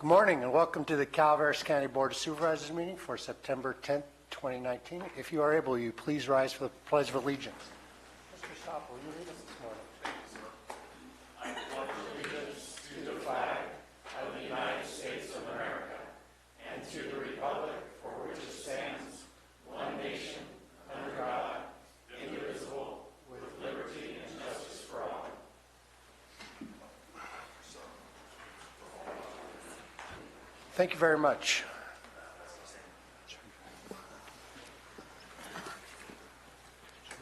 Good morning and welcome to the Calaveras County Board of Supervisors meeting for September 10th, 2019. If you are able, will you please rise for the Pledge of Allegiance. Mr. Stopp, will you lead us this morning? Thank you, sir. I pledge allegiance to the flag of the United States of America and to the republic for which it stands, one nation, under God, indivisible, with liberty and justice for all. Thank you very much.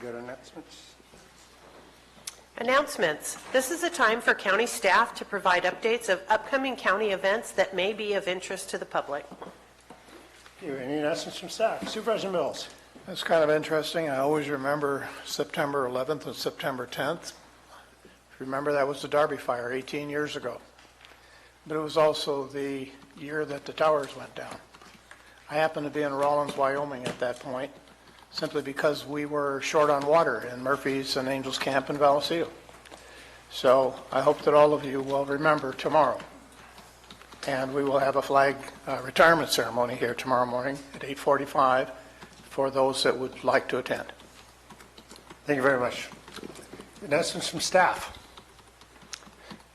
Go to announcements. Announcements. This is a time for county staff to provide updates of upcoming county events that may be of interest to the public. Any announcements from staff? Supervisor Mills. That's kind of interesting. I always remember September 11th and September 10th. Remember, that was the Darby fire 18 years ago. But it was also the year that the towers went down. I happened to be in Rawlins, Wyoming at that point, simply because we were short on water in Murphy's and Angels Camp in Vallecillo. So I hope that all of you will remember tomorrow. And we will have a flag retirement ceremony here tomorrow morning at 8:45 for those that would like to attend. Thank you very much. Announcements from staff.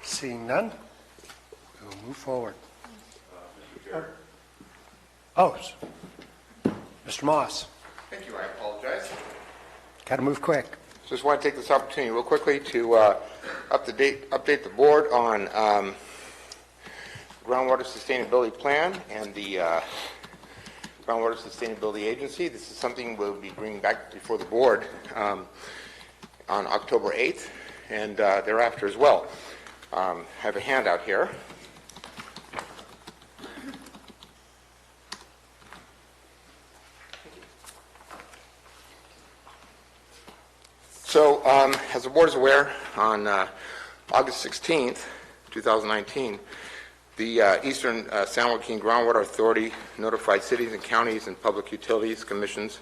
Seeing none, we'll move forward. Mr. Moss. Thank you. I apologize. Got to move quick. Just want to take this opportunity real quickly to update the board on groundwater sustainability plan and the groundwater sustainability agency. This is something we'll be bringing back before the board on October 8th and thereafter as well. I have a handout here. So, as the board is aware, on August 16th, 2019, the Eastern San Joaquin Groundwater Authority notified cities and counties and public utilities commissions,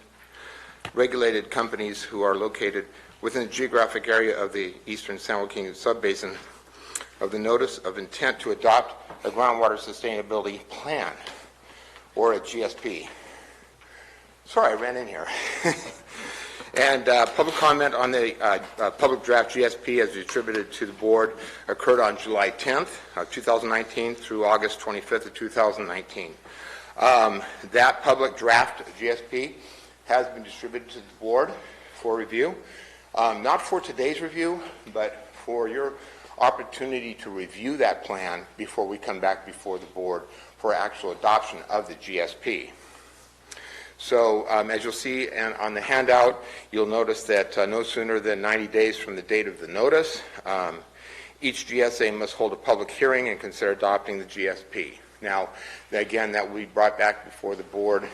regulated companies who are located within the geographic area of the Eastern San Joaquin subbasin of the notice of intent to adopt a groundwater sustainability plan, or a GSP. Sorry, I ran in here. And public comment on the public draft GSP as distributed to the board occurred on July 10th of 2019 through August 25th of 2019. That public draft GSP has been distributed to the board for review, not for today's review, but for your opportunity to review that plan before we come back before the board for actual adoption of the GSP. So as you'll see on the handout, you'll notice that no sooner than 90 days from the date of the notice, each GSA must hold a public hearing and consider adopting the GSP. Now, again, that will be brought back before the board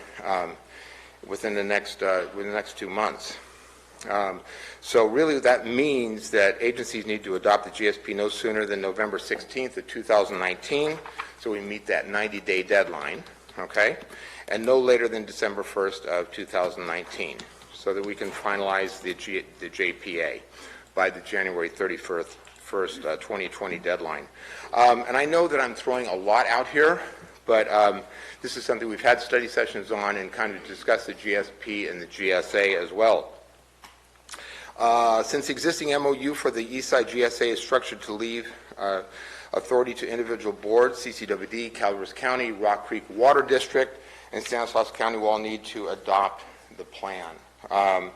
within the next 2 months. So really that means that agencies need to adopt the GSP no sooner than November 16th of 2019, so we meet that 90-day deadline, okay? And no later than December 1st of 2019, so that we can finalize the JPA by the January 31st, 2020 deadline. And I know that I'm throwing a lot out here, but this is something we've had study sessions on and kind of discussed the GSP and the GSA as well. Since the existing MOU for the Eastside GSA is structured to leave authority to individual boards, CCWD, Calaveras County, Rock Creek Water District, and Stanislaus County will all need to adopt the plan. And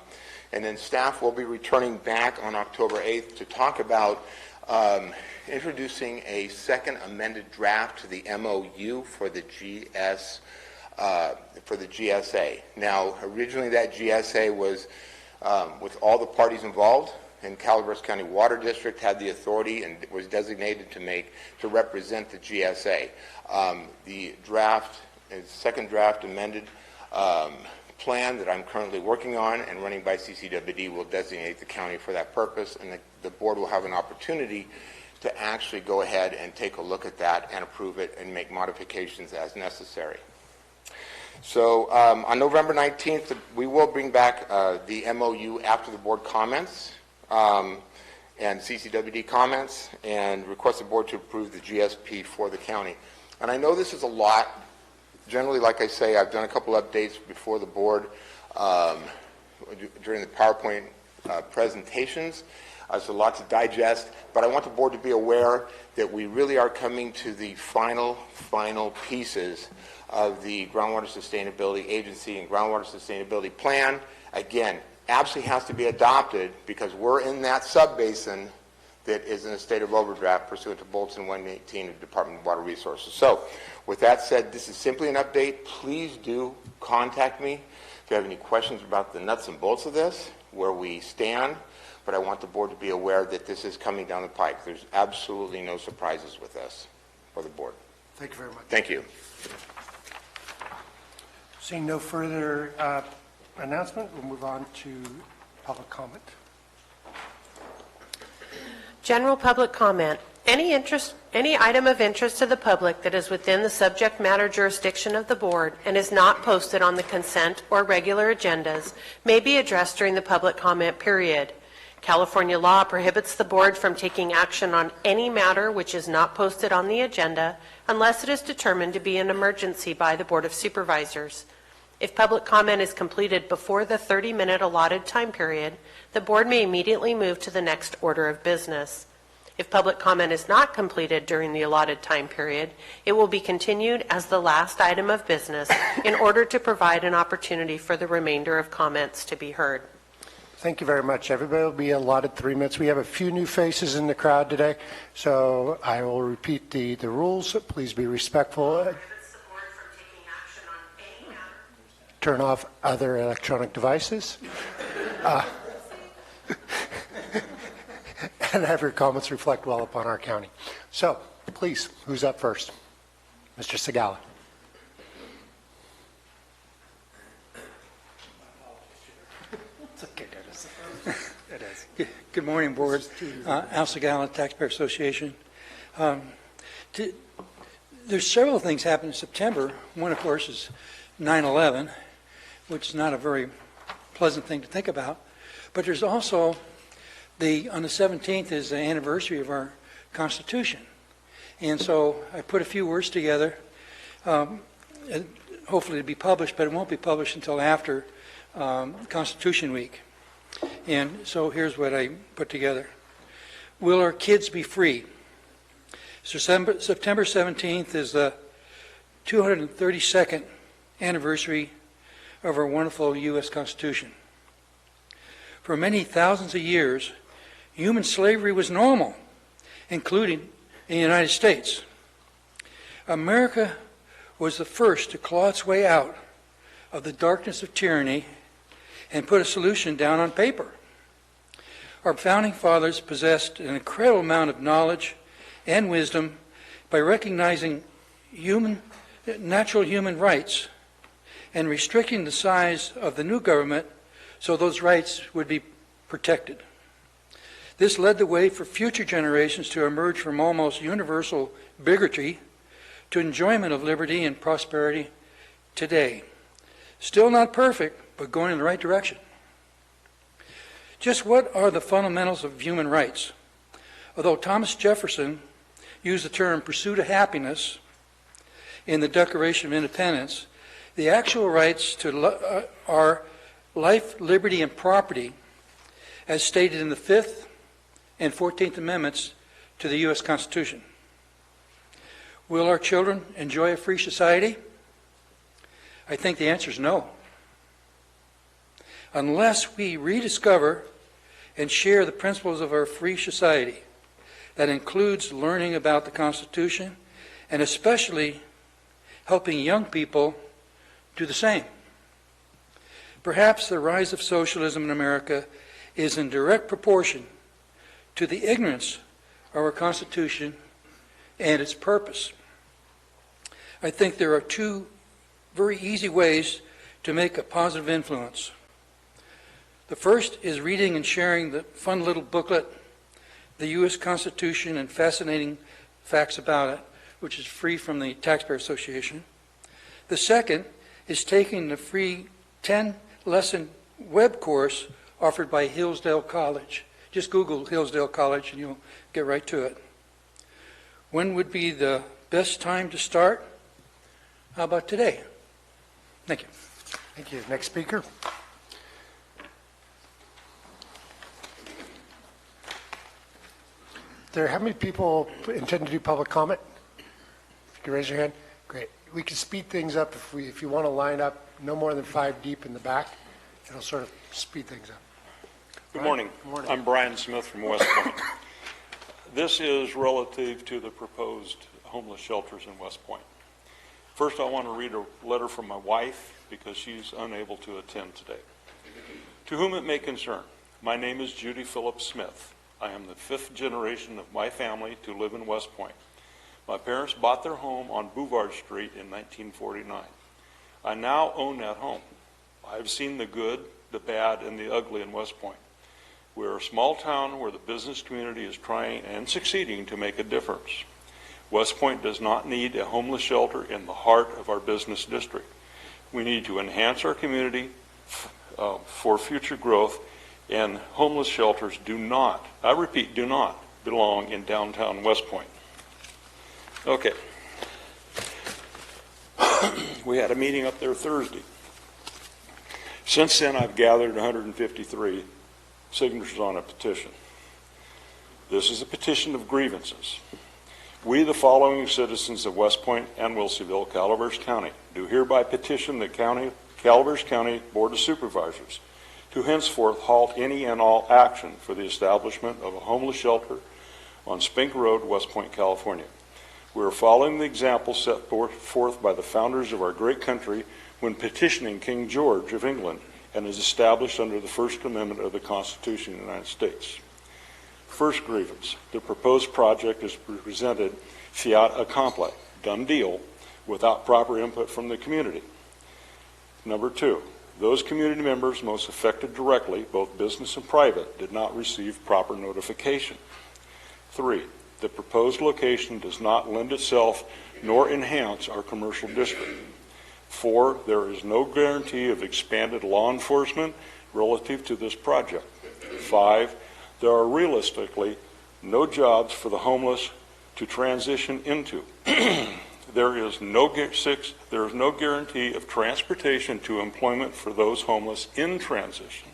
then staff will be returning back on October 8th to talk about introducing a second amended draft to the MOU for the GSA. Now, originally that GSA was with all the parties involved, and Calaveras County Water District had the authority and was designated to represent the GSA. The second draft amended plan that I'm currently working on and running by CCWD will designate the county for that purpose, and the board will have an opportunity to actually go ahead and take a look at that and approve it and make modifications as necessary. So on November 19th, we will bring back the MOU after the board comments and CCWD comments and request the board to approve the GSP for the county. And I know this is a lot. Generally, like I say, I've done a couple updates before the board during the PowerPoint presentations. It's a lot to digest, but I want the board to be aware that we really are coming to the final pieces of the Groundwater Sustainability Agency and Groundwater Sustainability Plan. Again, absolutely has to be adopted because we're in that sub-basin that is in a state of overdraft pursuant to Bulletin 118 of the Department of Water Resources. So, with that said, this is simply an update. Please do contact me if you have any questions about the nuts and bolts of this, where we stand. But I want the board to be aware that this is coming down the pike. There's absolutely no surprises with this for the board. Thank you very much. Thank you. Seeing no further announcement, we'll move on to public comment. General public comment. Any item of interest to the public that is within the subject matter jurisdiction of the board and is not posted on the consent or regular agendas may be addressed during the public comment period. California law prohibits the board from taking action on any matter which is not posted on the agenda unless it is determined to be an emergency by the Board of Supervisors. If public comment is completed before the 30-minute allotted time period, the board may immediately move to the next order of business. If public comment is not completed during the allotted time period, it will be continued as the last item of business in order to provide an opportunity for the remainder of comments to be heard. Thank you very much. Everybody will be allotted 3 minutes. We have a few new faces in the crowd today, so I will repeat the rules. Please be respectful. Turn off other electronic devices. And have your comments reflect well upon our county. So, please, who's up first? Mr. Segala. It's okay, Dennis. It is. Good morning, Board. Al Segala, Taxpayer Association. There's several things happened in September. One, of course, is 9/11, which is not a very pleasant thing to think about. But there's also on the 17th is the anniversary of our Constitution. And so I put a few words together, hopefully to be published, but it won't be published until after Constitution Week. And so here's what I put together. Will our kids be free? So September 17th is the 232nd anniversary of our wonderful U.S. Constitution. For many thousands of years, human slavery was normal, including in the United States. America was the first to claw its way out of the darkness of tyranny and put a solution down on paper. Our founding fathers possessed an incredible amount of knowledge and wisdom by recognizing natural human rights and restricting the size of the new government so those rights would be protected. This led the way for future generations to emerge from almost universal bigotry to enjoyment of liberty and prosperity today. Still not perfect, but going in the right direction. Just what are the fundamentals of human rights? Although Thomas Jefferson used the term pursuit of happiness in the Declaration of Independence, the actual rights are life, liberty, and property, as stated in the 5th and 14th Amendments to the U.S. Constitution. Will our children enjoy a free society? I think the answer is no. Unless we rediscover and share the principles of our free society, that includes learning about the Constitution and especially helping young people do the same. Perhaps the rise of socialism in America is in direct proportion to the ignorance of our Constitution and its purpose. I think there are two very easy ways to make a positive influence. The first is reading and sharing the fun little booklet, The U.S. Constitution and Fascinating Facts About It, which is free from the Taxpayer Association. The second is taking the free 10-lesson web course offered by Hillsdale College. Just Google Hillsdale College and you'll get right to it. When would be the best time to start? How about today? Thank you. Thank you. Next speaker. How many people intend to do public comment? You can raise your hand. Great. We can speed things up if you want to line up no more than 5 deep in the back. It'll sort of speed things up. Good morning. Good morning. I'm Brian Smith from West Point. This is relative to the proposed homeless shelters in West Point. First, I want to read a letter from my wife because she's unable to attend today. To whom it may concern, my name is Judy Phillips Smith. I am the 5th generation of my family to live in West Point. My parents bought their home on Bouvard Street in 1949. I now own that home. I've seen the good, the bad, and the ugly in West Point. We're a small town where the business community is trying and succeeding to make a difference. West Point does not need a homeless shelter in the heart of our business district. We need to enhance our community for future growth, and homeless shelters do not, I repeat, do not belong in downtown West Point. Okay. We had a meeting up there Thursday. Since then, I've gathered 153 signatures on a petition. This is a petition of grievances. We, the following citizens of West Point and Wilseyville, Calaveras County, do hereby petition the Calaveras County Board of Supervisors to henceforth halt any and all action for the establishment of a homeless shelter on Spink Road, West Point, California. We are following the example set forth by the founders of our great country when petitioning King George of England, and is established under the First Amendment of the Constitution of the United States. First grievance, the proposed project is presented fiat accompli, done deal, without proper input from the community. Number 2, those community members most affected directly, both business and private, did not receive proper notification. 3, the proposed location does not lend itself nor enhance our commercial district. 4, there is no guarantee of expanded law enforcement relative to this project. 5, there are realistically no jobs for the homeless to transition into. There is no guarantee of transportation to employment for those homeless in transition.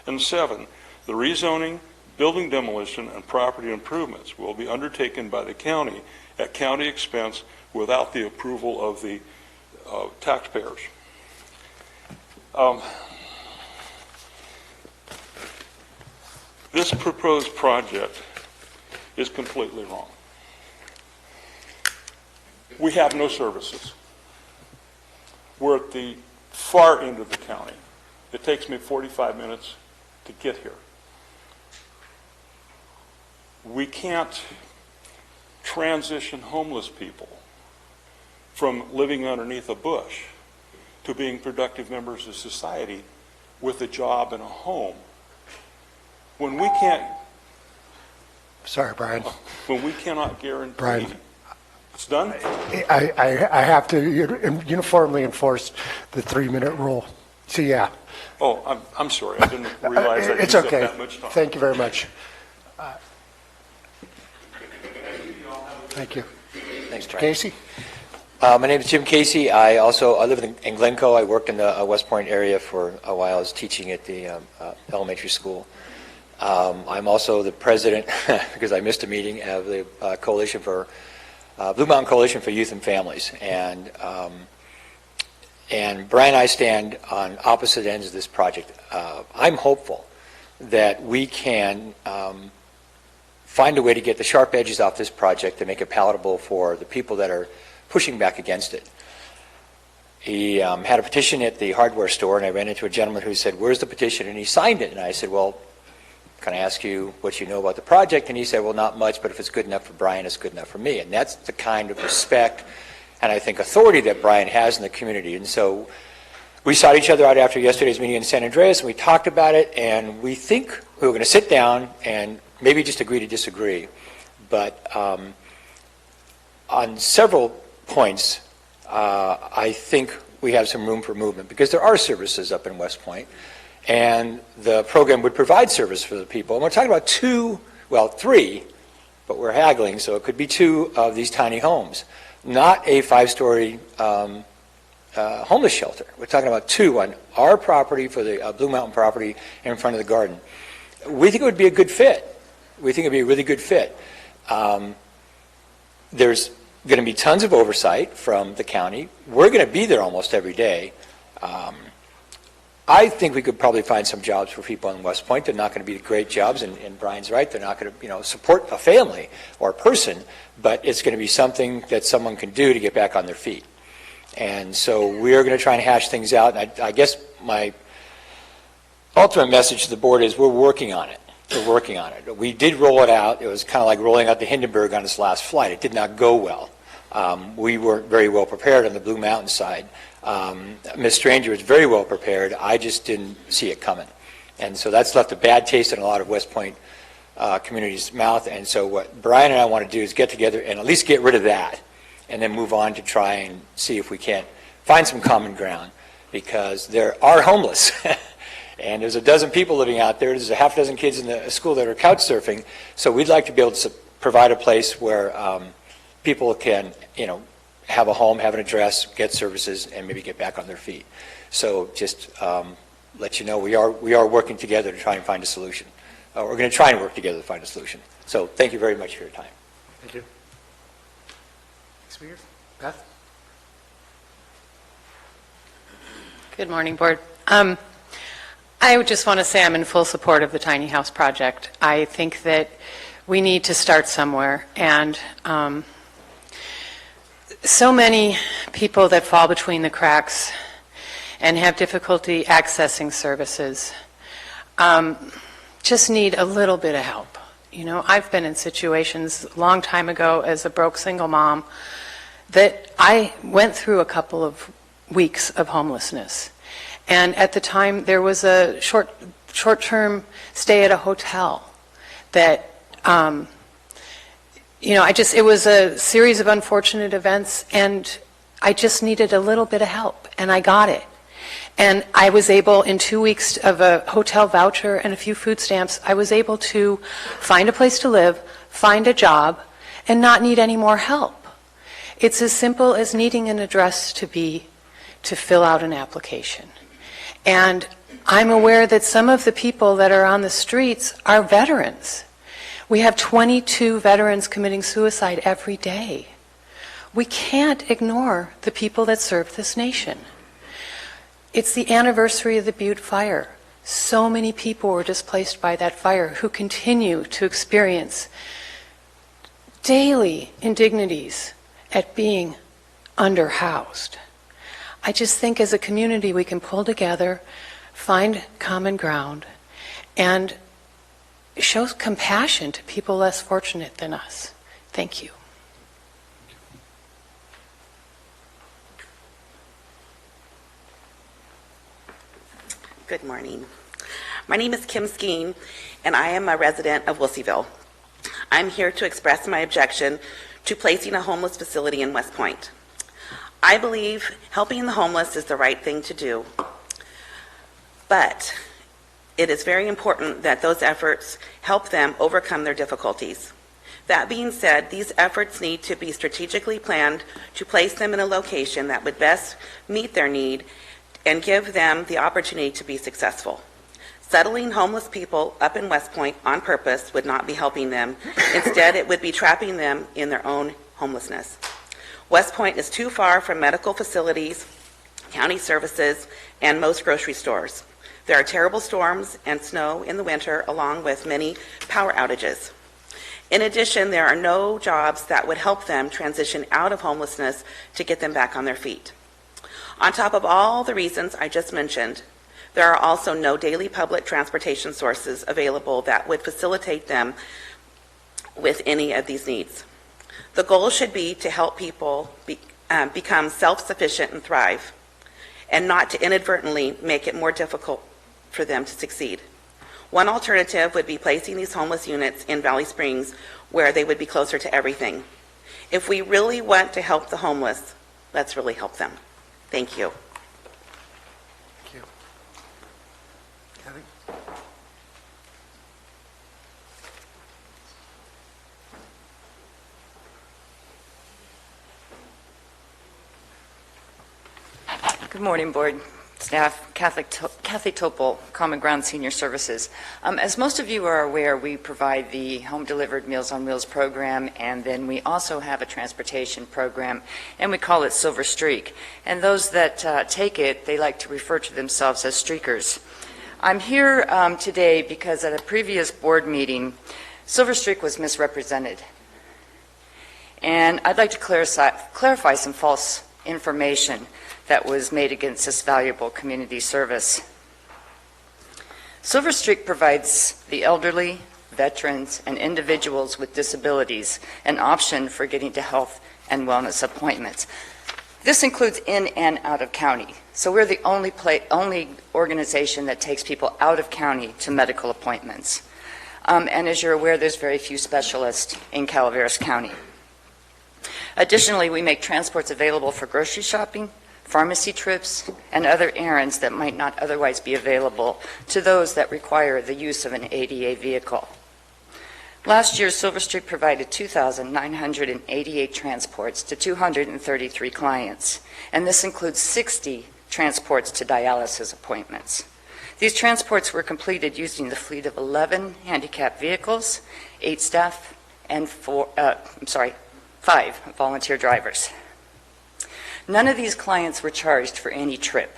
And 7, the rezoning, building demolition, and property improvements will be undertaken by the county at county expense without the approval of the taxpayers. This proposed project is completely wrong. We have no services. We're at the far end of the county. It takes me 45 minutes to get here. We can't transition homeless people from living underneath a bush to being productive members of society with a job and a home when we can't. Sorry, Brian. When we cannot guarantee. Brian. It's done? I have to uniformly enforce the 3-minute rule. So, yeah. Oh, I'm sorry. I didn't realize that It's you took okay. that much time. Thank you very much. Thank you. Thanks, Brian. Casey? My name is Jim Casey. I live in Glencoe. I worked in the West Point area for a while. I was teaching at the elementary school. I'm also the president, because I missed a meeting, of the Coalition for Blue Mountain Coalition for Youth and Families. And Brian and I stand on opposite ends of this project. I'm hopeful that we can find a way to get the sharp edges off this project to make it palatable for the people that are pushing back against it. He had a petition at the hardware store, and I ran into a gentleman who said, "Where's the petition?" And he signed it. And I said, "Well, can I ask you what you know about the project?" And he said, "Well, not much, but if it's good enough for Brian, it's good enough for me." And that's the kind of respect and I think authority that Brian has in the community. And so we sought each other out after yesterday's meeting in San Andreas, and we talked about it, and we think we were going to sit down and maybe just agree to disagree. But on several points, I think we have some room for movement, because there are services up in West Point, and the program would provide service for the people. And we're talking about 2, well, 3, but we're haggling, so it could be 2 of these tiny homes. not a five-story homeless shelter. We're talking about 2 on our property for the Blue Mountain property in front of the garden. We think it would be a good fit. We think it would be a really good fit. There's going to be tons of oversight from the county. We're going to be there almost every day. I think we could probably find some jobs for people in West Point. They're not going to be great jobs, and Brian's right. They're not going to, support a family or a person, but it's going to be something that someone can do to get back on their feet. And so we are going to try and hash things out. And I guess my ultimate message to the board is we're working on it. We're working on it. We did roll it out. It was kind of like rolling out the Hindenburg on its last flight. It did not go well. We weren't very well prepared on the Blue Mountain side. Ms. Stranger was very well prepared. I just didn't see it coming. And so that's left a bad taste in a lot of West Point communities' mouth. And so what Brian and I want to do is get together and at least get rid of that and then move on to try and see if we can't find some common ground, because there are homeless. And there's a dozen people living out there. There's a half dozen kids in the school that are couch surfing. So we'd like to be able to provide a place where people can, have a home, have an address, get services, and maybe get back on their feet. So just let you know, we are working together to try and find a solution. We're going to try and work together to find a solution. So thank you very much for your time. Thank you. Next speaker, Beth? Good morning, Board. I would just want to say I'm in full support of the tiny house project. I think that we need to start somewhere, and so many people that fall between the cracks and have difficulty accessing services just need a little bit of help. I've been in situations a long time ago as a broke single mom that I went through a couple of weeks of homelessness. And at the time, there was a short-term stay at a hotel that, it was a series of unfortunate events, and I just needed a little bit of help, and I got it. And I was able, in 2 weeks of a hotel voucher and a few food stamps, I was able to find a place to live, find a job, and not need any more help. It's as simple as needing an address to fill out an application. And I'm aware that some of the people that are on the streets are veterans. We have 22 veterans committing suicide every day. We can't ignore the people that serve this nation. It's the anniversary of the Butte fire. So many people were displaced by that fire who continue to experience daily indignities at being underhoused. I just think as a community we can pull together, find common ground, and show compassion to people less fortunate than us. Thank you. Good morning. My name is Kim Skeen, and I am a resident of Wilseyville. I'm here to express my objection to placing a homeless facility in West Point. I believe helping the homeless is the right thing to do, but it is very important that those efforts help them overcome their difficulties. That being said, these efforts need to be strategically planned to place them in a location that would best meet their need and give them the opportunity to be successful. Settling homeless people up in West Point on purpose would not be helping them. Instead, it would be trapping them in their own homelessness. West Point is too far from medical facilities, county services, and most grocery stores. There are terrible storms and snow in the winter, along with many power outages. In addition, there are no jobs that would help them transition out of homelessness to get them back on their feet. On top of all the reasons I just mentioned, there are also no daily public transportation sources available that would facilitate them with any of these needs. The goal should be to help people become self-sufficient and thrive, and not to inadvertently make it more difficult for them to succeed. One alternative would be placing these homeless units in Valley Springs, where they would be closer to everything. If we really want to help the homeless, let's really help them. Thank you. Thank you. Kathy? Good morning, Board, staff. Kathy Topol, Common Ground Senior Services. As most of you are aware, we provide the home-delivered Meals on Wheels program, and then we also have a transportation program, and we call it Silver Streak. And those that take it, they like to refer to themselves as streakers. I'm here today because at a previous board meeting, Silver Streak was misrepresented. And I'd like to clarify some false information that was made against this valuable community service. Silver Streak provides the elderly, veterans, and individuals with disabilities an option for getting to health and wellness appointments. This includes in and out of county. So we're the only organization that takes people out of county to medical appointments. And as you're aware, there's very few specialists in Calaveras County. Additionally, we make transports available for grocery shopping, pharmacy trips, and other errands that might not otherwise be available to those that require the use of an ADA vehicle. Last year, Silver Streak provided 2,988 transports to 233 clients, and this includes 60 transports to dialysis appointments. These transports were completed using the fleet of 11 handicapped vehicles, 8 staff, and 5 volunteer drivers. None of these clients were charged for any trip.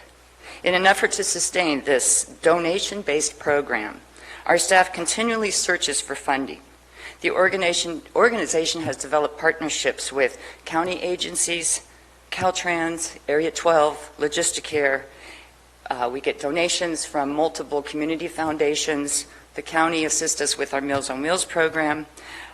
In an effort to sustain this donation-based program, our staff continually searches for funding. The organization has developed partnerships with county agencies, Caltrans, Area 12, Logisticare. We get donations from multiple community foundations. The county assists us with our Meals on Wheels program.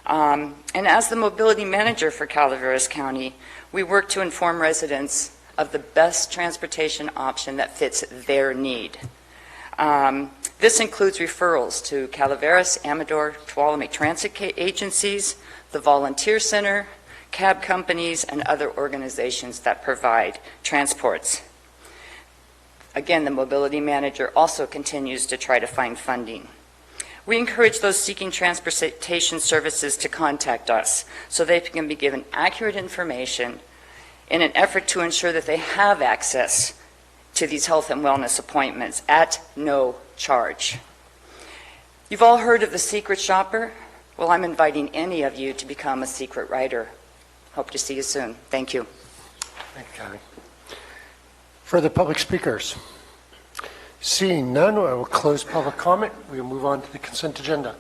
And as the mobility manager for Calaveras County, we work to inform residents of the best transportation option that fits their need. This includes referrals to Calaveras, Amador, Tuolumne transit agencies, the Volunteer Center, cab companies, and other organizations that provide transports. Again, the mobility manager also continues to try to find funding. We encourage those seeking transportation services to contact us so they can be given accurate information in an effort to ensure that they have access to these health and wellness appointments at no charge. You've all heard of the secret shopper? Well, I'm inviting any of you to become a secret rider. Hope to see you soon. Thank you. Thank you, Kathy. Further public speakers? Seeing none, I will close public comment. We will move on to the consent agenda.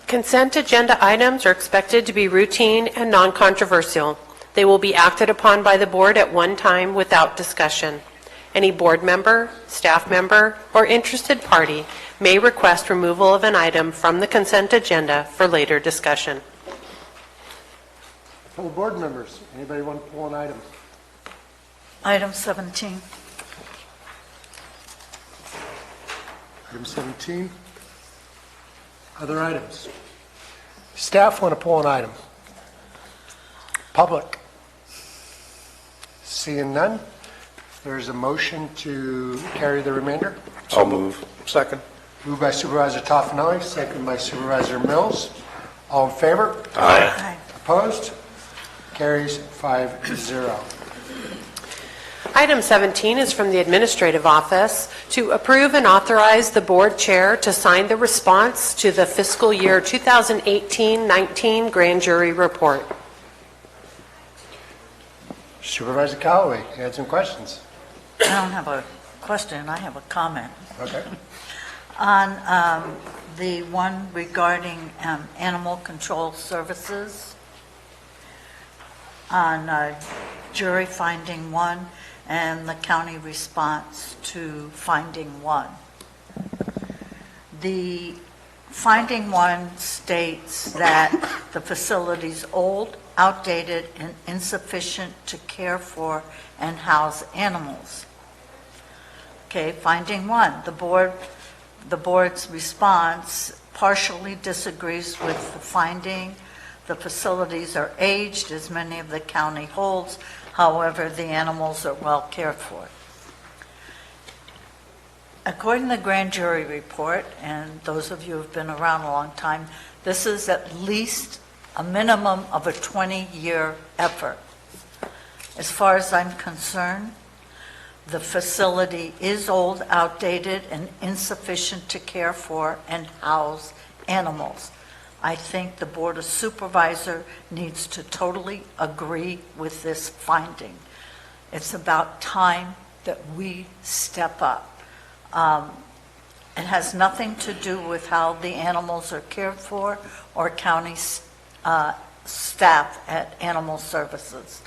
Consent agenda items are expected to be routine and non-controversial. They will be acted upon by the board at one time without discussion. Any board member, staff member, or interested party may request removal of an item from the consent agenda for later discussion. Fellow board members, anybody want to pull an item? Item 17. Item 17. Other items? Staff want to pull an item? Public? Seeing none, there's a motion to carry the remainder. I'll move. Second. Moved by Supervisor Toffenelli, second by Supervisor Mills. All in favor? Aye. Opposed? Carries 5-0. Item 17 is from the Administrative Office to approve and authorize the board chair to sign the response to the fiscal year 2018-19 grand jury report. Supervisor Callaway, you had some questions. I don't have a question, I have a comment. Okay. On the one regarding animal control services, on jury finding 1 and the county response to finding 1. The finding 1 states that the facility's old, outdated, and insufficient to care for and house animals. Okay, finding 1. The board's response partially disagrees with the finding. The facilities are aged, as many of the county holds. However, the animals are well cared for. According to the grand jury report, and those of you who have been around a long time, this is at least a minimum of a 20-year effort. As far as I'm concerned, the facility is old, outdated, and insufficient to care for and house animals. I think the Board of Supervisors needs to totally agree with this finding. It's about time that we step up. It has nothing to do with how the animals are cared for or county staff at Animal Services.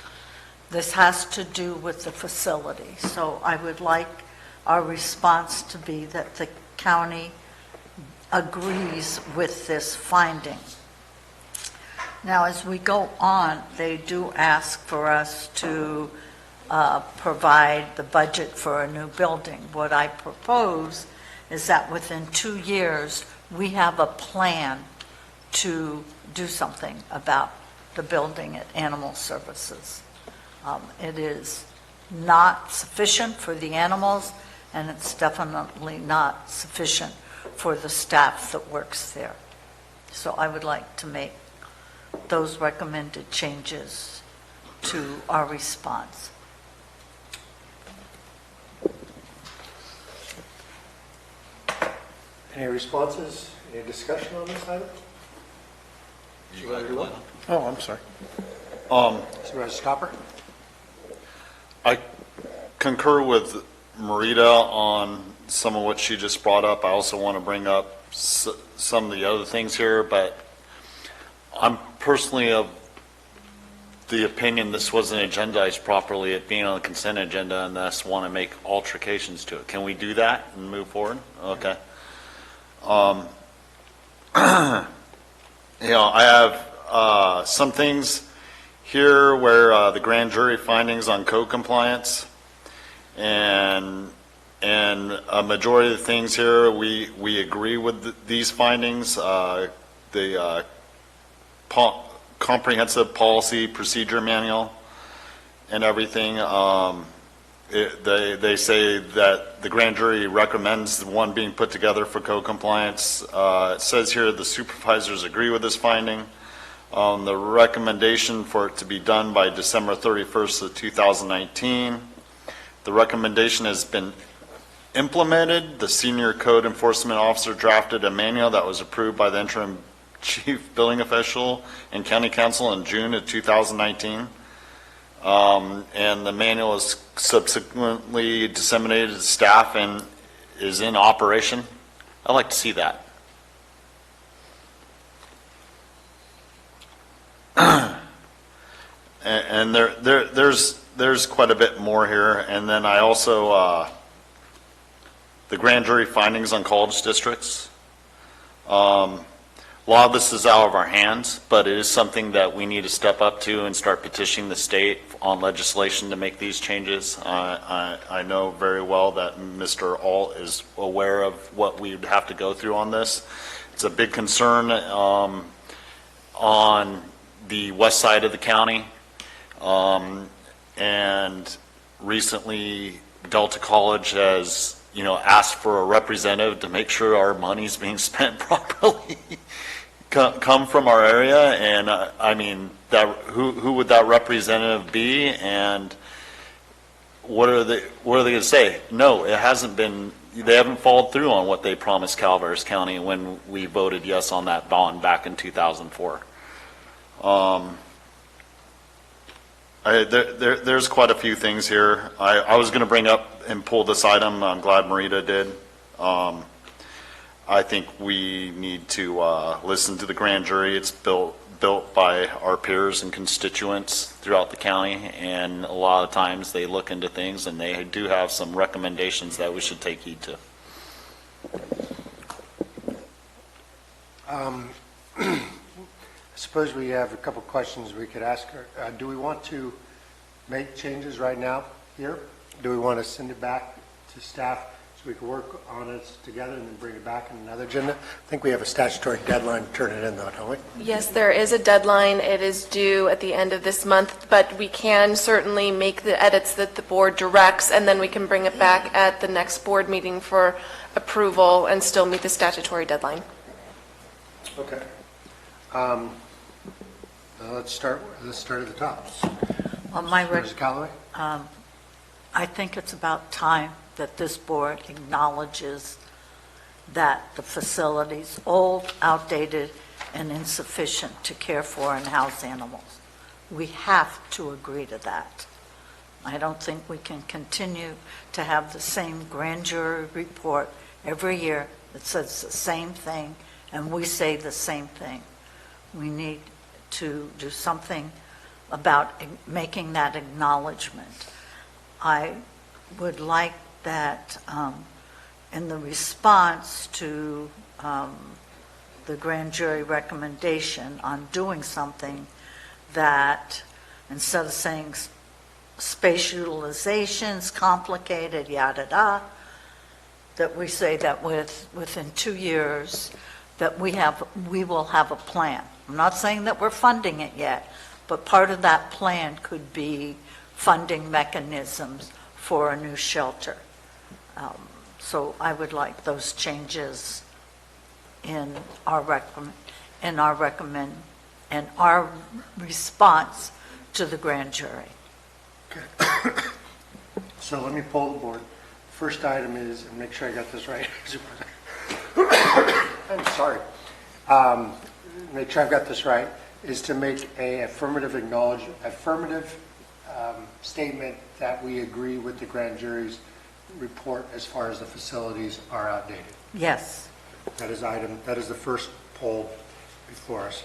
This has to do with the facility. So I would like our response to be that the county agrees with this finding. Now, as we go on, they do ask for us to provide the budget for a new building. What I propose is that within 2 years, we have a plan to do something about the building at Animal Services. It is not sufficient for the animals, and it's definitely not sufficient for the staff that works there. So I would like to make those recommended changes to our response. Any responses, any discussion on this item? Oh, I'm sorry. Supervisor Stopper? I concur with Marita on some of what she just brought up. I also want to bring up some of the other things here, but I'm personally of the opinion this wasn't agendized properly, it being on the consent agenda, and thus want to make alterations to it. Can we do that and move forward? Okay. I have some things here where the grand jury findings on code compliance, and a majority of the things here we agree with these findings. The comprehensive policy procedure manual and everything. They say that the grand jury recommends the one being put together for code compliance. It says here the supervisors agree with this finding. The recommendation for it to be done by December 31st of 2019. The recommendation has been implemented. The senior code enforcement officer drafted a manual that was approved by the interim chief billing official and county council in June of 2019. And the manual is subsequently disseminated to staff and is in operation. I'd like to see that. And there's quite a bit more here. And then I also, the grand jury findings on college districts. A lot of this is out of our hands, but it is something that we need to step up to and start petitioning the state on legislation to make these changes. I know very well that Mr. Alt is aware of what we would have to go through on this. It's a big concern on the west side of the county. And recently Delta College has, asked for a representative to make sure our money's being spent properly. Come from our area, and I mean, who would that representative be, and what are they going to say? No, it hasn't been. They haven't followed through on what they promised Calaveras County when we voted yes on that bond back in 2004. There's quite a few things here. I was going to bring up and pull this item. I'm glad Marita did. I think we need to listen to the grand jury. It's built by our peers and constituents throughout the county, and a lot of times they look into things and they do have some recommendations that we should take heed to. I suppose we have a couple questions we could ask her. Do we want to make changes right now here? Do we want to send it back to staff so we can work on it together and then bring it back in another agenda? I think we have a statutory deadline to turn it in though, don't we? Yes, there is a deadline. It is due at the end of this month, but we can certainly make the edits that the board directs, and then we can bring it back at the next board meeting for approval and still meet the statutory deadline. Okay. Let's start at the top. Well, my Supervisor Callaway? I think it's about time that this board acknowledges that the facility's old, outdated, and insufficient to care for and house animals. We have to agree to that. I don't think we can continue to have the same grand jury report every year that says the same thing, and we say the same thing. We need to do something about making that acknowledgement. I would like that in the response to the grand jury recommendation on doing something, that instead of saying space utilization's complicated, yada-da, that we say that within 2 years that we will have a plan. I'm not saying that we're funding it yet, but part of that plan could be funding mechanisms for a new shelter. So I would like those changes in our response to the grand jury. So let me poll the board. First item is, and make sure I got this right. I'm sorry. Make sure I've got this right, is to make a affirmative statement that we agree with the grand jury's report as far as the facilities are outdated. Yes. That is the first poll before us.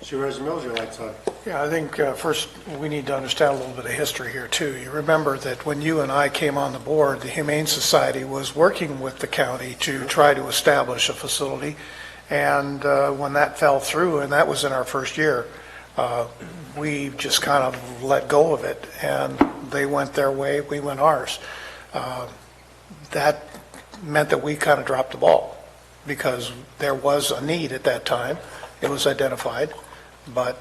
Supervisor Mills, your light's on. Yeah, I think first we need to understand a little bit of history here too. You remember that when you and I came on the board, the Humane Society was working with the county to try to establish a facility, and when that fell through, and that was in our first year, we just kind of let go of it, and they went their way, we went ours. That meant that we kind of dropped the ball because there was a need at that time. It was identified, but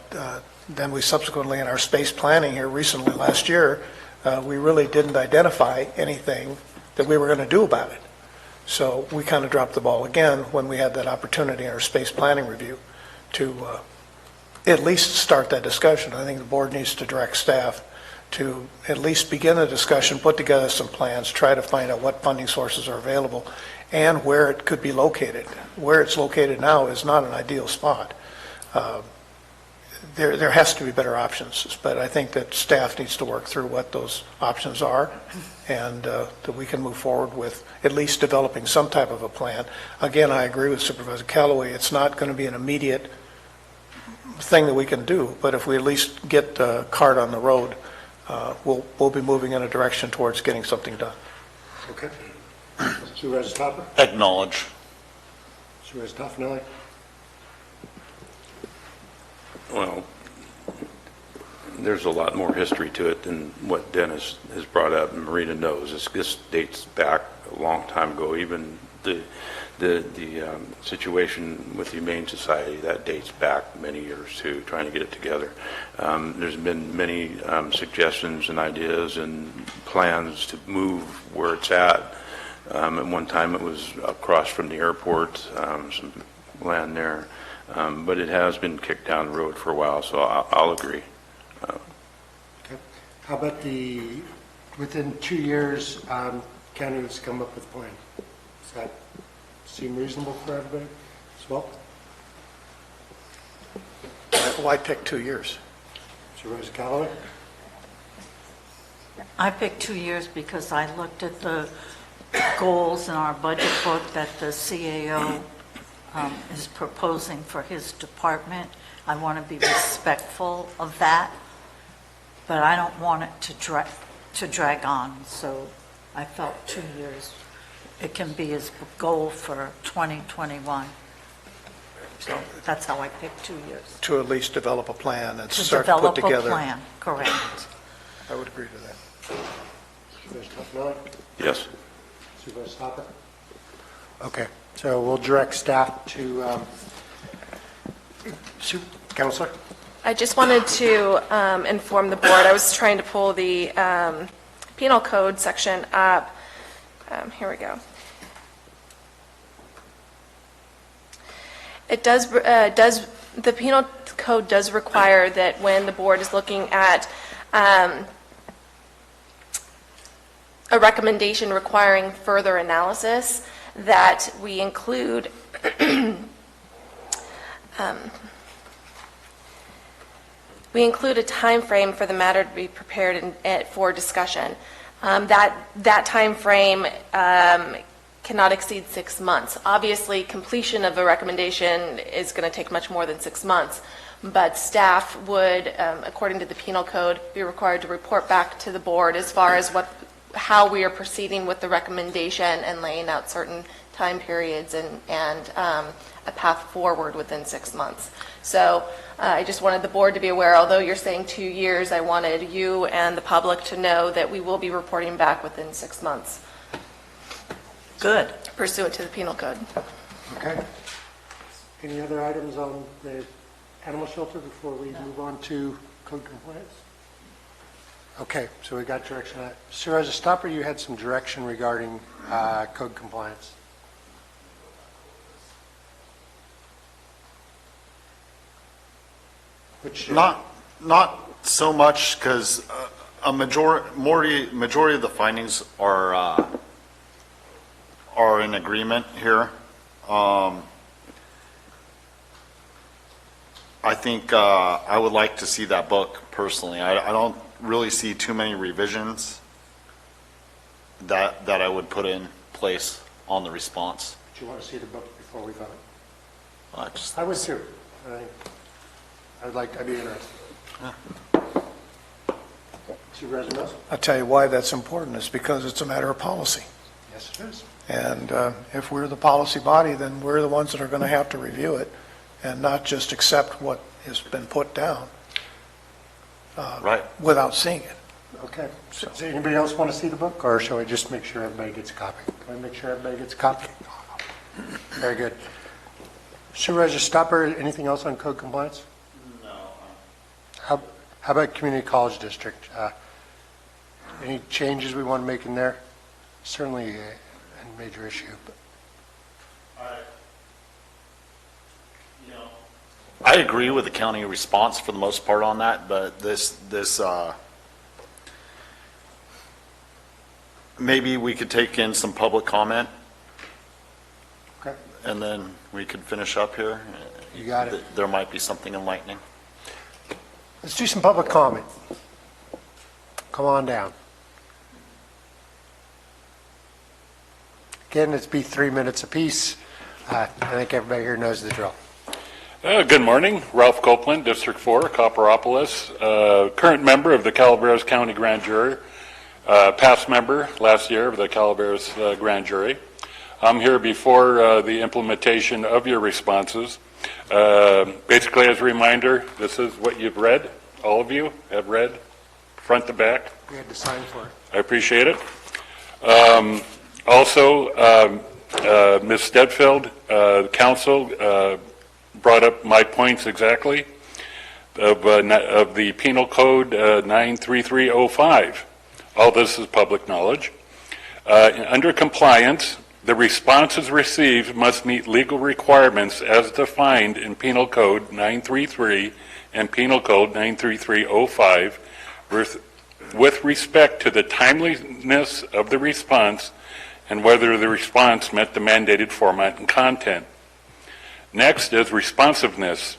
then we subsequently, in our space planning here recently last year, we really didn't identify anything that we were going to do about it. So we kind of dropped the ball again when we had that opportunity in our space planning review to at least start that discussion. I think the board needs to direct staff to at least begin a discussion, put together some plans, try to find out what funding sources are available and where it could be located. Where it's located now is not an ideal spot. There has to be better options, but I think that staff needs to work through what those options are, and that we can move forward with at least developing some type of a plan. Again, I agree with Supervisor Callaway. It's not going to be an immediate thing that we can do, but if we at least get the cart on the road, we'll be moving in a direction towards getting something done. Okay. Supervisor Topper? Acknowledge. Supervisor Toffanelli? Well, there's a lot more history to it than what Dennis has brought up and Marina knows. This dates back a long time ago. Even the situation with the Humane Society, that dates back many years to trying to get it together. There's been many suggestions and ideas and plans to move where it's at. At one time it was across from the airport, some land there. But it has been kicked down the road for a while, so I'll agree. Okay. How about within 2 years, county has come up with a plan? Does that seem reasonable for everybody as well? Why pick 2 years? Supervisor Callaway? I picked 2 years because I looked at the goals in our budget book that the CAO is proposing for his department. I want to be respectful of that, but I don't want it to drag on. So I felt 2 years. It can be his goal for 2021. So that's how I picked 2 years. To at least develop a plan and To start to put develop together. a plan, correct. I would agree to that. Supervisor Toffanelli? Yes. Supervisor Topper? Okay, so we'll direct staff to, Counselor? I just wanted to inform the board, I was trying to pull the penal code section up. Here we go. It does the penal code does require that when the board is looking at a recommendation requiring further analysis, that we include a time frame for the matter to be prepared for discussion. That time frame cannot exceed 6 months. Obviously, completion of a recommendation is going to take much more than 6 months, but staff would, according to the penal code, be required to report back to the board as far as how we are proceeding with the recommendation and laying out certain time periods and a path forward within 6 months. So I just wanted the board to be aware, although you're saying 2 years, I wanted you and the public to know that we will be reporting back within 6 months. Good. Pursuant to the penal code. Okay. Any other items on the animal shelter before we move on to code compliance? Okay, so we got direction on that. Supervisor Stopper, you had some direction regarding code compliance. Which, Not so much, because a majority of the findings are in agreement here. I think I would like to see that book personally. I don't really see too many revisions that I would put in place on the response. do you want to see the book before we vote? Just, I would too. I'd be interested. Supervisor Mills? I'll tell you why that's important, is because it's a matter of policy. Yes, it is. And if we're the policy body, then we're the ones that are going to have to review it and not just accept what has been put down right. without seeing it. Okay. Does anybody else want to see the book, or shall we just make sure everybody gets a copy? Can I make sure everybody gets a copy? Very good. Supervisor Stopper, anything else on code compliance? No. How about community college district? Any changes we want to make in there? Certainly a major issue. But I agree with the county response for the most part on that, but this maybe we could take in some public comment. Okay. And then we could finish up here. You got it. There might be something enlightening. Let's do some public comment. Come on down. Again, it's be 3 minutes apiece. I think everybody here knows the drill. Good morning. Ralph Copeland, District 4, Copperopolis, current member of the Calaveras County Grand Jury, past member last year of the Calaveras Grand Jury. I'm here before the implementation of your responses. Basically, as a reminder, this is what you've read, all of you have read, front to back. We had to sign for it. I appreciate it. Also, Ms. Stedfeld, council, brought up my points exactly of the Penal Code 93305. All this is public knowledge. Under compliance, the responses received must meet legal requirements as defined in Penal Code 933 and Penal Code 93305 with respect to the timeliness of the response and whether the response met the mandated format and content. Next is responsiveness.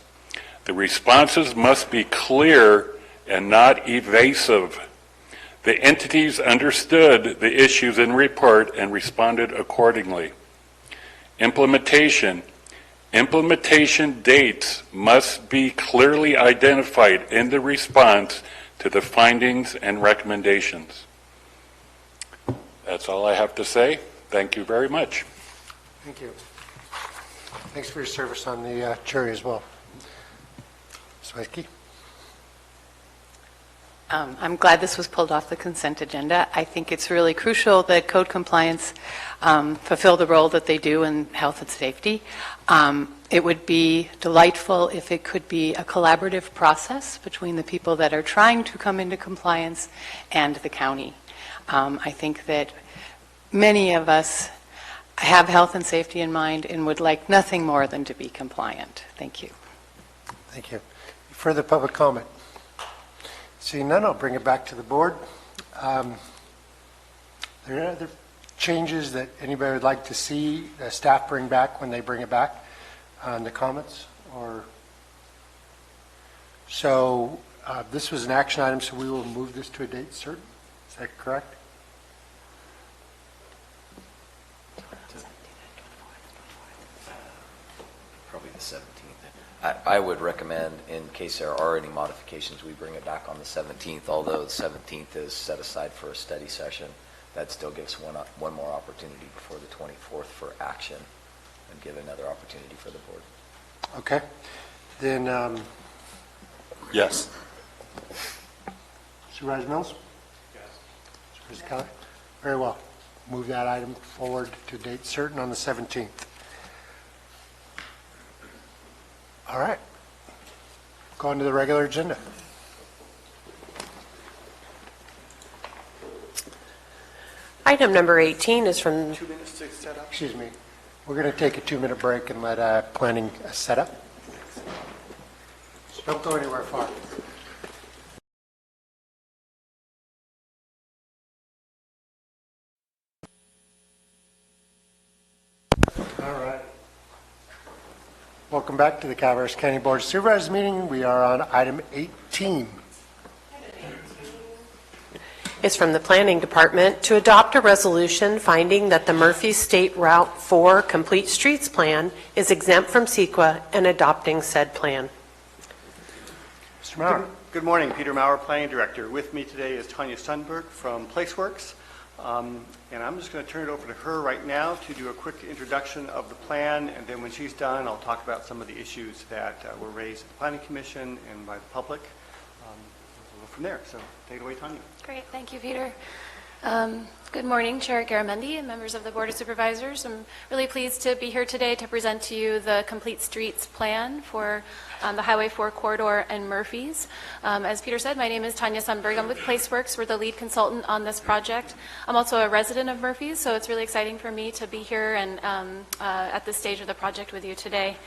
The responses must be clear and not evasive. The entities understood the issues in report and responded accordingly. Implementation. Implementation dates must be clearly identified in the response to the findings and recommendations. That's all I have to say. Thank you very much. Thank you. Thanks for your service on the jury as well. Swiecki? I'm glad this was pulled off the consent agenda. I think it's really crucial that code compliance fulfill the role that they do in health and safety. It would be delightful if it could be a collaborative process between the people that are trying to come into compliance and the county. I think that many of us have health and safety in mind and would like nothing more than to be compliant. Thank you. Thank you. Further public comment? Seeing none, I'll bring it back to the board. There are other changes that anybody would like to see the staff bring back when they bring it back in the comments? Or so this was an action item, so we will move this to a date certain. Is that correct? Probably the 17th. I would recommend, in case there are any modifications, we bring it back on the 17th, although the 17th is set aside for a study session. That still gives one more opportunity before the 24th for action and give another opportunity for the board. Okay. Then, Yes. Supervisor Mills? Yes. Supervisor Keller? Very well. Move that item forward to date certain on the 17th. All right. Go on to the regular agenda. Item number 18 is from... 2 minutes to set up. Excuse me. We're going to take a 2-minute break and let planning set up. So don't go anywhere far. All right. Welcome back to the Calaveras County Board of Supervisors meeting. We are on item 18. Is from the Planning Department to adopt a resolution finding that the Murphy State Route 4 Complete Streets Plan is exempt from CEQA and adopting said plan. Mr. Maurer. Good morning, Peter Maurer, Planning Director. With me today is Tanya Sundberg from PlaceWorks. And I'm just going to turn it over to her right now to do a quick introduction of the plan, and then when she's done, I'll talk about some of the issues that were raised at the Planning Commission and by the public. We'll go from there. So take it away, Tanya. Great. Thank you, Peter. Good morning, Chair Garamendi and members of the Board of Supervisors. I'm really pleased to be here today to present to you the Complete Streets Plan for the Highway 4 corridor and Murphy's. As Peter said, my name is Tanya Sundberg. I'm with PlaceWorks. We're the lead consultant on this project. I'm also a resident of Murphy's, so it's really exciting for me to be here and at this stage of the project with you today.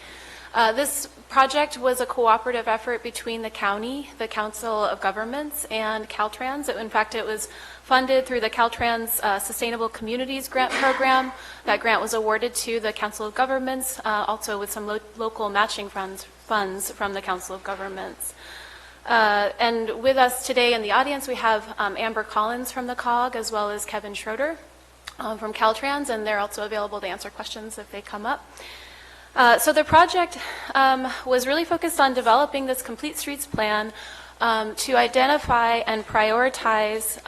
This project was a cooperative effort between the county, the Council of Governments, and Caltrans. In fact, it was funded through the Caltrans Sustainable Communities Grant Program. That grant was awarded to the Council of Governments, also with some local matching funds from the Council of Governments. And with us today in the audience, we have Amber Collins from the COG, as well as Kevin Schroeder from Caltrans, and they're also available to answer questions if they come up. So the project was really focused on developing this Complete Streets Plan to identify and prioritize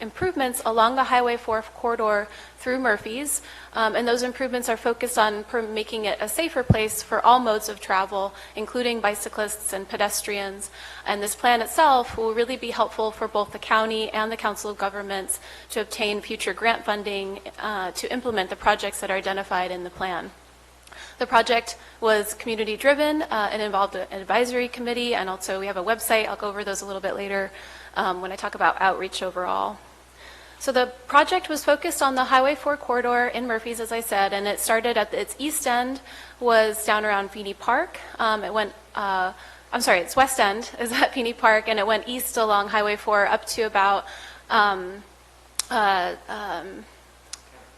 improvements along the Highway 4 corridor through Murphy's. And those improvements are focused on making it a safer place for all modes of travel, including bicyclists and pedestrians. And this plan itself will really be helpful for both the county and the Council of Governments to obtain future grant funding to implement the projects that are identified in the plan. The project was community-driven and involved an advisory committee, and also we have a website. I'll go over those a little bit later when I talk about outreach overall. So the project was focused on the Highway 4 corridor in Murphy's, as I said, and it started at its east end, was down around Feeney Park. Its west end is at Feeney Park, and it went east along Highway 4 up to about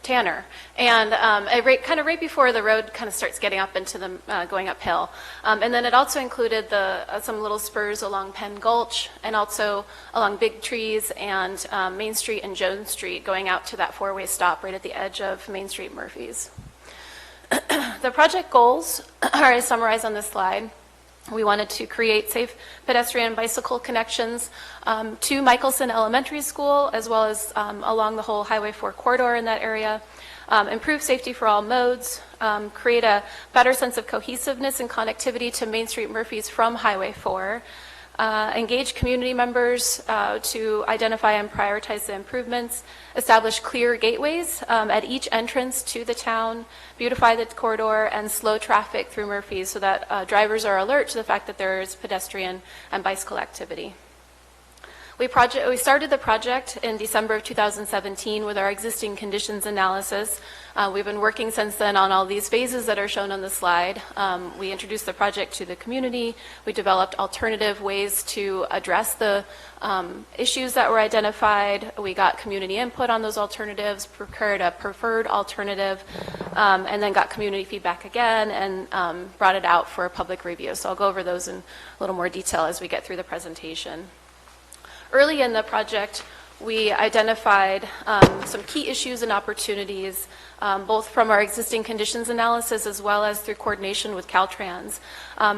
Tanner, and right before the road kind of starts getting up into the going uphill. And then it also included some little spurs along Penn Gulch and also along Big Trees and Main Street and Jones Street, going out to that four-way stop right at the edge of Main Street Murphy's. The project goals are as summarized on this slide. We wanted to create safe pedestrian and bicycle connections to Michelson Elementary School, as well as along the whole Highway 4 corridor in that area, improve safety for all modes, create a better sense of cohesiveness and connectivity to Main Street Murphy's from Highway 4, engage community members to identify and prioritize the improvements, establish clear gateways at each entrance to the town, beautify the corridor, and slow traffic through Murphy's so that drivers are alert to the fact that there is pedestrian and bicycle activity. We started the project in December of 2017 with our existing conditions analysis. We've been working since then on all these phases that are shown on the slide. We introduced the project to the community. We developed alternative ways to address the issues that were identified. We got community input on those alternatives, prepared a preferred alternative, and then got community feedback again and brought it out for a public review. So I'll go over those in a little more detail as we get through the presentation. Early in the project, we identified some key issues and opportunities, both from our existing conditions analysis as well as through coordination with Caltrans.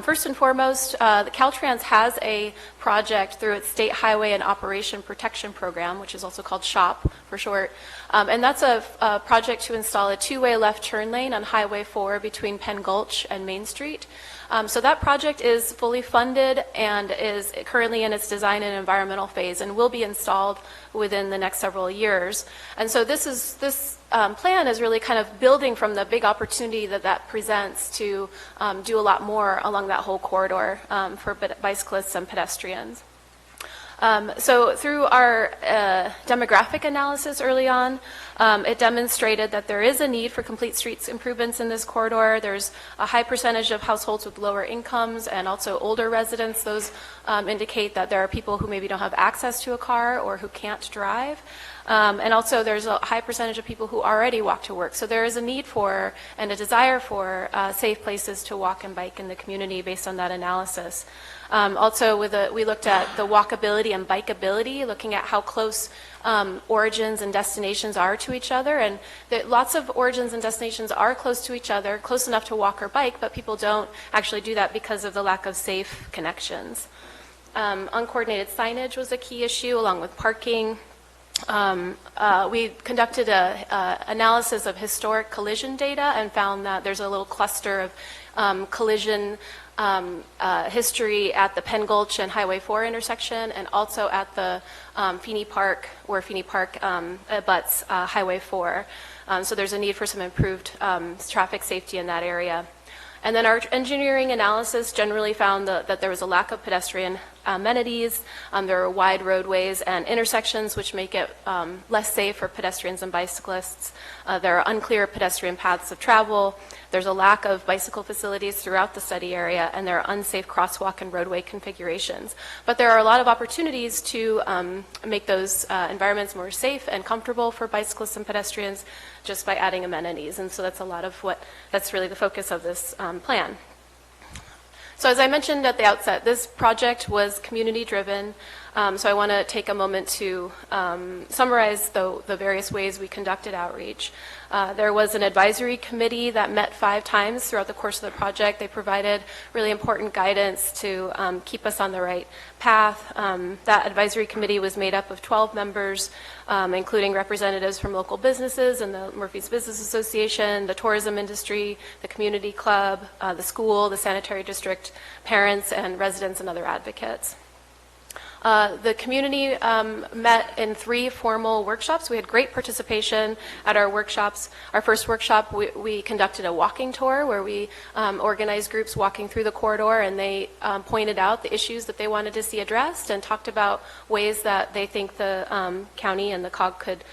First and foremost, the Caltrans has a project through its State Highway and Operation Protection Program, which is also called SHOP for short, and that's a project to install a two-way left turn lane on Highway 4 between Penn Gulch and Main Street. So that project is fully funded and is currently in its design and environmental phase and will be installed within the next several years. And so this plan is really kind of building from the big opportunity that presents to do a lot more along that whole corridor for bicyclists and pedestrians. So through our demographic analysis early on, it demonstrated that there is a need for complete streets improvements in this corridor. There's a high percentage of households with lower incomes and also older residents. Those indicate that there are people who maybe don't have access to a car or who can't drive. And also there's a high percentage of people who already walk to work. So there is a need for and a desire for safe places to walk and bike in the community based on that analysis. Also, we looked at the walkability and bikeability, looking at how close origins and destinations are to each other. And lots of origins and destinations are close to each other, close enough to walk or bike, but people don't actually do that because of the lack of safe connections. Uncoordinated signage was a key issue, along with parking. We conducted an analysis of historic collision data and found that there's a little cluster of collision history at the Penn Gulch and Highway 4 intersection, and also at the Feeney Park, where Feeney Park abuts Highway 4. So there's a need for some improved traffic safety in that area. And then our engineering analysis generally found that there was a lack of pedestrian amenities. There are wide roadways and intersections which make it less safe for pedestrians and bicyclists. There are unclear pedestrian paths of travel. There's a lack of bicycle facilities throughout the study area, and there are unsafe crosswalk and roadway configurations. But there are a lot of opportunities to make those environments more safe and comfortable for bicyclists and pedestrians just by adding amenities. And so that's a lot of that's really the focus of this plan. So as I mentioned at the outset, this project was community-driven. So I want to take a moment to summarize the various ways we conducted outreach. There was an advisory committee that met 5 times throughout the course of the project. They provided really important guidance to keep us on the right path. That advisory committee was made up of 12 members, including representatives from local businesses and the Murphy's Business Association, the tourism industry, the community club, the school, the sanitary district, parents, and residents and other advocates. The community met in 3 formal workshops. We had great participation at our workshops. Our first workshop, we conducted a walking tour where we organized groups walking through the corridor, and they pointed out the issues that they wanted to see addressed and talked about ways that they think the county and the COG could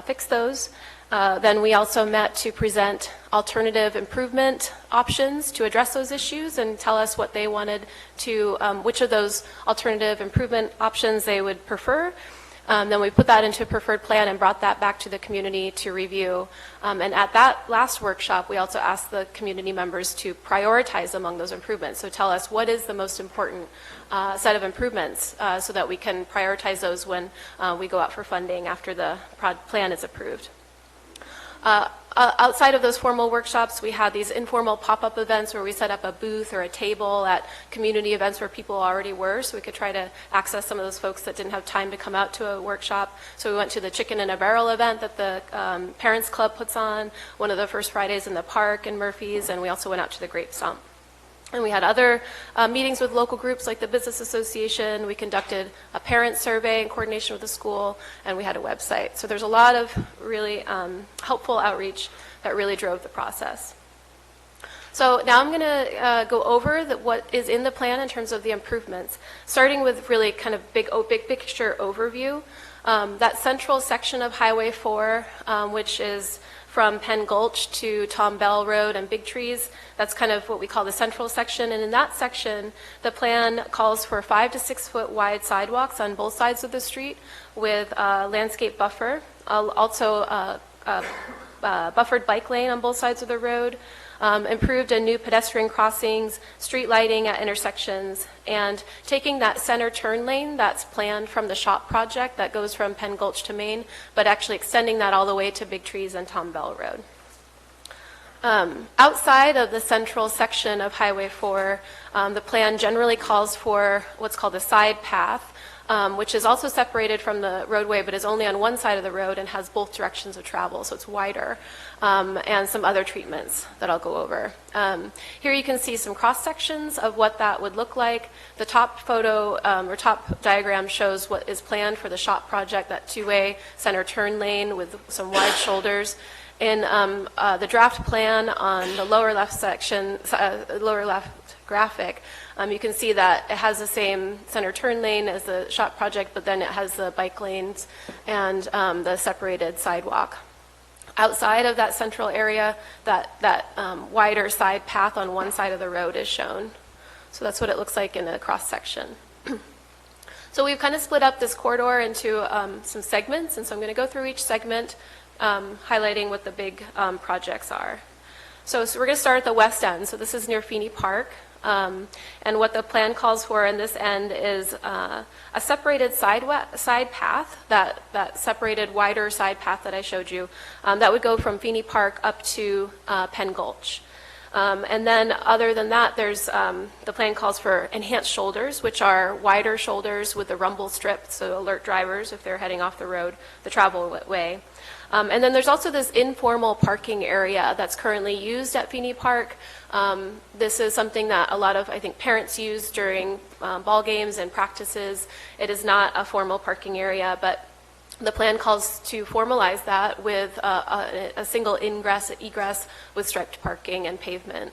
fix those. Then we also met to present alternative improvement options to address those issues and tell us what they wanted to, which of those alternative improvement options they would prefer. Then we put that into a preferred plan and brought that back to the community to review. And at that last workshop, we also asked the community members to prioritize among those improvements. So tell us what is the most important set of improvements so that we can prioritize those when we go out for funding after the plan is approved. Outside of those formal workshops, we had these informal pop-up events where we set up a booth or a table at community events where people already were, so we could try to access some of those folks that didn't have time to come out to a workshop. So we went to the Chicken in a Barrel event that the Parents Club puts on, one of the first Fridays in the park in Murphy's, and we also went out to the Grape Stump. And we had other meetings with local groups like the Business Association. We conducted a parent survey in coordination with the school, and we had a website. So there's a lot of really helpful outreach that really drove the process. So now I'm going to go over what is in the plan in terms of the improvements, starting with really kind of big picture overview. That central section of Highway 4, which is from Penn Gulch to Tom Bell Road and Big Trees, that's kind of what we call the central section. And in that section, the plan calls for 5 to 6 foot wide sidewalks on both sides of the street with a landscape buffer, also buffered bike lane on both sides of the road, improved and new pedestrian crossings, street lighting at intersections, and taking that center turn lane that's planned from the SHOP project that goes from Penn Gulch to Maine, but actually extending that all the way to Big Trees and Tom Bell Road. Outside of the central section of Highway 4, the plan generally calls for what's called a side path, which is also separated from the roadway, but is only on one side of the road and has both directions of travel, so it's wider, and some other treatments that I'll go over. Here you can see some cross sections of what that would look like. The top photo or top diagram shows what is planned for the SHOP project, that two-way center turn lane with some wide shoulders. In the draft plan on the lower left section, lower left graphic, you can see that it has the same center turn lane as the SHOP project, but then it has the bike lanes and the separated sidewalk. Outside of that central area, that wider side path on one side of the road is shown. So that's what it looks like in a cross section. So we've kind of split up this corridor into some segments, and so I'm going to go through each segment, highlighting what the big projects are. So we're going to start at the west end. So this is near Feeney Park. And what the plan calls for in this end is a separated side path, that separated wider side path that I showed you, that would go from Feeney Park up to Penn Gulch. And then other than that, there's the plan calls for enhanced shoulders, which are wider shoulders with the rumble strip, so alert drivers if they're heading off the road, the travel way. And then there's also this informal parking area that's currently used at Feeney Park. This is something that a lot of, I think, parents use during ball games and practices. It is not a formal parking area, but the plan calls to formalize that with a single egress with striped parking and pavement.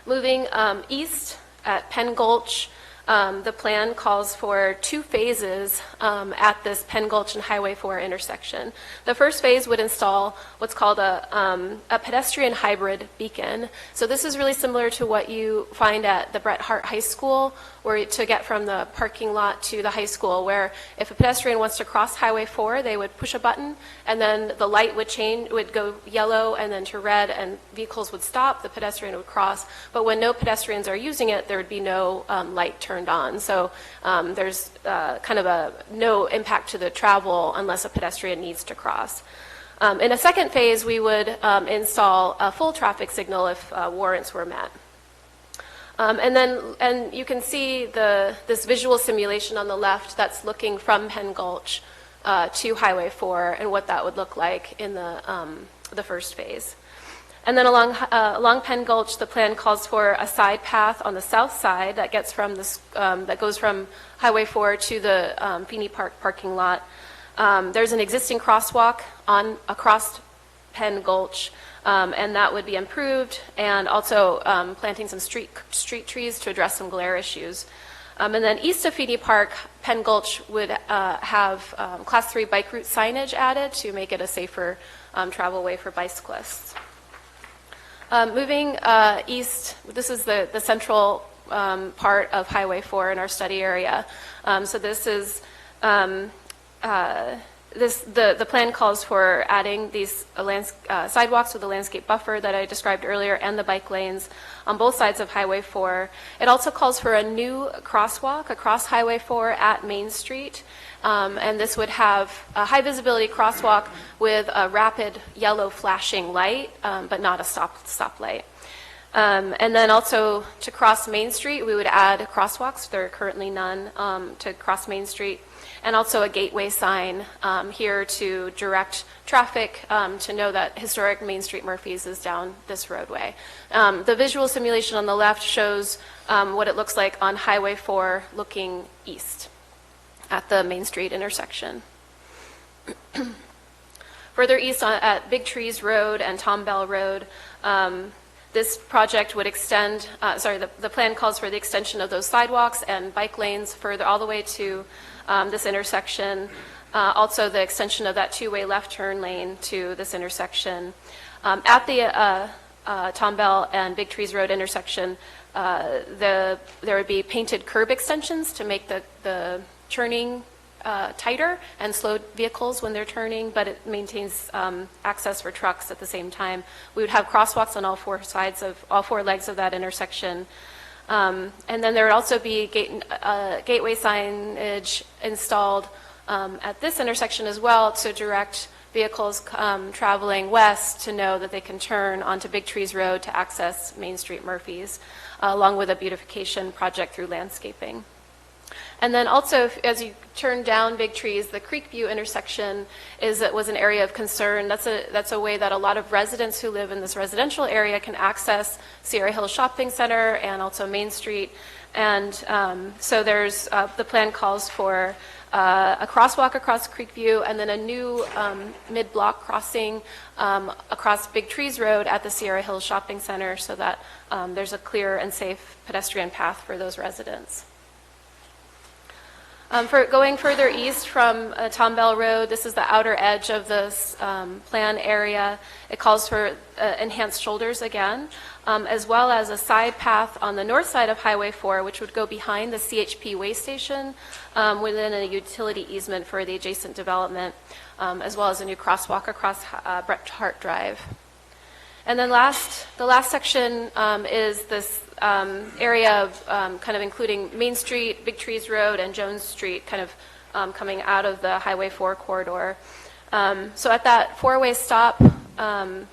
Moving east at Penn Gulch, the plan calls for 2 phases at this Penn Gulch and Highway 4 intersection. The first phase would install what's called a pedestrian hybrid beacon. So this is really similar to what you find at the Bret Harte High School, where to get from the parking lot to the high school, where if a pedestrian wants to cross Highway 4, they would push a button, and then the light would go yellow and then to red, and vehicles would stop, the pedestrian would cross. But when no pedestrians are using it, there would be no light turned on. So there's kind of no impact to the travel unless a pedestrian needs to cross. In a second phase, we would install a full traffic signal if warrants were met. And you can see this visual simulation on the left that's looking from Penn Gulch to Highway 4 and what that would look like in the first phase. And then along Penn Gulch, the plan calls for a side path on the south side that gets from that goes from Highway 4 to the Feeney Park parking lot. There's an existing crosswalk across Penn Gulch, and that would be improved, and also planting some street trees to address some glare issues. And then east of Feeney Park, Penn Gulch would have Class 3 bike route signage added to make it a safer travel way for bicyclists. Moving east, this is the central part of Highway 4 in our study area. So this is the plan calls for adding these sidewalks with the landscape buffer that I described earlier and the bike lanes on both sides of Highway 4. It also calls for a new crosswalk across Highway 4 at Main Street. And this would have a high visibility crosswalk with a rapid yellow flashing light, but not a stop light. And then also to cross Main Street, we would add crosswalks. There are currently none to cross Main Street. And also a gateway sign here to direct traffic to know that historic Main Street Murphy's is down this roadway. The visual simulation on the left shows what it looks like on Highway 4 looking east at the Main Street intersection. Further east at Big Trees Road and Tom Bell Road, this project would extend, the plan calls for the extension of those sidewalks and bike lanes further all the way to this intersection. Also, the extension of that two-way left turn lane to this intersection. At the Tom Bell and Big Trees Road intersection, there would be painted curb extensions to make the turning tighter and slow vehicles when they're turning, but it maintains access for trucks at the same time. We would have crosswalks on all four legs of that intersection. And then there would also be gateway signage installed at this intersection as well to direct vehicles traveling west to know that they can turn onto Big Trees Road to access Main Street Murphy's, along with a beautification project through landscaping. And then also, as you turn down Big Trees, the Creekview intersection was an area of concern. That's a way that a lot of residents who live in this residential area can access Sierra Hills Shopping Center and also Main Street. And so there's the plan calls for a crosswalk across Creekview and then a new mid-block crossing across Big Trees Road at the Sierra Hills Shopping Center so that there's a clear and safe pedestrian path for those residents. For going further east from Tom Bell Road, this is the outer edge of this plan area. It calls for enhanced shoulders again, as well as a side path on the north side of Highway 4, which would go behind the CHP way station within a utility easement for the adjacent development, as well as a new crosswalk across Bret Hart Drive. And then the last section is this area of kind of including Main Street, Big Trees Road, and Jones Street, kind of coming out of the Highway 4 corridor. So at that four-way stop, at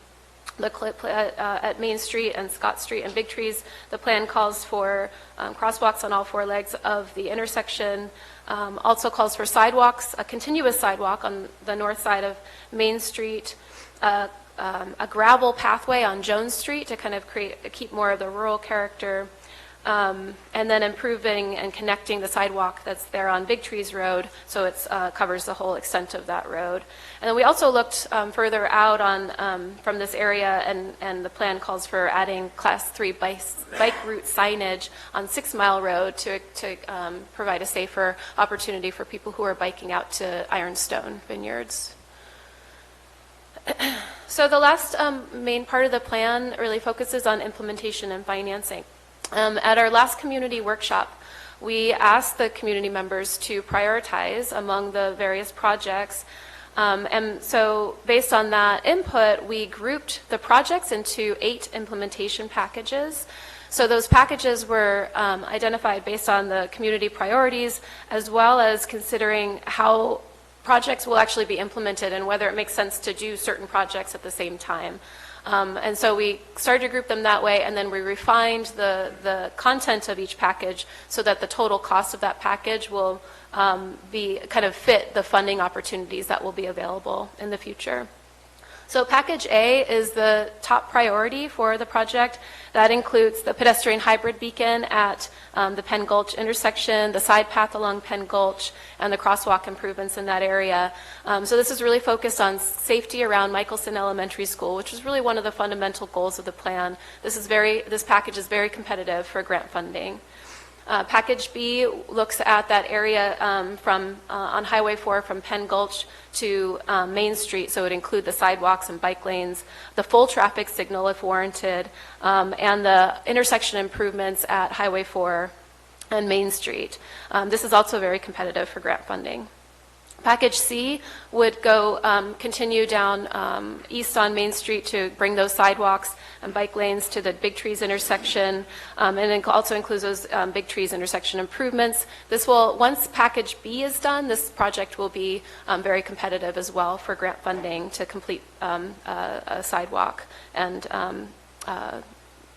Main Street and Scott Street and Big Trees, the plan calls for crosswalks on all four legs of the intersection. Also calls for sidewalks, a continuous sidewalk on the north side of Main Street, a gravel pathway on Jones Street to kind of keep more of the rural character, and then improving and connecting the sidewalk that's there on Big Trees Road so it covers the whole extent of that road. And then we also looked further out from this area, and the plan calls for adding Class 3 bike route signage on 6 Mile Road to provide a safer opportunity for people who are biking out to Ironstone Vineyards. So the last main part of the plan really focuses on implementation and financing. At our last community workshop, we asked the community members to prioritize among the various projects. And so based on that input, we grouped the projects into 8 implementation packages. So those packages were identified based on the community priorities, as well as considering how projects will actually be implemented and whether it makes sense to do certain projects at the same time. And so we started to group them that way, and then we refined the content of each package so that the total cost of that package will be kind of fit the funding opportunities that will be available in the future. So package A is the top priority for the project. That includes the pedestrian hybrid beacon at the Penn Gulch intersection, the side path along Penn Gulch, and the crosswalk improvements in that area. So this is really focused on safety around Michelson Elementary School, which is really one of the fundamental goals of the plan. This package is very competitive for grant funding. Package B looks at that area on Highway 4 from Penn Gulch to Main Street, so it would include the sidewalks and bike lanes, the full traffic signal if warranted, and the intersection improvements at Highway 4 and Main Street. This is also very competitive for grant funding. Package C would go continue down east on Main Street to bring those sidewalks and bike lanes to the Big Trees intersection, and it also includes those Big Trees intersection improvements. Once Package B is done, this project will be very competitive as well for grant funding to complete a sidewalk and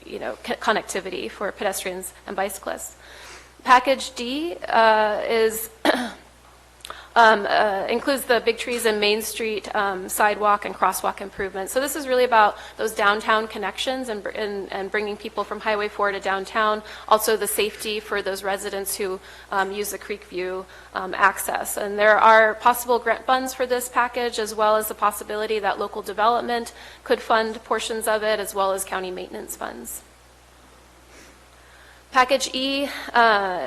connectivity for pedestrians and bicyclists. Package D is includes the Big Trees and Main Street sidewalk and crosswalk improvements. So this is really about those downtown connections and bringing people from Highway 4 to downtown. Also the safety for those residents who use the Creek View access. And there are possible grant funds for this package, as well as the possibility that local development could fund portions of it, as well as county maintenance funds. Package E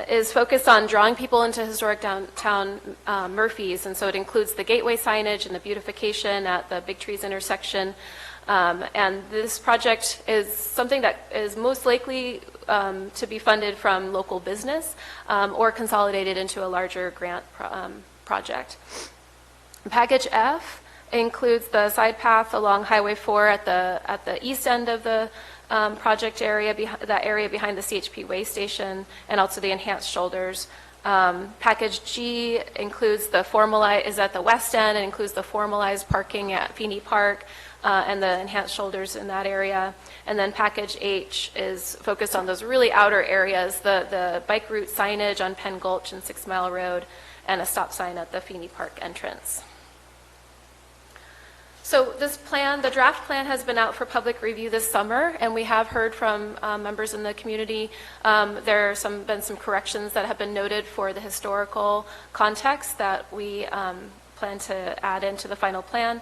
is focused on drawing people into historic downtown Murphys, and so it includes the gateway signage and the beautification at the Big Trees intersection. And this project is something that is most likely to be funded from local business or consolidated into a larger grant project. Package F includes the side path along Highway 4 at the east end of the project area, that area behind the CHP way station, and also the enhanced shoulders. Package G includes is at the west end, and includes the formalized parking at Feeney Park and the enhanced shoulders in that area. And then Package H is focused on those really outer areas, the bike route signage on Penn Gulch and 6 Mile Road, and a stop sign at the Feeney Park entrance. So this plan, the draft plan, has been out for public review this summer, and we have heard from members in the community. There have been some corrections that have been noted for the historical context that we plan to add into the final plan.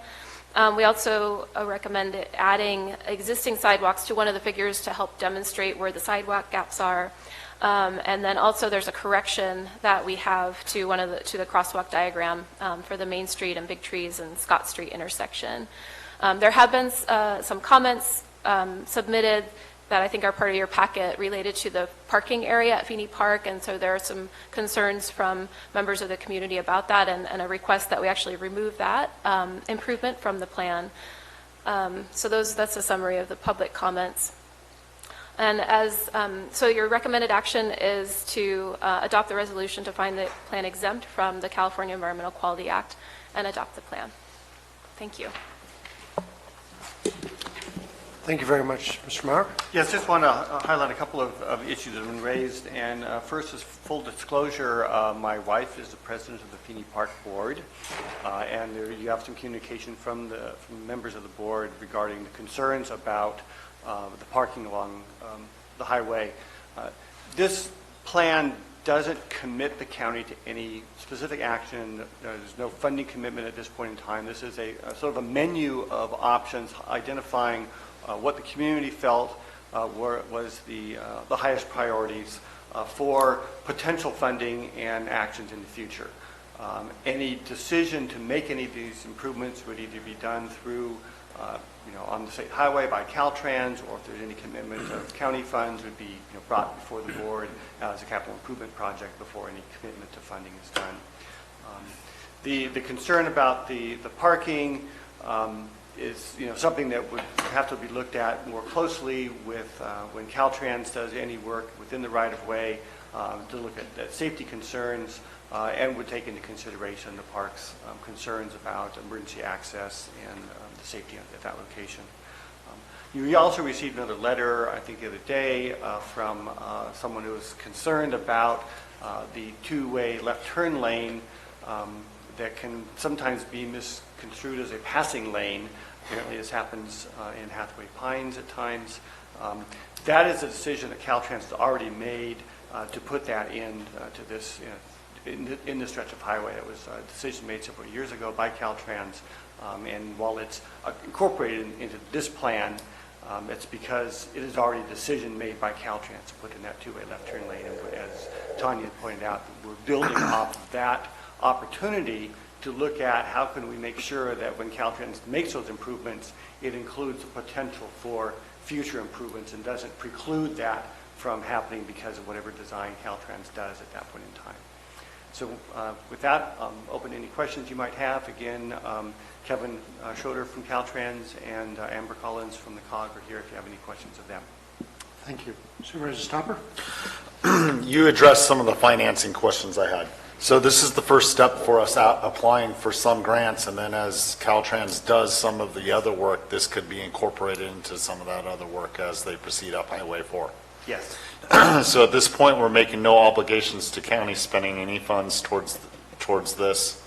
We also recommend adding existing sidewalks to one of the figures to help demonstrate where the sidewalk gaps are. And then also there's a correction that we have to the crosswalk diagram for the Main Street and Big Trees and Scott Street intersection. There have been some comments submitted that I think are part of your packet related to the parking area at Feeney Park, and so there are some concerns from members of the community about that, and a request that we actually remove that improvement from the plan. So that's a summary of the public comments. And so your recommended action is to adopt the resolution to find the plan exempt from the California Environmental Quality Act and adopt the plan. Thank you. Thank you very much. Mr. Maurer? Yes, just want to highlight a couple of issues that have been raised. And first is full disclosure, my wife is the president of the Feeney Park Board. And you have some communication from members of the board regarding the concerns about the parking along the highway. This plan doesn't commit the county to any specific action. There's no funding commitment at this point in time. This is a sort of a menu of options identifying what the community felt was the highest priorities for potential funding and actions in the future. Any decision to make any of these improvements would either be done through on the state highway by Caltrans, or if there's any commitment of county funds, would be brought before the board as a capital improvement project before any commitment to funding is done. The concern about the parking is something that would have to be looked at more closely with when Caltrans does any work within the right-of-way to look at safety concerns and would take into consideration the park's concerns about emergency access and the safety at that location. We also received another letter, I think the other day, from someone who was concerned about the two-way left turn lane that can sometimes be misconstrued as a passing lane. Apparently this happens in Hathaway Pines at times. That is a decision that Caltrans has already made to put that in to this in the stretch of highway. It was a decision made several years ago by Caltrans, and while it's incorporated into this plan, it's because it is already a decision made by Caltrans to put in that two-way left turn lane. And as Tanya pointed out, we're building off of that opportunity to look at how can we make sure that when Caltrans makes those improvements, it includes the potential for future improvements and doesn't preclude that from happening because of whatever design Caltrans does at that point in time. So with that, open any questions you might have. Again, Kevin Schroeder from Caltrans and Amber Collins from the COG are here if you have any questions of them. Thank you. Supervisor Stopper? You addressed some of the financing questions I had. So this is the first step for us applying for some grants, and then as Caltrans does some of the other work, this could be incorporated into some of that other work as they proceed up Highway 4. Yes. So at this point, we're making no obligations to county spending any funds towards this.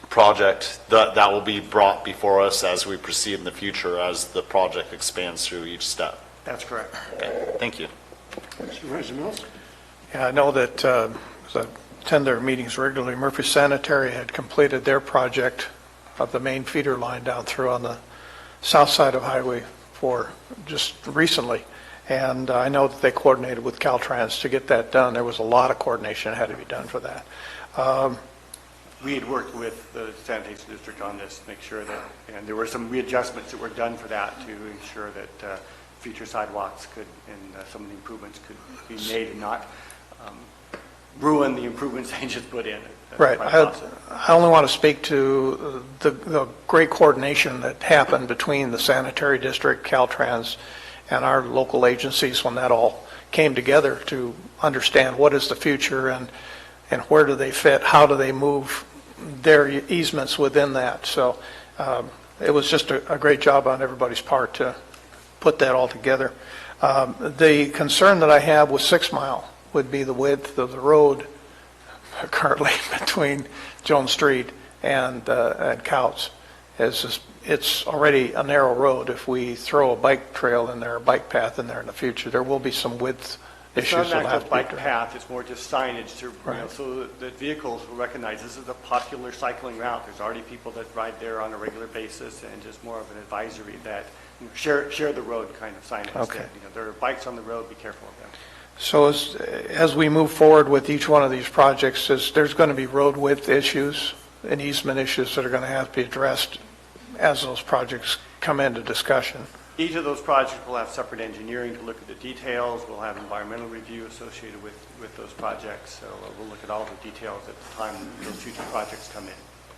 project, that will be brought before us as we proceed in the future as the project expands through each step. That's correct. Okay, thank you. Supervisor Mills? Yeah, I know that, as I attend their meetings regularly, Murphy Sanitary had completed their project of the main feeder line down through on the south side of Highway 4 just recently. And I know that they coordinated with Caltrans to get that done. There was a lot of coordination that had to be done for that. We had worked with the sanitation district on this to make sure that, and there were some readjustments that were done for that to ensure that future sidewalks could, and some of the improvements could be made and not ruin the improvements they just put in. Right. I only want to speak to the great coordination that happened between the sanitary district, Caltrans, and our local agencies when that all came together to understand what is the future and where do they fit, how do they move their easements within that. So it was just a great job on everybody's part to put that all together. The concern that I have with 6 Mile would be the width of the road currently between Jones Street and Couts. It's already a narrow road. If we throw a bike trail in there, a bike path in there in the future, there will be some width issues. It's not an that'll have actual to be bike addressed. path, it's more just signage to, Right. so that vehicles will recognize this is a popular cycling route. There's already people that ride there on a regular basis, and just more of an advisory that, you know, share the road kind of signage. Okay. That, you know, there are bikes on the road, be careful of them. So as we move forward with each one of these projects, there's going to be road width issues and easement issues that are going to have to be addressed as those projects come into discussion. Each of those projects will have separate engineering to look at the details. We'll have environmental review associated with those projects. So we'll look at all the details at the time those future projects come in.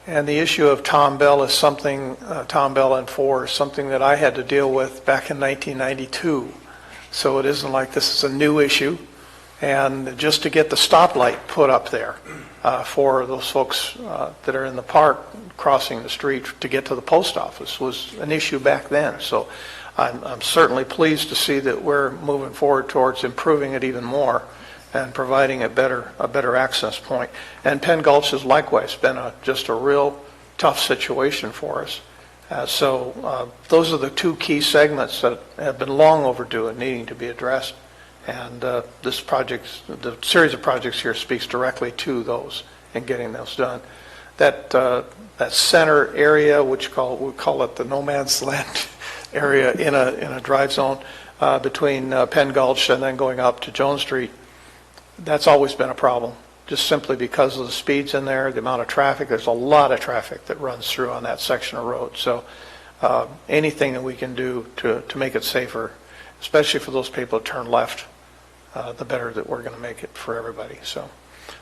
And the issue of Tom Bell is something, Tom Bell and 4 is something that I had to deal with back in 1992. So it isn't like this is a new issue. And just to get the stoplight put up there for those folks that are in the park crossing the street to get to the post office was an issue back then. So I'm certainly pleased to see that we're moving forward towards improving it even more and providing a better access point. And Penn Gulch has likewise been just a real tough situation for us. So those are the 2 key segments that have been long overdue and needing to be addressed. And this project, the series of projects here speaks directly to those and getting those done. That center area, which we call it the no man's land area in a drive zone between Penn Gulch and then going up to Jones Street, that's always been a problem. Just simply because of the speeds in there, the amount of traffic. There's a lot of traffic that runs through on that section of road. So anything that we can do to make it safer, especially for those people that turn left, the better that we're going to make it for everybody. So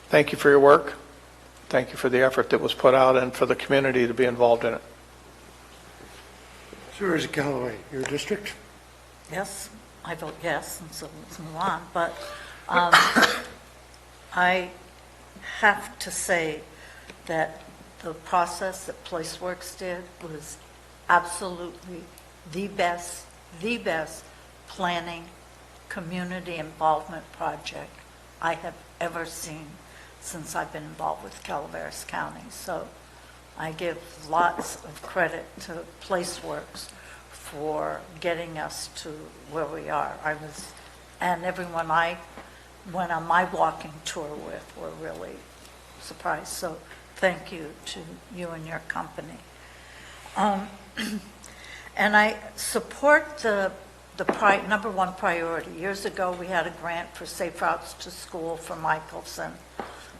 thank you for your work. Thank you for the effort that was put out and for the community to be involved in it. Supervisor Callaway, your district? Yes, I vote yes, and so let's move on. But I have to say that the process that PlaceWorks did was absolutely the best planning, community involvement project I have ever seen since I've been involved with Calaveras County. So I give lots of credit to PlaceWorks for getting us to where we are. And everyone I went on my walking tour with were really surprised. So thank you to you and your company. And I support the number 1 priority. Years ago, we had a grant for Safe Routes to School for Michelson.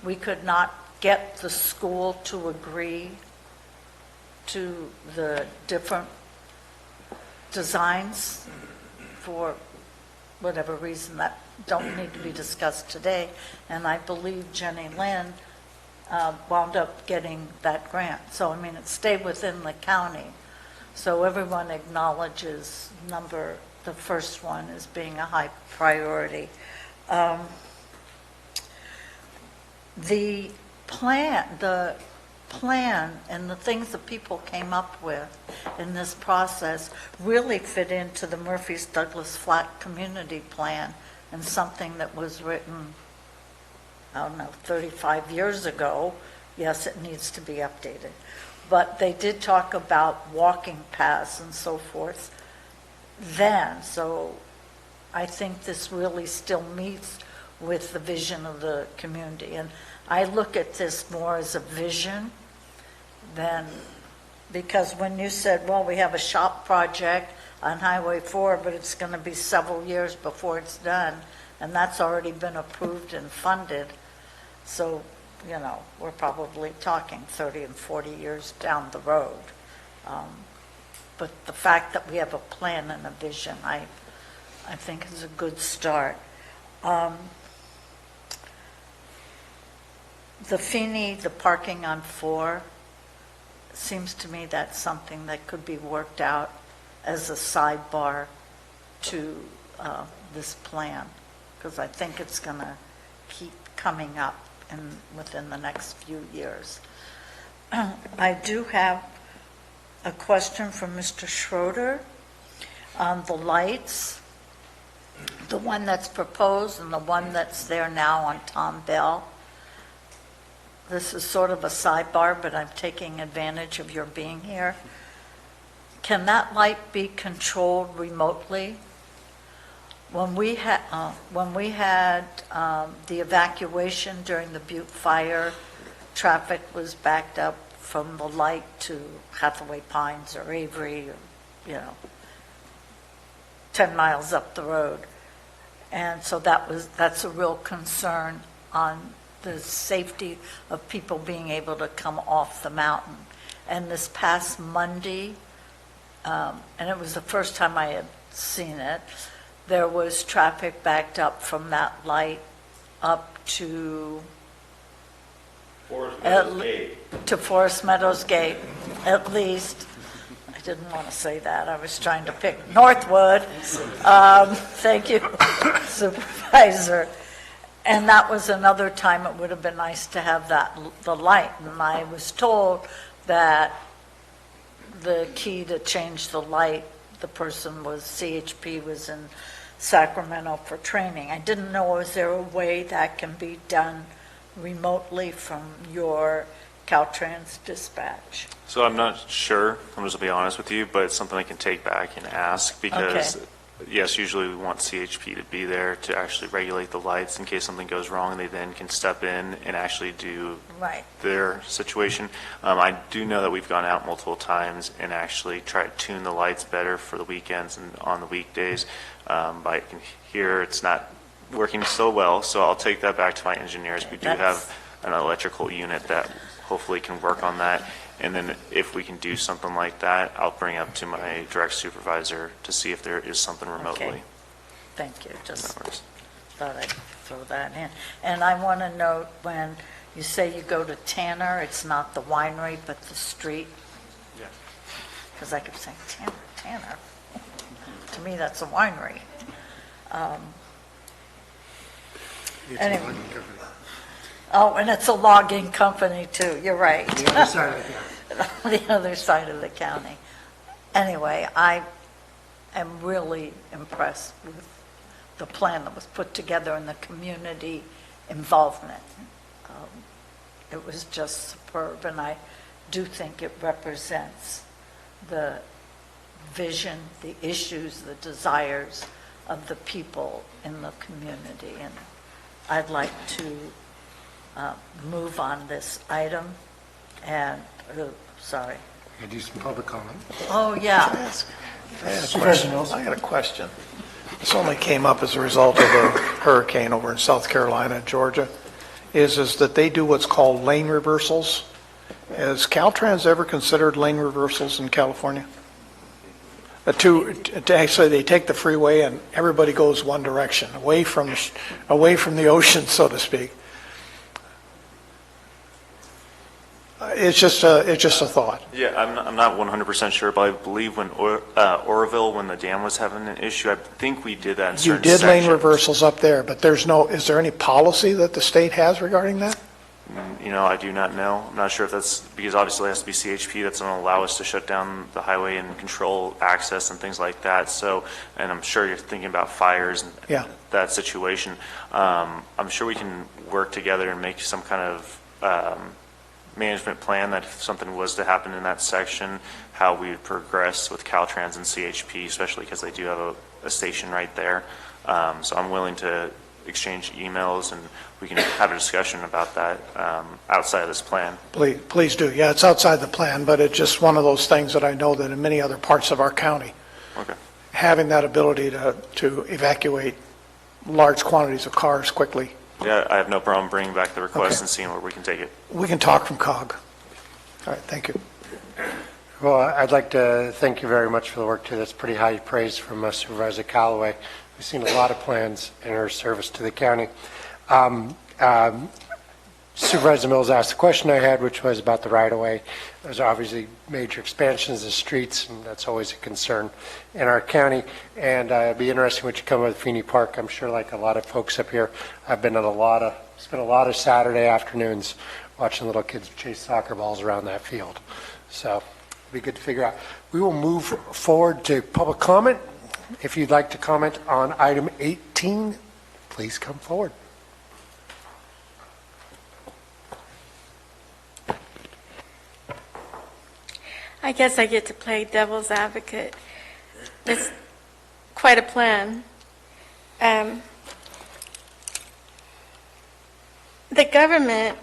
We could not get the school to agree to the different designs for whatever reason that don't need to be discussed today. And I believe Jenny Lynn wound up getting that grant. So, I mean, it stayed within the county. So everyone acknowledges the first one as being a high priority. The plan and the things that people came up with in this process really fit into the Murphy's Douglas Flat Community Plan, and something that was written, I don't know, 35 years ago, yes, it needs to be updated. But they did talk about walking paths and so forth then, so I think this really still meets with the vision of the community. And I look at this more as a vision than, because when you said, well, we have a shop project on Highway 4, but it's going to be several years before it's done, and that's already been approved and funded. So, you know, we're probably talking 30 and 40 years down the road. But the fact that we have a plan and a vision, I think is a good start. The Feeney, the parking on 4, seems to me that's something that could be worked out as a sidebar to this plan, because I think it's going to keep coming up within the next few years. I do have a question from Mr. Schroeder on the lights, the one that's proposed and the one that's there now on Tom Bell. This is sort of a sidebar, but I'm taking advantage of your being here. Can that light be controlled remotely? When we had the evacuation during the Butte fire, traffic was backed up from the light to Hathaway Pines or Avery, or, 10 miles up the road. And so that's a real concern on the safety of people being able to come off the mountain. And this past Monday, and it was the first time I had seen it, there was traffic backed up from that light up to Forest Meadows Gate, at least. I didn't want to say that. I was trying to pick Northwood. Thank you, Supervisor. And that was another time it would have been nice to have the light. And I was told that the key to change the light, the person was, CHP was in Sacramento for training. I didn't know, is there a way that can be done remotely from your Caltrans dispatch? So I'm not sure, I'm just going to be honest with you, but it's something I can take back and ask, because yes, usually we want CHP to be there to actually regulate the lights in case something goes wrong, and they then can step in and actually do their situation. I do know that we've gone out multiple times and actually tried to tune the lights better for the weekends and on the weekdays. But I can hear it's not working so well, so I'll take that back to my engineers. We do have an electrical unit that hopefully can work on that. And then if we can do something like that, I'll bring up to my direct supervisor to see if there is something remotely. Okay. Thank you. Just thought I'd throw that in. And I want to note, when you say you go to Tanner, it's not the winery, but the street? Yeah. Because I kept saying, Tanner. To me, that's a winery. Anyway. Oh, and it's a logging company, too. You're right. The other side of the county. The other side of the county. Anyway, I am really impressed with the plan that was put together and the community involvement. It was just superb, and I do think it represents the vision, the issues, the desires of the people in the community. And I'd like to move on this item, and, sorry. Can I do some public comment? Oh, yeah. I got a question. This only came up as a result of a hurricane over in South Carolina and Georgia, is that they do what's called lane reversals. Has Caltrans ever considered lane reversals in California? To actually, they take the freeway and everybody goes one direction, away from the ocean, so to speak. It's just a thought. Yeah, I'm not 100% sure, but I believe when Oroville, when the dam was having an issue, I think we did that in certain sections. You did lane reversals up there, but is there any policy that the state has regarding that? I do not know. I'm not sure if that's, because obviously it has to be CHP that's going to allow us to shut down the highway and control access and things like that. So, and I'm sure you're thinking about fires and that situation. I'm sure we can work together and make some kind of management plan that if something was to happen in that section, how we would progress with Caltrans and CHP, especially because they do have a station right there. So I'm willing to exchange emails and we can have a discussion about that outside of this plan. Please do. Yeah, it's outside the plan, but it's just one of those things that I know that in many other parts of our county, Okay. having that ability to evacuate large quantities of cars quickly. Yeah, I have no problem bringing back the request Okay. and seeing where we can take it. We can talk from COG. All right, thank you. Well, I'd like to thank you very much for the work too. That's pretty high praise from Supervisor Callaway. We've seen a lot of plans in her service to the county. Supervisor Mills asked the question I had, which was about the right-of-way. There's obviously major expansions of streets, and that's always a concern in our county. And it'd be interesting what you come with Feeney Park. I'm sure, like a lot of folks up here, I've been on spent a lot of Saturday afternoons watching little kids chase soccer balls around that field. So it'd be good to figure out. We will move forward to public comment. If you'd like to comment on item 18, please come forward. I guess I get to play devil's advocate. It's quite a plan. The government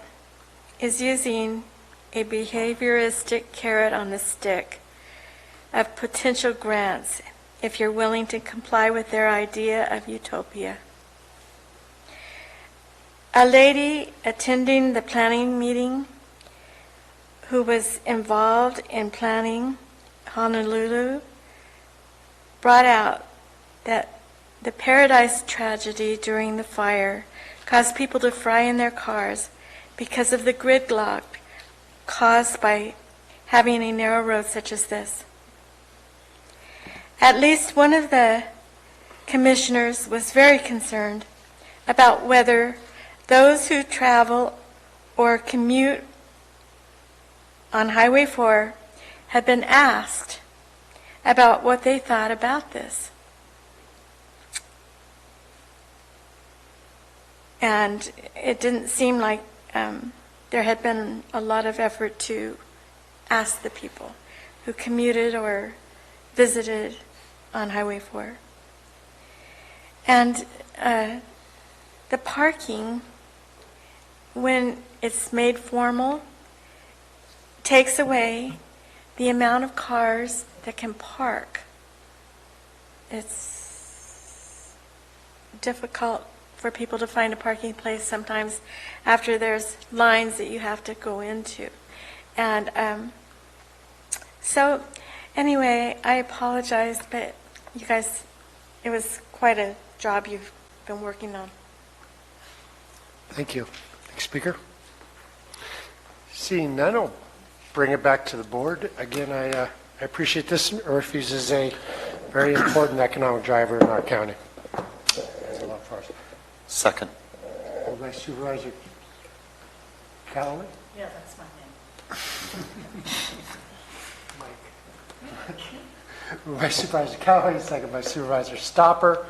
is using a behavioristic carrot on the stick of potential grants if you're willing to comply with their idea of utopia. A lady attending the planning meeting who was involved in planning Honolulu brought out that the Paradise tragedy during the fire caused people to fry in their cars because of the gridlock caused by having a narrow road such as this. At least one of the commissioners was very concerned about whether those who travel or commute on Highway 4 had been asked about what they thought about this. And it didn't seem like there had been a lot of effort to ask the people who commuted or visited on Highway 4. And the parking, when it's made formal, takes away the amount of cars that can park. It's difficult for people to find a parking place sometimes after there's lines that you have to go into. And so anyway, I apologize, but you guys, it was quite a job you've been working on. Thank you. Next speaker. Seeing none, I'll bring it back to the board. Again, I appreciate this. Refuse is a very important economic driver in our county. There's a lot for us. Second. Moved by Supervisor Callaway. Yeah, that's my name. Moved by Supervisor Callaway, second by Supervisor Stopper.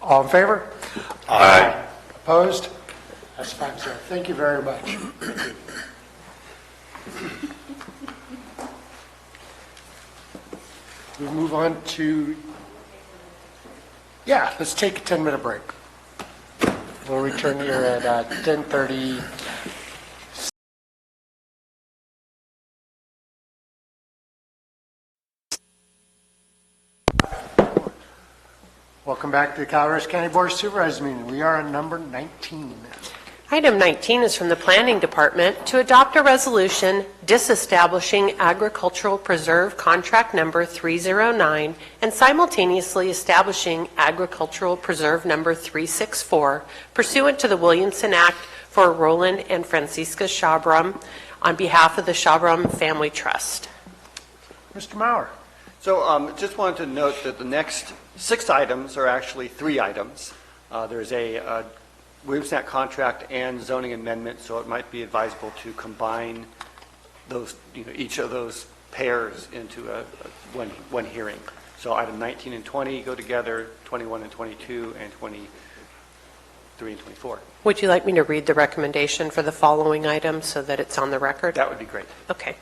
All in favor? Aye. Opposed? That's 5-0. Thank you very much. We'll move on to, let's take a 10-minute break. We'll return here at 10:30. Welcome back to the Calaveras County Board of Supervisors meeting. We are on number 19. Item 19 is from the Planning Department to adopt a resolution disestablishing Agricultural Preserve Contract Number 309 and simultaneously establishing Agricultural Preserve Number 364 pursuant to the Williamson Act for Roland and Francisca Shabram on behalf of the Shabram Family Trust. Mr. Maurer. So just wanted to note that the next 6 items are actually 3 items. There's a Williamson Act contract and zoning amendment, so it might be advisable to combine those, each of those pairs into one hearing. So item 19 and 20 go together, 21 and 22, and 3 and 24. Would you like me to read the recommendation for the following item so that it's on the record? That would be great. Okay.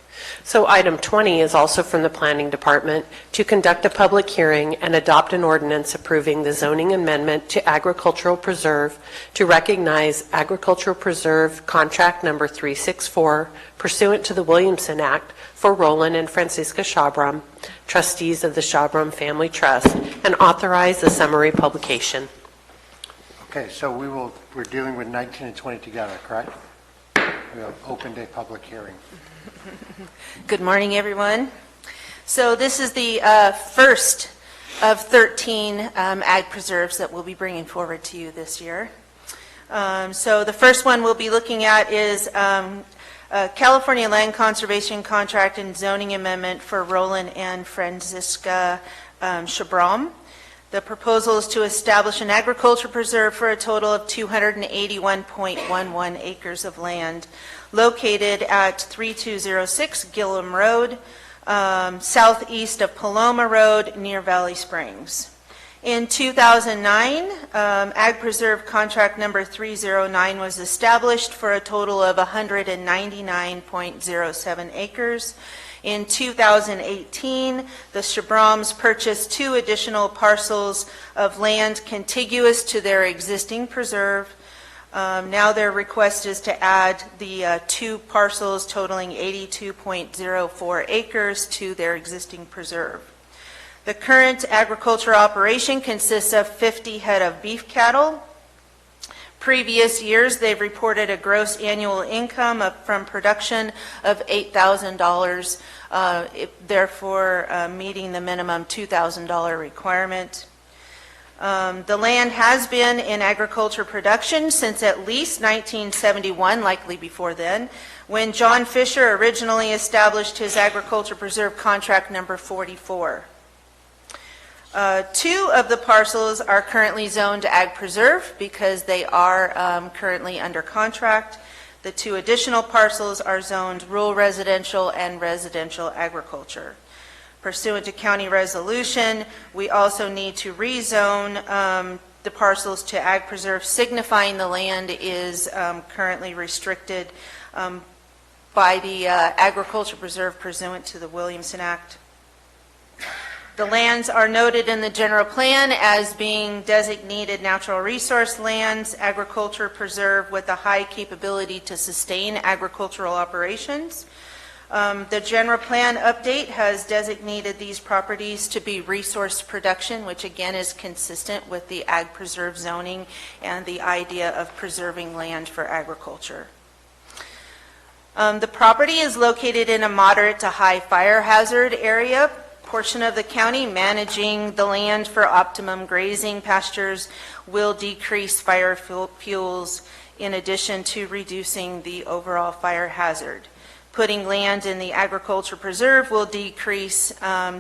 So item 20 is also from the Planning Department to conduct a public hearing and adopt an ordinance approving the zoning amendment to Agricultural Preserve to recognize Agricultural Preserve Contract Number 364 pursuant to the Williamson Act for Roland and Francisca Shabram, trustees of the Shabram Family Trust, and authorize the summary publication. Okay, so we're dealing with 19 and 20 together, correct? We have opened a public hearing. Good morning, everyone. So this is the first of 13 ag preserves that we'll be bringing forward to you this year. So the first one we'll be looking at is California Land Conservation Contract and Zoning Amendment for Roland and Francisca Shabram. The proposal is to establish an agriculture preserve for a total of 281.11 acres of land located at 3206 Gillum Road, southeast of Paloma Road near Valley Springs. In 2009, Ag Preserve Contract Number 309 was established for a total of 199.07 acres. In 2018, the Shabrams purchased 2 additional parcels of land contiguous to their existing preserve. Now their request is to add the 2 parcels totaling 82.04 acres to their existing preserve. The current agriculture operation consists of 50 head of beef cattle. Previous years, they've reported a gross annual income from production of $8,000, therefore meeting the minimum $2,000 requirement. The land has been in agriculture production since at least 1971, likely before then, when John Fisher originally established his agriculture preserve contract number 44. 2 of the parcels are currently zoned ag preserve because they are currently under contract. The 2 additional parcels are zoned rural residential and residential agriculture. Pursuant to county resolution, we also need to rezone the parcels to ag preserve, signifying the land is currently restricted by the agriculture preserve pursuant to the Williamson Act. The lands are noted in the general plan as being designated natural resource lands, agriculture preserve with a high capability to sustain agricultural operations. The general plan update has designated these properties to be resource production, which again is consistent with the ag preserve zoning and the idea of preserving land for agriculture. The property is located in a moderate to high fire hazard area portion of the county. Managing the land for optimum grazing pastures will decrease fire fuels in addition to reducing the overall fire hazard. Putting land in the agriculture preserve will decrease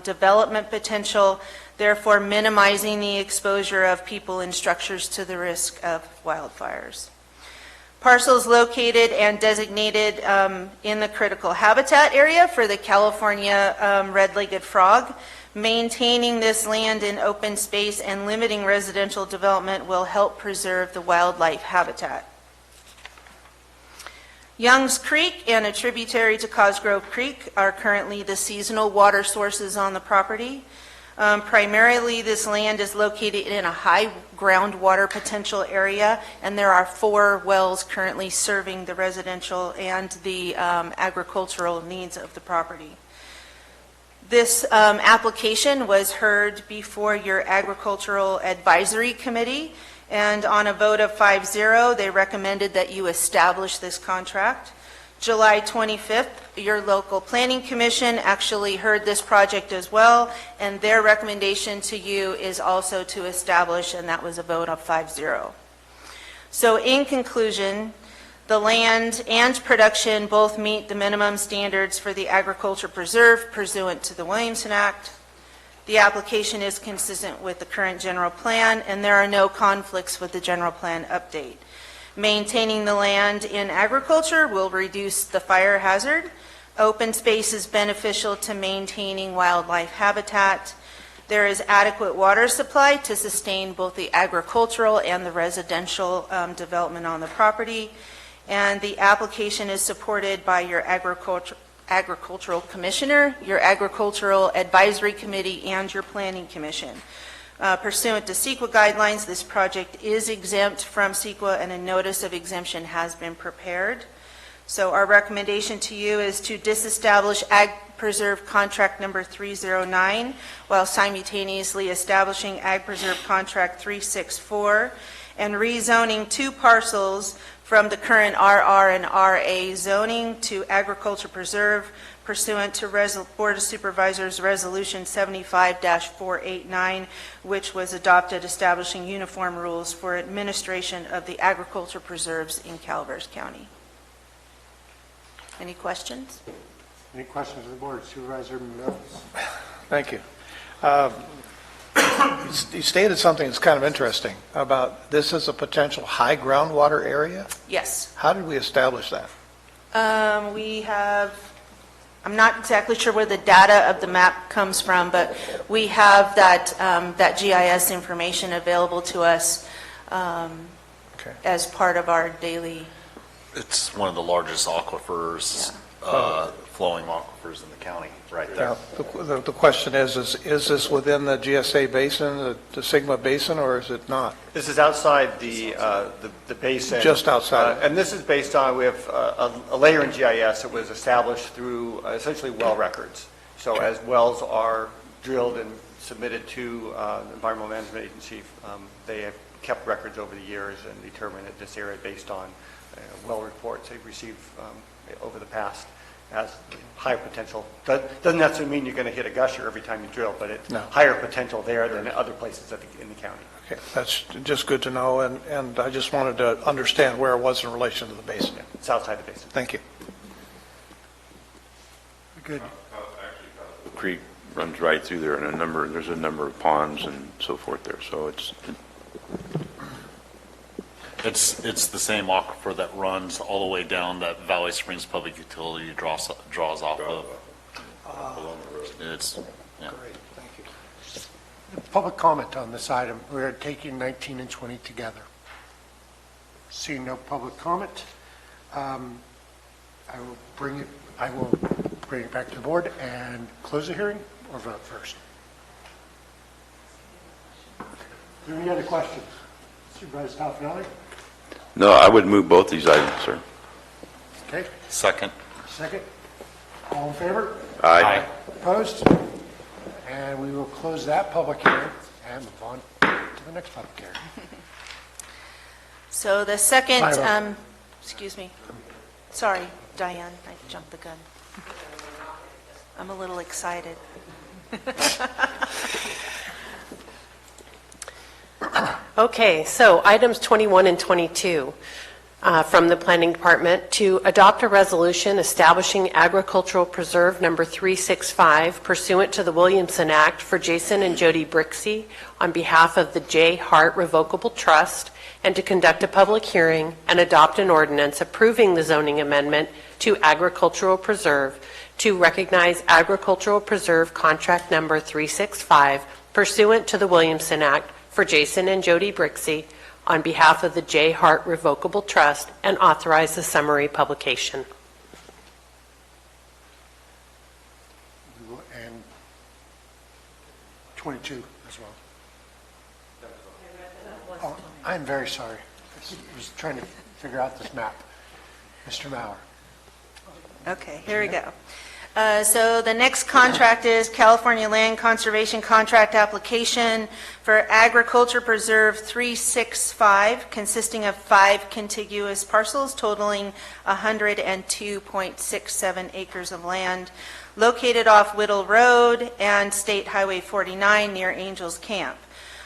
development potential, therefore minimizing the exposure of people and structures to the risk of wildfires. Parcels located and designated in the critical habitat area for the California red-legged frog. Maintaining this land in open space and limiting residential development will help preserve the wildlife habitat. Youngs Creek and a tributary to Cosgrove Creek are currently the seasonal water sources on the property. Primarily, this land is located in a high groundwater potential area, and there are 4 wells currently serving the residential and the agricultural needs of the property. This application was heard before your Agricultural Advisory Committee, and on a vote of 5-0, they recommended that you establish this contract. July 25th, your local planning commission actually heard this project as well, and their recommendation to you is also to establish, and that was a vote of 5-0. So in conclusion, the land and production both meet the minimum standards for the agriculture preserve pursuant to the Williamson Act. The application is consistent with the current general plan, and there are no conflicts with the general plan update. Maintaining the land in agriculture will reduce the fire hazard. Open space is beneficial to maintaining wildlife habitat. There is adequate water supply to sustain both the agricultural and the residential development on the property. And the application is supported by your agricultural commissioner, your agricultural advisory committee, and your planning commission. Pursuant to CEQA guidelines, this project is exempt from CEQA, and a notice of exemption has been prepared. So our recommendation to you is to disestablish Ag Preserve Contract Number 309 while simultaneously establishing Ag Preserve Contract 364 and rezoning 2 parcels from the current RR and RA zoning to Agriculture Preserve pursuant to Board of Supervisors Resolution 75-489, which was adopted establishing uniform rules for administration of the agriculture preserves in Calaveras County. Any questions? Any questions of the board? Supervisor Mills? Thank you. You stated something that's kind of interesting about this is a potential high groundwater area. Yes. How did we establish that? We have, I'm not exactly sure where the data of the map comes from, but we have that GIS information available to us as part of our daily. It's one of the largest aquifers, flowing aquifers in the county, right there. Now, the question is this within the GSA basin, the Sigma basin, or is it not? This is outside the basin. Just outside. And this is based on, we have a layer in GIS that was established through essentially well records. So as wells are drilled and submitted to the Environmental Management Agency, they have kept records over the years and determined that this area based on well reports they've received over the past has higher potential. Doesn't necessarily mean you're going to hit a gusher every time you drill, but it's higher potential there than other places in the county. Okay, that's just good to know, and I just wanted to understand where it was in relation to the basin. Yeah, it's outside the basin. Thank you. Good. The creek runs right through there, and there's a number of ponds and so forth there, so It's the same aquifer that runs all the way down that Valley Springs Public Utility draws off of along the road. It's Great, thank you. Public comment on this item. We are taking 19 and 20 together. Seeing no public comment, I will bring it back to the board and close the hearing or vote first. Are there any other questions? Supervisor Toffenelli? No, I would move both these items, sir. Okay, second. second. All in favor? Aye. Opposed? And we will close that public hearing and move on to the next public hearing. So the second, 5-0. excuse me. Sorry, Diane, I jumped the gun. I'm a little excited. Okay, so items 21 and 22 from the Planning Department to adopt a resolution establishing agricultural preserve number 365 pursuant to the Williamson Act for Jason and Jody Brixey on behalf of the J. Hart Revocable Trust, and to conduct a public hearing and adopt an ordinance approving the zoning amendment to agricultural preserve to recognize agricultural preserve contract number 365 pursuant to the Williamson Act for Jason and Jody Brixey on behalf of the J. Hart Revocable Trust, and authorize the summary publication. And 22 as well. Oh, I'm very sorry. I was trying to figure out this map. Mr. Mauer. Okay, here we go. So the next contract is California Land Conservation Contract Application for Agriculture Preserve 365, consisting of 5 contiguous parcels totaling 102.67 acres of land, located off Whittle Road and State Highway 49 near Angels Camp.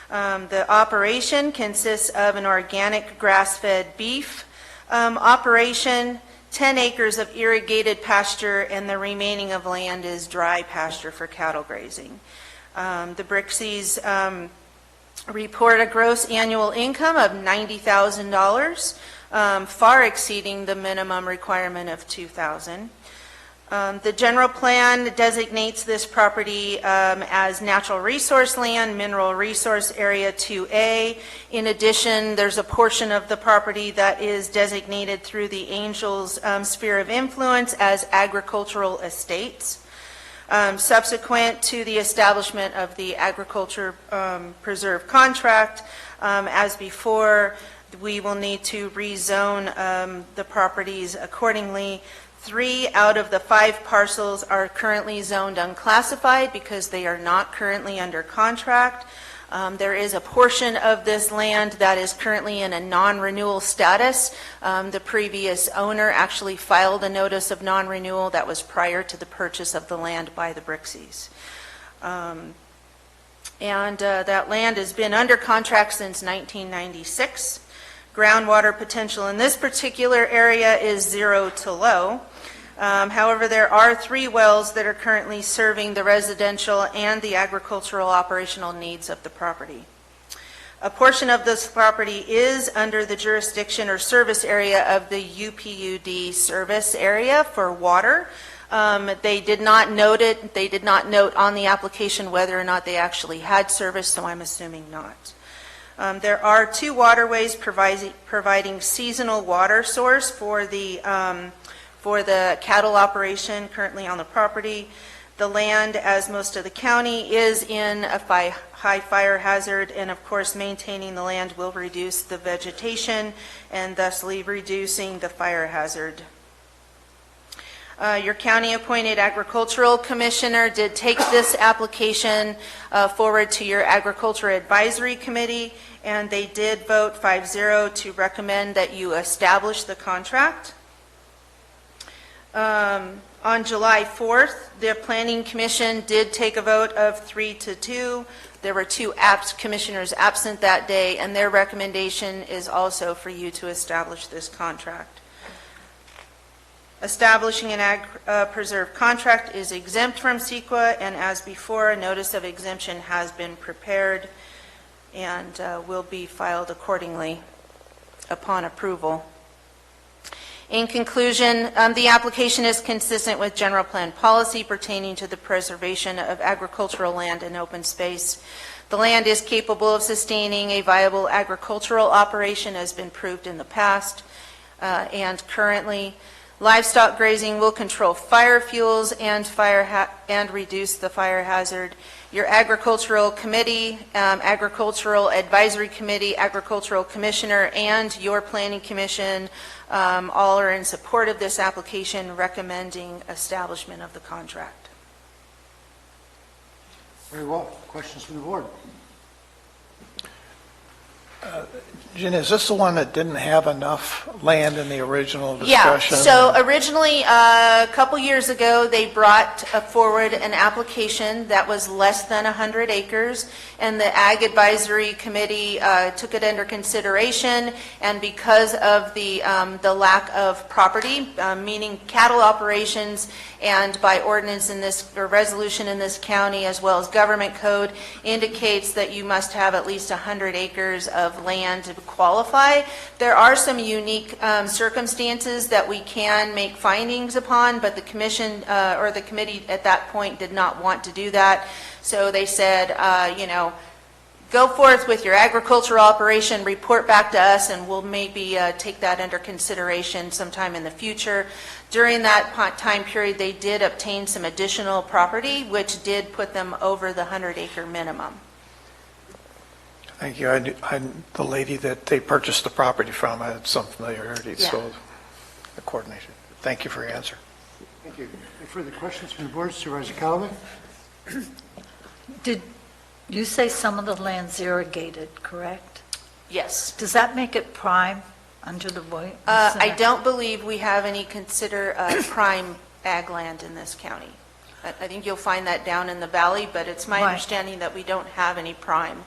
The operation consists of an organic grass-fed beef operation, 10 acres of irrigated pasture, and the remaining of land is dry pasture for cattle grazing. The Brixies report a gross annual income of $90,000, far exceeding the minimum requirement of $2,000. The general plan designates this property as natural resource land, mineral resource area 2A. In addition, there's a portion of the property that is designated through the Angels sphere of influence as agricultural estates. Subsequent to the establishment of the agriculture preserve contract, as before, we will need to rezone the properties accordingly. 3 out of the 5 parcels are currently zoned unclassified because they are not currently under contract. There is a portion of this land that is currently in a non-renewal status. The previous owner actually filed a notice of non-renewal that was prior to the purchase of the land by the Brixies. That land has been under contract since 1996. Groundwater potential in this particular area is 0 to low. However, there are 3 wells that are currently serving the residential and the agricultural operational needs of the property. A portion of this property is under the jurisdiction or service area of the UPUD service area for water. They did not note it. They did not note on the application whether or not they actually had service, so I'm assuming not. There are 2 waterways providing seasonal water source for the cattle operation currently on the property. The land, as most of the county, is in a high fire hazard, and of course maintaining the land will reduce the vegetation and thusly reducing the fire hazard. Your county-appointed agricultural commissioner did take this application forward to your agriculture advisory committee, and they did vote 5-0 to recommend that you establish the contract. On July 4th, the Planning Commission did take a vote of 3-2. There were 2 commissioners absent that day, and their recommendation is also for you to establish this contract. Establishing an ag preserve contract is exempt from CEQA, and as before, a notice of exemption has been prepared and will be filed accordingly upon approval. In conclusion, the application is consistent with general plan policy pertaining to the preservation of agricultural land and open space. The land is capable of sustaining a viable agricultural operation as been proved in the past and currently. Livestock grazing will control fire fuels and reduce the fire hazard. Your agricultural committee, agricultural advisory committee, agricultural commissioner, and your planning commission all are in support of this application, recommending establishment of the contract. Very well. Questions from the board? Jen, is this the one that didn't have enough land in the original Yeah, discussion? so originally, a couple years ago, they brought forward an application that was less than 100 acres, and the Ag Advisory Committee took it under consideration, and because of the lack of property, meaning cattle operations, and by ordinance in this, or resolution in this county, as well as government code, indicates that you must have at least 100 acres of land to qualify. There are some unique circumstances that we can make findings upon, but the commission or the committee at that point did not want to do that. So they said, go forth with your agricultural operation, report back to us, and we'll maybe take that under consideration sometime in the future. During that time period, they did obtain some additional property, which did put them over the 100-acre minimum. Thank you. I'm the lady that they purchased the property from. I had some familiarity, so the coordination. Thank you for your answer. Thank you. Any further questions from the board? Supervisor Calaveras? Did you say some of the land's irrigated, correct? Yes. Does that make it prime under the Williams? I don't believe we have any prime ag land in this county. I think you'll find that down in the valley, but it's my understanding that we don't have any prime.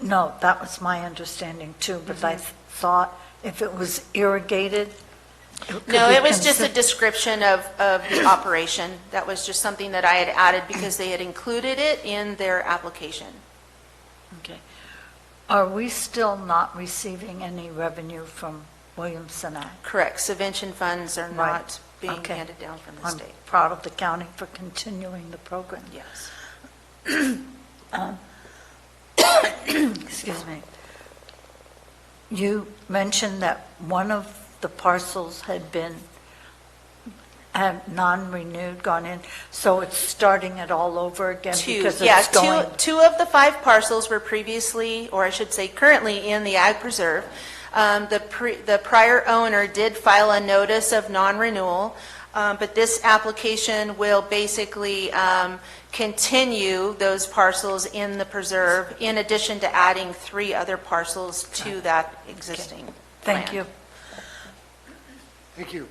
No, that was my understanding too, but I thought if it was irrigated, No, it was just a description of the operation. That was just something that I had added because they had included it in their application. Okay. Are we still not receiving any revenue from Williamson Ag? Correct. Subvention funds are not being Okay. handed down from the I'm state. proud of the county for continuing the program. Yes. Excuse me. You mentioned that one of the parcels had non-renewed, gone in, so it's starting it all over again because it's going. Two of the 5 parcels were previously, or I should say currently, in the Ag Preserve. The prior owner did file a notice of non-renewal, but this application will basically continue those parcels in the preserve, in addition to adding 3 other parcels to that existing Thank plan. you. Thank you.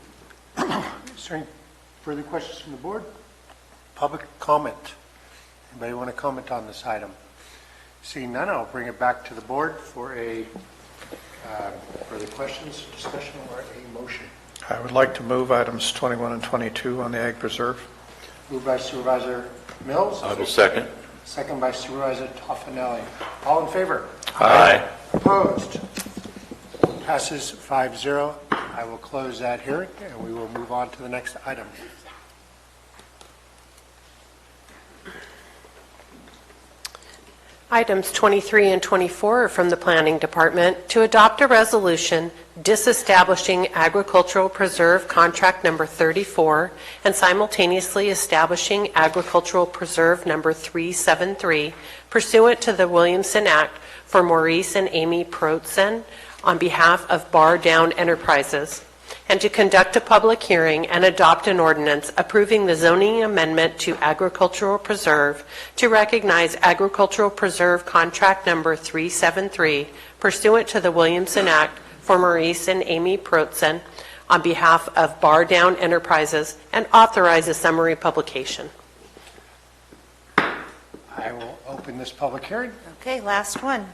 Is there any further questions from the board? Public comment. Anybody want to comment on this item? Seeing none, I'll bring it back to the board for a further questions, discussion, or a motion. I would like to move items 21 and 22 on the Ag Preserve. Moved by Supervisor Mills. I will second. Second by Supervisor Toffenelli. All in favor? Aye. Opposed? Passes 5-0. I will close that hearing, and we will move on to the next item. Items 23 and 24 are from the Planning Department to adopt a resolution disestablishing Agricultural Preserve Contract Number 34 and simultaneously establishing Agricultural Preserve Number 373 pursuant to the Williamson Act for Maurice and Amy Protzen on behalf of Bar Down Enterprises, and to conduct a public hearing and adopt an ordinance approving the zoning amendment to Agricultural Preserve to recognize Agricultural Preserve Contract Number 373 pursuant to the Williamson Act for Maurice and Amy Protzen on behalf of Bar Down Enterprises and authorize a summary publication. I will open this public hearing. Okay, last one.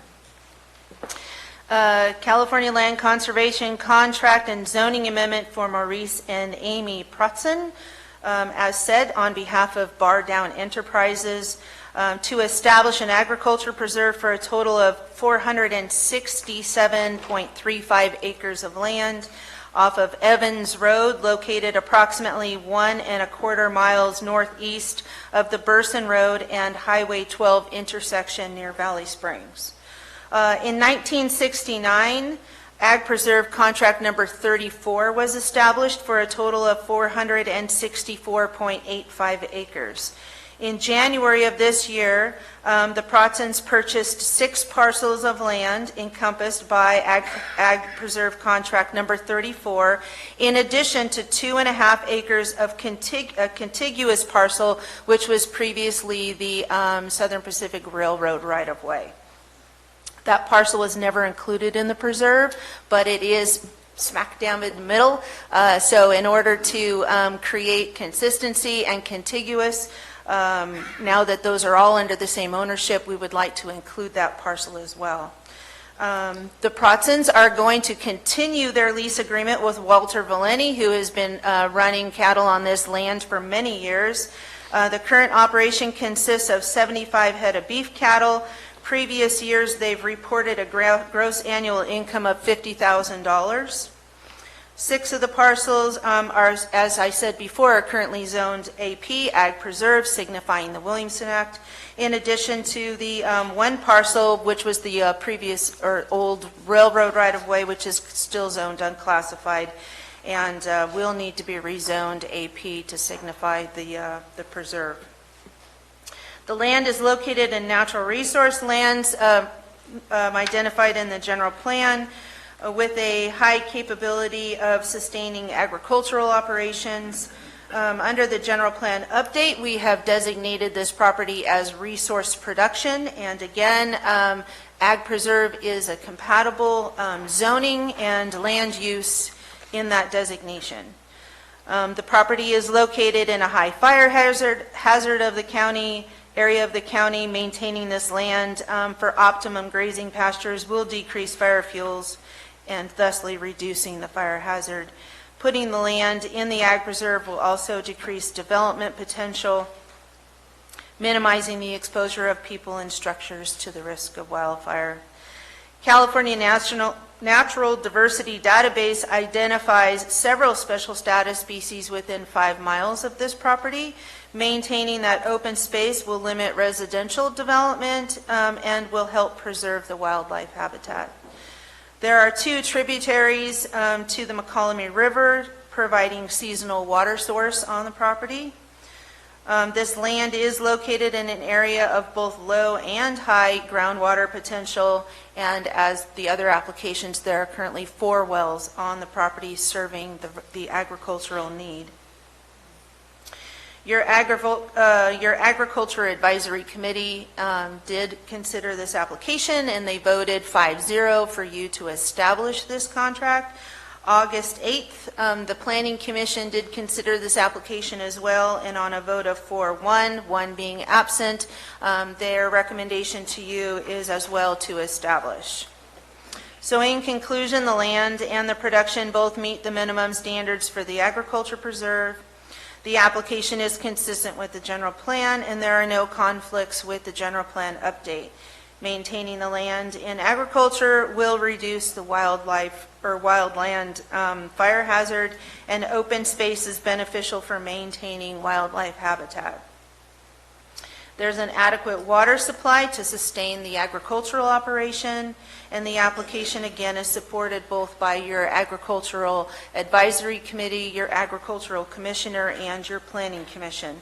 California Land Conservation Contract and Zoning Amendment for Maurice and Amy Protzen, as said, on behalf of Bar Down Enterprises, to establish an agriculture preserve for a total of 467.35 acres of land off of Evans Road, located approximately 1¼ miles northeast of the Burson Road and Highway 12 intersection near Valley Springs. In 1969, Ag Preserve Contract Number 34 was established for a total of 464.85 acres. In January of this year, the Protzens purchased 6 parcels of land encompassed by Ag Preserve Contract Number 34, in addition to 2½ acres of a contiguous parcel, which was previously the Southern Pacific Railroad right-of-way. That parcel was never included in the preserve, but it is smack down in the middle. So in order to create consistency and contiguous, now that those are all under the same ownership, we would like to include that parcel as well. The Protzens are going to continue their lease agreement with Walter Valeni, who has been running cattle on this land for many years. The current operation consists of 75 head of beef cattle. Previous years, they've reported a gross annual income of $50,000. 6 of the parcels are, as I said before, are currently zoned AP, Ag Preserve, signifying the Williamson Act, in addition to the 1 parcel, which was the previous or old railroad right-of-way, which is still zoned unclassified, and will need to be rezoned AP to signify the preserve. The land is located in natural resource lands identified in the general plan with a high capability of sustaining agricultural operations. Under the general plan update, we have designated this property as resource production, and again, Ag Preserve is a compatible zoning and land use in that designation. The property is located in a high fire hazard of the county area of the county. Maintaining this land for optimum grazing pastures will decrease fire fuels and thusly reducing the fire hazard. Putting the land in the Ag Preserve will also decrease development potential, minimizing the exposure of people and structures to the risk of wildfire. California Natural Diversity Database identifies several special status species within 5 miles of this property. Maintaining that open space will limit residential development and will help preserve the wildlife habitat. There are 2 tributaries to the McCollum River, providing seasonal water source on the property. This land is located in an area of both low and high groundwater potential, and as the other applications, there are currently 4 wells on the property serving the agricultural need. Your Agriculture Advisory Committee did consider this application, and they voted 5-0 for you to establish this contract. August 8th, the Planning Commission did consider this application as well, and on a vote of 4-1, 1 being absent, their recommendation to you is as well to establish. So in conclusion, the land and the production both meet the minimum standards for the agriculture preserve. The application is consistent with the general plan, and there are no conflicts with the general plan update. Maintaining the land in agriculture will reduce the wildlife or wildland fire hazard, and open space is beneficial for maintaining wildlife habitat. There's an adequate water supply to sustain the agricultural operation, and the application again is supported both by your Agricultural Advisory Committee, your Agricultural Commissioner, and your Planning Commission.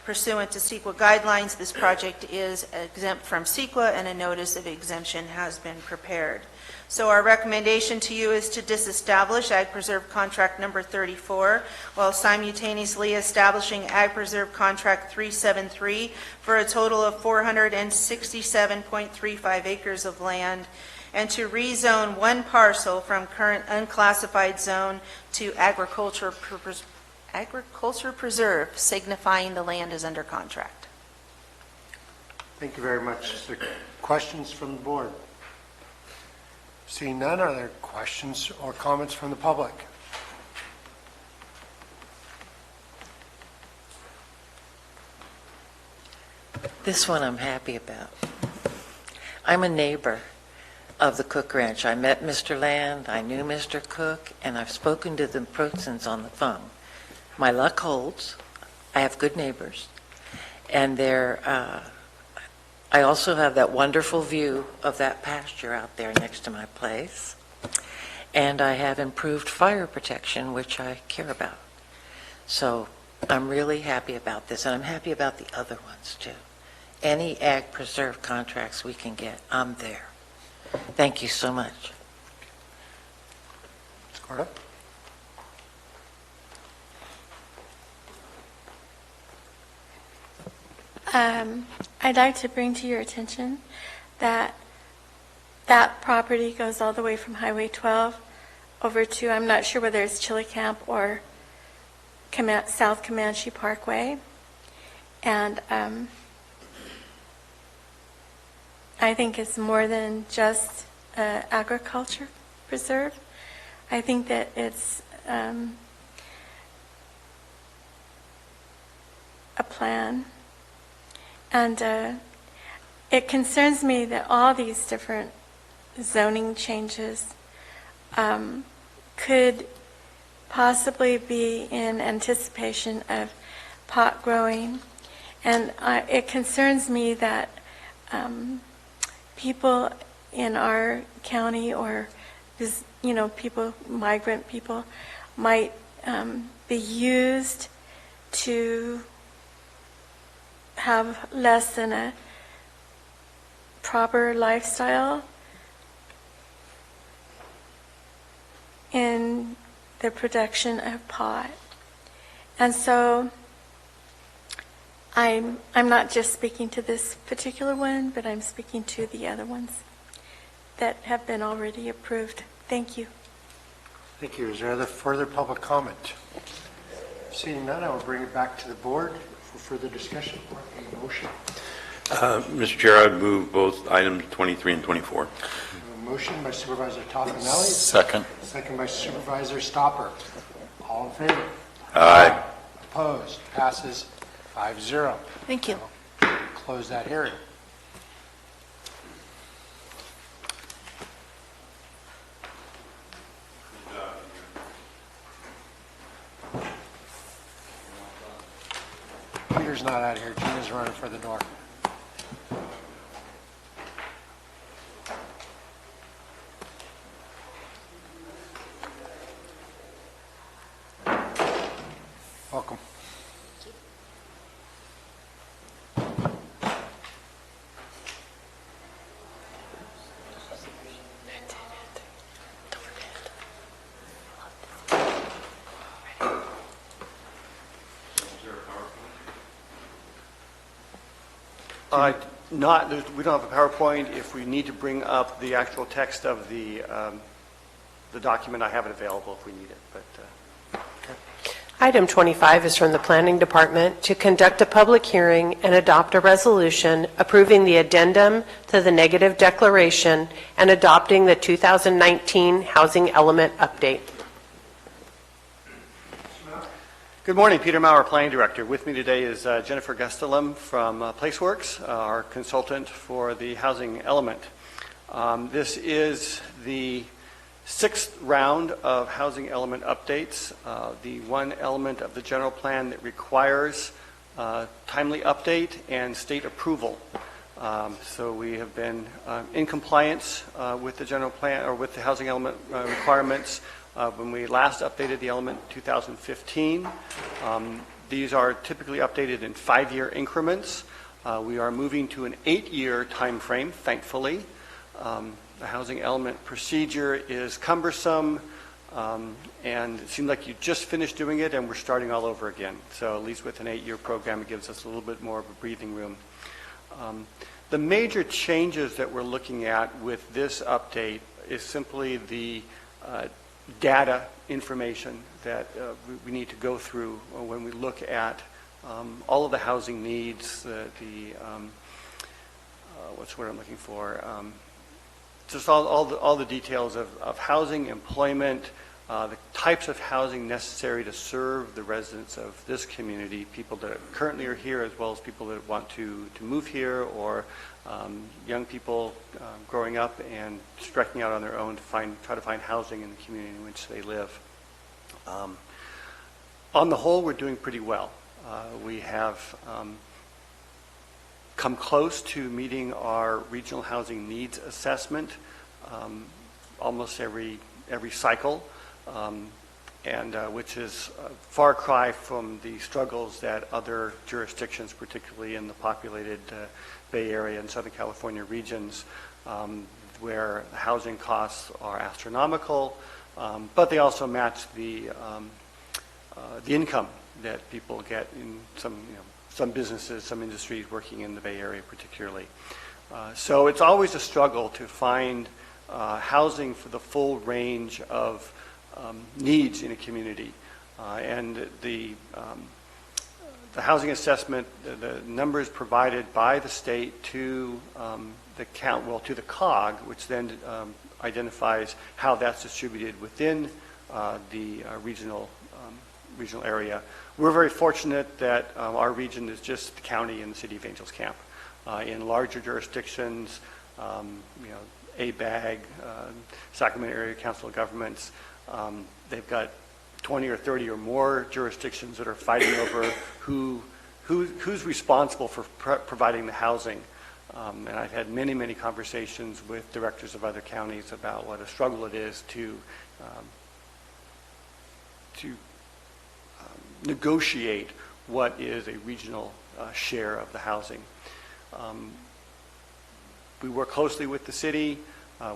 Pursuant to CEQA guidelines, this project is exempt from CEQA, and a notice of exemption has been prepared. So our recommendation to you is to disestablish Ag Preserve Contract number 34 while simultaneously establishing Ag Preserve Contract 373 for a total of 467.35 acres of land, and to rezone 1 parcel from current unclassified zone to agriculture preserve, signifying the land is under contract. Thank you very much. Is there questions from the board? Seeing none, are there questions or comments from the public? This one I'm happy about. I'm a neighbor of the Cook Ranch. I met Mr. Land, I knew Mr. Cook, and I've spoken to the Protsons on the phone. My luck holds. I have good neighbors, and I also have that wonderful view of that pasture out there next to my place, and I have improved fire protection, which I care about. So I'm really happy about this, and I'm happy about the other ones too. Any ag preserve contracts we can get, I'm there. Thank you so much. Ms. Carter? I'd like to bring to your attention that that property goes all the way from Highway 12 over to, I'm not sure whether it's Chili Camp or South Comanche Parkway. And I think it's more than just agriculture preserve. I think that it's a plan. And it concerns me that all these different zoning changes could possibly be in anticipation of pot growing. And it concerns me that people in our county, or people, migrant people, might be used to have less than a proper lifestyle in the production of pot. And so I'm not just speaking to this particular one, but I'm speaking to the other ones that have been already approved. Thank you. Thank you. Is there other further public comment? Seeing none, I will bring it back to the board for further discussion. A motion. Mr. Chair, I would move both items 23 and 24. A motion by Supervisor Toffenelli. Second. Second by Supervisor Stopper. All in favor? Aye. Opposed? Passes 5-0. Thank you. Close that hearing. Peter's not out here. Gina's running for the door. Welcome. We don't have a PowerPoint. If we need to bring up the actual text of the document, I have it available if we need it. But Item 25 is from the Planning Department to conduct a public hearing and adopt a resolution approving the addendum to the negative declaration and adopting the 2019 housing element update. good morning, Peter Maurer, Planning Director. With me today is Jennifer Gustelum from PlaceWorks, our consultant for the housing element. This is the 6th round of housing element updates, the one element of the general plan that requires timely update and state approval. So we have been in compliance with the general plan or with the housing element requirements when we last updated the element in 2015. These are typically updated in 5-year increments. We are moving to an 8-year time frame, thankfully. The housing element procedure is cumbersome, and it seemed like you just finished doing it and we're starting all over again. So at least with an 8-year program, it gives us a little bit more of a breathing room. The major changes that we're looking at with this update is simply the data information that we need to go through when we look at all of the housing needs, what's the word I'm looking for? Just all the details of housing, employment, the types of housing necessary to serve the residents of this community, people that currently are here as well as people that want to move here, or young people growing up and striking out on their own to try to find housing in the community in which they live. On the whole, we're doing pretty well. We have come close to meeting our regional housing needs assessment almost every cycle, and which is a far cry from the struggles that other jurisdictions, particularly in the populated Bay Area and Southern California regions, where the housing costs are astronomical, but they also match the income that people get in some businesses, some industries working in the Bay Area particularly. So it's always a struggle to find housing for the full range of needs in a community. And the housing assessment, the numbers provided by the state to the COG, which then identifies how that's distributed within the regional area. We're very fortunate that our region is just the county and the city of Angels Camp. In larger jurisdictions, ABAG, Sacramento Area Council of Governments, they've got 20 or 30 or more jurisdictions that are fighting over who's responsible for providing the housing. And I've had many, many conversations with directors of other counties about what a struggle it is to negotiate what is a regional share of the housing. We work closely with the city.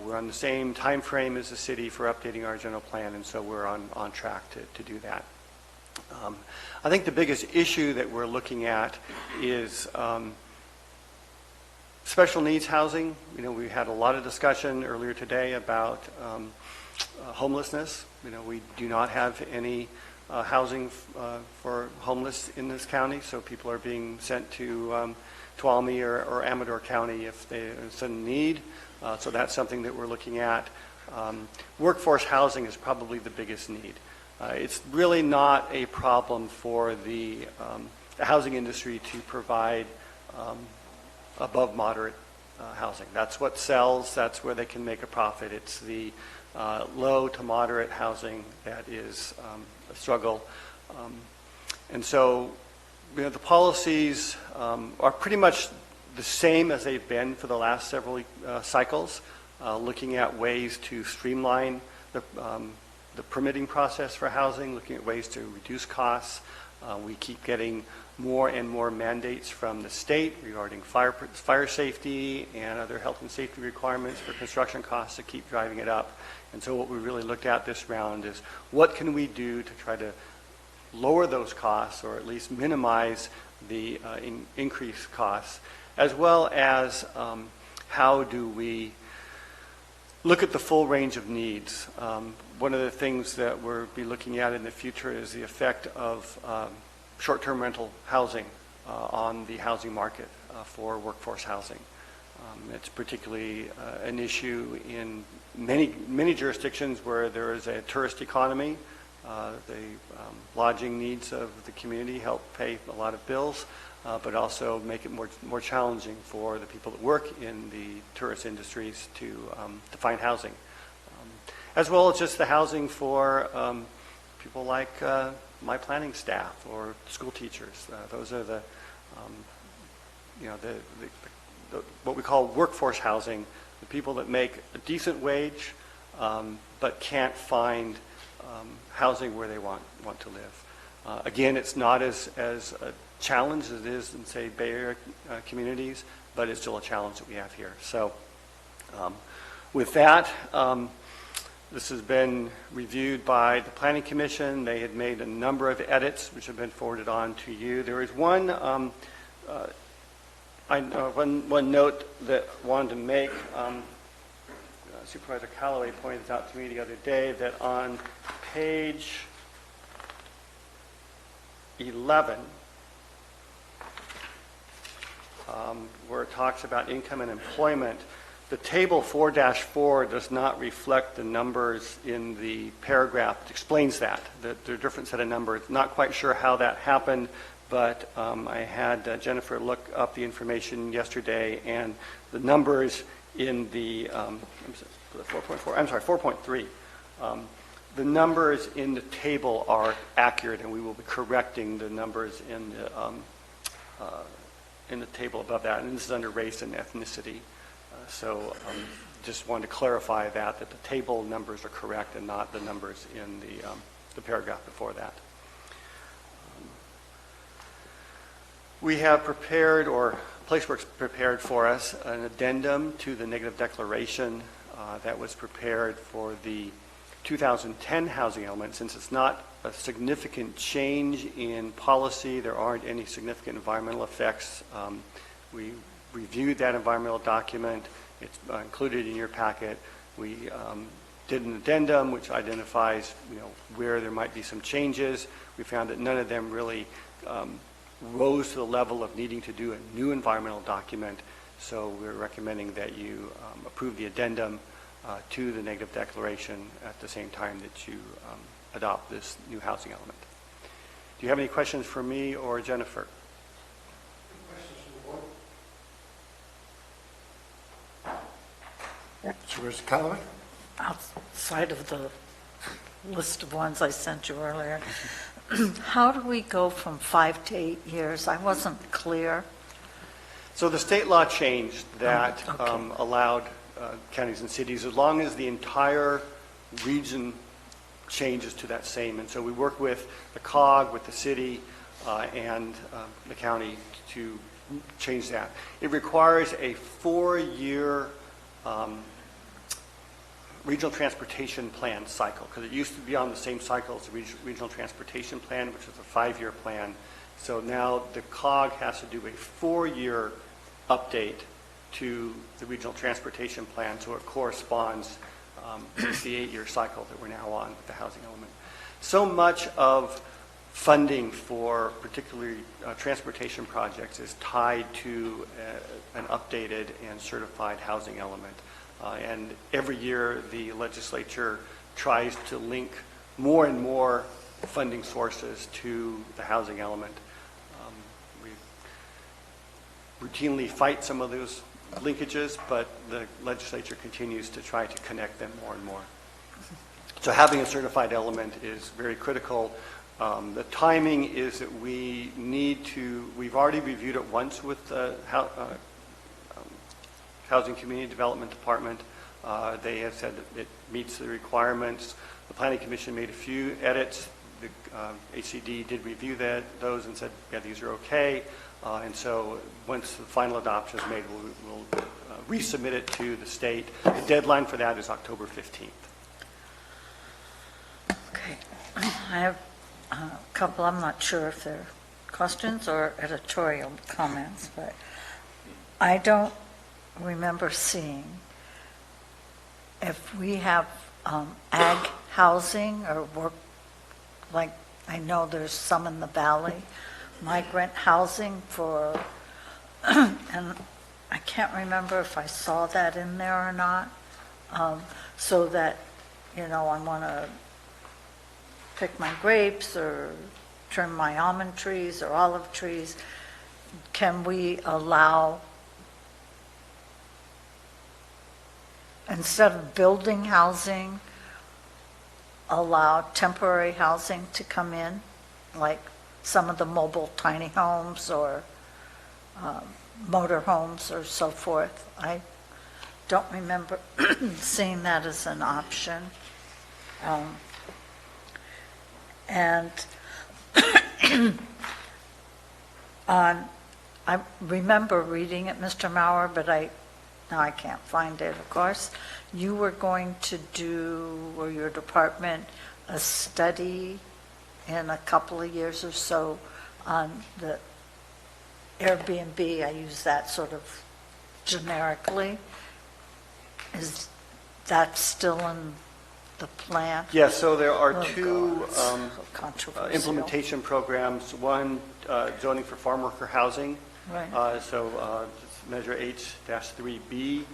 We're on the same time frame as the city for updating our general plan, and so we're on track to do that. I think the biggest issue that we're looking at is special needs housing. We had a lot of discussion earlier today about homelessness. We do not have any housing for homeless in this county, so people are being sent to Tuolumne or Amador County if there's a need. So that's something that we're looking at. Workforce housing is probably the biggest need. It's really not a problem for the housing industry to provide above moderate housing. That's what sells. That's where they can make a profit. It's the low to moderate housing that is a struggle. And so The policies are pretty much the same as they've been for the last several cycles, looking at ways to streamline the permitting process for housing, looking at ways to reduce costs. We keep getting more and more mandates from the state regarding fire safety and other health and safety requirements for construction costs that keep driving it up. And so what we really looked at this round is what can we do to try to lower those costs, or at least minimize the increased costs, as well as how do we look at the full range of needs. One of the things that we'll be looking at in the future is the effect of short-term rental housing on the housing market for workforce housing. It's particularly an issue in many jurisdictions where there is a tourist economy. The lodging needs of the community help pay a lot of bills, but also make it more challenging for the people that work in the tourist industries to find housing. As well as just the housing for people like my planning staff or school teachers. Those are the what we call workforce housing, the people that make a decent wage but can't find housing where they want to live. Again, it's not as a challenge as it is in, say, Bay Area communities, but it's still a challenge that we have here. So with that, this has been reviewed by the Planning Commission. They had made a number of edits, which have been forwarded on to you. There is one note that I wanted to make. Supervisor Callaway pointed this out to me the other day, that on page 11, where it talks about income and employment, the table 4-4 does not reflect the numbers in the paragraph. It explains that there are a different set of numbers. Not quite sure how that happened, but I had Jennifer look up the information yesterday, and the numbers in the 4.3. The numbers in the table are accurate, and we will be correcting the numbers in the table above that. And this is under race and ethnicity. So just wanted to clarify that the table numbers are correct and not the numbers in the paragraph before that. We have prepared, or Placeworks prepared for us, an addendum to the negative declaration that was prepared for the 2010 housing element. Since it's not a significant change in policy, there aren't any significant environmental effects. We reviewed that environmental document. It's included in your packet. We did an addendum which identifies, where there might be some changes. We found that none of them really rose to the level of needing to do a new environmental document. So we're recommending that you approve the addendum to the negative declaration at the same time that you adopt this new housing element. Do you have any questions for me or Jennifer? Supervisor Callaway? Outside of the list of ones I sent you earlier, how do we go from 5 to 8 years? I wasn't clear. So the state law changed that allowed counties and cities, as long as the entire region changes to that same. And so we work with the COG, with the city, and the county to change that. It requires a 4-year regional transportation plan cycle, because it used to be on the same cycle as the regional transportation plan, which was a 5-year plan. So now the COG has to do a 4-year update to the regional transportation plan, so it corresponds with the 8-year cycle that we're now on with the housing element. So much of funding for particularly transportation projects is tied to an updated and certified housing element. And every year the legislature tries to link more and more funding sources to the housing element. We routinely fight some of those linkages, but the legislature continues to try to connect them more and more. So having a certified element is very critical. The timing is that we need to, we've already reviewed it once with the Housing Community Development Department. They have said that it meets the requirements. The Planning Commission made a few edits. The HCD did review those and said, yeah, these are okay. And so once the final adoption is made, we'll resubmit it to the state. The deadline for that is October 15th. Okay. I have a couple, I'm not sure if they're questions or editorial comments, but I don't remember seeing if we have ag housing or work, like I know there's some in the valley, migrant housing for, and I can't remember if I saw that in there or not, so that, I want to pick my grapes or trim my almond trees or olive trees. Can we allow, instead of building housing, allow temporary housing to come in, like some of the mobile tiny homes or motor homes or so forth? I don't remember seeing that as an option. And I remember reading it, Mr. Maurer, but now I can't find it, of course. You were going to do, or your department, a study in a couple of years or so on the Airbnb. I use that sort of generically. Is that still in the plan? Yes, so there are two controversial implementation programs. One, zoning for farm worker housing. Right. So Measure H-3B.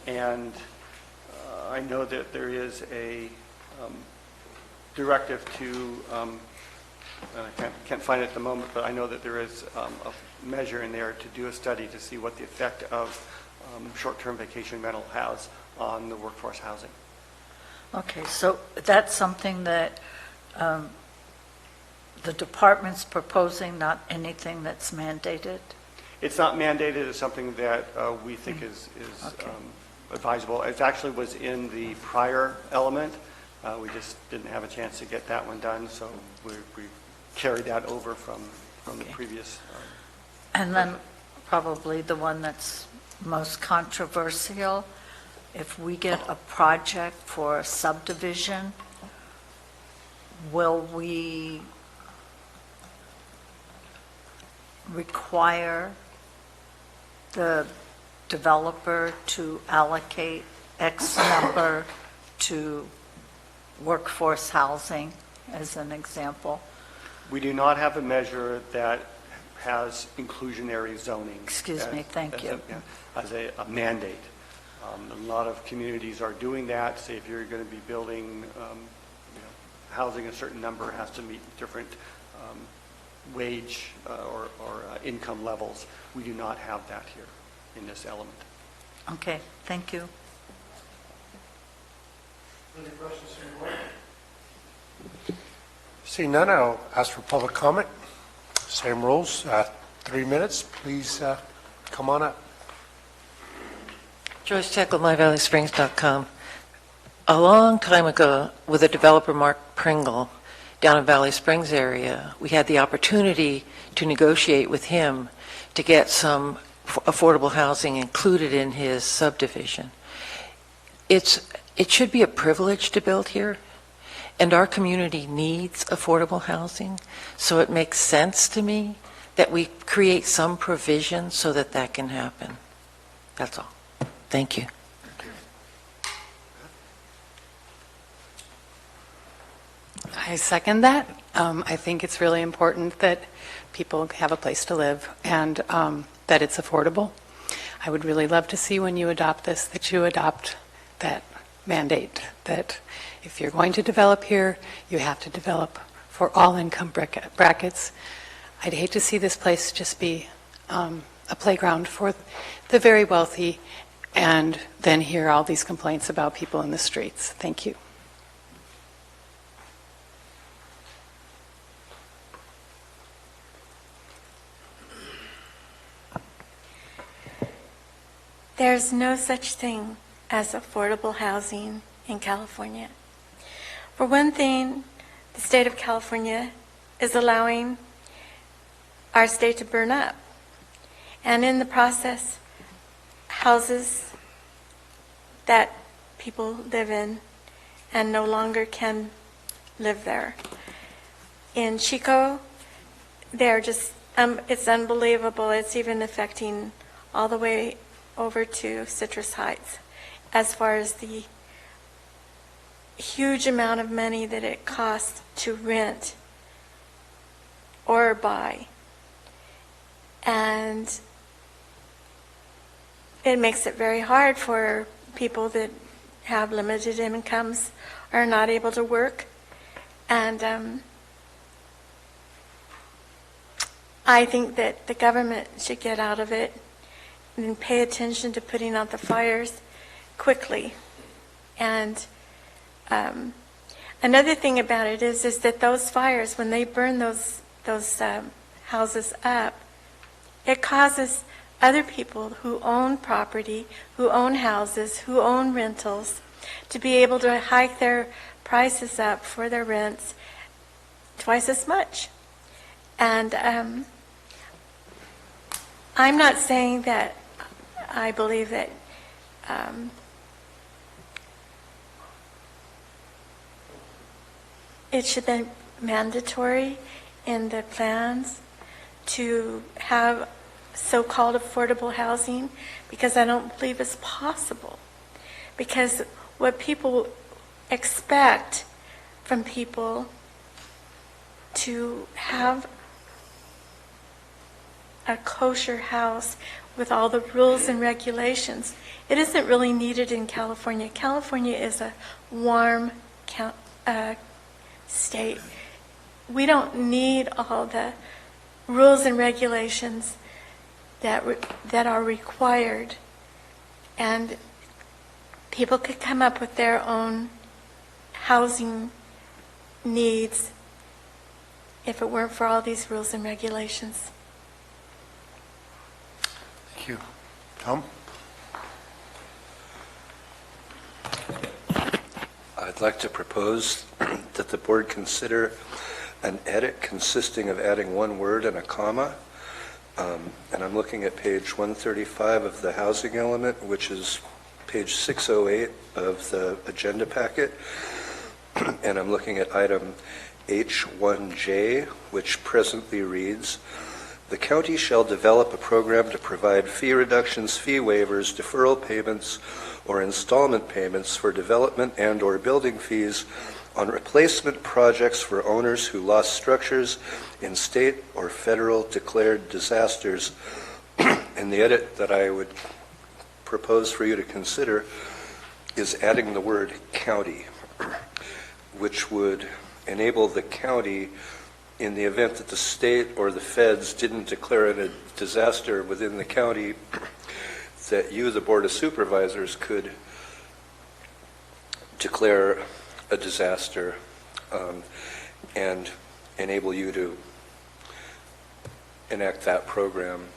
And I know that there is a directive to, and I can't find it at the moment, but I know that there is a measure in there to do a study to see what the effect of short-term vacation rental has on the workforce housing. Okay, so that's something that the department's proposing, not anything that's mandated? It's not mandated. It's something that we think is advisable. It actually was in the prior element. We just didn't have a chance to get that one done, so we carried that over from the previous. And then probably the one that's most controversial, if we get a project for a subdivision, will we require the developer to allocate X number to workforce housing, as an example? We do not have a measure that has inclusionary zoning. Excuse me, thank you. As a mandate. A lot of communities are doing that. Say if you're going to be building housing, a certain number has to meet different wage or income levels. We do not have that here in this element. Okay, thank you. Any questions from the board? Seeing none, I'll ask for public comment. Same rules, 3 minutes. Please come on up. Joyce Teckle, myvalleysprings.com. A long time ago, with a developer, Mark Pringle, down in Valley Springs area, we had the opportunity to negotiate with him to get some affordable housing included in his subdivision. It should be a privilege to build here, and our community needs affordable housing, so it makes sense to me that we create some provision so that that can happen. That's all. Thank you. I second that. I think it's really important that people have a place to live and that it's affordable. I would really love to see when you adopt this, that you adopt that mandate, that if you're going to develop here, you have to develop for all income brackets. I'd hate to see this place just be a playground for the very wealthy and then hear all these complaints about people in the streets. Thank you. There's no such thing as affordable housing in California. For one thing, the state of California is allowing our state to burn up. And in the process, houses that people live in and no longer can live there. In Chico, they're just, it's unbelievable. It's even affecting all the way over to Citrus Heights as far as the huge amount of money that it costs to rent or buy. And it makes it very hard for people that have limited incomes, are not able to work. And I think that the government should get out of it and pay attention to putting out the fires quickly. And another thing about it is that those fires, when they burn those houses up, it causes other people who own property, who own houses, who own rentals, to be able to hike their prices up for their rents twice as much. And I'm not saying that I believe that it should be mandatory in the plans to have so-called affordable housing, because I don't believe it's possible. Because what people expect from people to have a kosher house with all the rules and regulations, it isn't really needed in California. California is a warm state. We don't need all the rules and regulations that are required, and people could come up with their own housing needs if it weren't for all these rules and regulations. Thank you. Tom? I'd like to propose that the board consider an edit consisting of adding one word and a comma. And I'm looking at page 135 of the housing element, which is page 608 of the agenda packet. And I'm looking at item H1J, which presently reads, "The county shall develop a program to provide fee reductions, fee waivers, deferral payments, or installment payments for development and/or building fees on replacement projects for owners who lost structures in state or federal declared disasters." And the edit that I would propose for you to consider is adding the word county, which would enable the county, in the event that the state or the feds didn't declare it a disaster within the county, that you, the Board of Supervisors, could declare a disaster and enable you to enact that program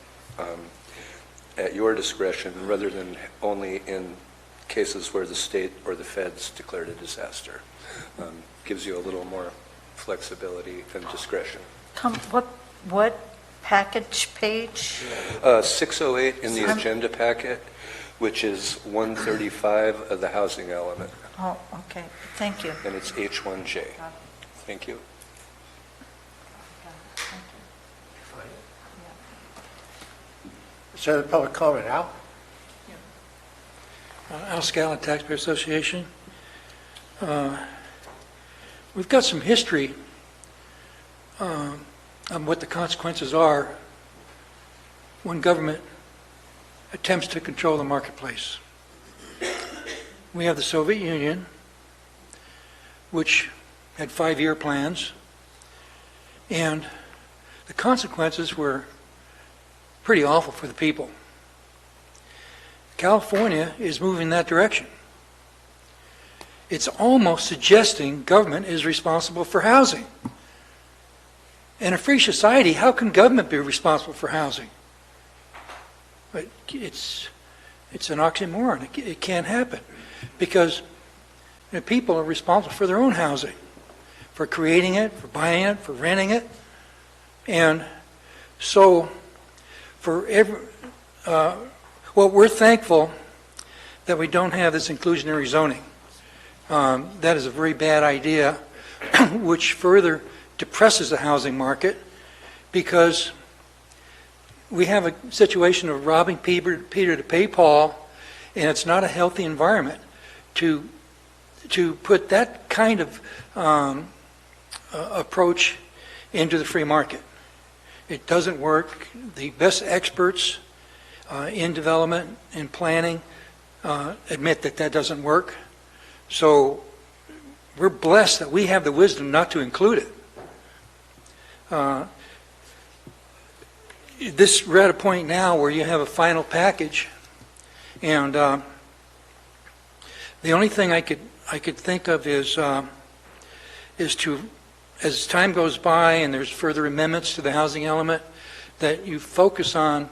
at your discretion, rather than only in cases where the state or the feds declared a disaster. Gives you a little more flexibility and discretion. Tom, what package page? 608 in the agenda packet, which is 135 of the housing element. Oh, okay. Thank you. And it's H1J. Thank you. Is there any public comment? Al? Al Scallon, Taxpayer Association. We've got some history on what the consequences are when government attempts to control the marketplace. We have the Soviet Union, which had 5-year plans, and the consequences were pretty awful for the people. California is moving in that direction. It's almost suggesting government is responsible for housing. In a free society, how can government be responsible for housing? But it's It's an oxymoron. It can't happen because people are responsible for their own housing, for creating it, for buying it, for renting it. And so we're thankful that we don't have this inclusionary zoning. That is a very bad idea, which further depresses the housing market because we have a situation of robbing Peter to pay Paul, and it's not a healthy environment to put that kind of approach into the free market. It doesn't work. The best experts in development and planning admit that doesn't work. So we're blessed that we have the wisdom not to include it. We're at a point now where you have a final package, and the only thing I could think of is to, as time goes by and there's further amendments to the housing element, that you focus on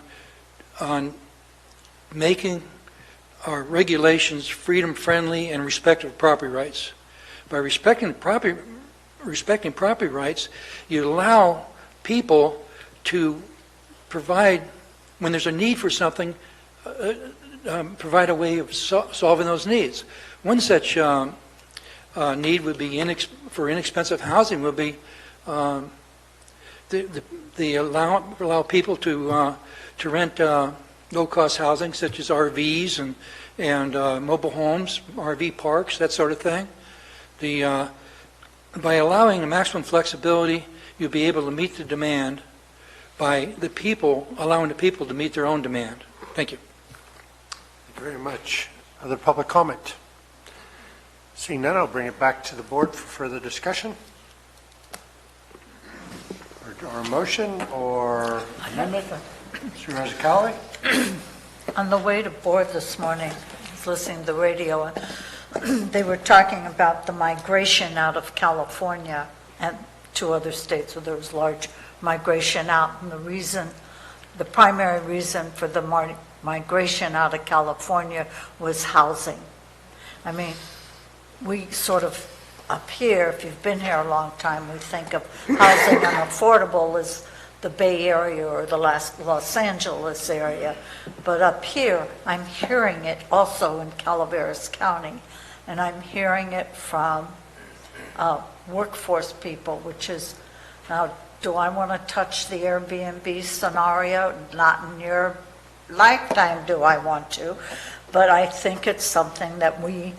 making our regulations freedom-friendly and respectful of property rights. By respecting property rights, you allow people to provide, when there's a need for something, provide a way of solving those needs. One such need would be for inexpensive housing would be allow people to rent low-cost housing such as RVs and mobile homes, RV parks, that sort of thing. By allowing a maximum flexibility, you'll be able to meet the demand by allowing the people to meet their own demand. Thank you. Thank you very much. Other public comment? Seeing none, I'll bring it back to the board for further discussion. Or a motion or amendment. Supervisor Callaway? On the way to board this morning, I was listening to the radio, they were talking about the migration out of California and to other states where there was large migration out, and the primary reason for the migration out of California was housing. I mean, we sort of up here, if you've been here a long time, we think of housing unaffordable as the Bay Area or the Los Angeles area. But up here, I'm hearing it also in Calaveras County, and I'm hearing it from workforce people, which is, now, do I want to touch the Airbnb scenario? Not in your lifetime do I want to, but I think it's something that we're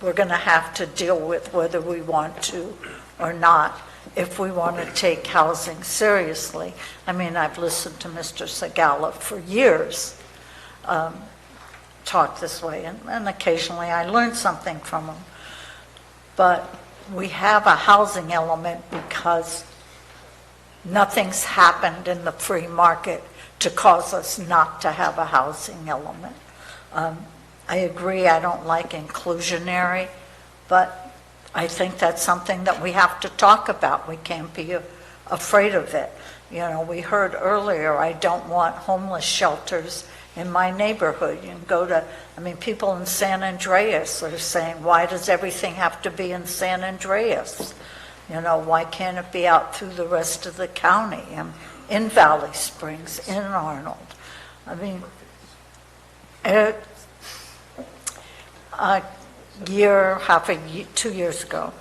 going to have to deal with whether we want to or not, if we want to take housing seriously. I mean, I've listened to Mr. Segala for years talk this way, and occasionally I learn something from him. But we have a housing element because nothing's happened in the free market to cause us not to have a housing element. I agree, I don't like inclusionary, but I think that's something that we have to talk about. We can't be afraid of it. You know, we heard earlier, I don't want homeless shelters in my neighborhood. You can go to, I mean, people in San Andreas are saying, why does everything have to be in San Andreas? You know, why can't it be out through the rest of the county, in Valley Springs, in Arnold? I mean, 2 years ago,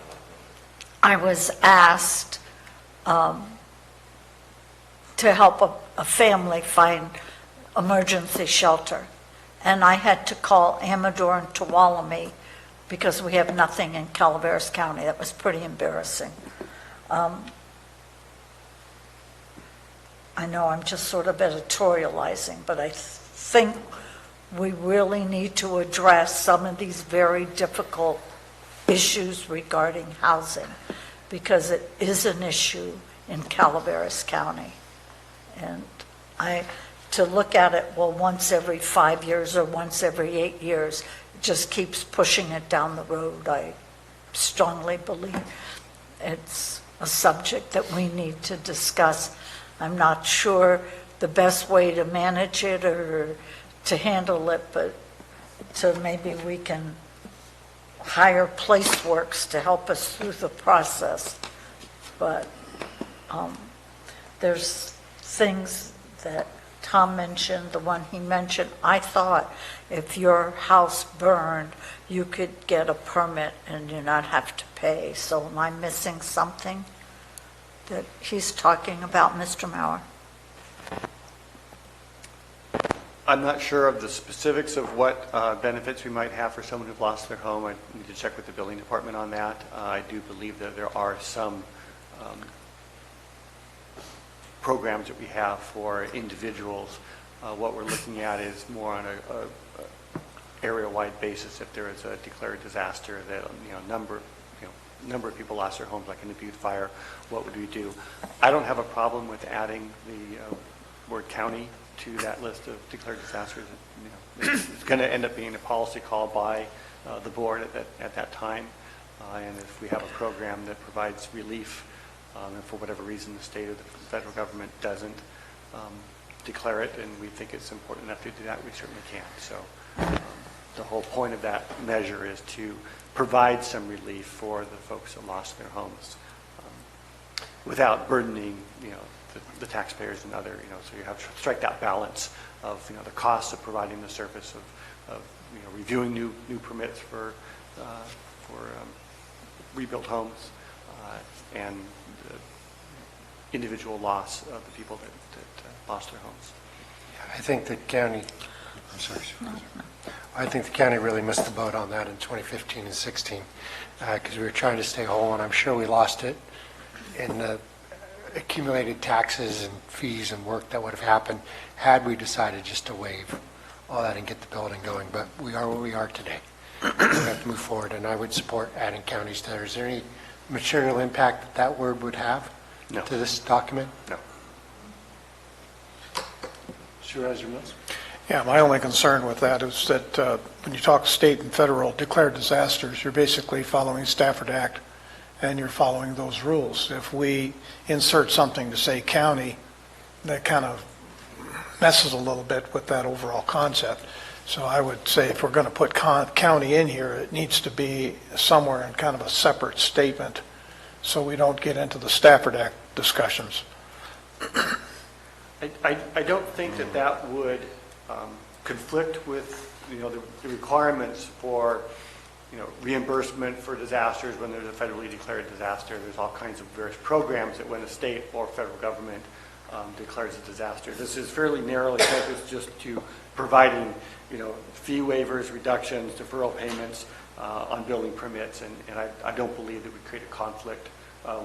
I was asked to help a family find emergency shelter. And I had to call Amador and Tuolumne because we have nothing in Calaveras County. That was pretty embarrassing. I know I'm just sort of editorializing, but I think we really need to address some of these very difficult issues regarding housing, because it is an issue in Calaveras County. And to look at it, well, once every 5 years or once every 8 years, it just keeps pushing it down the road. I strongly believe it's a subject that we need to discuss. I'm not sure the best way to manage it or to handle it, but to maybe we can hire PlaceWorks to help us through the process. But there's things that Tom mentioned, the one he mentioned, I thought if your house burned, you could get a permit and you not have to pay. So am I missing something that he's talking about, Mr. Mauer? I'm not sure of the specifics of what benefits we might have for someone who's lost their home. I need to check with the building department on that. I do believe that there are some programs that we have for individuals. What we're looking at is more on a area-wide basis. If there is a declared disaster that number of people lost their homes, like in the Butte fire, what would we do? I don't have a problem with adding the word county to that list of declared disasters. It's going to end up being a policy call by the board at that time. And if we have a program that provides relief, and for whatever reason the state or the federal government doesn't declare it, and we think it's important enough to do that, we certainly can. So the whole point of that measure is to provide some relief for the folks that lost their homes without burdening, the taxpayers and other, so you have to strike that balance of, the costs of providing the service of reviewing new permits for rebuilt homes and the individual loss of the people that lost their homes. I think the county, I'm sorry, I think the county really missed the boat on that in 2015 and 16 because we were trying to stay whole, and I'm sure we lost it in the accumulated taxes and fees and work that would have happened had we decided just to waive all that and get the building going. But we are where we are today. We have to move forward, and I would support adding counties to there. Is there any material impact that word would have to this document? No. Supervisor Mills? Yeah, my only concern with that is that when you talk state and federal declared disasters, you're basically following Stafford Act and you're following those rules. If we insert something to say county, that kind of messes a little bit with that overall concept. So I would say if we're going to put county in here, it needs to be somewhere in kind of a separate statement so we don't get into the Stafford Act discussions. I don't think that would conflict with, the requirements for, reimbursement for disasters when there's a federally declared disaster. There's all kinds of various programs that when a state or federal government declares a disaster. This is fairly narrowly focused just to providing, fee waivers, reductions, deferral payments on building permits, and I don't believe that would create a conflict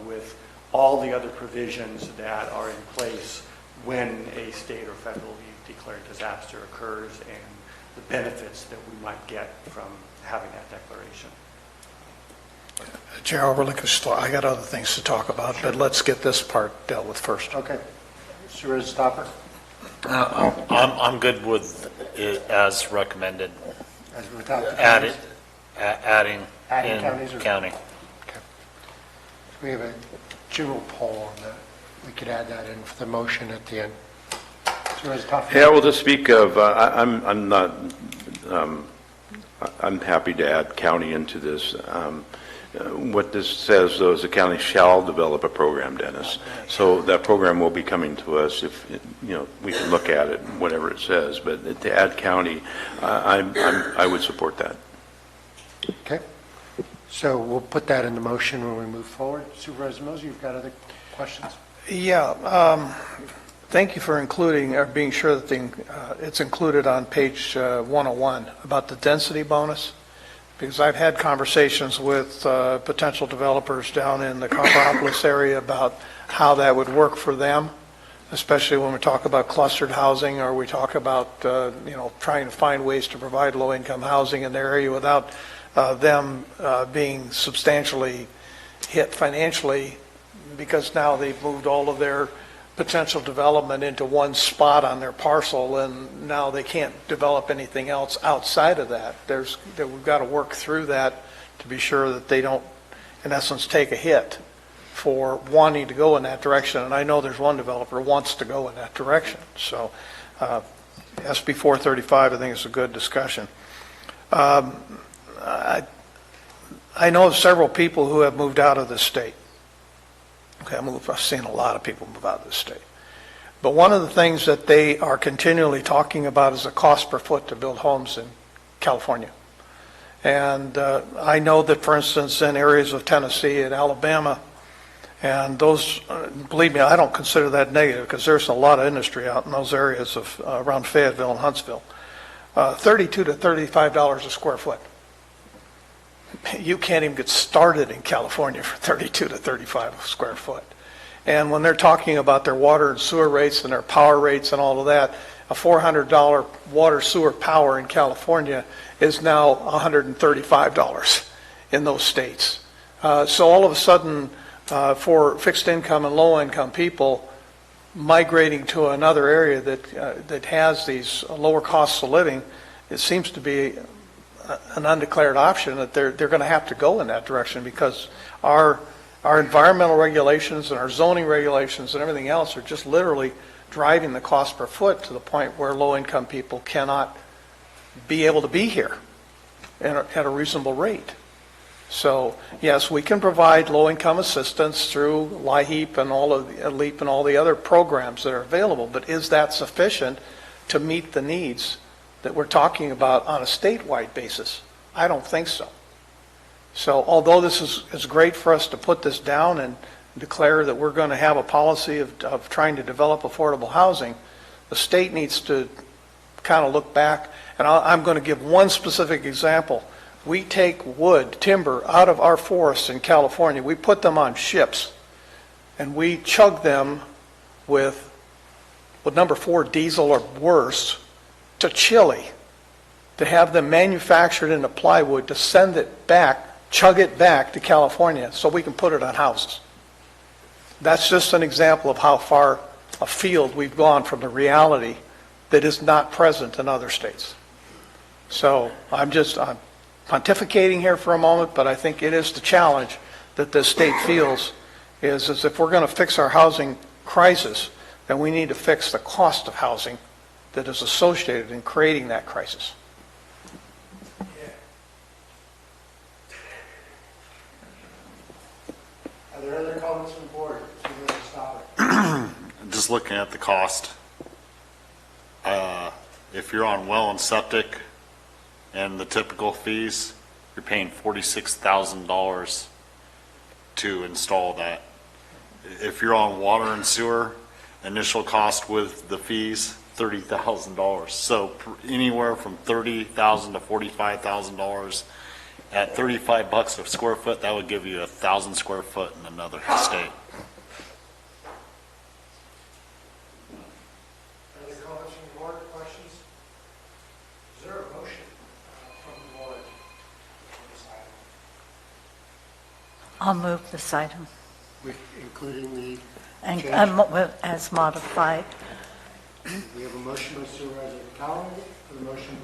with all the other provisions that are in place when a state or federally declared disaster occurs and the benefits that we might get from having that declaration. Chair Overlick, I got other things to talk about, but let's get this part dealt with first. Okay. Supervisor Stopper? I'm good with it as recommended. As without the adding in counties county. Okay. We have a general poll on that. We could add that in for the motion at the end. Yeah, well, to speak of, I'm not, I'm happy to add county into this. What this says, though, is the county shall develop a program, Dennis. So that program will be coming to us if, we can look at it, whatever it says. But to add county, I would support that. Okay. So we'll put that in the motion when we move forward. Supervisor Mills, you've got other questions? Yeah. Thank you for including, or being sure that it's included on page 101 about the density bonus, because I've had conversations with potential developers down in the Copperopolis area about how that would work for them, especially when we talk about clustered housing or we talk about, trying to find ways to provide low-income housing in their area without them being substantially hit financially, because now they've moved all of their potential development into one spot on their parcel, and now they can't develop anything else outside of that. We've got to work through that to be sure that they don't, in essence, take a hit for wanting to go in that direction. And I know there's one developer who wants to go in that direction. So SB 435, I think, is a good discussion. I know of several people who have moved out of the state. Okay, I've seen a lot of people move out of the state. But one of the things that they are continually talking about is the cost per foot to build homes in California. And I know that, for instance, in areas of Tennessee and Alabama, and those, believe me, I don't consider that negative because there's a lot of industry out in those areas of around Fayetteville and Huntsville. $32 to $35 a square foot. You can't even get started in California for 32 to 35 a square foot. And when they're talking about their water and sewer rates and their power rates and all of that, a $400 water, sewer, power in California is now $135 in those states. So all of a sudden, for fixed income and low income people migrating to another area that has these lower costs of living, it seems to be an undeclared option that they're going to have to go in that direction because our environmental regulations and our zoning regulations and everything else are just literally driving the cost per foot to the point where low-income people cannot be able to be here at a reasonable rate. So, yes, we can provide low-income assistance through LIHEAP and all of the LEAP and all the other programs that are available, but is that sufficient to meet the needs that we're talking about on a statewide basis? I don't think so. So although this is great for us to put this down and declare that we're going to have a policy of trying to develop affordable housing, the state needs to kind of look back. And I'm going to give one specific example. We take wood, timber, out of our forests in California. We put them on ships, and we chug them with number 4 diesel or worse to Chile to have them manufactured into plywood to send it back, chug it back to California so we can put it on houses. That's just an example of how far afield we've gone from the reality that is not present in other states. So I'm pontificating here for a moment, but I think it is the challenge that this state feels is if we're going to fix our housing crisis, then we need to fix the cost of housing that is associated in creating that crisis. Are there other comments from the board? Stop it. Just looking at the cost, if you're on well and septic and the typical fees, you're paying $46,000 to install that. If you're on water and sewer, initial cost with the fees, $30,000. So anywhere from $30,000 to $45,000 at $35 a square foot, that would give you 1,000 square foot in another state. Any comments from the board, questions? Is there a motion from the board on this item? I'll move this item. With including the And change? as modified. We have a motion by Supervisor Calaveras for the motion.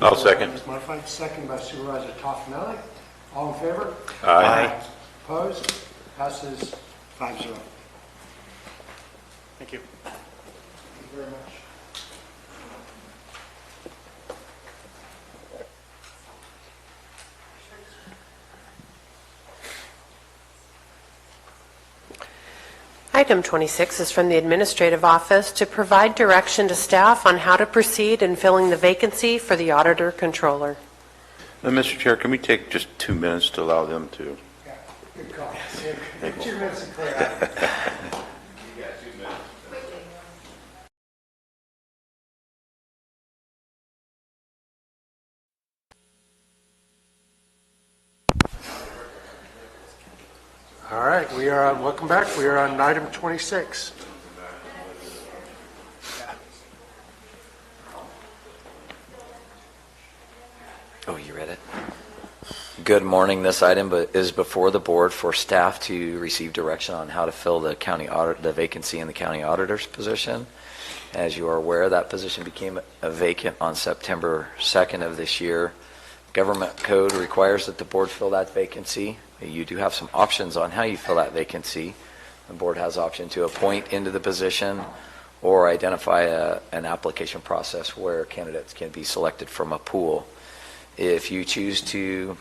I'll second. As modified, second by Supervisor Toffenelli. All in favor? Aye. Opposed? Passes 5-0. Thank you. Thank you very much. Item 26 is from the Administrative Office to provide direction to staff on how to proceed in filling the vacancy for the Auditor Controller. Mr. Chair, can we take just 2 minutes to allow them to? Yeah, good call. 2 minutes to clear out. All right, we are on, welcome back. We are on item 26. Oh, you read it? Good morning. This item is before the board for staff to receive direction on how to fill the vacancy in the county auditor's position. As you are aware, that position became vacant on September 2nd of this year. Government code requires that the board fill that vacancy. You do have some options on how you fill that vacancy. The board has option to appoint into the position or identify an application process where candidates can be selected from a pool. If you choose to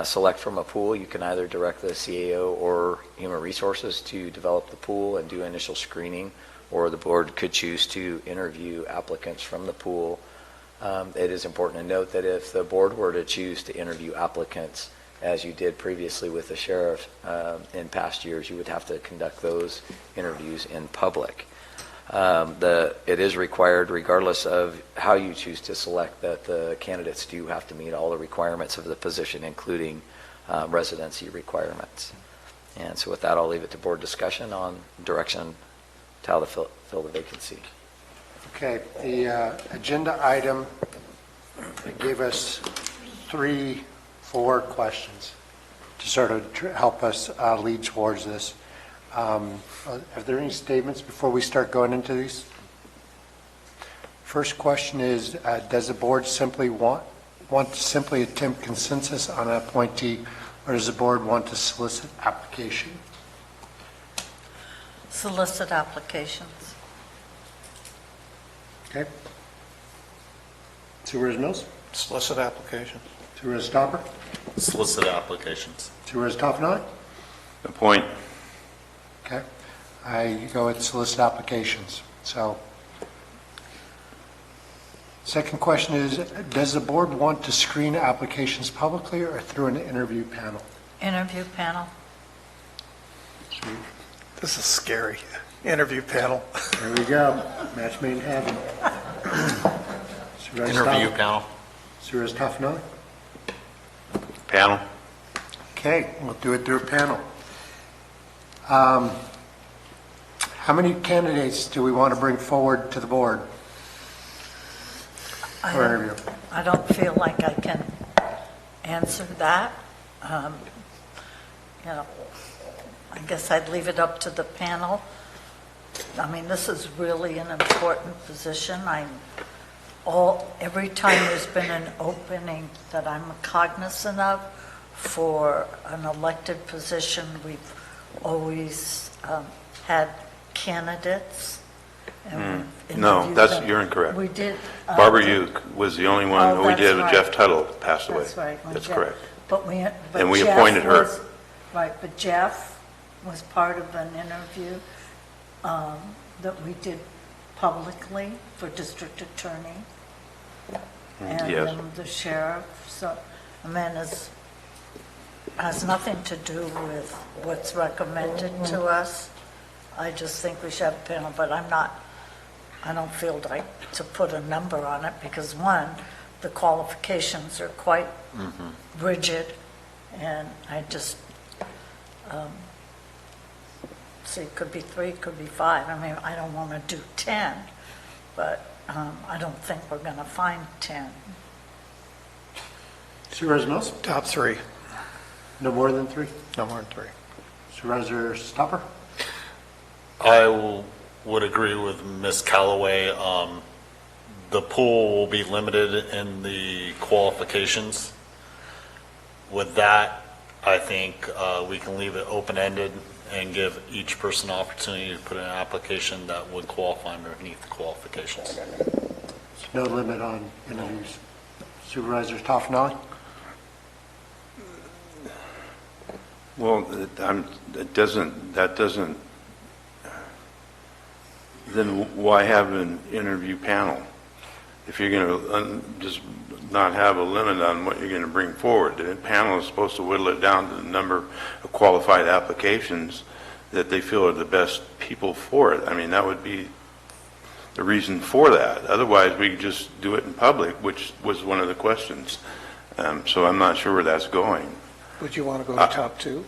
select from a pool, you can either direct the CAO or Human Resources to develop the pool and do initial screening, or the board could choose to interview applicants from the pool. It is important to note that if the board were to choose to interview applicants, as you did previously with the sheriff in past years, you would have to conduct those interviews in public. It is required, regardless of how you choose to select, that the candidates do have to meet all the requirements of the position, including residency requirements. And so with that, I'll leave it to board discussion on direction to how to fill the vacancy. Okay, the agenda item gave us 4 questions to sort of help us lead towards this. Are there any statements before we start going into these? First question is, does the board simply want to simply attempt consensus on an appointee, or does the board want to solicit application? Solicit applications. Okay. Supervisor Mills? Solicit applications. Supervisor Stopper? Solicit applications. Supervisor Toffenali? Appoint. Okay. I go with solicit applications. So, second question is, does the board want to screen applications publicly or through an interview panel? Interview panel. This is scary. Interview panel. There we go. Match made in heaven. Interview panel. Supervisor Toffenali? Panel. Okay, we'll do it through a panel. How many candidates do we want to bring forward to the board for interview? I don't feel like I can answer that. You know, I guess I'd leave it up to the panel. I mean, this is really an important position. Every time there's been an opening that I'm cognizant of for an elected position, we've always had candidates. And we've No, interviewed them. you're incorrect. We did. Barbara Uke was the only one Oh, we did that's with right. Jeff Tuttle passed away. That's right. when That's Jeff- correct. But And we Jeff appointed her. was- Right, but Jeff was part of an interview that we did publicly for district attorney. And Yes. then the sheriff, so, I mean, has nothing to do with what's recommended to us. I just think we should have a panel, but I don't feel like to put a number on it, because one, the qualifications are quite rigid, and I just, see, it could be 3, it could be 5. I mean, I don't want to do 10, but I don't think we're going to find 10. Supervisor Mills? Top 3. No more than 3? No more than 3. Supervisor Stopper? I would agree with Ms. Callaway. The pool will be limited in the qualifications. With that, I think we can leave it open-ended and give each person an opportunity to put in an application that would qualify underneath the qualifications. There's no limit on interviews. Supervisor Toffenali? Well, that doesn't, then why have an interview panel? If you're going to just not have a limit on what you're going to bring forward, the panel is supposed to whittle it down to the number of qualified applications that they feel are the best people for it. I mean, that would be the reason for that. Otherwise, we could just do it in public, which was one of the questions. So I'm not sure where that's going. Would you want to go to top 2?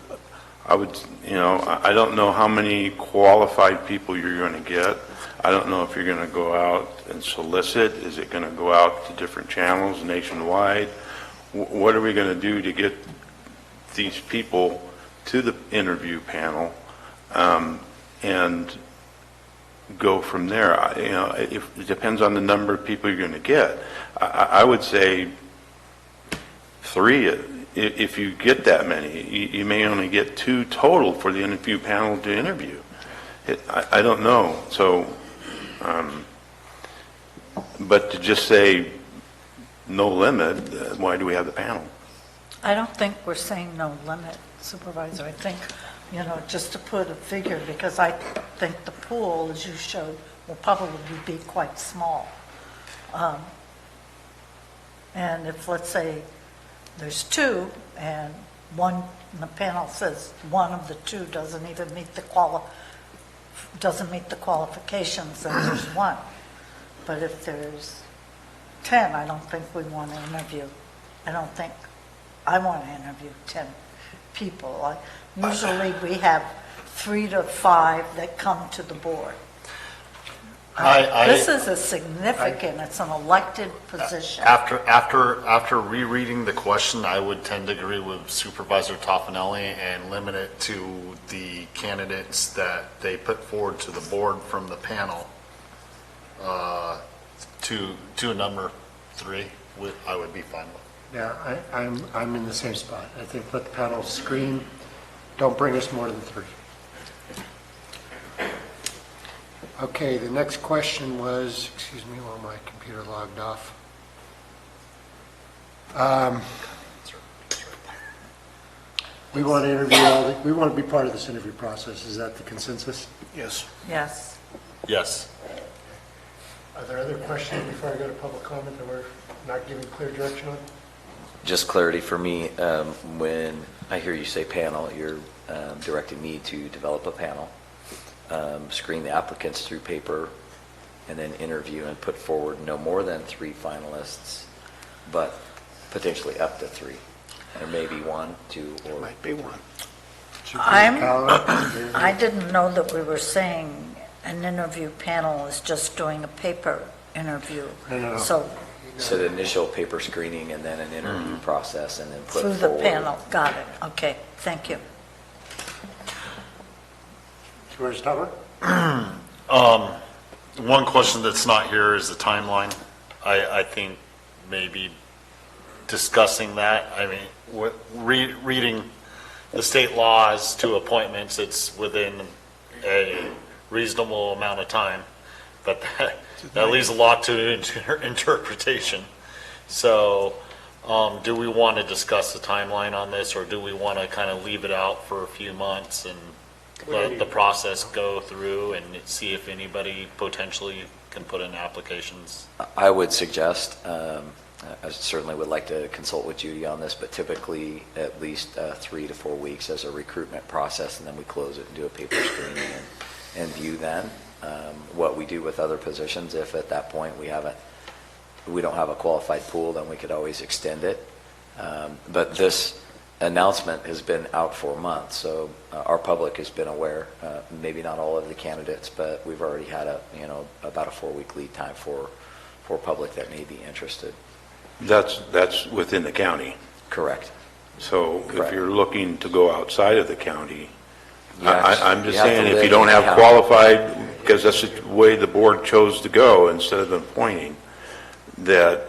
I would, I don't know how many qualified people you're going to get. I don't know if you're going to go out and solicit. Is it going to go out to different channels nationwide? What are we going to do to get these people to the interview panel and go from there? It depends on the number of people you're going to get. I would say 3. If you get that many, you may only get 2 total for the interview panel to interview. I don't know. So, but to just say no limit, why do we have the panel? I don't think we're saying no limit, Supervisor. I think, just to put a figure, because I think the pool, as you showed, will probably be quite small. And if, let's say, there's two, and one, the panel says one of the two doesn't even meet the qualifications, then there's one. But if there's 10, I don't think we want to interview. I don't think I want to interview 10 people. Usually we have 3 to 5 that come to the board. This is a significant, it's an elected position. After rereading the question, I would tend to agree with Supervisor Toffenelli and limit it to the candidates that they put forward to the board from the panel to a number 3. I would be fine with. Yeah, I'm in the same spot. I think let the panel screen, don't bring us more than 3. Okay, the next question was, excuse me while my computer logged off. We want to interview we want to be part of this interview process. Is that the consensus? Yes. Yes. Yes. Are there other questions before I go to public comment that we're not giving clear direction on? Just clarity for me, when I hear you say panel, you're directing me to develop a panel, screen the applicants through paper, and then interview and put forward no more than 3 finalists, but potentially up to 3. There may be 1, 2, or... Might be 1. I didn't know that we were saying an interview panel is just doing a paper interview. No. So the initial paper screening and then an interview process and then put through forward. the panel, got it. Okay, thank you. Supervisor Tupper? One question that's not here is the timeline. I think maybe discussing that, I mean, reading the state laws to appointments, it's within a reasonable amount of time, but that leaves a lot to interpretation. So do we want to discuss the timeline on this, or do we want to kind of leave it out for a few months and let the process go through and see if anybody potentially can put in applications? I would suggest, I certainly would like to consult with Judy on this, but typically at least 3 to 4 weeks as a recruitment process, and then we close it and do a paper screening and view then. What we do with other positions, if at that point we don't have a qualified pool, then we could always extend it. But this announcement has been out for months, so our public has been aware. Maybe not all of the candidates, but we've already had about a 4-week lead time for public that may be interested. That's within the county. Correct. So Correct. if you're looking to go outside of the county, Yes, I'm just you have to saying, if live you don't in the have county. qualified, because that's the way the board chose to go instead of appointing, that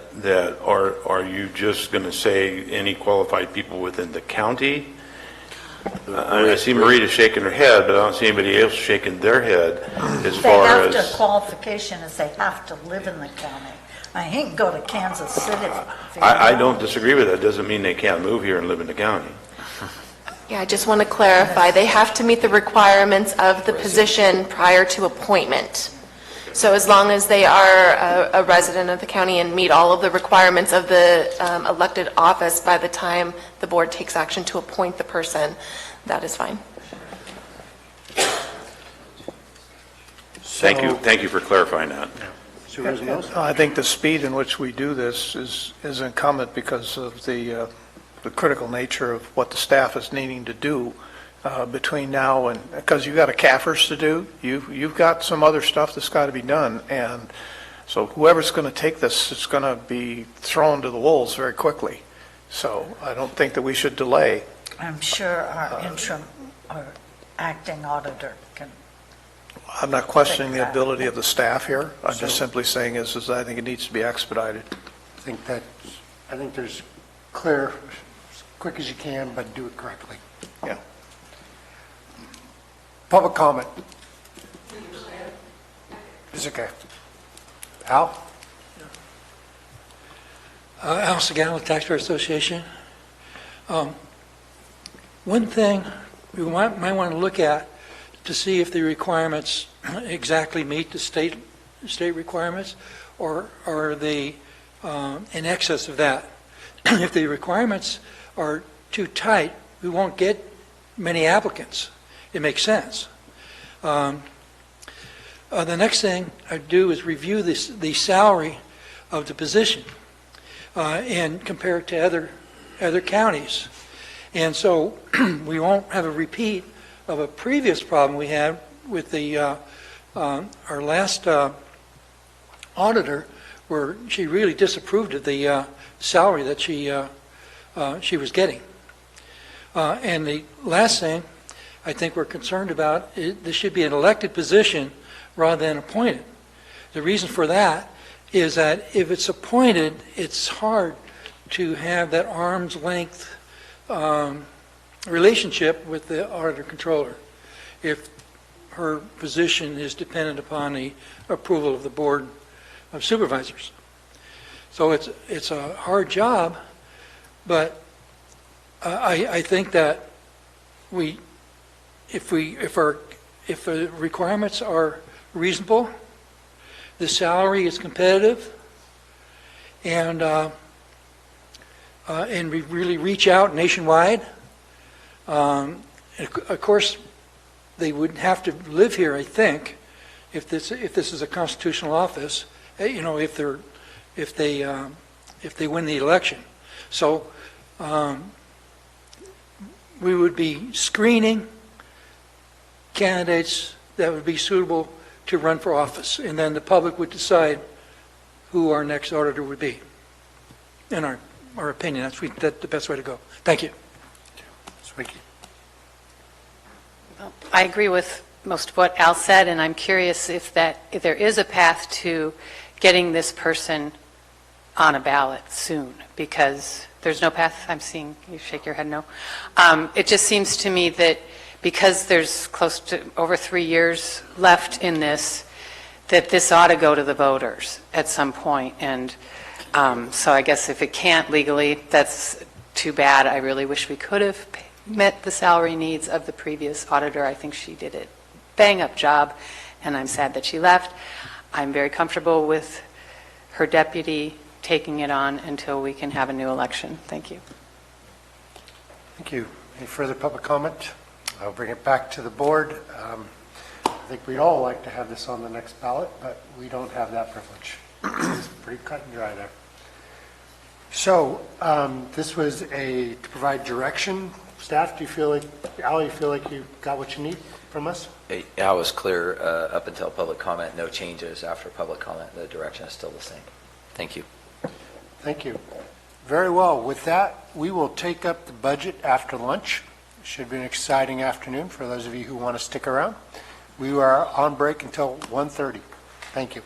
are you just going to say any qualified people within the county? I see Marita shaking her head, but I don't see anybody else shaking their head as far as... Qualification is they have to live in the county. I ain't go to Kansas City. I don't disagree with that. Doesn't mean they can't move here and live in the county. Yeah, I just want to clarify, they have to meet the requirements of the position prior to appointment. So as long as they are a resident of the county and meet all of the requirements of the elected office by the time the board takes action to appoint the person, that is fine. Thank you for clarifying that. I think the speed in which we do this is incumbent because of the critical nature of what the staff is needing to do between now and, because you've got a CAFRs to do, you've got some other stuff that's got to be done, and so whoever's going to take this is going to be thrown to the wolves very quickly. So I don't think that we should delay. I'm sure our interim or acting auditor can. I'm not questioning the ability of the staff here. I'm just simply saying is I think it needs to be expedited. I think there's clear, as quick as you can, but do it correctly. Yeah. Public comment. It's okay. Al? Alice Gallup Taxpayer Association. One thing we might want to look at to see if the requirements exactly meet the state requirements, or are they in excess of that. If the requirements are too tight, we won't get many applicants. It makes sense. The next thing I do is review the salary of the position and compare it to other counties. And so we won't have a repeat of a previous problem we had with the our last auditor, where she really disapproved of the salary that she was getting. And the last thing I think we're concerned about, this should be an elected position rather than appointed. The reason for that is that if it's appointed, it's hard to have that arm's length relationship with the auditor controller if her position is dependent upon the approval of the Board of Supervisors. So it's a hard job, but I think that if the requirements are reasonable, the salary is competitive, and we really reach out nationwide. Of course, they would have to live here, I think, if this is a constitutional office. If they win the election. So we would be screening candidates that would be suitable to run for office, and then the public would decide who our next auditor would be. In our opinion, that's the best way to go. Thank you. Swinky. Well, I agree with most of what Al said, and I'm curious if there is a path to getting this person on a ballot soon, because there's no path. I'm seeing you shake your head no. It just seems to me that because there's close to over 3 years left in this, that this ought to go to the voters at some point. And so I guess if it can't legally, that's too bad. I really wish we could have met the salary needs of the previous auditor. I think she did a bang-up job, and I'm sad that she left. I'm very comfortable with her deputy taking it on until we can have a new election. Thank you. Thank you. Any further public comment? I'll bring it back to the board. I think we'd all like to have this on the next ballot, but we don't have that privilege. It's pretty cut and dry there. So this was to provide direction. Staff, do you feel like, Al, you feel like you got what you need from us? I was clear up until public comment, no changes. After public comment, the direction is still the same. Thank you. Thank you. Very well. With that, we will take up the budget after lunch. Should be an exciting afternoon for those of you who want to stick around. We are on break until 1:30. Thank you.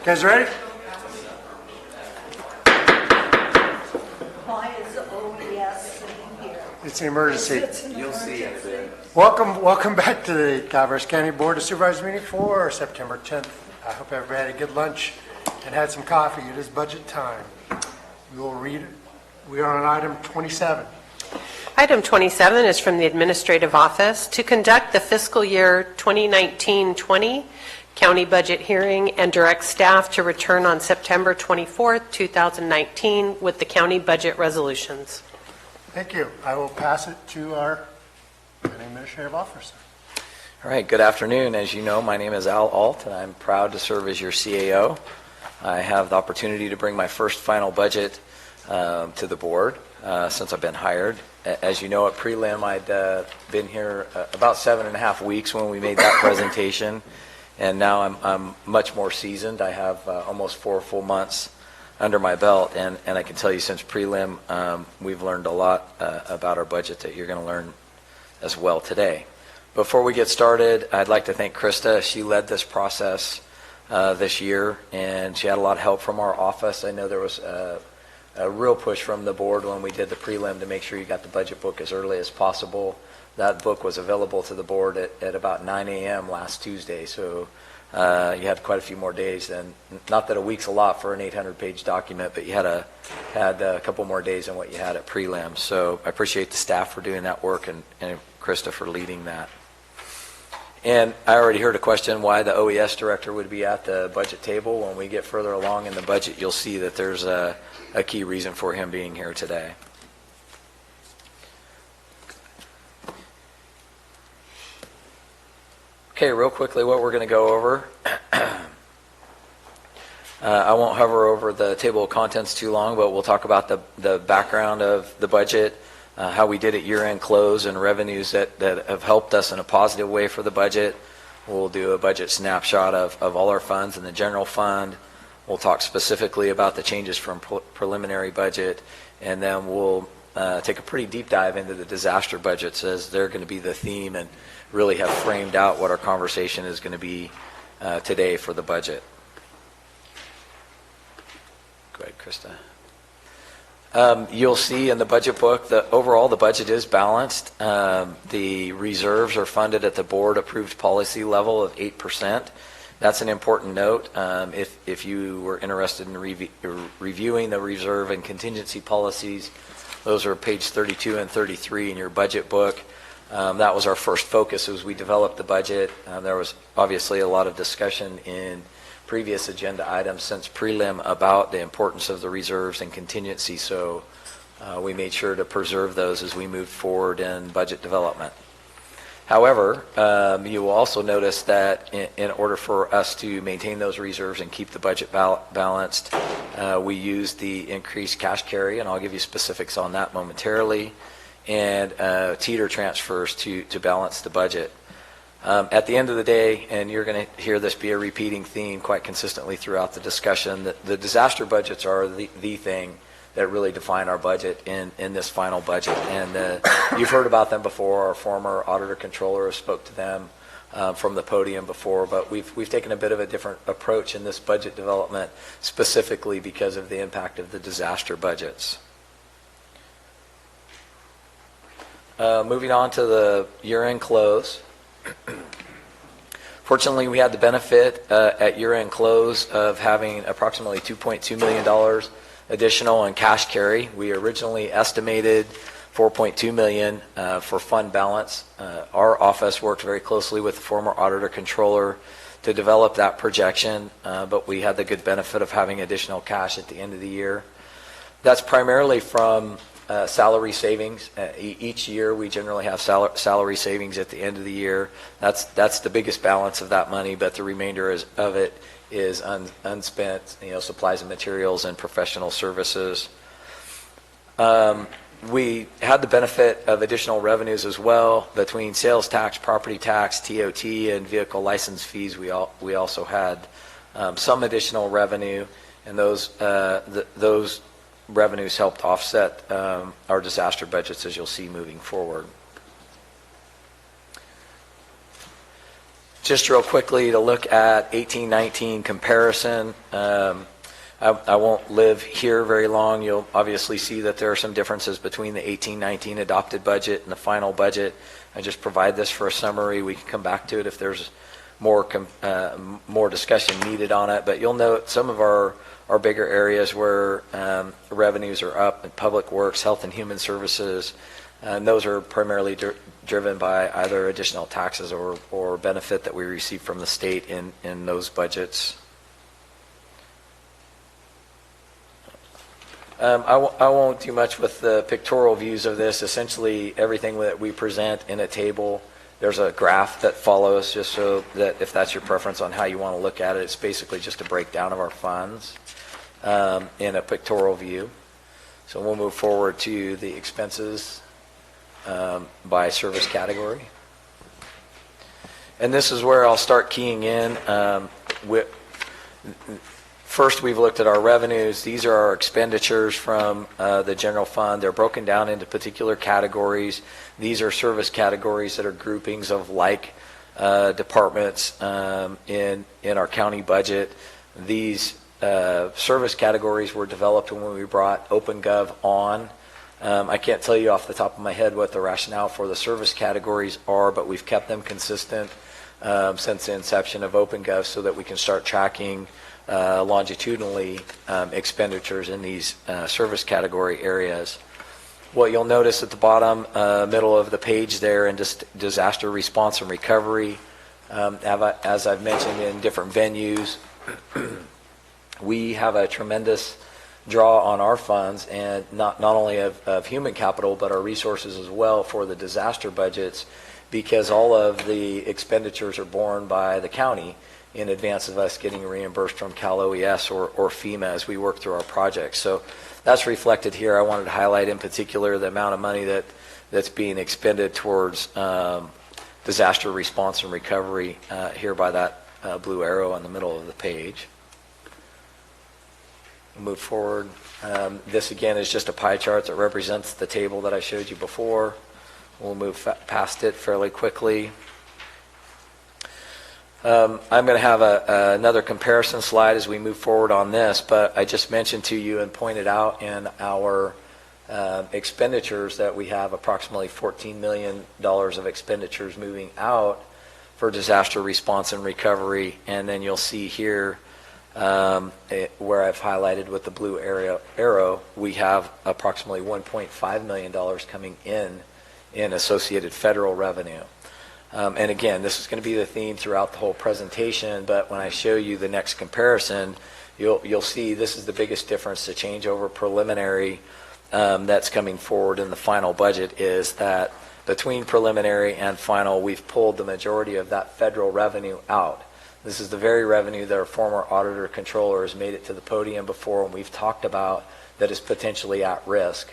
Guys ready? Why is ODS sitting here? It's an emergency. You'll see it. Welcome back to the Calaveras County Board of Supervisors meeting for September 10th. I hope everybody had a good lunch and had some coffee. It is budget time. We will read it. We are on item 27. Item 27 is from the Administrative Office to conduct the fiscal year 2019-20 county budget hearing and direct staff to return on September 24th, 2019 with the county budget resolutions. Thank you. I will pass it to our county administrative officer. All right, good afternoon. As you know, my name is Al Alt, and I'm proud to serve as your CAO. I have the opportunity to bring my first final budget to the board since I've been hired. As you know, at prelim, I'd been here about 7.5 weeks when we made that presentation, and now I'm much more seasoned. I have almost 4 full months under my belt, and I can tell you since prelim, we've learned a lot about our budget that you're going to learn as well today. Before we get started, I'd like to thank Krista. She led this process this year, and she had a lot of help from our office. I know there was a real push from the board when we did the prelim to make sure you got the budget book as early as possible. That book was available to the board at about 9 a.m. last Tuesday, so you had quite a few more days. And not that a week's a lot for an 800-page document, but you had a couple more days than what you had at prelim. So I appreciate the staff for doing that work and Krista for leading that. And I already heard a question why the OES director would be at the budget table. When we get further along in the budget, you'll see that there's a key reason for him being here today. Okay, real quickly what we're going to go over. I won't hover over the table of contents too long, but we'll talk about the background of the budget, how we did at year-end close, and revenues that have helped us in a positive way for the budget. We'll do a budget snapshot of all our funds in the general fund. We'll talk specifically about the changes from preliminary budget, and then we'll take a pretty deep dive into the disaster budgets, as they're going to be the theme and really have framed out what our conversation is going to be today for the budget. Go ahead, Krista. You'll see in the budget book that overall the budget is balanced. The reserves are funded at the board-approved policy level of 8%. That's an important note. If you were interested in reviewing the reserve and contingency policies, those are page 32 and 33 in your budget book. That was our first focus as we developed the budget. There was obviously a lot of discussion in previous agenda items since prelim about the importance of the reserves and contingency, so we made sure to preserve those as we moved forward in budget development. However, you will also notice that in order for us to maintain those reserves and keep the budget balanced, we used the increased cash carry, and I'll give you specifics on that momentarily, and teeter transfers to balance the budget. At the end of the day, and you're going to hear this be a repeating theme quite consistently throughout the discussion, the disaster budgets are the thing that really define our budget in this final budget. And you've heard about them before. Our former auditor controller spoke to them from the podium before, but we've taken a bit of a different approach in this budget development, specifically because of the impact of the disaster budgets. Moving on to the year-end close. Fortunately, we had the benefit at year-end close of having approximately $2.2 million additional in cash carry. We originally estimated $4.2 million for fund balance. Our office worked very closely with the former auditor controller to develop that projection, but we had the good benefit of having additional cash at the end of the year. That's primarily from salary savings. Each year we generally have salary savings at the end of the year. That's the biggest balance of that money, but the remainder of it is unspent, supplies and materials and professional services. We had the benefit of additional revenues as well between sales tax, property tax, TOT, and vehicle license fees. We also had some additional revenue, and those revenues helped offset our disaster budgets, as you'll see moving forward. Just real quickly to look at 18-19 comparison. I won't live here very long. You'll obviously see that there are some differences between the 18-19 adopted budget and the final budget. I just provide this for a summary. We can come back to it if there's more discussion needed on it. But you'll note some of our bigger areas where revenues are up in public works, health and human services, and those are primarily driven by either additional taxes or benefit that we receive from the state in those budgets. I won't do much with the pictorial views of this. Essentially, everything that we present in a table, there's a graph that follows, just so that if that's your preference on how you want to look at it, it's basically just a breakdown of our funds in a pictorial view. So we'll move forward to the expenses by service category. And this is where I'll start keying in. First, we've looked at our revenues. These are our expenditures from the general fund. They're broken down into particular categories. These are service categories that are groupings of like departments in our county budget. These service categories were developed when we brought OpenGov on. I can't tell you off the top of my head what the rationale for the service categories are, but we've kept them consistent since the inception of OpenGov so that we can start tracking longitudinally expenditures in these service category areas. What you'll notice at the bottom, middle of the page there in disaster response and recovery, as I've mentioned in different venues, we have a tremendous draw on our funds, and not only of human capital, but our resources as well for the disaster budgets, because all of the expenditures are borne by the county in advance of us getting reimbursed from Cal OES or FEMA as we work through our projects. So that's reflected here. I wanted to highlight in particular the amount of money that's being expended towards disaster response and recovery here by that blue arrow in the middle of the page. Move forward. This again is just a pie chart that represents the table that I showed you before. We'll move past it fairly quickly. I'm going to have another comparison slide as we move forward on this, but I just mentioned to you and pointed out in our expenditures that we have approximately $14 million of expenditures moving out for disaster response and recovery, and then you'll see here where I've highlighted with the blue arrow, we have approximately $1.5 million coming in associated federal revenue. And again, this is going to be the theme throughout the whole presentation, but when I show you the next comparison, you'll see this is the biggest difference. The change over preliminary that's coming forward in the final budget is that between preliminary and final, we've pulled the majority of that federal revenue out. This is the very revenue that our former auditor controller has made it to the podium before, and we've talked about that is potentially at risk.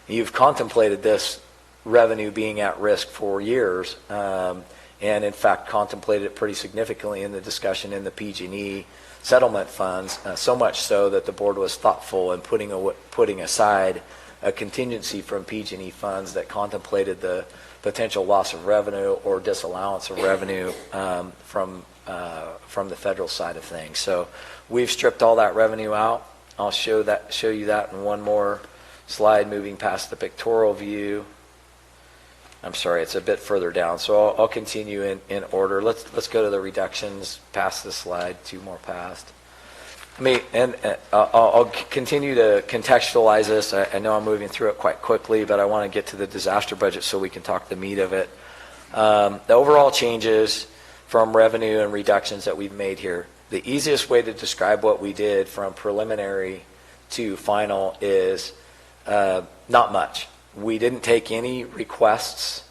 You've contemplated this revenue being at risk for years, and in fact contemplated it pretty significantly in the discussion in the PG&E settlement funds, so much so that the board was thoughtful in putting aside a contingency from PG&E funds that contemplated the potential loss of revenue or disallowance of revenue from the federal side of things. So we've stripped all that revenue out. I'll show you that in one more slide, moving past the pictorial view. I'm sorry, it's a bit further down, so I'll continue in order. Let's go to the reductions past this slide, two more past. I'll continue to contextualize this. I know I'm moving through it quite quickly, but I want to get to the disaster budget so we can talk the meat of it. The overall changes from revenue and reductions that we've made here. The easiest way to describe what we did from preliminary to final is not much. We didn't take any requests,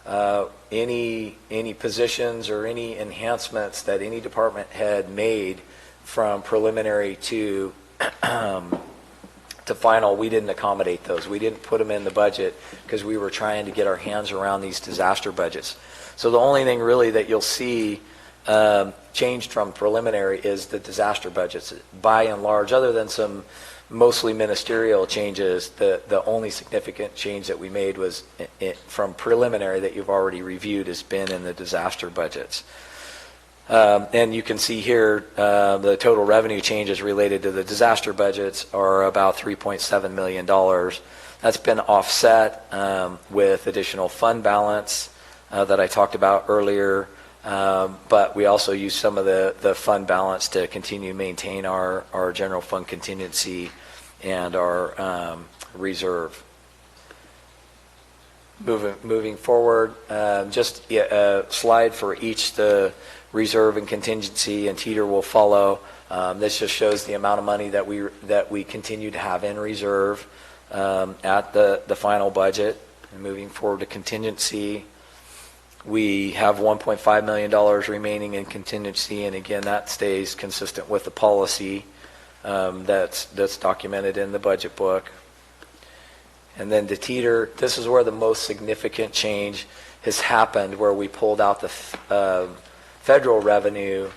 any positions or any enhancements that any department had made from preliminary to final. We didn't accommodate those. We didn't put them in the budget because we were trying to get our hands around these disaster budgets. So the only thing really that you'll see changed from preliminary is the disaster budgets. By and large, other than some mostly ministerial changes, the only significant change that we made was from preliminary that you've already reviewed has been in the disaster budgets. And you can see here the total revenue changes related to the disaster budgets are about $3.7 million. That's been offset with additional fund balance that I talked about earlier, but we also use some of the fund balance to continue to maintain our general fund contingency and our reserve. Moving forward, just a slide for each, the reserve and contingency, and Teeter will follow. This just shows the amount of money that we continue to have in reserve at the final budget. And moving forward to contingency, we have $1.5 million remaining in contingency, and again, that stays consistent with the policy that's documented in the budget book. And then to Teeter, this is where the most significant change has happened, where we pulled out the federal revenue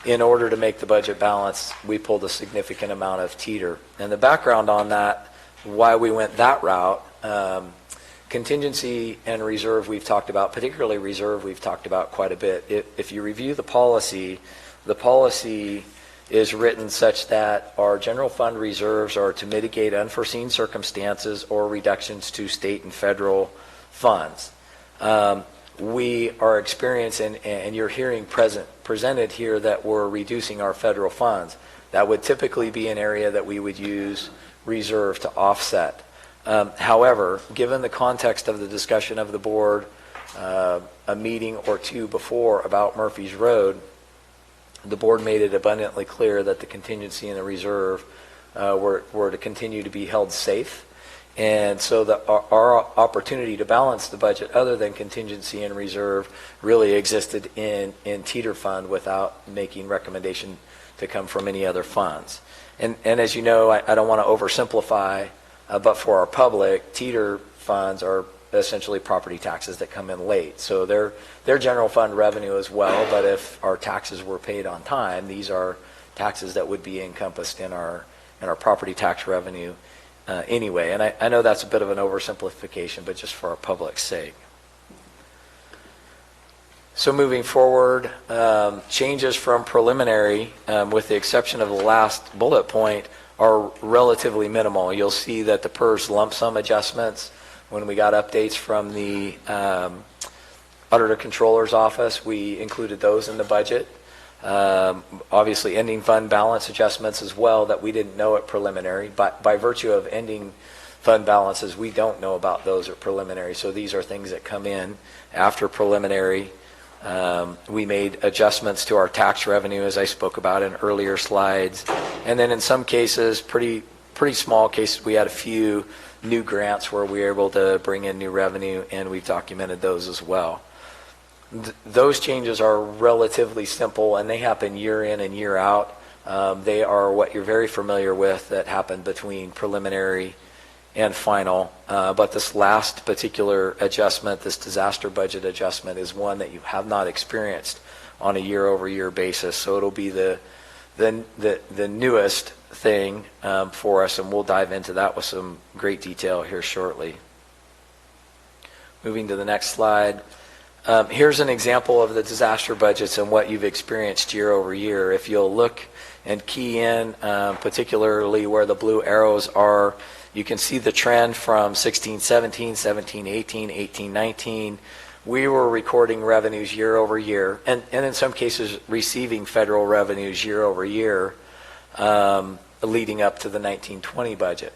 in order to make the budget balance. We pulled a significant amount of Teeter. And the background on that, why we went that route, Contingency and reserve we've talked about, particularly reserve we've talked about quite a bit. If you review the policy is written such that our general fund reserves are to mitigate unforeseen circumstances or reductions to state and federal funds. We are experiencing, and you're hearing presented here, that we're reducing our federal funds. That would typically be an area that we would use reserve to offset. However, given the context of the discussion of the board a meeting or two before about Murphy's Road, the board made it abundantly clear that the contingency and the reserve were to continue to be held safe. And so our opportunity to balance the budget other than contingency and reserve really existed in Teeter Fund without making recommendation to come from any other funds. And as you know, I don't want to oversimplify, but for our public, Teeter funds are essentially property taxes that come in late. So they're general fund revenue as well, but if our taxes were paid on time, these are taxes that would be encompassed in our property tax revenue anyway. And I know that's a bit of an oversimplification, but just for our public's sake. So moving forward, changes from preliminary, with the exception of the last bullet point, are relatively minimal. You'll see that the PERS lump sum adjustments, when we got updates from the Auditor Controller's Office, we included those in the budget. Obviously, ending fund balance adjustments as well that we didn't know at preliminary. But by virtue of ending fund balances, we don't know about those at preliminary. So these are things that come in after preliminary. We made adjustments to our tax revenue, as I spoke about in earlier slides. And then in some cases, pretty small cases, we had a few new grants where we were able to bring in new revenue, and we've documented those as well. Those changes are relatively simple, and they happen year in and year out. They are what you're very familiar with that happen between preliminary and final. But this last particular adjustment, this disaster budget adjustment, is one that you have not experienced on a year-over-year basis. So it'll be the newest thing for us, and we'll dive into that with some great detail here shortly. Moving to the next slide. Here's an example of the disaster budgets and what you've experienced year over year. If you'll look and key in, particularly where the blue arrows are, you can see the trend from 16-17, 17-18, 18-19. We were recording revenues year over year, and in some cases receiving federal revenues year over year, leading up to the 19-20 budget.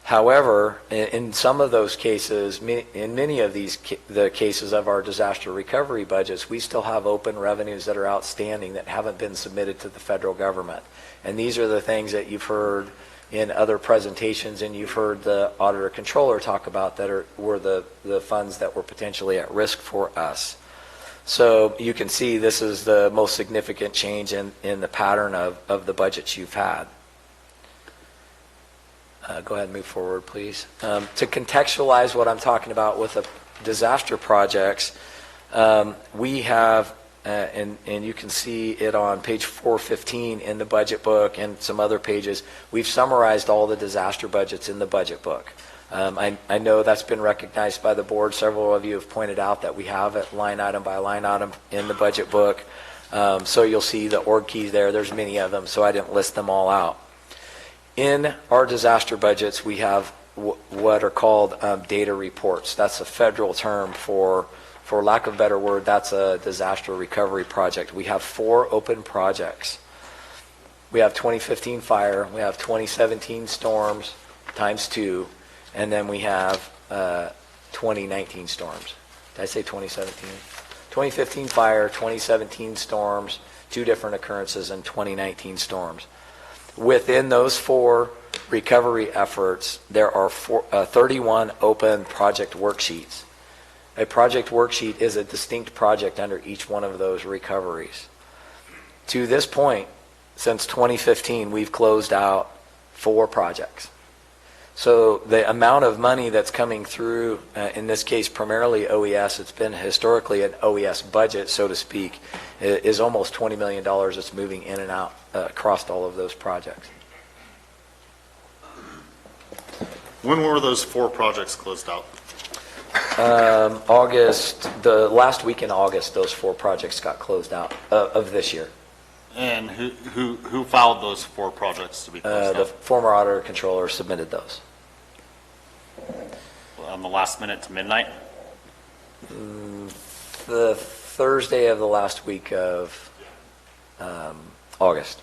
However, in some of those cases, in many of the cases of our disaster recovery budgets, we still have open revenues that are outstanding that haven't been submitted to the federal government. And these are the things that you've heard in other presentations, and you've heard the Auditor Controller talk about that were the funds that were potentially at risk for us. So you can see this is the most significant change in the pattern of the budgets you've had. Go ahead and move forward, please. To contextualize what I'm talking about with the disaster projects, we have, and you can see it on page 415 in the budget book and some other pages, we've summarized all the disaster budgets in the budget book. I know that's been recognized by the board. Several of you have pointed out that we have it line item by line item in the budget book. So you'll see the org keys there. There's many of them, so I didn't list them all out. In our disaster budgets, we have what are called data reports. That's a federal term for lack of a better word, that's a disaster recovery project. We have 4 open projects. We have 2015 fire, we have 2017 storms times 2, and then we have 2019 storms. Did I say 2017? 2015 fire, 2017 storms, 2 different occurrences, and 2019 storms. Within those 4 recovery efforts, there are 31 open project worksheets. A project worksheet is a distinct project under each one of those recoveries. To this point, since 2015, we've closed out 4 projects. So the amount of money that's coming through, in this case primarily OES, it's been historically an OES budget, so to speak, is almost $20 million that's moving in and out across all of those projects. When were those 4 projects closed out? August, the last week in August, those 4 projects got closed out of this year. And who filed those 4 projects to be closed The out? former auditor controller submitted those. On the last minute to midnight? The Thursday of the last week of August.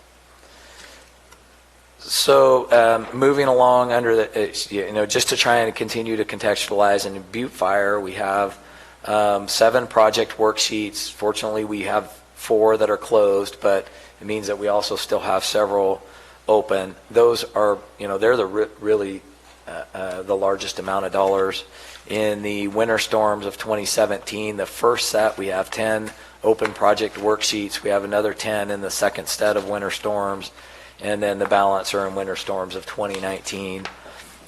So moving along under the, just to try and continue to contextualize, in Butte Fire, we have 7 project worksheets. Fortunately, we have 4 that are closed, but it means that we also still have several open. Those are, they're the really the largest amount of dollars. In the winter storms of 2017, the first set, we have 10 open project worksheets. We have another 10 in the second set of winter storms, and then the balance are in winter storms of 2019.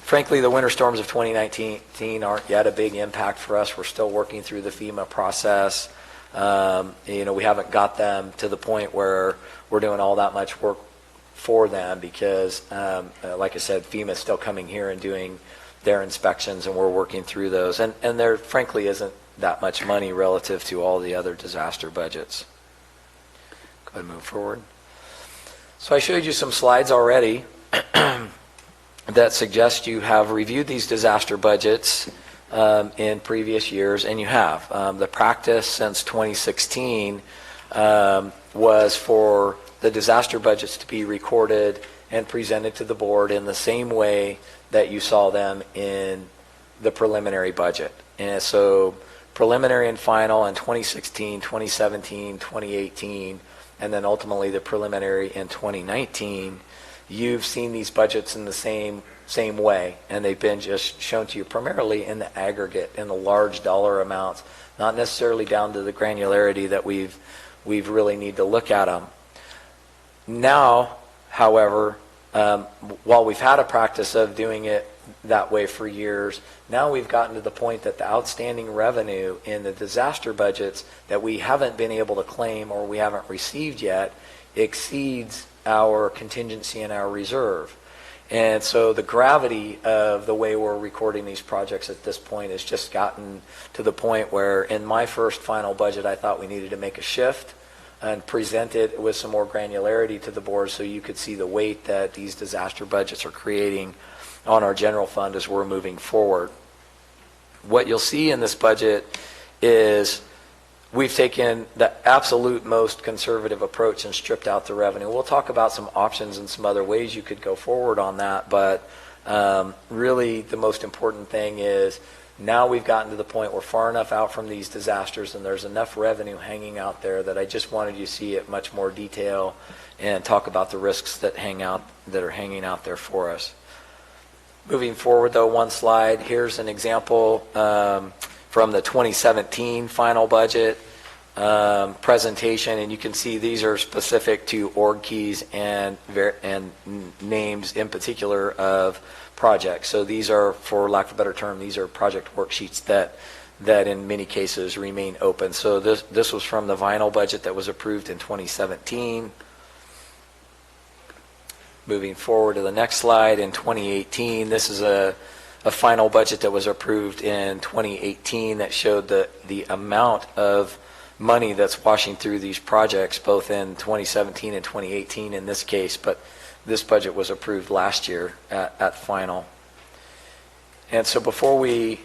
Frankly, the winter storms of 2019 aren't yet a big impact for us. We're still working through the FEMA process. We haven't got them to the point where we're doing all that much work for them because, like I said, FEMA is still coming here and doing their inspections, and we're working through those. And there, frankly, isn't that much money relative to all the other disaster budgets. Go ahead and move forward. So I showed you some slides already that suggest you have reviewed these disaster budgets in previous years, and you have. The practice since 2016 was for the disaster budgets to be recorded and presented to the board in the same way that you saw them in the preliminary budget. And so preliminary and final in 2016, 2017, 2018, and then ultimately the preliminary in 2019, you've seen these budgets in the same way, and they've been just shown to you primarily in the aggregate, in the large dollar amounts, not necessarily down to the granularity that we've really need to look at them. Now, however, while we've had a practice of doing it that way for years, now we've gotten to the point that the outstanding revenue in the disaster budgets that we haven't been able to claim or we haven't received yet exceeds our contingency and our reserve. And so the gravity of the way we're recording these projects at this point has just gotten to the point where in my first final budget I thought we needed to make a shift and present it with some more granularity to the board so you could see the weight that these disaster budgets are creating on our general fund as we're moving forward. What you'll see in this budget is we've taken the absolute most conservative approach and stripped out the revenue. We'll talk about some options and some other ways you could go forward on that, but really the most important thing is now we've gotten to the point we're far enough out from these disasters and there's enough revenue hanging out there that I just wanted you to see it much more detail and talk about the risks that are hanging out there for us. Moving forward though, one slide, here's an example from the 2017 final budget presentation, and you can see these are specific to org keys and names in particular of projects. So these are, for lack of a better term, these are project worksheets that in many cases remain open. So this was from the final budget that was approved in 2017. Moving forward to the next slide, in 2018, this is a final budget that was approved in 2018 that showed the amount of money that's washing through these projects, both in 2017 and 2018 in this case, but this budget was approved last year at final. And so before we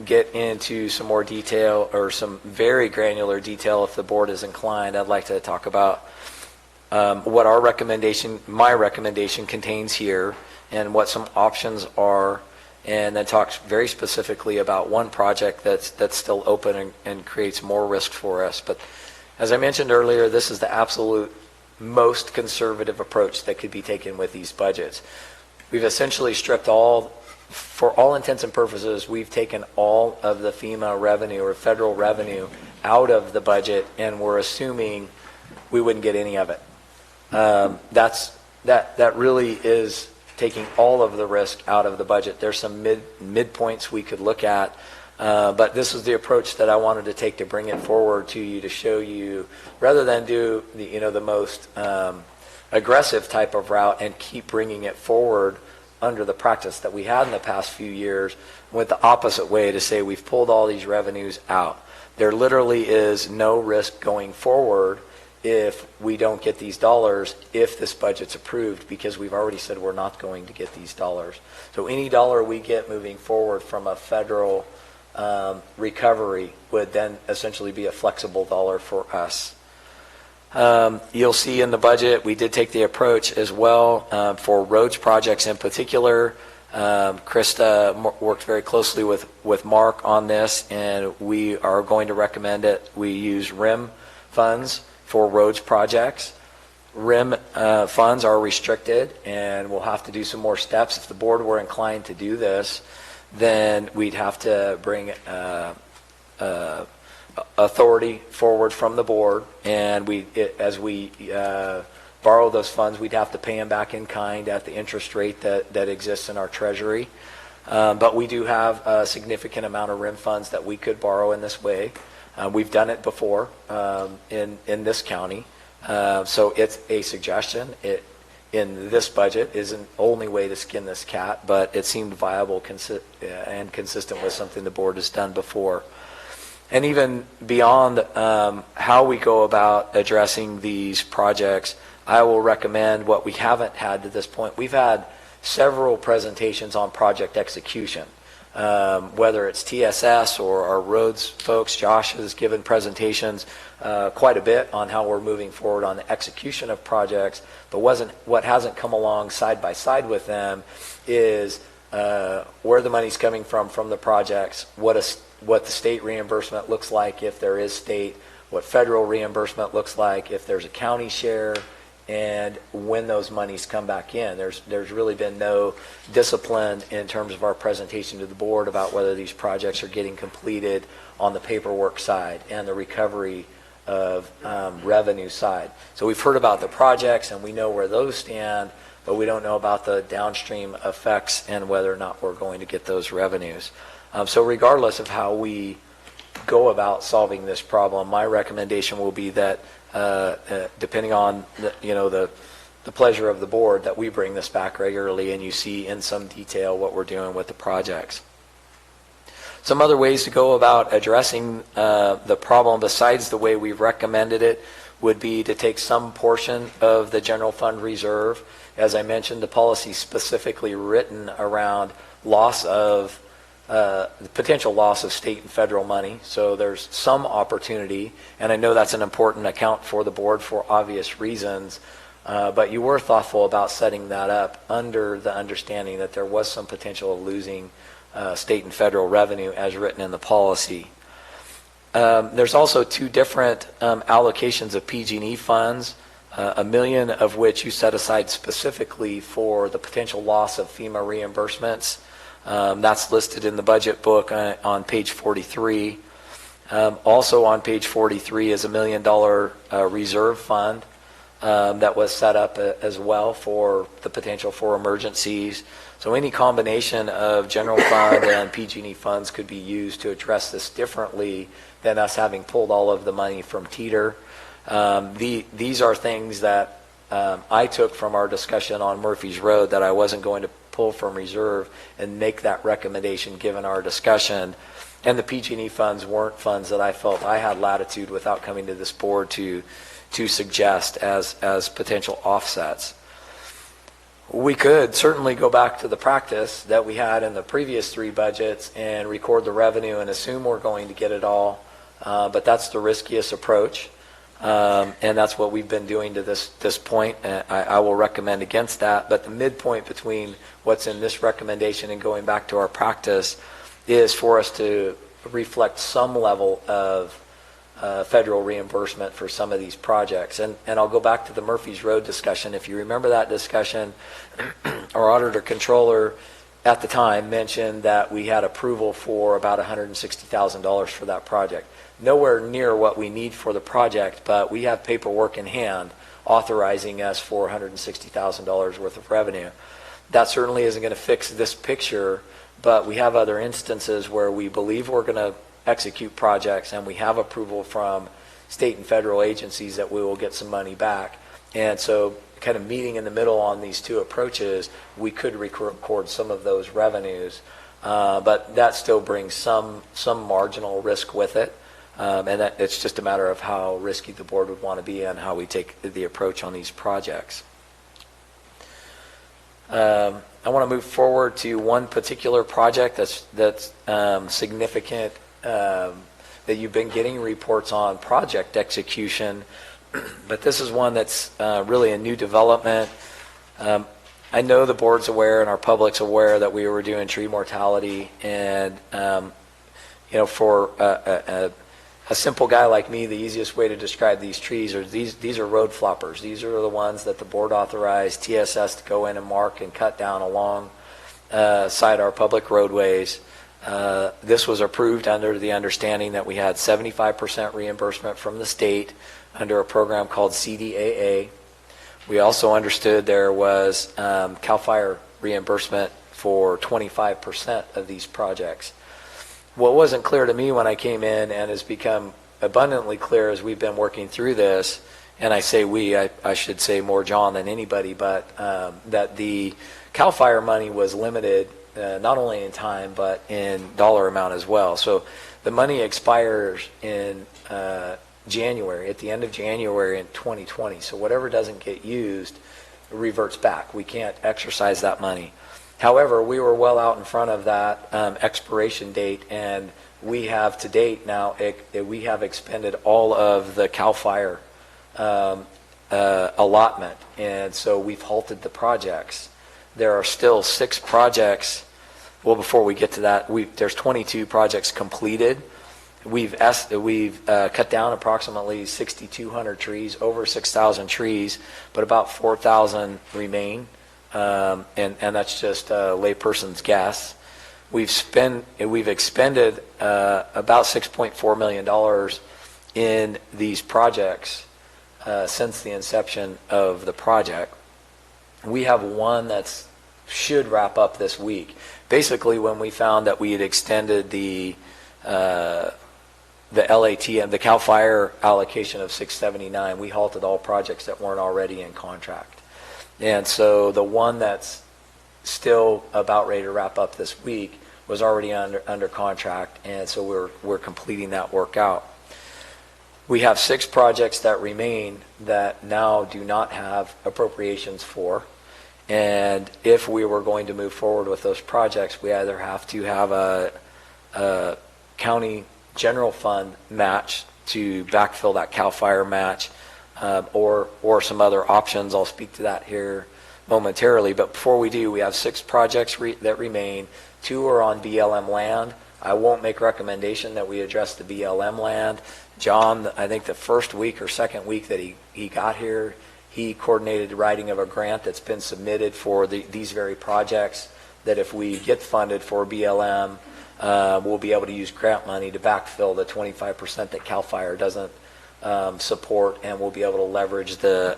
get into some more detail or some very granular detail, if the board is inclined, I'd like to talk about what my recommendation contains here and what some options are, and then talk very specifically about one project that's still open and creates more risk for us. But as I mentioned earlier, this is the absolute most conservative approach that could be taken with these budgets. We've essentially stripped for all intents and purposes, we've taken all of the FEMA revenue or federal revenue out of the budget, and we're assuming we wouldn't get any of it. That really is taking all of the risk out of the budget. There's some midpoints we could look at, but this is the approach that I wanted to take to bring it forward to you, to show you, rather than do the most aggressive type of route and keep bringing it forward under the practice that we had in the past few years, went the opposite way to say we've pulled all these revenues out. There literally is no risk going forward if we don't get these dollars, if this budget's approved, because we've already said we're not going to get these dollars. So any dollar we get moving forward from a federal recovery would then essentially be a flexible dollar for us. You'll see in the budget, we did take the approach as well for roads projects in particular. Krista worked very closely with Mark on this, and we are going to recommend it. We use RIM funds for roads projects. RIM funds are restricted, and we'll have to do some more steps. If the board were inclined to do this, then we'd have to bring authority forward from the board, and as we borrow those funds, we'd have to pay them back in kind at the interest rate that exists in our treasury. But we do have a significant amount of RIM funds that we could borrow in this way. We've done it before in this county, so it's a suggestion. It in this budget isn't the only way to skin this cat, but it seemed viable and consistent with something the board has done before. And even beyond how we go about addressing these projects, I will recommend what we haven't had to this point. We've had several presentations on project execution, whether it's TSS or our roads folks. Josh has given presentations quite a bit on how we're moving forward on the execution of projects, but what hasn't come along side by side with them is where the money's coming from the projects, what the state reimbursement looks like if there is state, what federal reimbursement looks like if there's a county share, and when those monies come back in. There's really been no discipline in terms of our presentation to the board about whether these projects are getting completed on the paperwork side and the recovery of revenue side. So we've heard about the projects and we know where those stand, but we don't know about the downstream effects and whether or not we're going to get those revenues. So regardless of how we go about solving this problem, my recommendation will be that depending on the pleasure of the board, that we bring this back regularly and you see in some detail what we're doing with the projects. Some other ways to go about addressing the problem besides the way we've recommended it would be to take some portion of the general fund reserve. As I mentioned, the policy specifically written around the potential loss of state and federal money. So there's some opportunity, and I know that's an important account for the board for obvious reasons, but you were thoughtful about setting that up under the understanding that there was some potential of losing state and federal revenue as written in the policy. There's also two different allocations of PG&E funds, $1 million of which you set aside specifically for the potential loss of FEMA reimbursements. That's listed in the budget book on page 43. Also on page 43 is $1 million reserve fund that was set up as well for the potential for emergencies. So any combination of general fund and PG&E funds could be used to address this differently than us having pulled all of the money from Teeter. These are things that I took from our discussion on Murphy's Road that I wasn't going to pull from reserve and make that recommendation given our discussion. And the PG&E funds weren't funds that I felt I had latitude without coming to this board to suggest as potential offsets. We could certainly go back to the practice that we had in the previous three budgets and record the revenue and assume we're going to get it all, but that's the riskiest approach. And that's what we've been doing to this point. I will recommend against that. But the midpoint between what's in this recommendation and going back to our practice is for us to reflect some level of federal reimbursement for some of these projects. And I'll go back to the Murphy's Road discussion. If you remember that discussion, our auditor controller at the time mentioned that we had approval for about $160,000 for that project. Nowhere near what we need for the project, but we have paperwork in hand authorizing us for $160,000 worth of revenue. That certainly isn't going to fix this picture, but we have other instances where we believe we're going to execute projects and we have approval from state and federal agencies that we will get some money back. And so kind of meeting in the middle on these two approaches, we could record some of those revenues. But that still brings some marginal risk with it. And that it's just a matter of how risky the board would want to be and how we take the approach on these projects. I want to move forward to one particular project that's significant, that you've been getting reports on project execution, but this is one that's really a new development. I know the board's aware and our public's aware that we were doing tree mortality, and for a simple guy like me, the easiest way to describe these trees are these are road floppers. These are the ones that the board authorized TSS to go in and mark and cut down along side our public roadways. This was approved under the understanding that we had 75% reimbursement from the state under a program called CDAA. We also understood there was CAL FIRE reimbursement for 25% of these projects. What wasn't clear to me when I came in, and has become abundantly clear as we've been working through this, and I say we, I should say more John than anybody, but that the CAL FIRE money was limited not only in time but in dollar amount as well. So the money expires in January, at the end of January in 2020. So whatever doesn't get used reverts back. We can't exercise that money. However, we were well out in front of that expiration date, and we have to date now, we have expended all of the CAL FIRE allotment, and so we've halted the projects. There are still 6 projects. Well, before we get to that, there's 22 projects completed. We've cut down approximately 6,200 trees, over 6,000 trees, but about 4,000 remain. And that's just a layperson's guess. We've expended about $6.4 million in these projects since the inception of the project. We have one that should wrap up this week. Basically, when we found that we had extended the LATM, the CAL FIRE allocation of $679, we halted all projects that weren't already in contract. And so the one that's still about ready to wrap up this week was already under contract, and so we're completing that work out. We have 6 projects that remain that now do not have appropriations for, and if we were going to move forward with those projects, we either have to have a county general fund match to backfill that CAL FIRE match, or some other options. I'll speak to that here momentarily. But before we do, we have 6 projects that remain. 2 are on BLM land. I won't make recommendation that we address the BLM land. John, I think the first week or second week that he got here, he coordinated the writing of a grant that's been submitted for these very projects, that if we get funded for BLM, we'll be able to use grant money to backfill the 25% that CAL FIRE doesn't support, and we'll be able to leverage the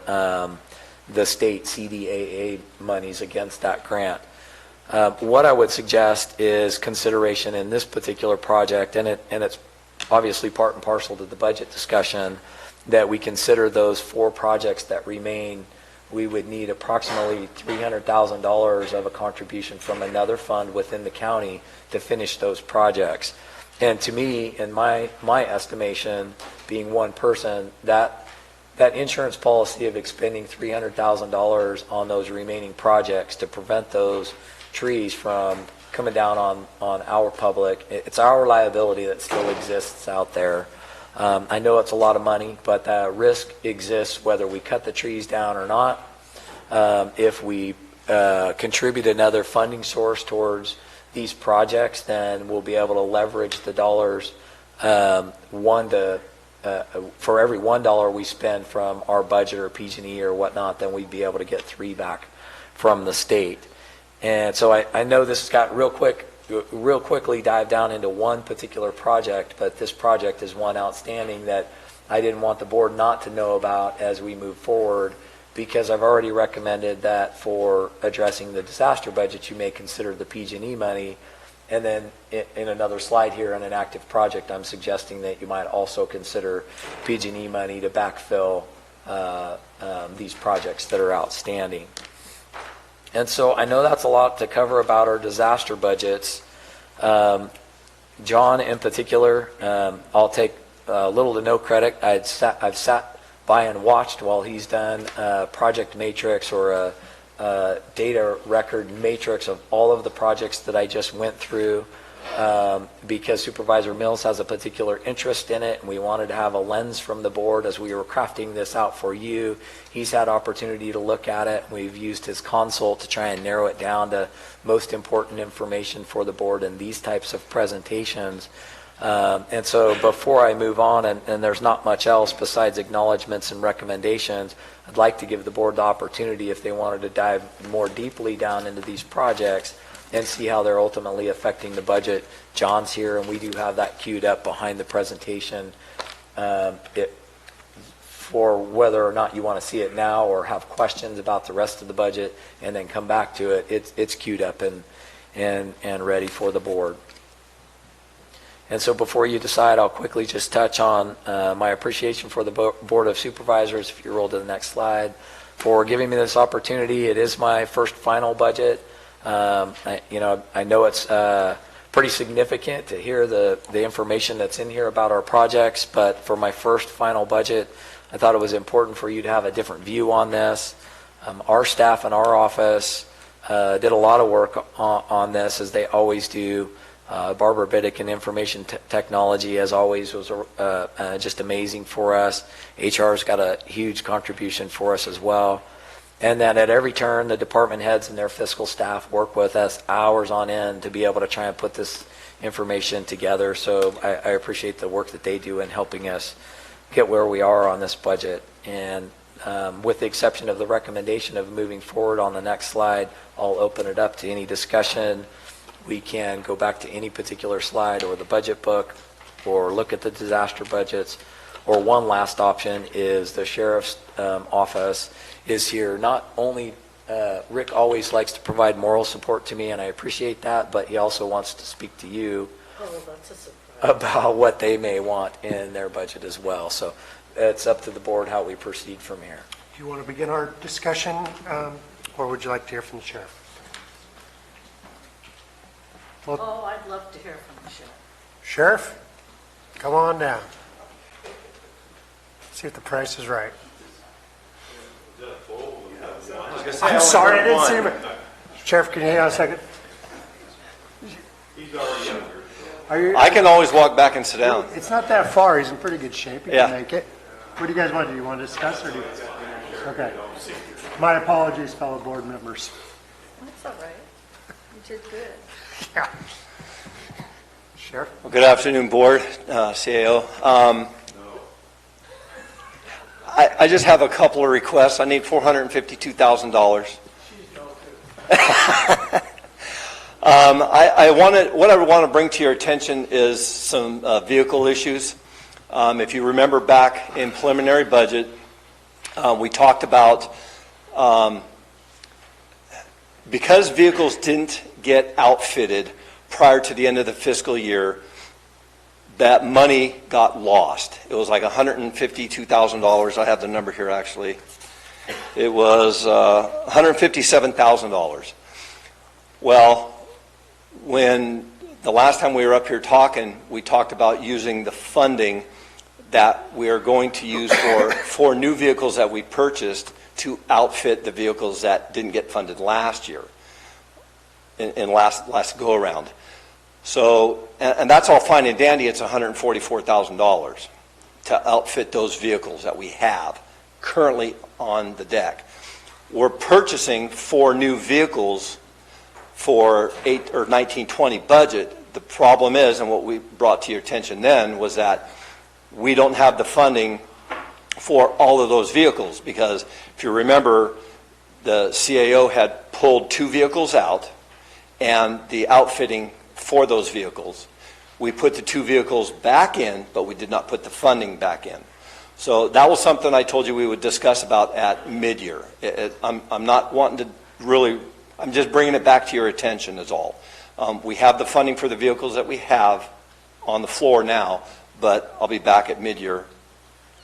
state CDAA monies against that grant. What I would suggest is consideration in this particular project, and it's obviously part and parcel to the budget discussion, that we consider those 4 projects that remain. We would need approximately $300,000 of a contribution from another fund within the county to finish those projects. And to me, in my estimation, being one person, that insurance policy of expending $300,000 on those remaining projects to prevent those trees from coming down on our public, it's our liability that still exists out there. I know it's a lot of money, but the risk exists whether we cut the trees down or not. If we contribute another funding source towards these projects, then we'll be able to leverage the dollars. For every $1 we spend from our budget or PG&E or whatnot, then we'd be able to get 3 back from the state. And so I know this got real quickly dive down into one particular project, but this project is one outstanding that I didn't want the board not to know about as we move forward, because I've already recommended that for addressing the disaster budget, you may consider the PG&E money. And then in another slide here on an active project, I'm suggesting that you might also consider PG&E money to backfill these projects that are outstanding. And so I know that's a lot to cover about our disaster budgets. John in particular, I'll take little to no credit. I've sat by and watched while he's done a project matrix or a data record matrix of all of the projects that I just went through, because Supervisor Mills has a particular interest in it, and we wanted to have a lens from the board as we were crafting this out for you. He's had opportunity to look at it. We've used his consult to try and narrow it down to most important information for the board in these types of presentations. And so before I move on, and there's not much else besides acknowledgments and recommendations, I'd like to give the board the opportunity, if they wanted to dive more deeply down into these projects and see how they're ultimately affecting the budget. John's here, and we do have that queued up behind the presentation. For whether or not you want to see it now or have questions about the rest of the budget and then come back to it, it's queued up and ready for the board. And so before you decide, I'll quickly just touch on my appreciation for the Board of Supervisors, if you roll to the next slide, for giving me this opportunity. It is my first final budget. I know it's pretty significant to hear the information that's in here about our projects, but for my first final budget, I thought it was important for you to have a different view on this. Our staff in our office did a lot of work on this, as they always do. Barbara Biddick in information technology, as always, was just amazing for us. HR's got a huge contribution for us as well. And then at every turn, the department heads and their fiscal staff work with us hours on end to be able to try and put this information together. So I appreciate the work that they do in helping us get where we are on this budget. And with the exception of the recommendation of moving forward on the next slide, I'll open it up to any discussion. We can go back to any particular slide or the budget book or look at the disaster budgets. Or one last option is the sheriff's office is here. Not only, Rick always likes to provide moral support to me, and I appreciate that, but he also wants to speak to you about what they may want in their budget as well. So it's up to the board how we proceed from here. Do you want to begin our discussion, or would you like to hear from the sheriff? Well, I'd love to hear from the sheriff. Sheriff, come on down. See if the price is right. I'm sorry, I didn't see him. Sheriff, can you hang on a second? I can always walk back and sit down. It's not that far. He's in pretty good shape. He Yeah. can make it. What do you guys want to do? You want to discuss or do you? Okay. My apologies, fellow board members. That's all right. You did good. Yeah. Sheriff? Well, good afternoon, board, CAO. I just have a couple of requests. I need $452,000. What I want to bring to your attention is some vehicle issues. If you remember back in preliminary budget, we talked about because vehicles didn't get outfitted prior to the end of the fiscal year, that money got lost. It was like $152,000. I have the number here, actually. It was $157,000. Well, when the last time we were up here talking, we talked about using the funding that we are going to use for new vehicles that we purchased to outfit the vehicles that didn't get funded last year, in last go-around. So, and that's all fine and dandy. It's $144,000 to outfit those vehicles that we have currently on the deck. We're purchasing 4 new vehicles for 1920 budget. The problem is, and what we brought to your attention then, was that we don't have the funding for all of those vehicles, because if you remember, the CAO had pulled 2 vehicles out, and the outfitting for those vehicles, we put the 2 vehicles back in, but we did not put the funding back in. So that was something I told you we would discuss about at mid-year. I'm not wanting to really, I'm just bringing it back to your attention is all. We have the funding for the vehicles that we have on the floor now, but I'll be back at mid-year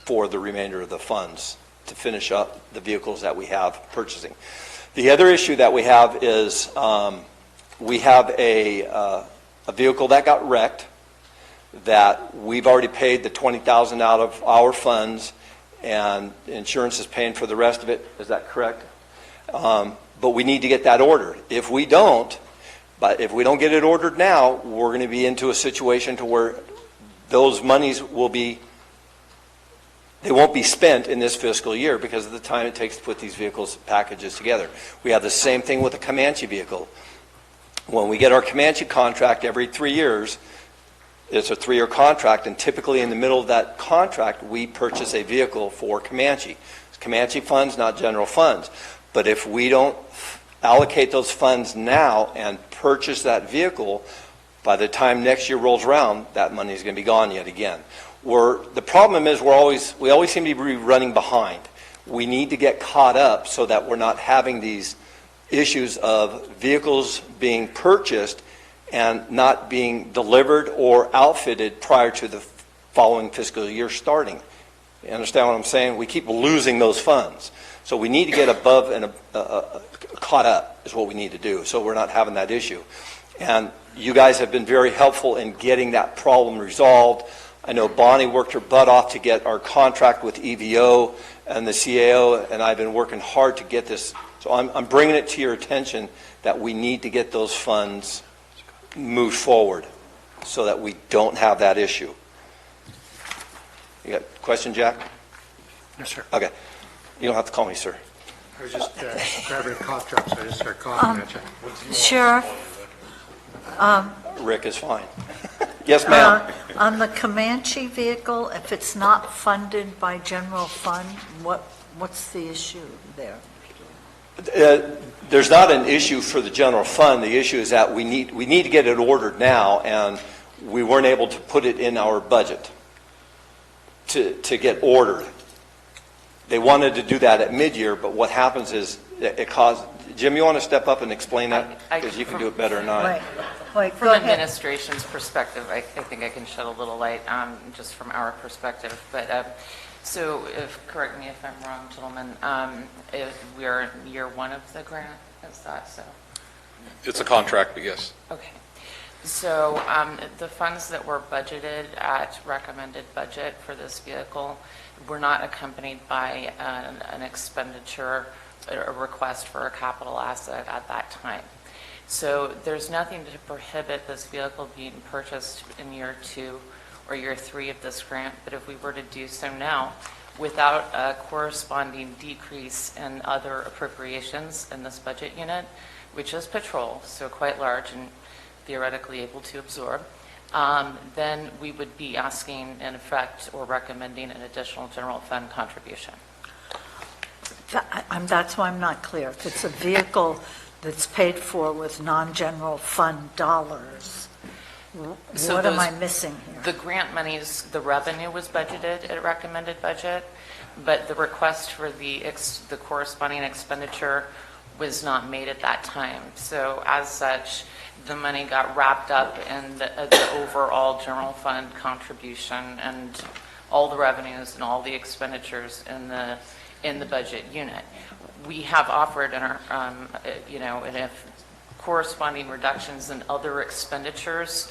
for the remainder of the funds to finish up the vehicles that we have purchasing. The other issue that we have is we have a vehicle that got wrecked that we've already paid the $20,000 out of our funds, and insurance is paying for the rest of it. Is that correct? But we need to get that ordered. If we don't get it ordered now, we're going to be into a situation to where those monies they won't be spent in this fiscal year because of the time it takes to put these vehicles packages together. We have the same thing with the Comanche vehicle. When we get our Comanche contract every 3 years, it's a 3-year contract, and typically in the middle of that contract, we purchase a vehicle for Comanche. It's Comanche funds, not general funds. But if we don't allocate those funds now and purchase that vehicle, by the time next year rolls around, that money is going to be gone yet again. The problem is we always seem to be running behind. We need to get caught up so that we're not having these issues of vehicles being purchased and not being delivered or outfitted prior to the following fiscal year starting. You understand what I'm saying? We keep losing those funds. So we need to get above and caught up is what we need to do, so we're not having that issue. And you guys have been very helpful in getting that problem resolved. I know Bonnie worked her butt off to get our contract with EVO and the CAO, and I've been working hard to get this. So I'm bringing it to your attention that we need to get those funds moved forward so that we don't have that issue. You got a question, Jack? Yes, sir. Okay. You don't have to call me sir. I was just grabbing a cough drop, so I just started coughing at you. Sheriff? Rick is fine. Yes, ma'am. On the Comanche vehicle, if it's not funded by general fund, what's the issue there? There's not an issue for the general fund. The issue is that we need to get it ordered now, and we weren't able to put it in our budget to get ordered. They wanted to do that at mid-year, but what happens is it caused... Jim, you want to step up and explain that? Because you can do it better than I. Wait, from administration's perspective, I think I can shed a little light just from our perspective. But so, correct me if I'm wrong, gentlemen, if we are in year 1 of the grant, is that so? It's a contract, but yes. Okay. So the funds that were budgeted at recommended budget for this vehicle were not accompanied by an expenditure, a request for a capital asset at that time. So there's nothing to prohibit this vehicle being purchased in year 2 or year 3 of this grant, but if we were to do so now, without a corresponding decrease in other appropriations in this budget unit, which is patrol, so quite large and theoretically able to absorb, then we would be asking, in effect, or recommending an additional general fund contribution. That's why I'm not clear. If it's a vehicle that's paid for with non-general fund dollars, what am I missing here? The grant monies, the revenue was budgeted at recommended budget, but the request for the corresponding expenditure was not made at that time. So as such, the money got wrapped up in the overall general fund contribution and all the revenues and all the expenditures in the budget unit. We have offered in our, and if corresponding reductions in other expenditures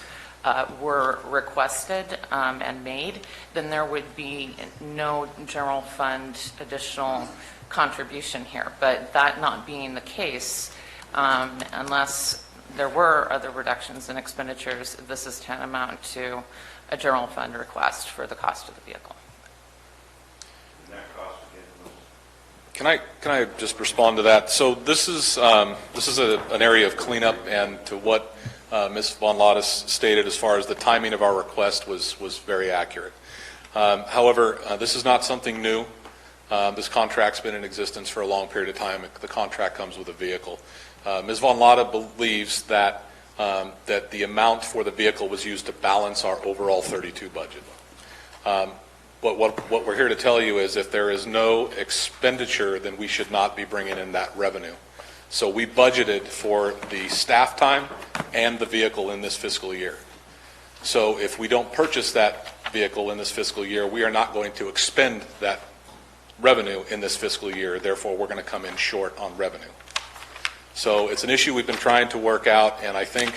were requested and made, then there would be no general fund additional contribution here. But that not being the case, unless there were other reductions in expenditures, this is tantamount to a general fund request for the cost of the vehicle. Can I just respond to that? So this is an area of cleanup, and to what Ms. Von Lottis stated as far as the timing of our request was very accurate. However, this is not something new. This contract's been in existence for a long period of time. The contract comes with a vehicle. Ms. Von Lotta believes that the amount for the vehicle was used to balance our overall 32 budget. But what we're here to tell you is if there is no expenditure, then we should not be bringing in that revenue. So we budgeted for the staff time and the vehicle in this fiscal year. So if we don't purchase that vehicle in this fiscal year, we are not going to expend that revenue in this fiscal year, therefore we're going to come in short on revenue. So it's an issue we've been trying to work out, and I think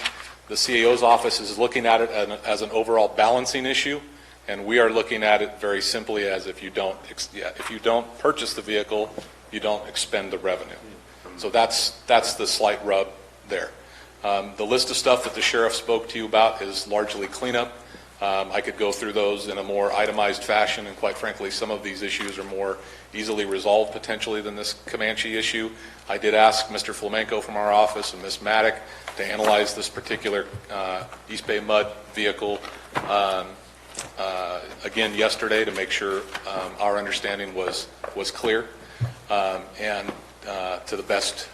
the CAO's office is looking at it as an overall balancing issue, and we are looking at it very simply as if you don't purchase the vehicle, you don't expend the revenue. So that's the slight rub there. The list of stuff that the sheriff spoke to you about is largely cleanup. I could go through those in a more itemized fashion, and quite frankly, some of these issues are more easily resolved potentially than this Comanche issue. I did ask Mr. Flamenco from our office and Ms. Maddock to analyze this particular East Bay Mud vehicle again yesterday to make sure our understanding was clear. And to the best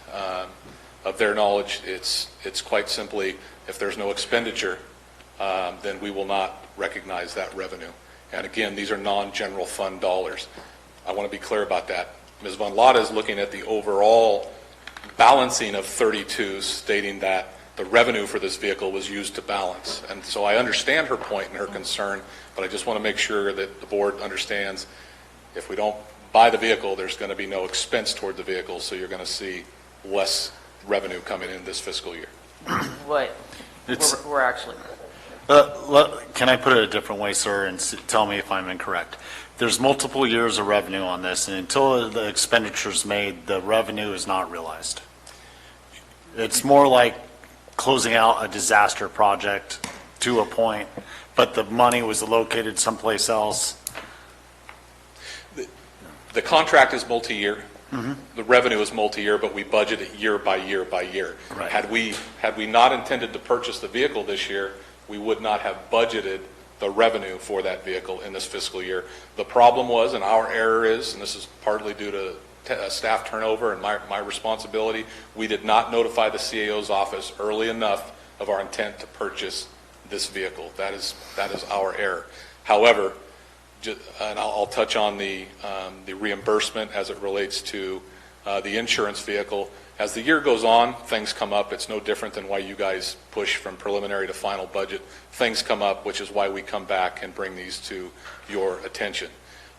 of their knowledge, it's quite simply, if there's no expenditure, then we will not recognize that revenue. And again, these are non-general fund dollars. I want to be clear about that. Ms. Von Lotta is looking at the overall balancing of 32, stating that the revenue for this vehicle was used to balance. And so I understand her point and her concern, but I just want to make sure that the board understands if we don't buy the vehicle, there's going to be no expense toward the vehicle, so you're going to see less revenue coming in this fiscal year. What we're actually... Can I put it a different way, sir, and tell me if I'm incorrect? There's multiple years of revenue on this, and until the expenditure's made, the revenue is not realized. It's more like closing out a disaster project to a point, but the money was located someplace else. The contract is multi-year. Mm-hmm. The revenue is multi-year, but we budget it year by year by year. Right. Had we not intended to purchase the vehicle this year, we would not have budgeted the revenue for that vehicle in this fiscal year. The problem was, and our error is, and this is partly due to staff turnover and my responsibility, we did not notify the CAO's office early enough of our intent to purchase this vehicle. That is our error. However, and I'll touch on the reimbursement as it relates to the insurance vehicle. As the year goes on, things come up. It's no different than why you guys push from preliminary to final budget. Things come up, which is why we come back and bring these to your attention.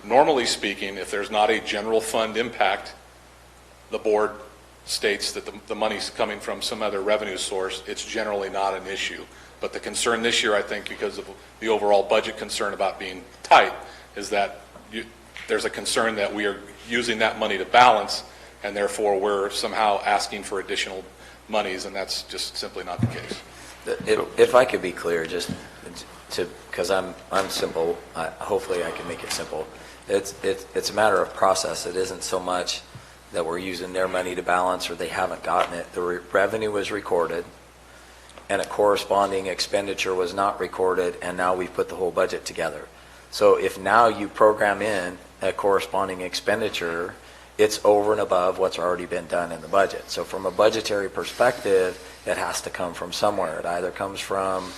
Normally speaking, if there's not a general fund impact, the board states that the money's coming from some other revenue source, it's generally not an issue. But the concern this year, I think, because of the overall budget concern about being tight, is that there's a concern that we are using that money to balance, and therefore we're somehow asking for additional monies, and that's just simply not the case. If I could be clear, just because I'm simple, hopefully I can make it simple. It's a matter of process. It isn't so much that we're using their money to balance or they haven't gotten it. The revenue was recorded, and a corresponding expenditure was not recorded, and now we've put the whole budget together. So if now you program in a corresponding expenditure, it's over and above what's already been done in the budget. So from a budgetary perspective, it has to come from somewhere. It either comes from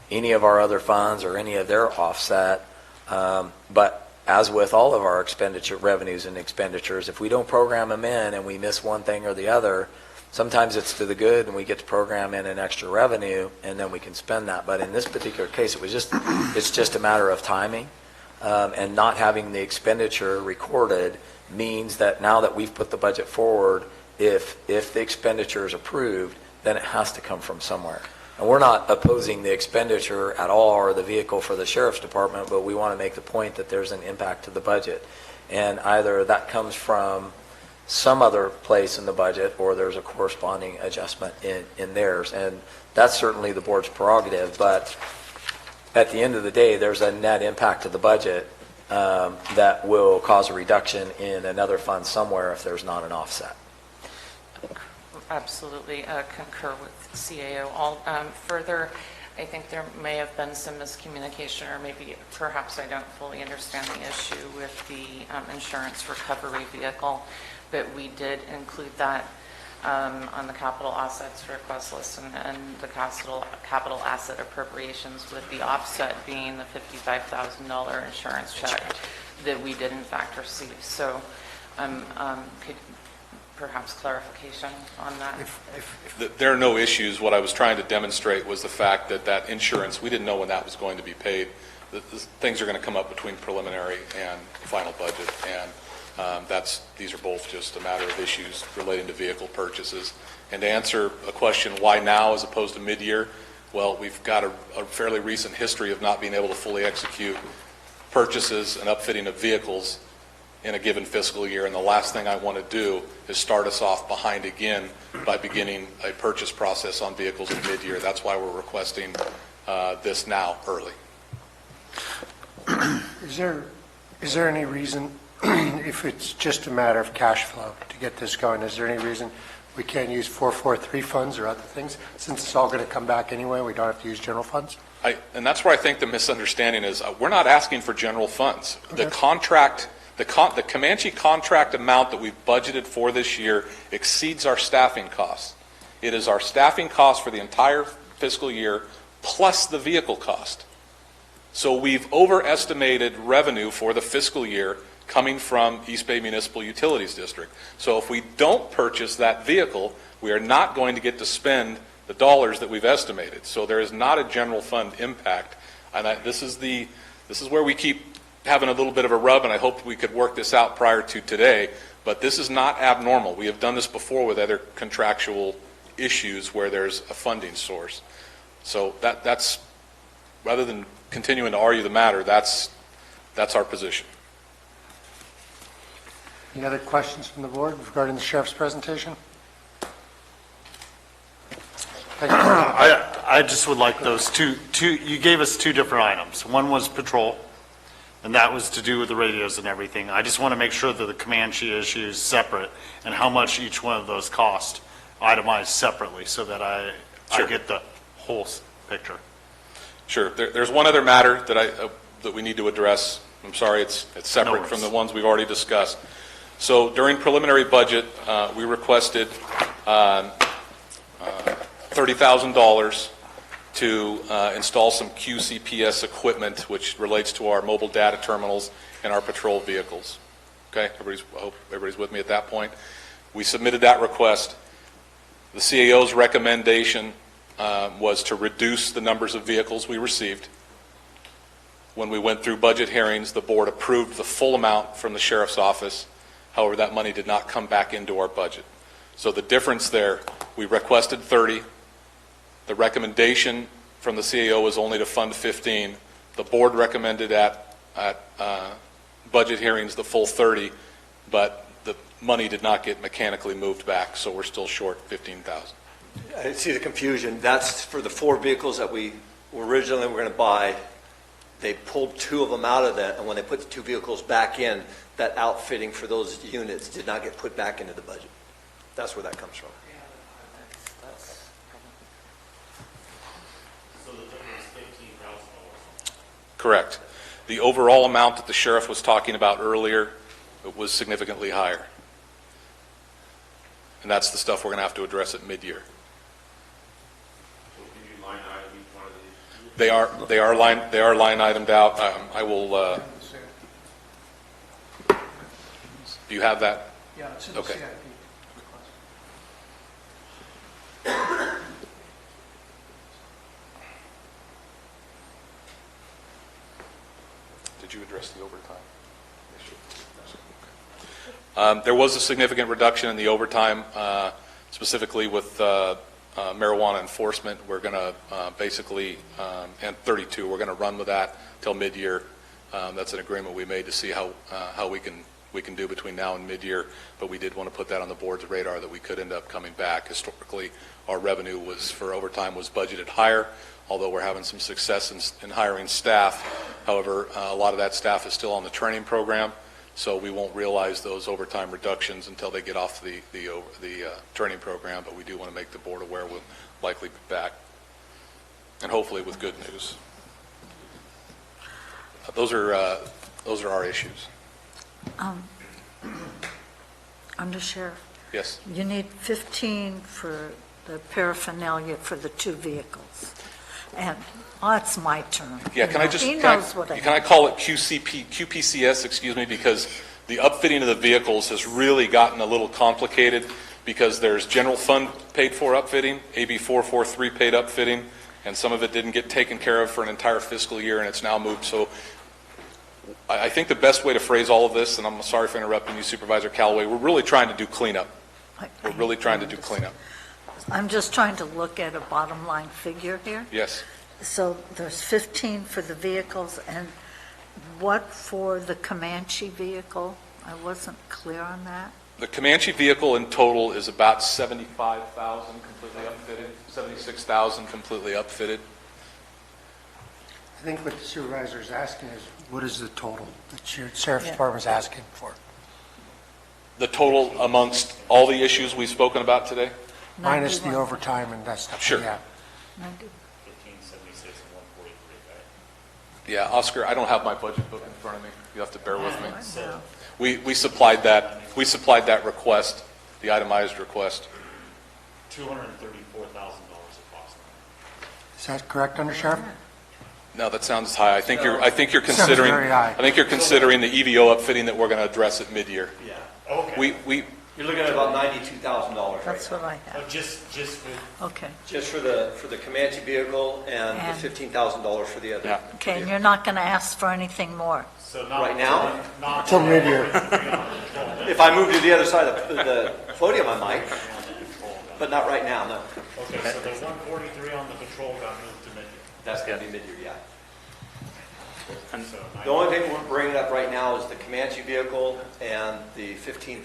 any of our other funds or any of their offset. But as with all of our expenditure revenues and expenditures, if we don't program them in and we miss one thing or the other, sometimes it's to the good and we get to program in an extra revenue and then we can spend that. But in this particular case, it's just a matter of timing. And not having the expenditure recorded means that now that we've put the budget forward, if the expenditure is approved, then it has to come from somewhere. And we're not opposing the expenditure at all or the vehicle for the sheriff's department, but we want to make the point that there's an impact to the budget. And either that comes from some other place in the budget or there's a corresponding adjustment in theirs. And that's certainly the board's prerogative, but at the end of the day, there's a net impact to the budget that will cause a reduction in another fund somewhere if there's not an offset. Absolutely concur with CAO. Further, I think there may have been some miscommunication, or maybe perhaps I don't fully understand the issue with the insurance recovery vehicle, but we did include that on the capital assets request list and the capital asset appropriations, with the offset being the $55,000 insurance check that we did in fact receive. So could perhaps clarification on that? There are no issues. What I was trying to demonstrate was the fact that insurance, we didn't know when that was going to be paid. The things are going to come up between preliminary and final budget, and these are both just a matter of issues relating to vehicle purchases. And to answer a question, why now as opposed to mid-year? Well, we've got a fairly recent history of not being able to fully execute purchases and upfitting of vehicles in a given fiscal year, and the last thing I want to do is start us off behind again by beginning a purchase process on vehicles in mid-year. That's why we're requesting this now, early. Is there any reason, if it's just a matter of cash flow to get this going, is there any reason we can't use 443 funds or other things, since it's all going to come back anyway, we don't have to use general funds? And that's where I think the misunderstanding is. We're not asking for general funds. Okay. The Comanche contract amount that we've budgeted for this year exceeds our staffing costs. It is our staffing cost for the entire fiscal year plus the vehicle cost. So we've overestimated revenue for the fiscal year coming from East Bay Municipal Utilities District. So if we don't purchase that vehicle, we are not going to get to spend the dollars that we've estimated. So there is not a general fund impact. And this is where we keep having a little bit of a rub, and I hoped we could work this out prior to today, but this is not abnormal. We have done this before with other contractual issues where there's a funding source. So that's, rather than continuing to argue the matter, that's our position. Any other questions from the board regarding the sheriff's presentation? Thank you. I just would like those two, you gave us two different items. One was patrol, and that was to do with the radios and everything. I just want to make sure that the Comanche issue is separate and how much each one of those cost, itemized separately, so that I get the whole picture. Sure. There's one other matter that we need to address. I'm sorry, it's separate from the ones we've already discussed. So during preliminary budget, we requested $30,000 to install some QCPS equipment, which relates to our mobile data terminals and our patrol vehicles. Okay, I hope everybody's with me at that point. We submitted that request. The CAO's recommendation was to reduce the numbers of vehicles we received. When we went through budget hearings, the board approved the full amount from the sheriff's office. However, that money did not come back into our budget. So the difference there, we requested 30. The recommendation from the CAO was only to fund 15. The board recommended at budget hearings the full 30, but the money did not get mechanically moved back, so we're still short 15,000. I see the confusion. That's for the 4 vehicles that we originally were going to buy. They pulled 2 of them out of that, and when they put the 2 vehicles back in, that outfitting for those units did not get put back into the budget. That's where that comes from. So the difference is $15,000. Correct. The overall amount that the sheriff was talking about earlier was significantly higher. And that's the stuff we're going to have to address at mid-year. They are line itemed out. I will. Do you have that? Yeah, it's in the Okay. CIP. Did you address the overtime issue? There was a significant reduction in the overtime, specifically with marijuana enforcement. We're going to basically, and 32, we're going to run with that till mid-year. That's an agreement we made to see how we can do between now and mid-year, but we did want to put that on the board's radar that we could end up coming back. Historically, our revenue for overtime was budgeted higher, although we're having some success in hiring staff. However, a lot of that staff is still on the training program, so we won't realize those overtime reductions until they get off the training program, but we do want to make the board aware we'll likely be back, and hopefully with good news. Those are our issues. Under Sheriff, Yes. you need 15 for the paraphernalia for the 2 vehicles. And that's my turn. Yeah, can I call it QPCS, excuse me, because the upfitting of the vehicles has really gotten a little complicated because there's general fund paid for upfitting, AB 443 paid upfitting, and some of it didn't get taken care of for an entire fiscal year, and it's now moved. So I think the best way to phrase all of this, and I'm sorry for interrupting you, Supervisor Callaway, we're really trying to do cleanup. We're really trying to do cleanup. I'm just trying to look at a bottom line figure here. Yes. So there's 15 for the vehicles, and what for the Comanche vehicle? I wasn't clear on that. The Comanche vehicle in total is about 75,000 completely upfitted, 76,000 completely upfitted. I think what the supervisor is asking is, what is the total that your sheriff's department is asking for? The total amongst all the issues we've spoken about today? Minus the overtime and that stuff. Sure. Yeah. 1576 and 143, right? Yeah, Oscar, I don't have my budget book in front of me. You have to bear with me. So We supplied that request, the itemized request. $234,000 approximately. Is that correct, Under Sheriff? No, that sounds high. I think you're Sounds considering, very high. I think you're considering the EVO upfitting that we're going to address at mid-year. Yeah. Okay. You're looking at about $92,000 right That's now. what I have. Just with Okay. Just for the Comanche vehicle and the $15,000 for the other. Yeah. Okay, and you're not going to ask for anything more? so not Right now? not Till mid-year. If I move to the other side of the podium, I might, but not right now, no. Okay, so the 143 on the patrol got moved to mid-year. That's going to be mid-year, yeah. So The only thing we're bringing up right now is the Comanche vehicle and the $15,000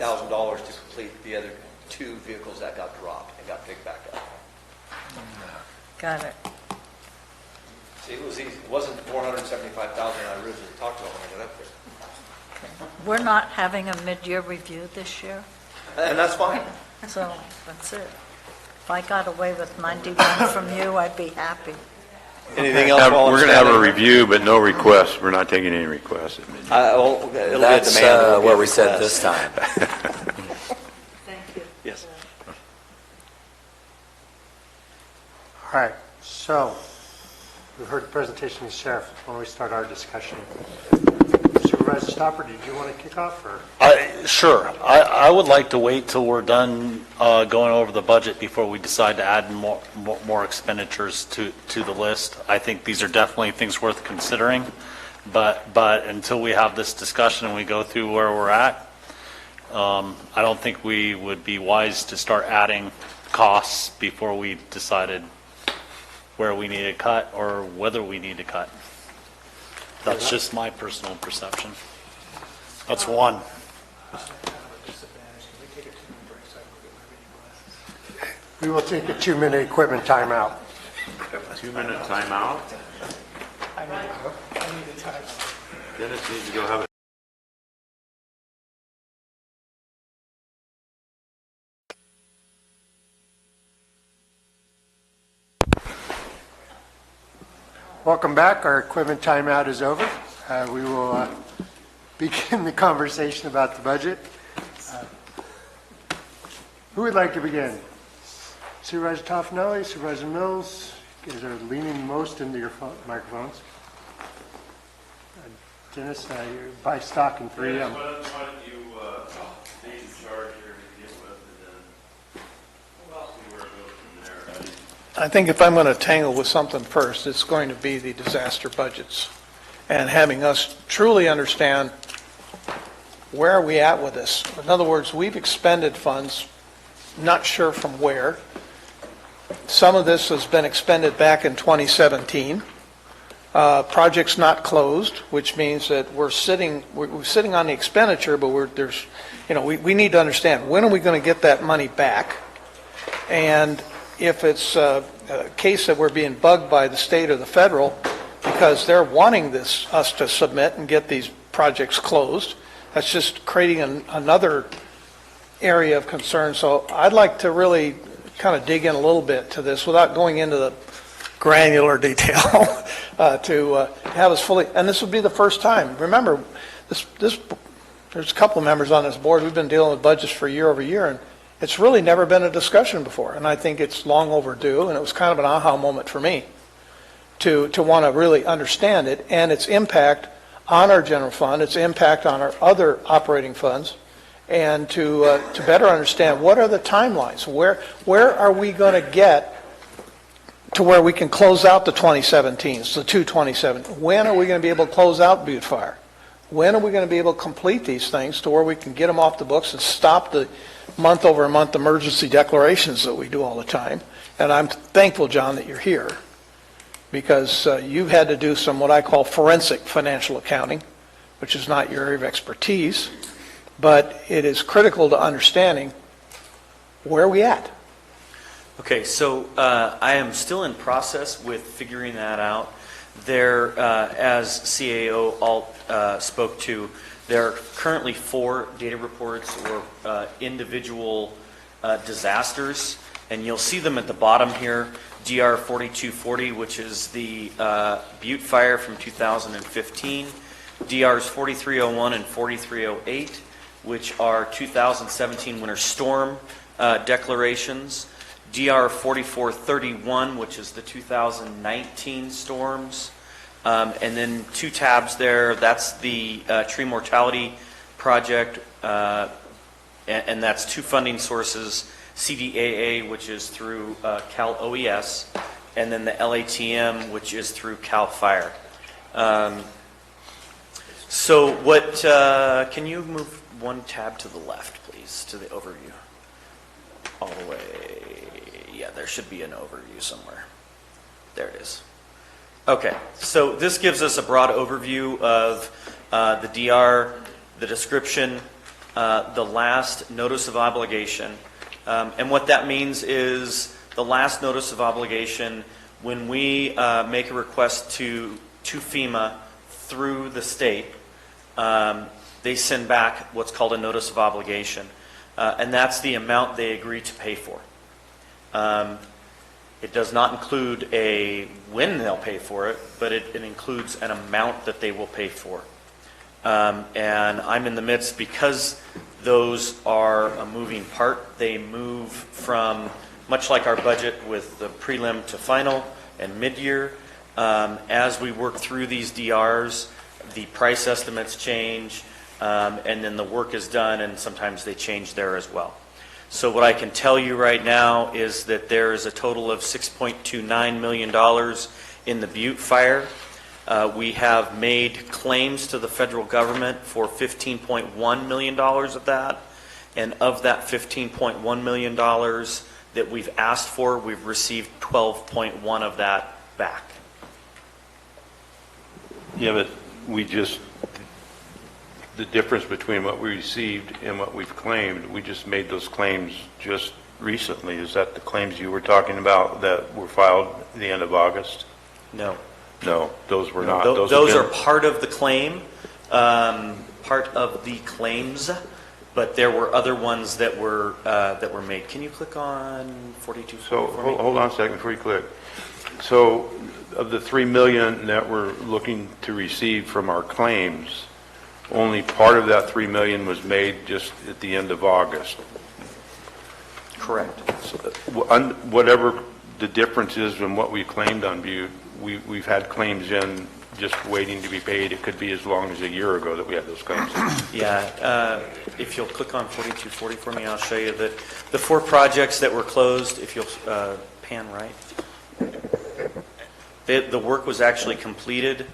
to complete the other two vehicles that got dropped and got picked back up. Got it. See, it was easy. It wasn't the $475,000 I originally talked about when I got up there. Okay. We're not having a mid-year review this year, And that's fine. so that's it. If I got away with 91 from you, I'd be happy. Anything else while I'm We're going to have a standing review, but no requests. We're not taking any requests. Well, it'll be a That's demand. It'll be what a we said request. this time. Thank you. Yes. All right, so we've heard the presentation of the sheriff. Why don't we start our discussion? Supervisor Stopper, did you want to kick off, or? Sure. I would like to wait till we're done going over the budget before we decide to add more expenditures to the list. I think these are definitely things worth considering, but until we have this discussion and we go through where we're at, I don't think we would be wise to start adding costs before we decided where we need to cut or whether we need to cut. That's just my personal perception. That's one. We will take a 2-minute equipment timeout. 2-minute timeout. Dennis needs to go have a Welcome back. Our equipment timeout is over. We will begin the conversation about the budget. Who would like to begin? Supervisor Toffenelli, Supervisor Mills, you guys are leaning most into your microphones. Dennis, you buy stock in 3. Why don't you lead the charge here to begin with, and then see where it goes from there. I think if I'm going to tangle with something first, it's going to be the disaster budgets and having us truly understand where are we at with this. In other words, we've expended funds, not sure from where. Some of this has been expended back in 2017. Projects not closed, which means that we're sitting on the expenditure, but we need to understand, when are we going to get that money back? And if it's a case that we're being bugged by the state or the federal because they're wanting us to submit and get these projects closed, that's just creating another area of concern. So I'd like to really kind of dig in a little bit to this without going into the granular detail to have us fully, and this would be the first time. Remember, there's a couple of members on this board, we've been dealing with budgets for year over year, and it's really never been a discussion before, and I think it's long overdue, and it was kind of an aha moment for me to want to really understand it and its impact on our general fund, its impact on our other operating funds, and to better understand what are the timelines, where are we going to get to where we can close out the 2017s, the 2027. When are we going to be able to close out Butte Fire? when are we going to be able to complete these things to where we can get them off the books and stop the month-over-month emergency declarations that we do all the time? And I'm thankful, John, that you're here, because you've had to do some what I call forensic financial accounting, which is not your area of expertise, but it is critical to understanding where are we at. Okay, so I am still in process with figuring that out. There, as CAO Alt spoke to, there are currently 4 data reports or individual disasters, and you'll see them at the bottom here. DR 4240, which is the Butte fire from 2015. DRs 4301 and 4308, which are 2017 winter storm declarations. DR 4431, which is the 2019 storms. And then 2 tabs there, that's the tree mortality project, and that's 2 funding sources, CDAA, which is through Cal OES, and then the LATM, which is through Cal Fire. So what, can you move 1 tab to the left, please, to the overview? All the way, yeah, there should be an overview somewhere. There it is. Okay, so this gives us a broad overview of the DR, the description, the last notice of obligation. And what that means is the last notice of obligation, when we make a request to FEMA through the state, they send back what's called a notice of obligation. And that's the amount they agree to pay for. It does not include when they'll pay for it, but it includes an amount that they will pay for. And I'm in the midst, because those are a moving part, they move from, much like our budget with the prelim to final and mid-year. As we work through these DRs, the price estimates change, and then the work is done, and sometimes they change there as well. So what I can tell you right now is that there is a total of $6.29 million in the Butte fire. We have made claims to the federal government for $15.1 million of that. And of that $15.1 million that we've asked for, we've received 12.1 of that back. Yeah, but the difference between what we received and what we've claimed, we just made those claims just recently. Is that the claims you were talking about that were filed at the end of August? No. No, those were not. Those are part of the claim, part of the claims, but there were other ones that were made. Can you click on 42? So hold on a second before you click. So of the $3 million that we're looking to receive from our claims, only part of that $3 million was made just at the end of August. Correct. So, whatever the difference is from what we claimed on Butte, we've had claims in just waiting to be paid. It could be as long as a year ago that we had those claims in. Yeah, if you'll click on 4240 for me, I'll show you that the 4 projects that were closed, if you'll pan right, the work was actually completed.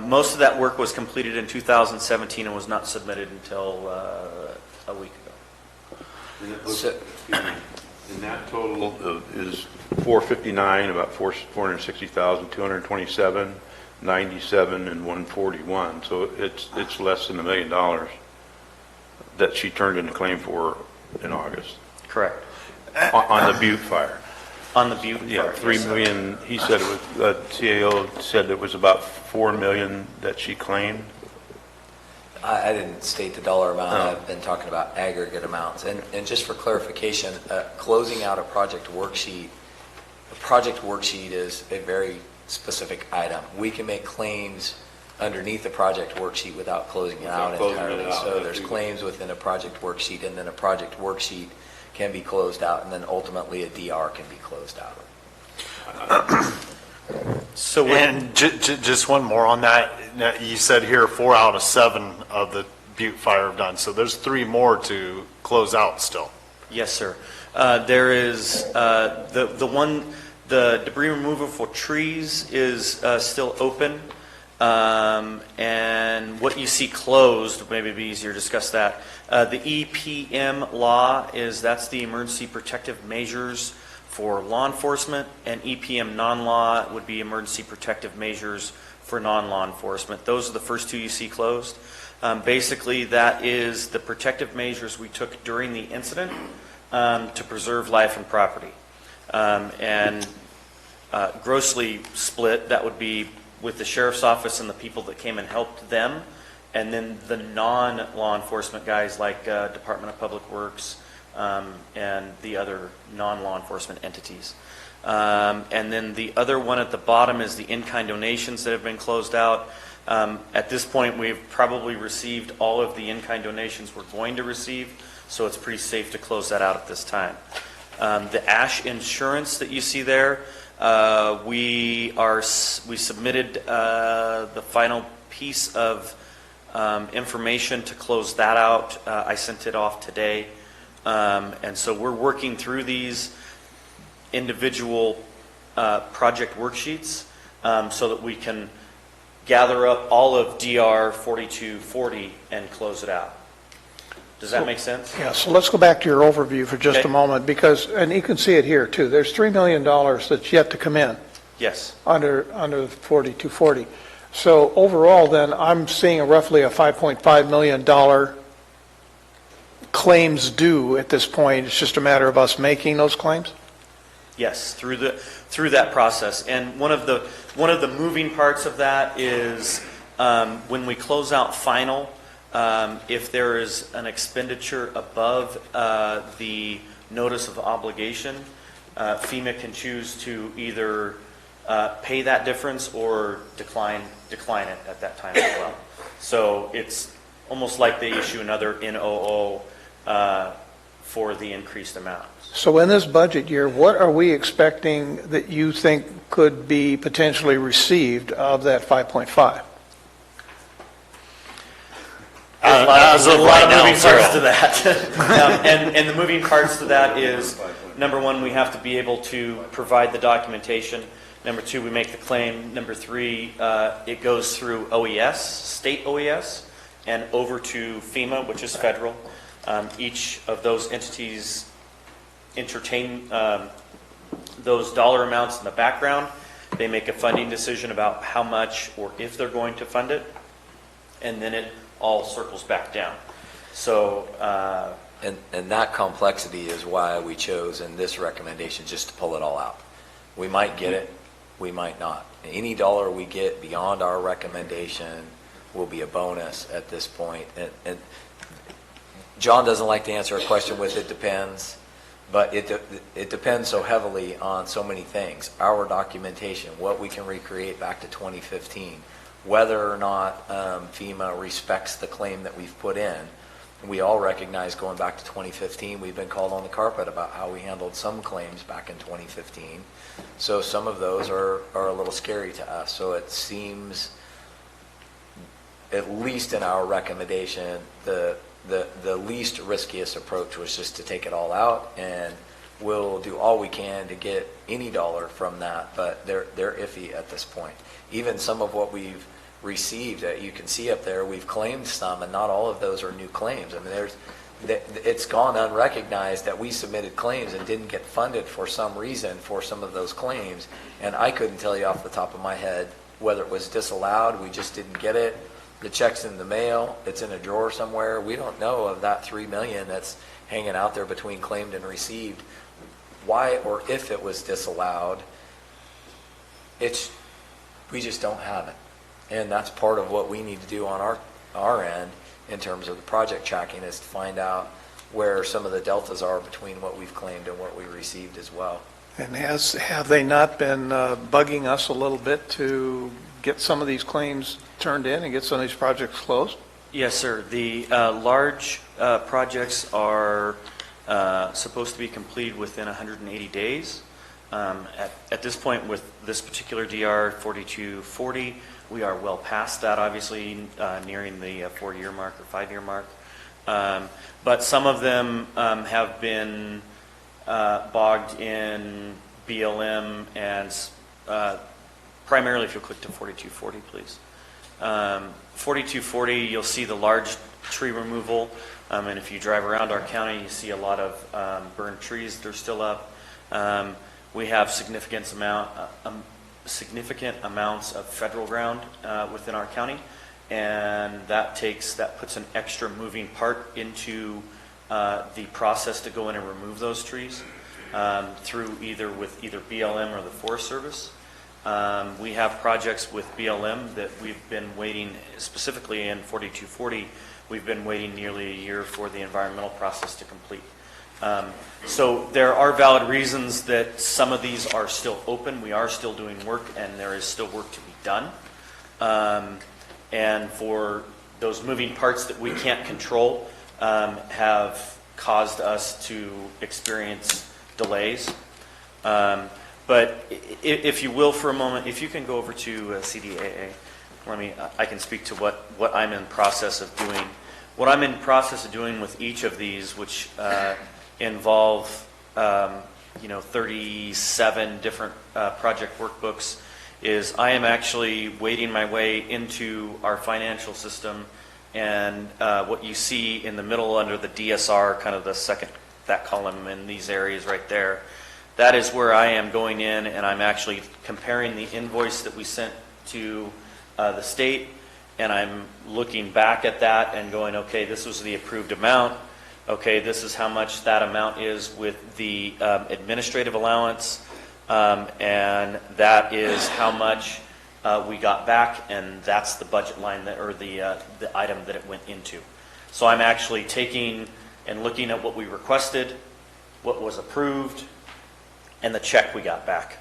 Most of that work was completed in 2017 and was not submitted until a week ago. And that total is 459, about 460,000, 227, 97, and 141. So it's less than $1 million that she turned in a claim for in August. Correct. On the Butte fire. On the Butte fire. Yeah, 3 million. He said it was. CAO said it was about 4 million that she claimed. I didn't state the dollar amount. I've been talking about aggregate amounts. And just for clarification, closing out a project worksheet is a very specific item. We can make claims underneath the project worksheet without closing it out entirely. So there's claims within a project worksheet, and then a project worksheet can be closed out, and then ultimately a DR can be closed out. So and just one more on that. Now, you said here 4 out of 7 of the Butte fire have done. So there's 3 more to close out still. Yes, sir. There is the one The debris removal for trees is still open. And what you see closed, maybe it'd be easier to discuss that. The EPM law that's the emergency protective measures for law enforcement, and EPM non-law would be emergency protective measures for non-law enforcement. Those are the first two you see closed. Basically, that is the protective measures we took during the incident to preserve life and property. And grossly split, that would be with the sheriff's office and the people that came and helped them, and then the non-law enforcement guys like Department of Public Works and the other non-law enforcement entities. And then the other one at the bottom is the in-kind donations that have been closed out. At this point, we've probably received all of the in-kind donations we're going to receive, so it's pretty safe to close that out at this time. The ash insurance that you see there, we submitted the final piece of information to close that out. I sent it off today. And so we're working through these individual project worksheets so that we can gather up all of DR 4240 and close it out. Does that make sense? Yeah, so let's go back to your overview for just a moment, because, and you can see it here too, there's $3 million that's yet to come in. Yes. Under 4240. So overall then, I'm seeing roughly a $5.5 million claims due at this point. It's just a matter of us making those claims? Yes, through that process. And one of the moving parts of that is when we close out final, if there is an expenditure above the notice of obligation, FEMA can choose to either pay that difference or decline it at that time as well. So it's almost like they issue another NOO for the increased amount. So in this budget year, what are we expecting that you think could be potentially received of that 5.5? A lot of moving parts to that. And the moving parts to that is, number one, we have to be able to provide the documentation. Number two, we make the claim. Number three, it goes through OES, state OES, and over to FEMA, which is federal. Each of those entities entertain those dollar amounts in the background. They make a funding decision about how much or if they're going to fund it, and then it all circles back down. So, and that complexity is why we chose in this recommendation just to pull it all out. We might get it, we might not. Any dollar we get beyond our recommendation will be a bonus at this point. And John doesn't like to answer a question with "it depends," but it depends so heavily on so many things. Our documentation, what we can recreate back to 2015, whether or not FEMA respects the claim that we've put in. We all recognize going back to 2015, we've been called on the carpet about how we handled some claims back in 2015. So some of those are a little scary to us. So it seems, at least in our recommendation, the least riskiest approach was just to take it all out, and we'll do all we can to get any dollar from that, but they're iffy at this point. Even some of what we've received, you can see up there, we've claimed some, and not all of those are new claims. I mean, it's gone unrecognized that we submitted claims and didn't get funded for some reason for some of those claims, and I couldn't tell you off the top of my head whether it was disallowed, we just didn't get it, the check's in the mail, it's in a drawer somewhere. We don't know of that $3 million that's hanging out there between claimed and received, why or if it was disallowed. We just don't have it. And that's part of what we need to do on our end in terms of the project tracking, is to find out where some of the deltas are between what we've claimed and what we received as well. And have they not been bugging us a little bit to get some of these claims turned in and get some of these projects closed? yes, sir. The large projects are supposed to be completed within 180 days. At this point, with this particular DR 4240, we are well past that, obviously, nearing the 4-year mark or 5-year mark. But some of them have been bogged in BLM, and primarily if you'll click to 4240, please. 4240, you'll see the large tree removal, and if you drive around our county, you see a lot of burned trees that are still up. We have significant amounts of federal ground within our county, and that puts an extra moving part into the process to go in and remove those trees through either BLM or the Forest Service. We have projects with BLM that we've been waiting, specifically in 4240, we've been waiting nearly a year for the environmental process to complete. So there are valid reasons that some of these are still open. We are still doing work, and there is still work to be done. And for those moving parts that we can't control have caused us to experience delays. But if you will, for a moment, if you can go over to CDAA, I can speak to what I'm in process of doing. What I'm in process of doing with each of these, which involve 37 different project workbooks, is I am actually wading my way into our financial system, and what you see in the middle under the DSR, kind of the second, that column in these areas right there, that is where I am going in, and I'm actually comparing the invoice that we sent to the state, and I'm looking back at that and going, okay, this was the approved amount. Okay, this is how much that amount is with the administrative allowance, and that is how much we got back, and that's the budget line or the item that it went into. So I'm actually taking and looking at what we requested, what was approved, and the check we got back.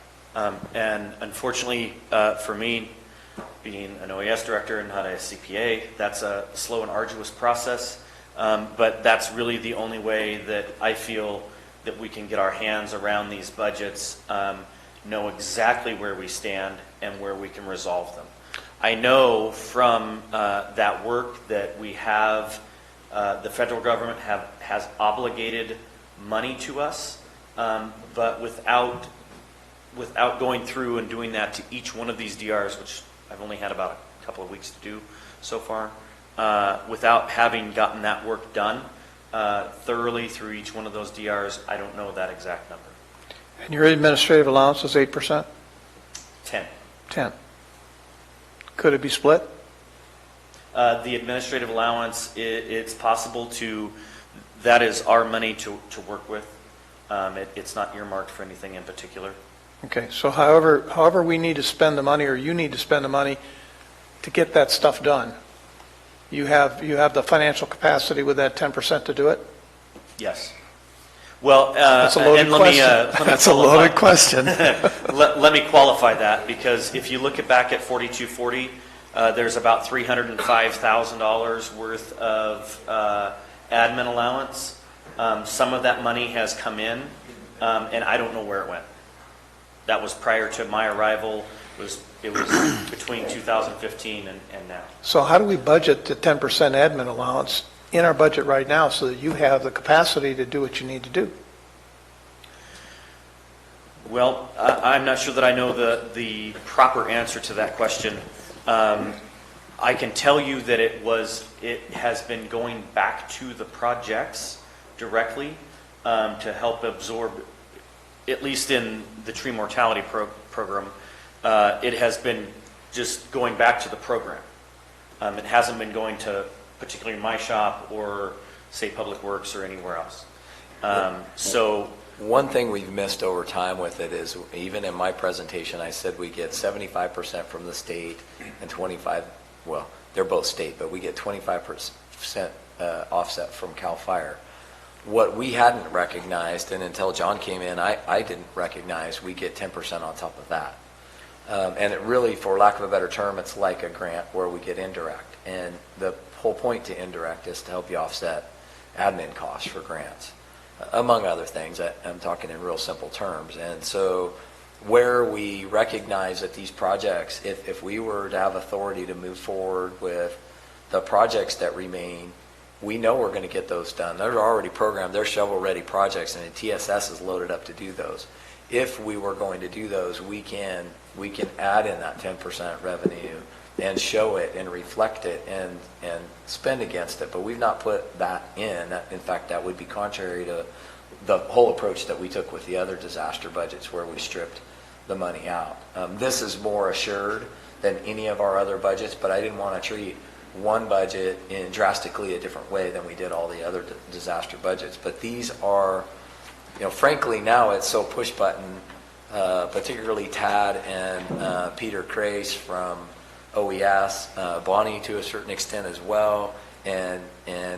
And unfortunately for me, being an OES director and not a CPA, that's a slow and arduous process. But that's really the only way that I feel that we can get our hands around these budgets, know exactly where we stand and where we can resolve them. I know from that work that we have, the federal government has obligated money to us, but without going through and doing that to each one of these DRs, which I've only had about a couple of weeks to do so far, without having gotten that work done thoroughly through each one of those DRs, I don't know that exact number. And your administrative allowance is 8%? 10. Could it be split? The administrative allowance, it's possible that is our money to work with. It's not earmarked for anything in particular. Okay, so however we need to spend the money, or you need to spend the money to get that stuff done, you have the financial capacity with that 10% to do it? Yes. Well, that's a loaded question. That's a loaded question. Let me qualify that, because if you look back at 4240, there's about $305,000 worth of admin allowance. Some of that money has come in, and I don't know where it went. That was prior to my arrival. It was between 2015 and now. So how do we budget the 10% admin allowance in our budget right now so that you have the capacity to do what you need to do? Well, I'm not sure that I know the proper answer to that question. I can tell you that it has been going back to the projects directly to help absorb, at least in the tree mortality program, it has been just going back to the program. It hasn't been going to particularly my shop or, say, Public Works or anywhere else. So one thing we've missed over time with it is, even in my presentation, I said we get 75% from the state and 25%, well, they're both state, but we get 25% offset from CAL FIRE. What we hadn't recognized, and until John came in, I didn't recognize we get 10% on top of that. And it really, for lack of a better term, it's like a grant where we get indirect. And the whole point to indirect is to help you offset admin costs for grants, among other things. I'm talking in real simple terms. And so where we recognize that these projects, if we were to have authority to move forward with the projects that remain, we know we're going to get those done. They're already programmed, they're shovel-ready projects, and the TSS is loaded up to do those. If we were going to do those, we can add in that 10% revenue and show it and reflect it and spend against it, but we've not put that in. In fact, that would be contrary to the whole approach that we took with the other disaster budgets where we stripped the money out. This is more assured than any of our other budgets, but I didn't want to treat one budget in drastically a different way than we did all the other disaster budgets. But these are, frankly, now it's so push button, particularly Tad and Peter Crace from OES, Bonnie to a certain extent as well, and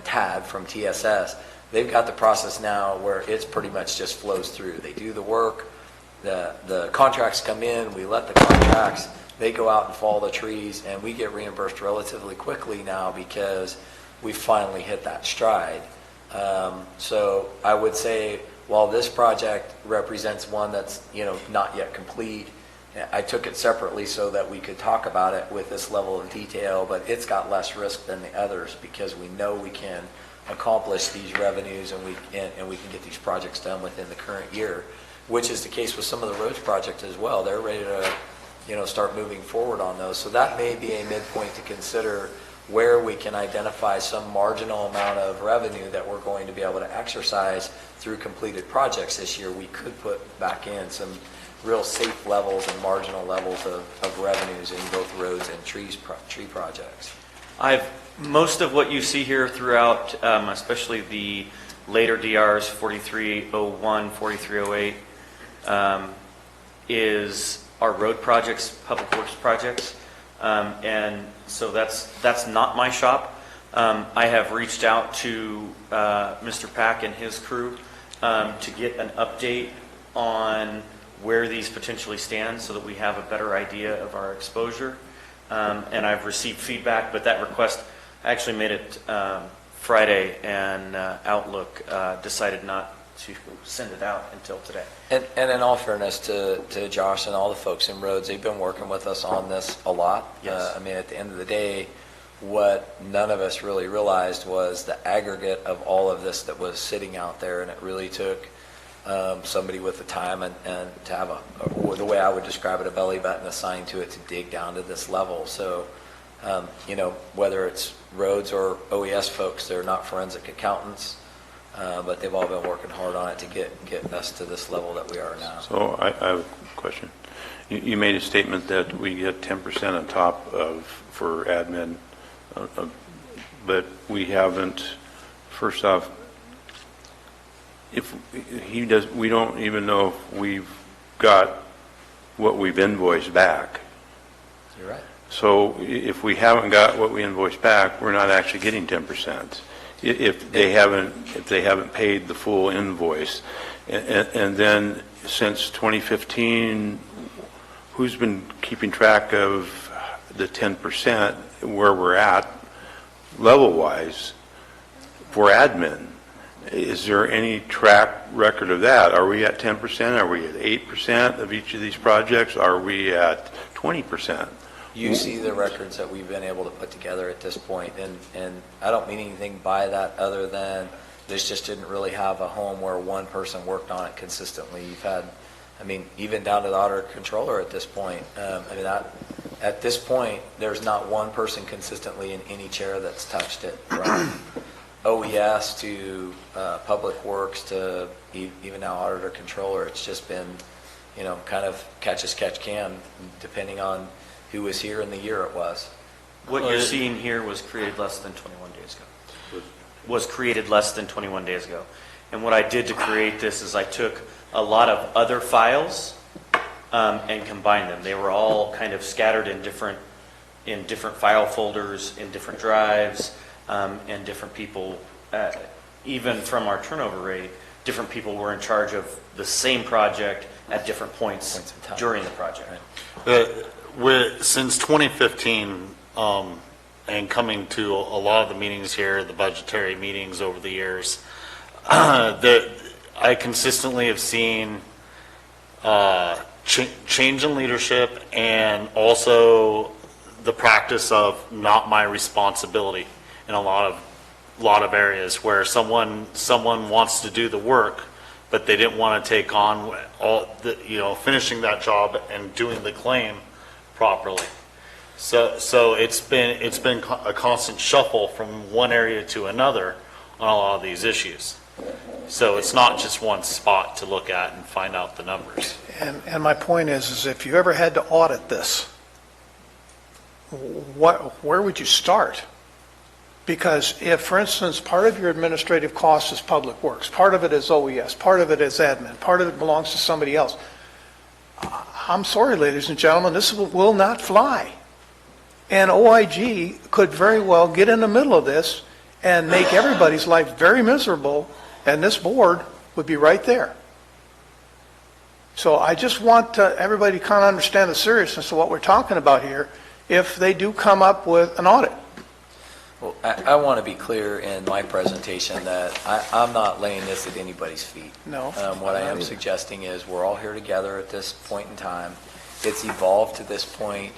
Tad from TSS. They've got the process now where it's pretty much just flows through. They do the work, the contracts come in, we let the contracts, they go out and fall the trees, and we get reimbursed relatively quickly now because we finally hit that stride. So I would say while this project represents one that's not yet complete, I took it separately so that we could talk about it with this level of detail, but it's got less risk than the others because we know we can accomplish these revenues and we can get these projects done within the current year, which is the case with some of the roads projects as well. They're ready to start moving forward on those. So that may be a midpoint to consider where we can identify some marginal amount of revenue that we're going to be able to exercise through completed projects this year. We could put back in some real safe levels and marginal levels of revenues in both roads and tree projects. Most of what you see here throughout, especially the later DRs, 4301, 4308, is our road projects, public works projects. And so that's not my shop. I have reached out to Mr. Pack and his crew to get an update on where these potentially stand so that we have a better idea of our exposure. And I've received feedback, but that request, I actually made it Friday, and Outlook decided not to send it out until today. And in all fairness to Josh and all the folks in roads, they've been working with us on this a lot. Yes. At the end of the day, what none of us really realized was the aggregate of all of this that was sitting out there, and it really took somebody with the time and to have the way I would describe it, a belly button assigned to it to dig down to this level. So, whether it's roads or OES folks, they're not forensic accountants, but they've all been working hard on it to get us to this level that we are now. So I have a question. You made a statement that we get 10% on top for admin, but we haven't. First off, we don't even know if we've got what we've invoiced back. You're right. So if we haven't got what we invoiced back, we're not actually getting 10%. If they haven't paid the full invoice, and then since 2015, who's been keeping track of the 10% where we're at level-wise for admin? Is there any track record of that? Are we at 10%? Are we at 8% of each of these projects? Are we at 20%? You see the records that we've been able to put together at this point, and I don't mean anything by that other than this just didn't really have a home where one person worked on it consistently. You've had, even down to the auditor controller at this point. At this point, there's not one person consistently in any chair that's touched it, from OES to Public Works to even now auditor controller. It's just been, kind of catch as catch can, depending on who was here in the year it was. What you're seeing here was created less than 21 days ago. And what I did to create this is I took a lot of other files and combined them. They were all kind of scattered in different file folders, in different drives, and different people, even from our turnover rate, different people were in charge of the same project at different points during the project. Since 2015, and coming to a lot of the meetings here, the budgetary meetings over the years, I consistently have seen change in leadership, and also the practice of not my responsibility in a lot of lot of areas where someone wants to do the work, but they didn't want to take on all the, finishing that job and doing the claim properly. So it's been a constant shuffle from one area to another on a lot of these issues. So it's not just one spot to look at and find out the numbers. And my point is if you ever had to audit this, where would you start? Because if, for instance, part of your administrative cost is public works, part of it is OES, part of it is admin, part of it belongs to somebody else, I'm sorry, ladies and gentlemen, this will not fly. And OIG could very well get in the middle of this and make everybody's life very miserable, and this board would be right there. So I just want everybody to kind of understand the seriousness of what we're talking about here if they do come up with an audit. Well, I want to be clear in my presentation that I'm not laying this at anybody's feet. No. What I am suggesting is we're all here together at this point in time. It's evolved to this point.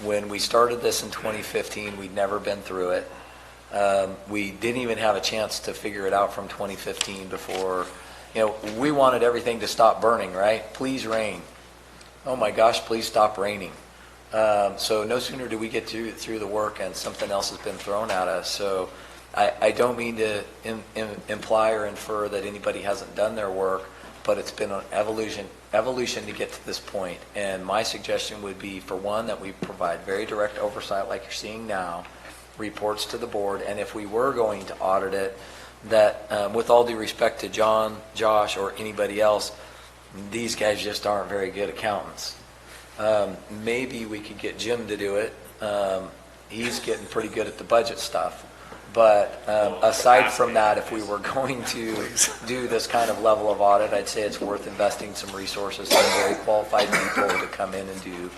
When we started this in 2015, we'd never been through it. We didn't even have a chance to figure it out from 2015 before. We wanted everything to stop burning, right? Please rain. Oh my gosh, please stop raining. So no sooner do we get through the work and something else has been thrown at us. So I don't mean to imply or infer that anybody hasn't done their work, but it's been an evolution to get to this point. And my suggestion would be, for one, that we provide very direct oversight like you're seeing now, reports to the board, and if we were going to audit it, that with all due respect to John, Josh, or anybody else, these guys just aren't very good accountants. Maybe we could get Jim to do it. He's getting pretty good at the budget stuff. But aside from that, if we were going to do this kind of level of audit, I'd say it's worth investing some resources, some very qualified people to come in and do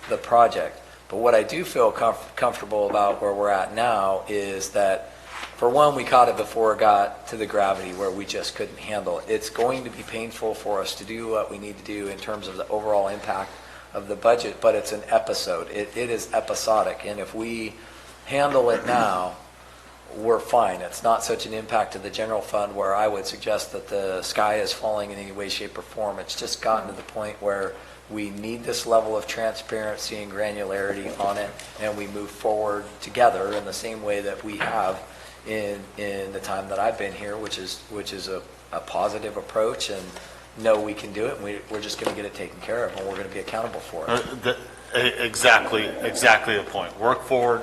the project. But what I do feel comfortable about where we're at now is that, for one, we caught it before it got to the gravity where we just couldn't handle it. It's going to be painful for us to do what we need to do in terms of the overall impact of the budget, but it's an episode. It is episodic, and if we handle it now, we're fine. It's not such an impact to the general fund where I would suggest that the sky is falling in any way, shape, or form. It's just gotten to the point where we need this level of transparency and granularity on it, and we move forward together in the same way that we have in the time that I've been here, which is a positive approach, and know we can do it, and we're just going to get it taken care of, and we're going to be accountable for it. Exactly the point. Work forward,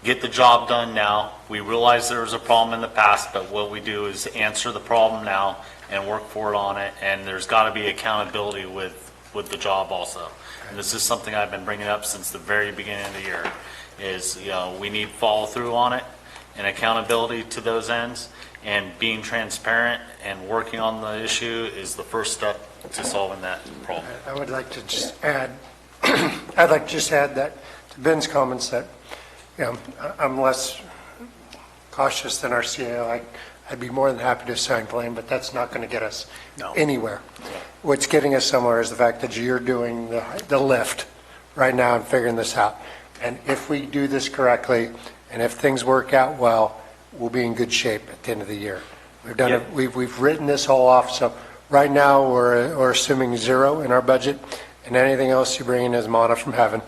get the job done now. We realize there was a problem in the past, but what we do is answer the problem now and work forward on it, and there's got to be accountability with the job also. And this is something I've been bringing up since the very beginning of the year, is we need follow through on it and accountability to those ends, and being transparent and working on the issue is the first step to solving that problem. I would like to just add, I'd like to just add that to Ben's comments that, I'm less cautious than our CAO. I'd be more than happy to assign blame, but that's not going to get us anywhere. What's getting us somewhere is the fact that you're doing the lift right now and figuring this out. And if we do this correctly, and if things work out well, we'll be in good shape at the end of the year. We've done it. We've written this whole off. So right now we're assuming zero in our budget, and anything else you bring in is manna from heaven.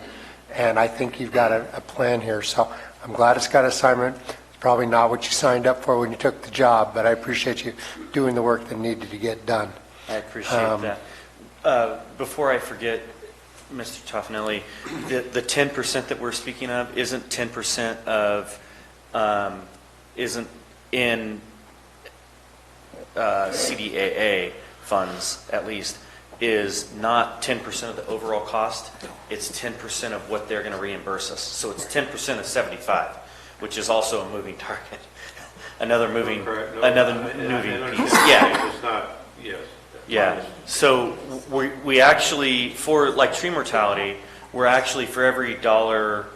And I think you've got a plan here. So I'm glad it's got assignment. It's probably not what you signed up for when you took the job, but I appreciate you doing the work that needed to get done. I appreciate that. Before I forget, Mr. Toffanelli, the 10% that we're speaking of isn't 10% of, isn't in CDAA funds, at least, is not 10% of the overall cost. It's 10% of what they're going to reimburse us. So it's 10% of 75, which is also a moving target. another moving piece. Yeah. It's not, yes. Yeah. So we actually, for like tree mortality, we're actually, for every dollar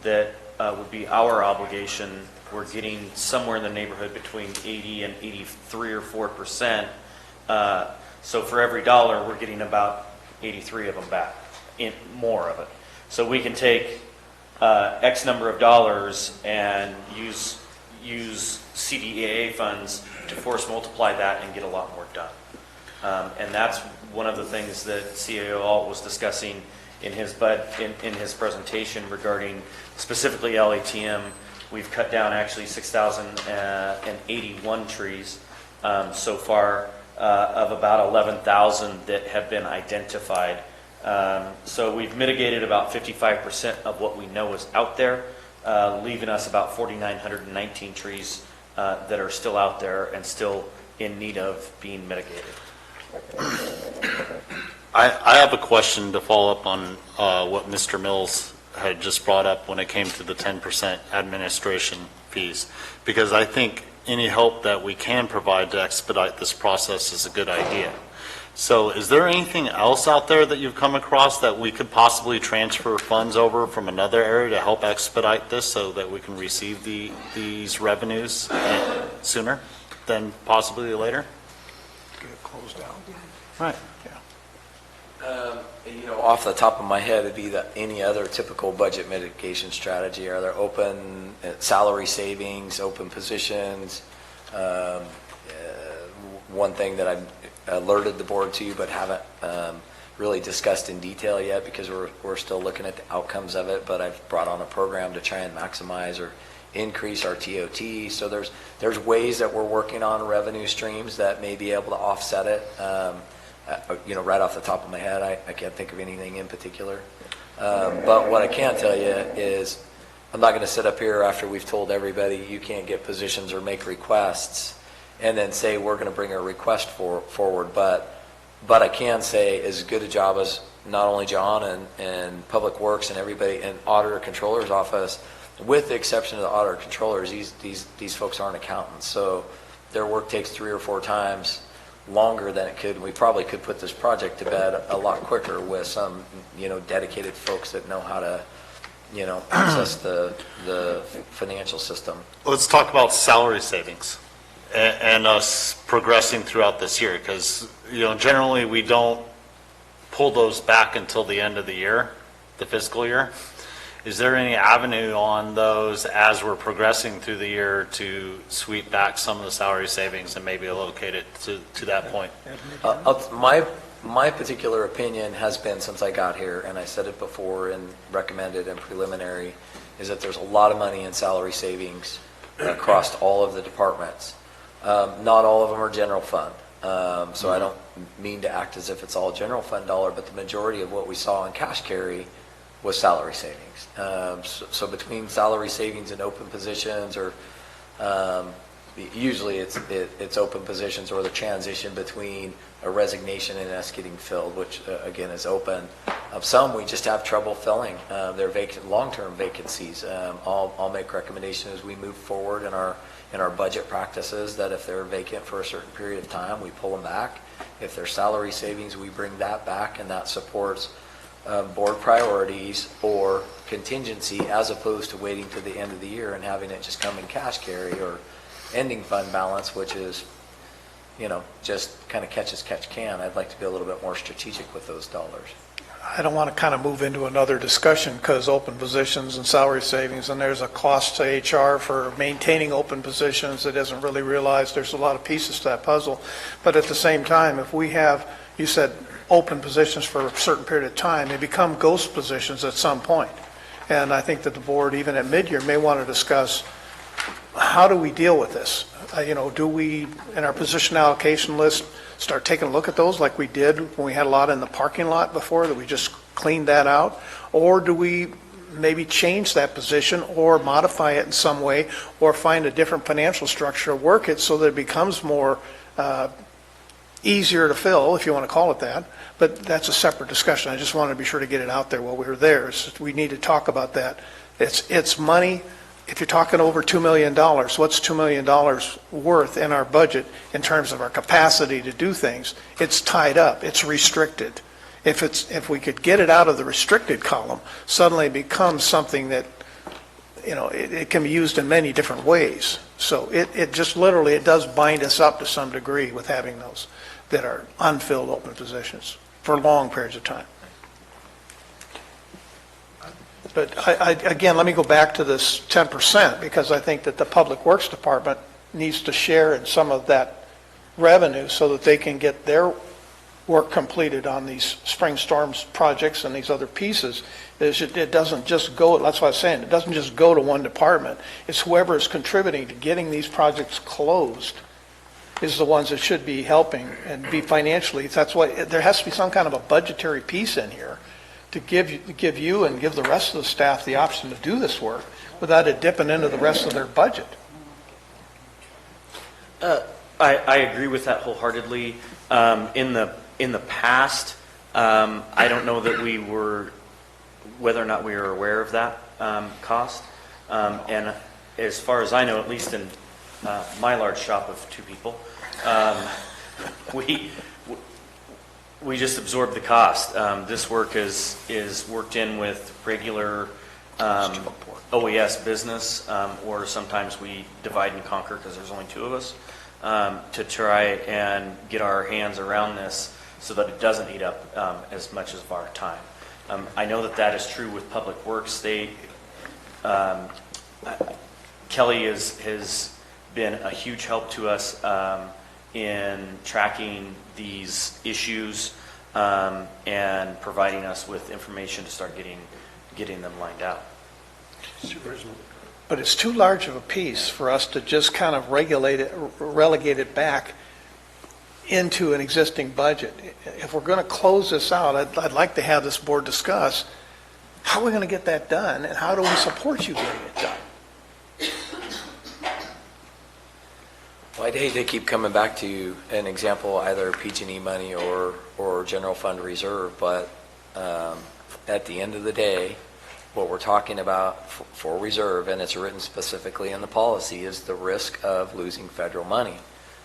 that would be our obligation, we're getting somewhere in the neighborhood between 80 and 83 or 4%. So for every dollar, we're getting about 83 of them back, more of it. So we can take X number of dollars and use use CDEA funds to force multiply that and get a lot more done. And that's one of the things that CAO Alt was discussing in his presentation regarding specifically LATM. We've cut down actually 6,081 trees so far of about 11,000 that have been identified. So we've mitigated about 55% of what we know is out there, leaving us about 4,919 trees that are still out there and still in need of being mitigated. I have a question to follow up on what Mr. Mills had just brought up when it came to the 10% administration fees, because I think any help that we can provide to expedite this process is a good idea. So is there anything else out there that you've come across that we could possibly transfer funds over from another area to help expedite this so that we can receive these revenues sooner than possibly later? Get it closed out. Right. Off the top of my head, it'd be any other typical budget mitigation strategy. Are there open salary savings, open positions? One thing that I've alerted the board to but haven't really discussed in detail yet because we're still looking at the outcomes of it, but I've brought on a program to try and maximize or increase our TOT. So there's ways that we're working on revenue streams that may be able to offset it. Right off the top of my head, I can't think of anything in particular. But what I can tell you is I'm not going to sit up here after we've told everybody you can't get positions or make requests and then say we're going to bring a request forward. But I can say as good a job as not only John and Public Works and everybody and Auditor Controller's Office, with the exception of the Auditor Controllers, these folks aren't accountants. So their work takes 3 or 4 times longer than it could. We probably could put this project to bed a lot quicker with some, dedicated folks that know how to, access the financial system. Let's talk about salary savings and us progressing throughout this year, because, generally we don't pull those back until the end of the year, the fiscal year. Is there any avenue on those as we're progressing through the year to sweep back some of the salary savings and maybe allocate it to that point? My particular opinion has been since I got here, and I said it before and recommended in preliminary, is that there's a lot of money in salary savings across all of the departments. Not all of them are general fund. So I don't mean to act as if it's all general fund dollar, but the majority of what we saw in cash carry was salary savings. So between salary savings and open positions, or usually it's open positions or the transition between a resignation and us getting filled, which again is open. Some we just have trouble filling. They're vacant, long-term vacancies. I'll make recommendations as we move forward in our budget practices that if they're vacant for a certain period of time, we pull them back. If there's salary savings, we bring that back, and that supports board priorities or contingency, as opposed to waiting to the end of the year and having it just come in cash carry or ending fund balance, which is, just kind of catch as catch can. I'd like to be a little bit more strategic with those dollars. I don't want to kind of move into another discussion because open positions and salary savings, and there's a cost to HR for maintaining open positions that isn't really realized. There's a lot of pieces to that puzzle. But at the same time, if we have, you said, open positions for a certain period of time, they become ghost positions at some point. And I think that the board, even at mid-year, may want to discuss how do we deal with this? Do we, in our position allocation list, start taking a look at those like we did when we had a lot in the parking lot before, that we just cleaned that out? Or do we maybe change that position or modify it in some way, or find a different financial structure to work it so that it becomes more easier to fill, if you want to call it that? But that's a separate discussion. I just wanted to be sure to get it out there while we were there. We need to talk about that. It's money. If you're talking over $2 million, what's $2 million worth in our budget in terms of our capacity to do things? It's tied up. It's restricted. If we could get it out of the restricted column, suddenly it becomes something that, it can be used in many different ways. So it just literally, it does bind us up to some degree with having those that are unfilled open positions for long periods of time. But again, let me go back to this 10%, because I think that the Public Works Department needs to share in some of that revenue so that they can get their work completed on these spring storms projects and these other pieces. It doesn't just go, that's what I was saying, it doesn't just go to one department. It's whoever is contributing to getting these projects closed is the ones that should be helping and be financially. That's why there has to be some kind of a budgetary piece in here to give you and give the rest of the staff the option to do this work without it dipping into the rest of their budget. I agree with that wholeheartedly. In the past, I don't know that whether or not we were aware of that cost. And as far as I know, at least in my large shop of 2 people, we just absorb the cost. This work is worked in with regular OES business, or sometimes we divide and conquer because there's only 2 of us, to try and get our hands around this so that it doesn't eat up as much of our time. I know that is true with Public Works. Kelly has been a huge help to us in tracking these issues and providing us with information to start getting them lined out. But it's too large of a piece for us to just kind of relegate it back into an existing budget. If we're going to close this out, I'd like to have this board discuss how are we going to get that done and how do we support you getting it done. Well, I'd hate to keep coming back to an example, either PG&E money or general fund reserve, but at the end of the day, what we're talking about for reserve, and it's written specifically in the policy, is the risk of losing federal money.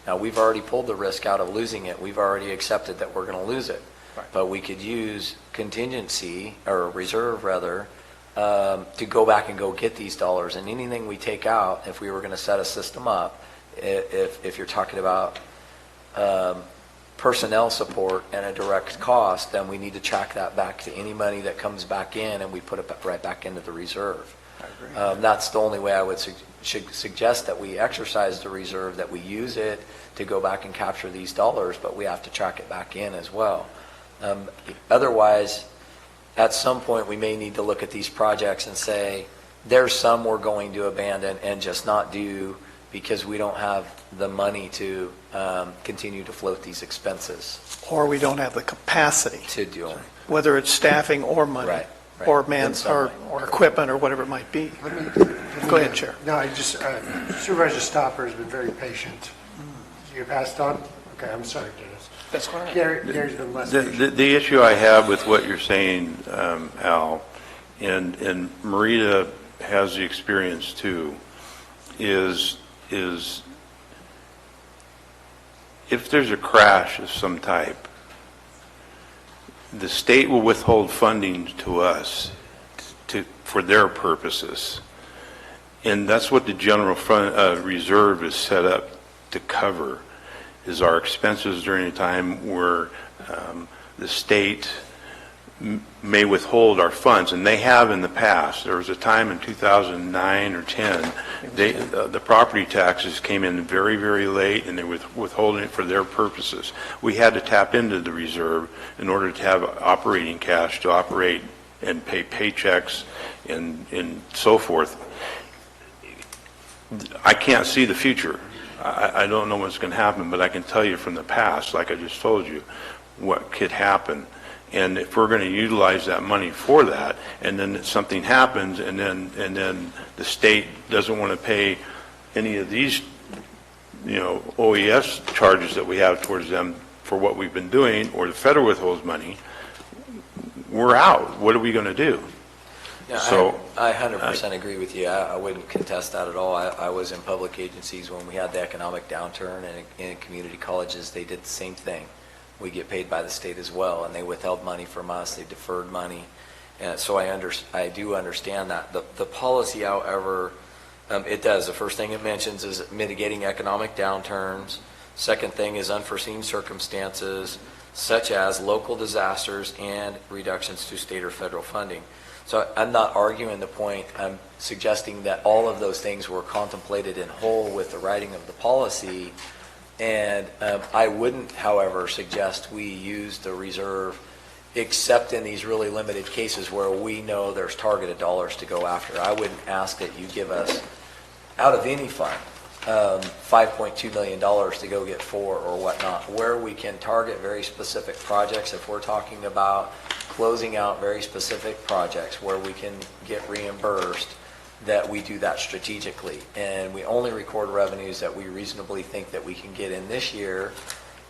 Now, we've already pulled the risk out of losing it. We've already accepted that we're going to lose it. Right. But we could use contingency, or reserve rather, to go back and go get these dollars. And anything we take out, if we were going to set a system up, if you're talking about personnel support and a direct cost, then we need to track that back to any money that comes back in, and we put it right back into the reserve. I agree. That's the only way I would suggest that we exercise the reserve, that we use it to go back and capture these dollars, but we have to track it back in as well. Otherwise, at some point, we may need to look at these projects and say, there's some we're going to abandon and just not do because we don't have the money to continue to float these expenses. Or we don't have the capacity to do it. Whether it's staffing or money. Right. Or or equipment or whatever it might be. Go ahead, Chair. No, Supervisor Stopper has been very patient. You passed on? Okay, I'm sorry, Dennis. That's all right. Gary's been less patient. The issue I have with what you're saying, Al, and Marita has the experience too, is if there's a crash of some type, the state will withhold funding to us for their purposes. And that's what the general fund, reserve is set up to cover, is our expenses during a time where the state may withhold our funds, and they have in the past. There was a time in 2009 or 10, the property taxes came in very, very late, and they were withholding it for their purposes. We had to tap into the reserve in order to have operating cash to operate and pay paychecks and so forth. I can't see the future. I don't know what's going to happen, but I can tell you from the past, like I just told you, what could happen. And if we're going to utilize that money for that, and then something happens, and then the state doesn't want to pay any of these, OES charges that we have towards them for what we've been doing, or the federal withholds money, we're out. What are we going to do? Yeah, so I 100% agree with you. I wouldn't contest that at all. I was in public agencies when we had the economic downturn, and in community colleges, they did the same thing. We get paid by the state as well, and they withheld money from us. They deferred money, and so I do understand that. The policy, however, it does. The first thing it mentions is mitigating economic downturns. Second thing is unforeseen circumstances, such as local disasters and reductions to state or federal funding. So I'm not arguing the point. I'm suggesting that all of those things were contemplated in whole with the writing of the policy. And I wouldn't, however, suggest we use the reserve except in these really limited cases where we know there's targeted dollars to go after. I wouldn't ask that you give us, out of any fund, $5.2 million to go get four or whatnot, where we can target very specific projects. If we're talking about closing out very specific projects where we can get reimbursed, that we do that strategically. And we only record revenues that we reasonably think that we can get in this year,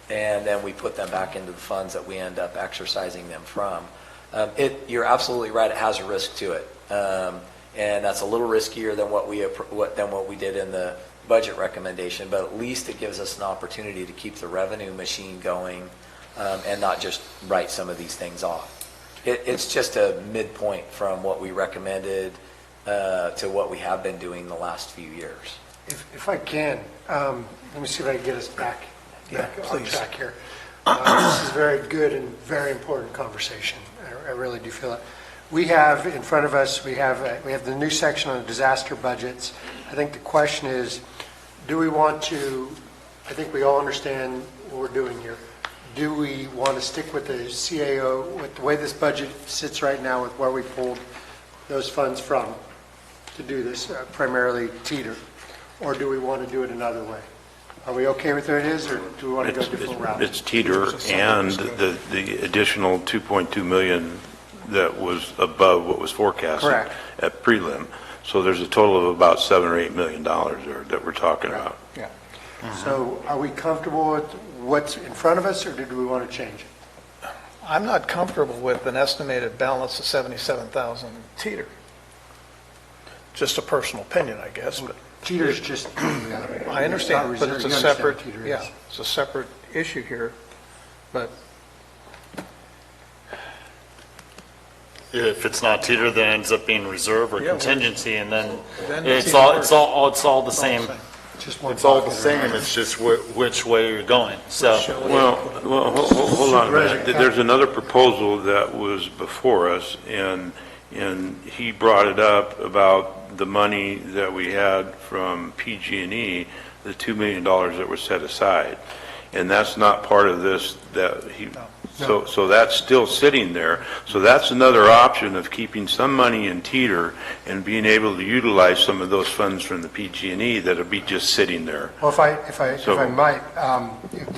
and then we put them back into the funds that we end up exercising them from. You're absolutely right, it has a risk to it. And that's a little riskier than what we did in the budget recommendation, but at least it gives us an opportunity to keep the revenue machine going and not just write some of these things off. It's just a midpoint from what we recommended to what we have been doing the last few years. If I can, let me see if I can get us back on track here. This is a very good and very important conversation. I really do feel it. We have in front of us, we have the new section on disaster budgets. I think the question is, do we want to, I think we all understand what we're doing here. Do we want to stick with the CAO, with the way this budget sits right now, with where we pulled those funds from to do this, primarily teeter? Or do we want to do it another way? Are we okay with where it is, or do we want to go a different route? It's teeter and the additional 2.2 million that was above what was forecasted. Correct. At prelim. So there's a total of about $7 or $8 million there that we're talking about. Yeah. So are we comfortable with what's in front of us, or do we want to change it? I'm not comfortable with an estimated balance of 77,000 teeter. Just a personal opinion, I guess, but. Teeter's just. I understand, but it's a separate, it's a separate issue here, but. If it's not teeter, then it ends up being reserve or contingency, and then Then it's it's all the same. It's all the same, it's just which way you're going, so. Well, hold on a minute. There's another proposal that was before us, and he brought it up about the money that we had from PG&E, the $2 million that was set aside. And that's not part of this, so that's still sitting there. So that's another option of keeping some money in teeter and being able to utilize some of those funds from the PG&E that'll be just sitting there. Well, if I might, the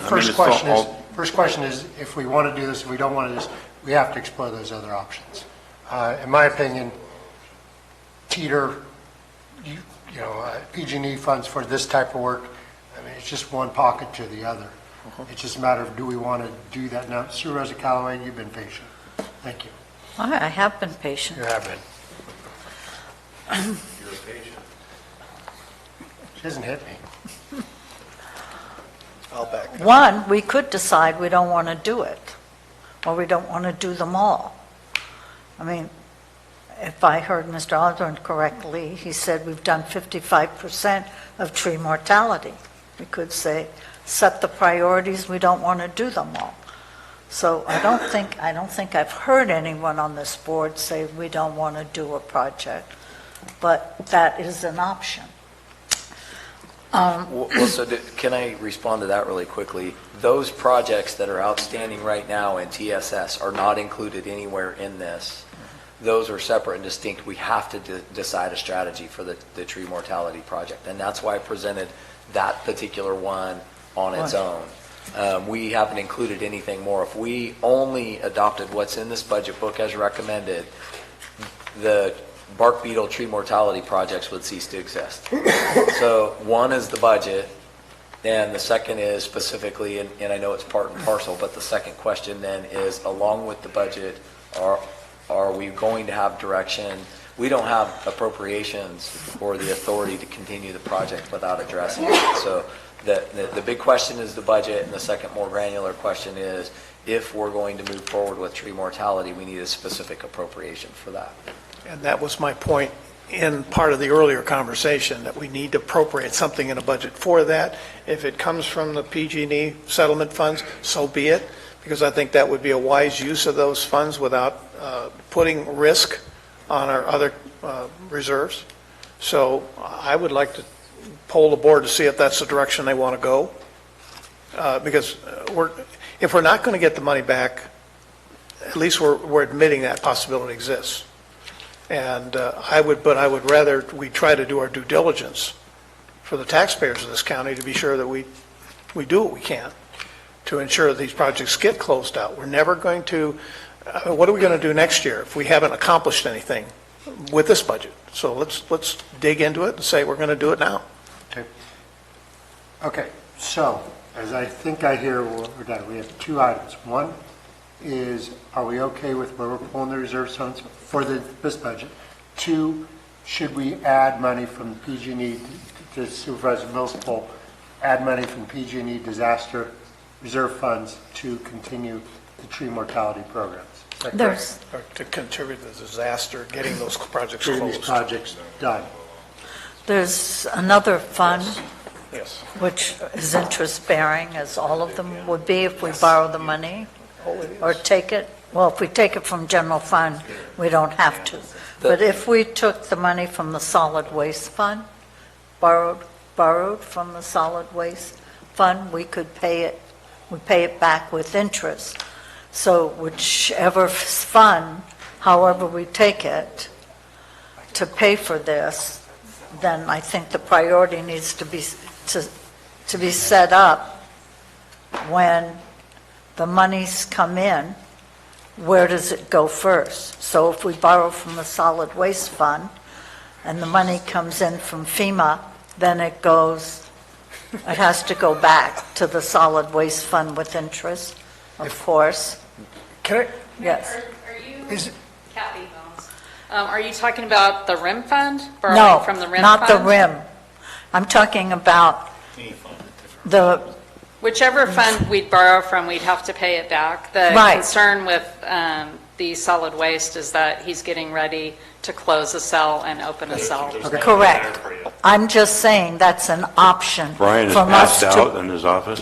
first question is, if we want to do this, if we don't want to do this, we have to explore those other options. In my opinion, teeter, PG&E funds for this type of work, I mean, it's just one pocket to the other. It's just a matter of, do we want to do that now? Supervisor Callaway, you've been patient. Thank you. I have been patient. You have been. You're patient. She hasn't hit me. I'll back up. One, we could decide we don't want to do it, or we don't want to do them all. I mean, if I heard Mr. Osborne correctly, he said we've done 55% of tree mortality. We could say, set the priorities, we don't want to do them all. So I don't think I've heard anyone on this board say we don't want to do a project, but that is an option. Can I respond to that really quickly? Those projects that are outstanding right now in TSS are not included anywhere in this. Those are separate and distinct. We have to decide a strategy for the tree mortality project, and that's why I presented that particular one on its own. We haven't included anything more. If we only adopted what's in this budget book as recommended, the bark beetle tree mortality projects would cease to exist. So one is the budget, and the second is specifically, and I know it's part and parcel, but the second question then is, along with the budget, are we going to have direction? We don't have appropriations or the authority to continue the project without addressing it. So the big question is the budget, and the second more granular question is, if we're going to move forward with tree mortality, we need a specific appropriation for that. And that was my point in part of the earlier conversation, that we need to appropriate something in a budget for that. If it comes from the PG&E settlement funds, so be it, because I think that would be a wise use of those funds without putting risk on our other reserves. So I would like to poll the board to see if that's the direction they want to go. Because if we're not going to get the money back, at least we're admitting that possibility exists. And I would rather we try to do our due diligence for the taxpayers of this county to be sure that we do what we can to ensure that these projects get closed out. We're never going to, what are we going to do next year if we haven't accomplished anything with this budget? So let's dig into it and say we're going to do it now. Okay, so as I think I hear, we're done. We have two items. One is, are we okay with where we're pulling the reserve funds for this budget? Two, should we add money from PG&E to Supervisor Mills' poll, add money from PG&E disaster reserve funds to continue the tree mortality programs? Or to contribute to the disaster, getting those projects Getting closed. these projects done. There's another fund, Yes. which is interest-bearing, as all of them would be if we borrow the money or take it. Well, if we take it from general fund, we don't have to. But if we took the money from the solid waste fund, borrowed from the solid waste fund, we could pay it back with interest. So whichever fund, however we take it to pay for this, then I think the priority needs to be set up when the monies come in. Where does it go first? So if we borrow from the solid waste fund and the money comes in from FEMA, then it has to go back to the solid waste fund with interest, of course. Can I? Yes. Are you, Kathy Bones, are you talking about the RIM fund? Borrowing No, from the RIM not fund? the RIM. I'm talking about the, Whichever fund we'd borrow from, we'd have to pay it back. The Right. concern with the solid waste is that he's getting ready to close a cell and open a cell. correct. I'm just saying that's an option Brian is from us passed to. out in his office.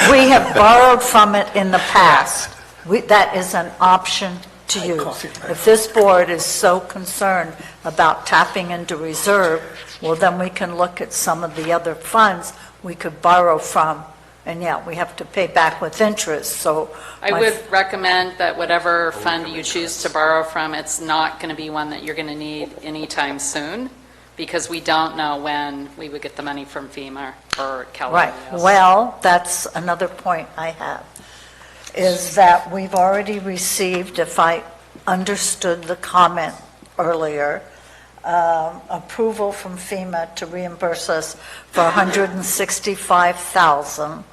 We have borrowed from it in the past. That is an option to use. If this board is so concerned about tapping into reserve, well, then we can look at some of the other funds we could borrow from, and yeah, we have to pay back with interest, so. I would recommend that whatever fund you choose to borrow from, it's not going to be one that you're going to need anytime soon, because we don't know when we would get the money from FEMA or Calaveras. Right, well, that's another point I have, is that we've already received, if I understood the comment earlier, approval from FEMA to reimburse us for $165,000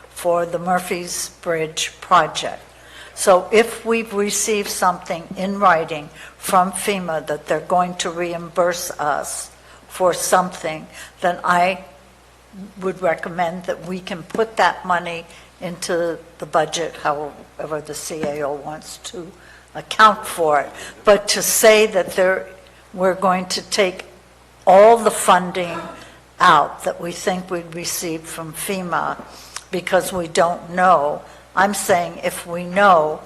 for the Murphy's Bridge project. So if we've received something in writing from FEMA that they're going to reimburse us for something, then I would recommend that we can put that money into the budget, however the CAO wants to account for it. But to say that we're going to take all the funding out that we think we'd received from FEMA because we don't know, I'm saying if we know,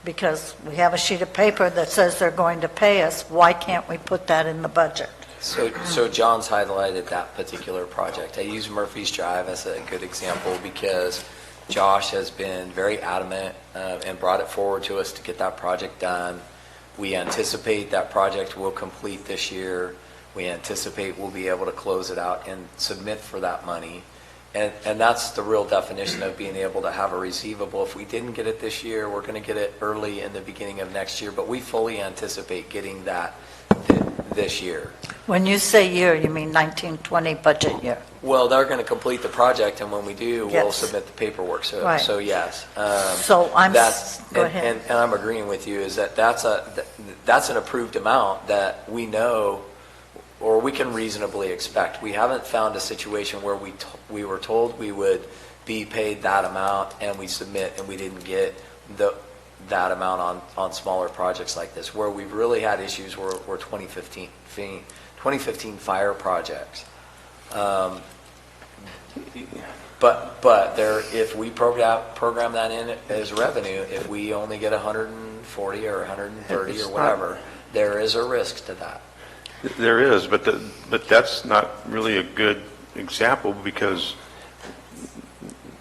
because we have a sheet of paper that says they're going to pay us, why can't we put that in the budget? So John's highlighted that particular project. I use Murphy's Drive as a good example because Josh has been very adamant and brought it forward to us to get that project done. We anticipate that project will complete this year. We anticipate we'll be able to close it out and submit for that money. And that's the real definition of being able to have a receivable. If we didn't get it this year, we're going to get it early in the beginning of next year, but we fully anticipate getting that this year. When you say year, you mean 1920 budget year? Well, they're going to complete the project, and when we do, we'll Yes. submit the paperwork. So, Right. so yes. So I'm, go and, ahead. and I'm agreeing with you, is that that's an approved amount that we know or we can reasonably expect. We haven't found a situation where we were told we would be paid that amount and we submit and we didn't get that amount on smaller projects like this. Where we've really had issues were 2015 fire projects. But there, if we program that in as revenue, if we only get 140 or 130 or whatever, there is a risk to that. There is, but that's not really a good example, because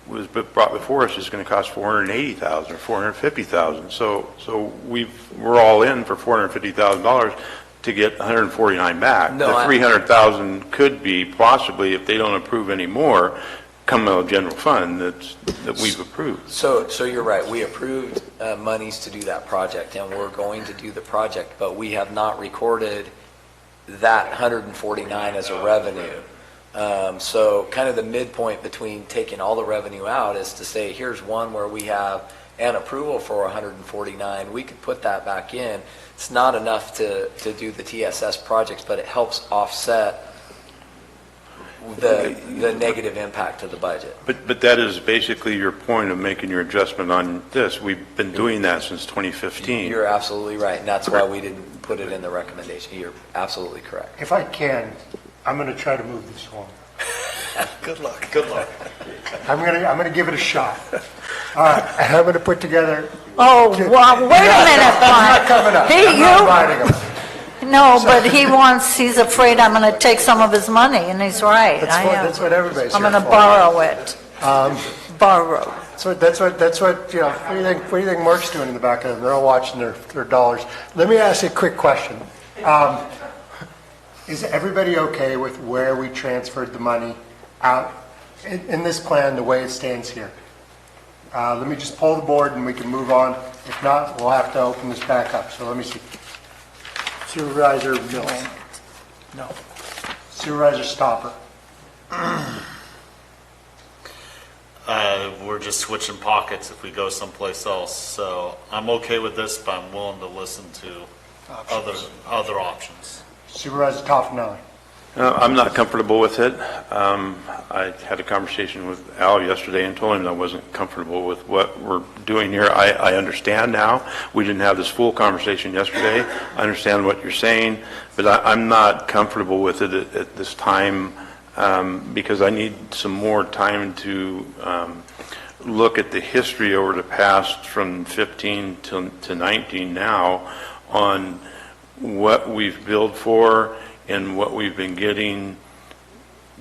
what was brought before us is going to cost $480,000 or $450,000. So we're all in for $450,000 to get 149 back. No, the 300,000 could be possibly, if they don't approve any more, come out of general fund that we've approved. So you're right. We approved monies to do that project, and we're going to do the project, but we have not recorded that 149 as a revenue. So kind of the midpoint between taking all the revenue out is to say, here's one where we have an approval for 149. We could put that back in. It's not enough to do the TSS projects, but it helps offset the negative impact to the budget. But that is basically your point of making your adjustment on this. We've been doing that since 2015. You're absolutely right, and that's why we didn't put it in the recommendation. You're absolutely correct. If I can, I'm going to try to move this along. Good luck. Good luck. I'm going to give it a shot. All right, and I'm going to put together. Oh, well, wait a minute, I'm not coming up. I'm not inviting him. No, but he's afraid I'm going to take some of his money, and he's right. That's what everybody's I'm here going to for. borrow it. Borrow. That's what, you know, what do you think Mark's doing in the back of them? They're all watching their dollars. Let me ask you a quick question. Is everybody okay with where we transferred the money out in this plan, the way it stands here? Let me just pull the board and we can move on. If not, we'll have to open this back up. So let me see. Supervisor Mills. No. Supervisor Stopper. We're just switching pockets if we go someplace else. So I'm okay with this, but I'm willing to listen to other options. Supervisor Toffenelli. I'm not comfortable with it. I had a conversation with Al yesterday and told him I wasn't comfortable with what we're doing here. I understand now. We didn't have this full conversation yesterday. I understand what you're saying, but I'm not comfortable with it at this time, because I need some more time to look at the history over the past from 15 to 19 now on what we've billed for and what we've been getting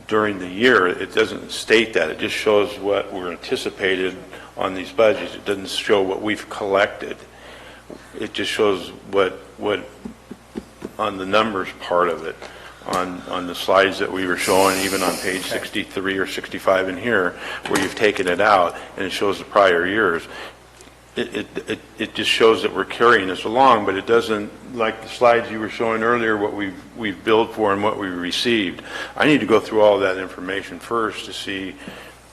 during the year. It doesn't state that. It just shows what we're anticipated on these budgets. It doesn't show what we've collected. It just shows what on the numbers part of it, on the slides that we were showing, even on page 63 or 65 in here, where you've taken it out and it shows the prior years. It just shows that we're carrying this along, but it doesn't, like the slides you were showing earlier, what we've billed for and what we received. I need to go through all of that information first to see,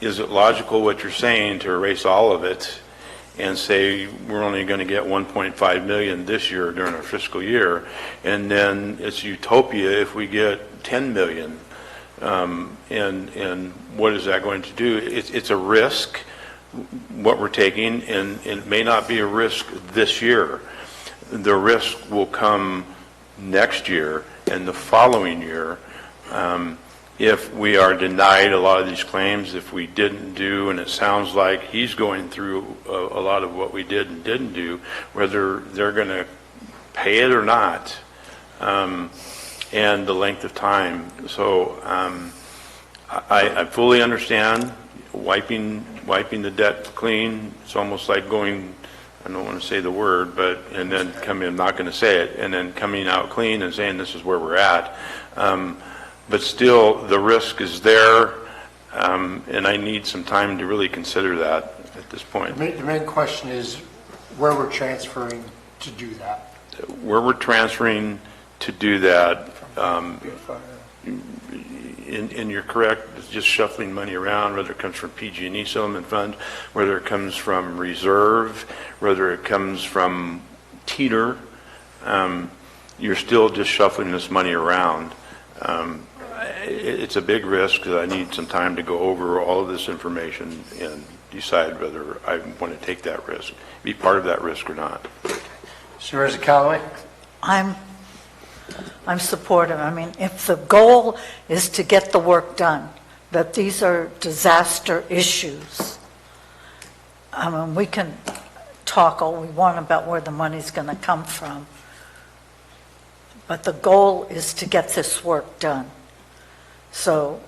is it logical what you're saying to erase all of it and say we're only going to get 1.5 million this year during our fiscal year, and then it's utopia if we get 10 million, and what is that going to do? It's a risk, what we're taking, and it may not be a risk this year. The risk will come next year and the following year, if we are denied a lot of these claims, if we didn't do, and it sounds like he's going through a lot of what we did and didn't do, whether they're going to pay it or not, and the length of time. So I fully understand wiping the debt clean. It's almost like going, I don't want to say the word, but, and then coming, I'm not going to say it, and then coming out clean and saying this is where we're at. But still, the risk is there, and I need some time to really consider that at this point. The main question is where we're transferring to do that. Where we're transferring to do that, and you're correct, it's just shuffling money around, whether it comes from PG&E settlement fund, whether it comes from reserve, whether it comes from teeter, you're still just shuffling this money around. It's a big risk that I need some time to go over all of this information and decide whether I want to take that risk, be part of that risk or not. Supervisor Callaway? I'm supportive. I mean, if the goal is to get the work done, that these are disaster issues. I mean, we can talk all we want about where the money's going to come from, but the goal is to get this work done. So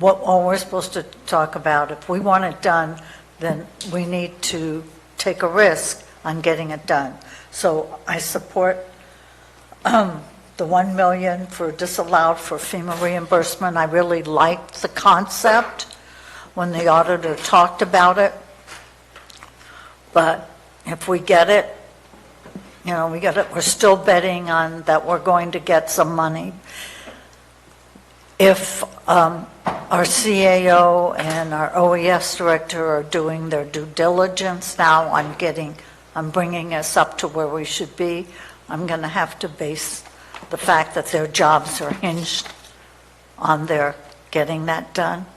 all we're supposed to talk about, if we want it done, then we need to take a risk on getting it done. So I support the 1 million for disallowed for FEMA reimbursement. I really liked the concept when the auditor talked about it. But if we get it, you know, we're still betting on that we're going to get some money. If our CAO and our OES director are doing their due diligence now, I'm bringing us up to where we should be. I'm going to have to base the fact that their jobs are hinged on their getting that done.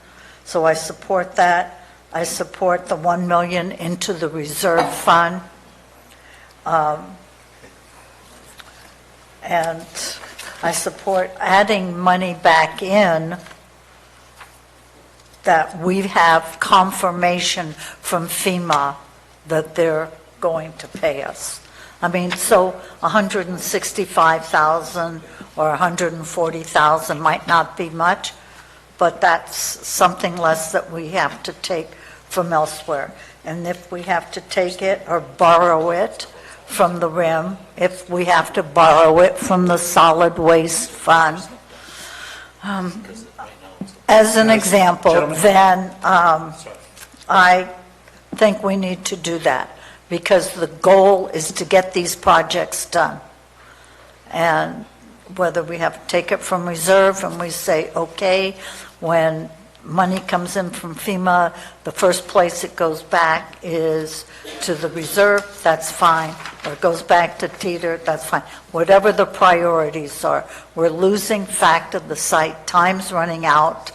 So I support that. I support the 1 million into the reserve fund. And I support adding money back in that we have confirmation from FEMA that they're going to pay us. I mean, so 165,000 or 140,000 might not be much, but that's something less that we have to take from elsewhere. And if we have to take it or borrow it from the RIM, if we have to borrow it from the solid waste fund, as an example, then I think we need to do that, because the goal is to get these projects done. And whether we have to take it from reserve and we say, okay, when money comes in from FEMA, the first place it goes back is to the reserve, that's fine. Or it goes back to Teeter, that's fine. Whatever the priorities are. We're losing fact of the site, time's running out,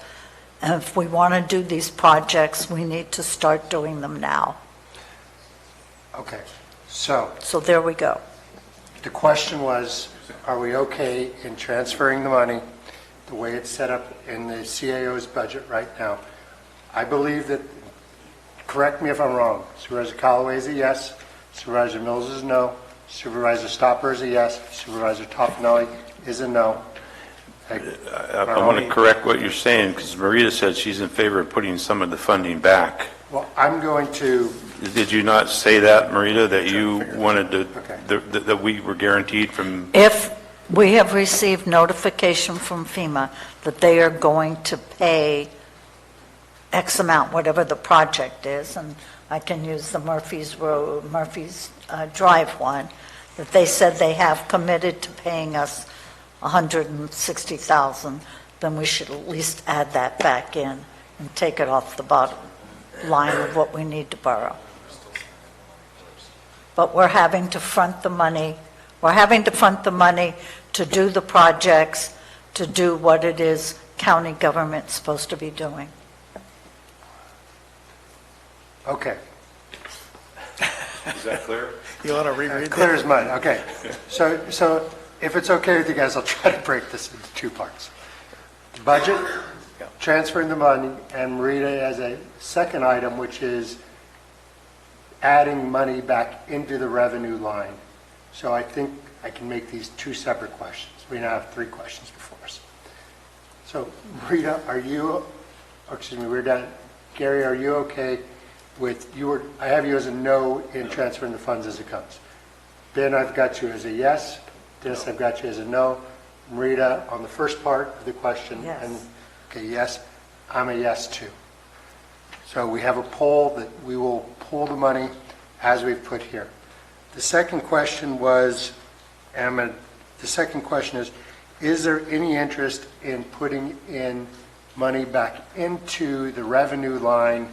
and if we want to do these projects, we need to start doing them now. Okay, so there we go. the question was, are we okay in transferring the money the way it's set up in the CAO's budget right now? I believe that, correct me if I'm wrong, Supervisor Callaway is a yes, Supervisor Mills is a no, Supervisor Stopper is a yes, Supervisor Toffenelli is a no. I want to correct what you're saying, because Marita said she's in favor of putting some of the funding back. Well, I'm going to... Did you not say that, Marita, that you wanted to, that we were guaranteed from... If we have received notification from FEMA that they are going to pay X amount, whatever the project is, and I can use the Murphy's Drive one, that they said they have committed to paying us $160,000, then we should at least add that back in and take it off the bottom line of what we need to borrow. But we're having to front the money. We're having to front the money to do the projects, to do what it is county government's supposed to be doing. Okay. Is that clear? You want to reread Clear as mud, okay. So if it's okay with you guys, I'll try to break this into two parts. The budget, transferring the money, and Marita as a second item, which is adding money back into the revenue line. So I think I can make these two separate questions. We now have three questions before us. So Marita, we're done. Gary, are you okay with, I have you as a no in transferring the funds as it comes. Ben, I've got you as a yes. Dennis, I've got you as a no. Marita, on the first part of the question. Yes. Okay, yes. I'm a yes too. So we have a poll that we will pull the money as we've put here. The second question was, is there any interest in putting in money back into the revenue line,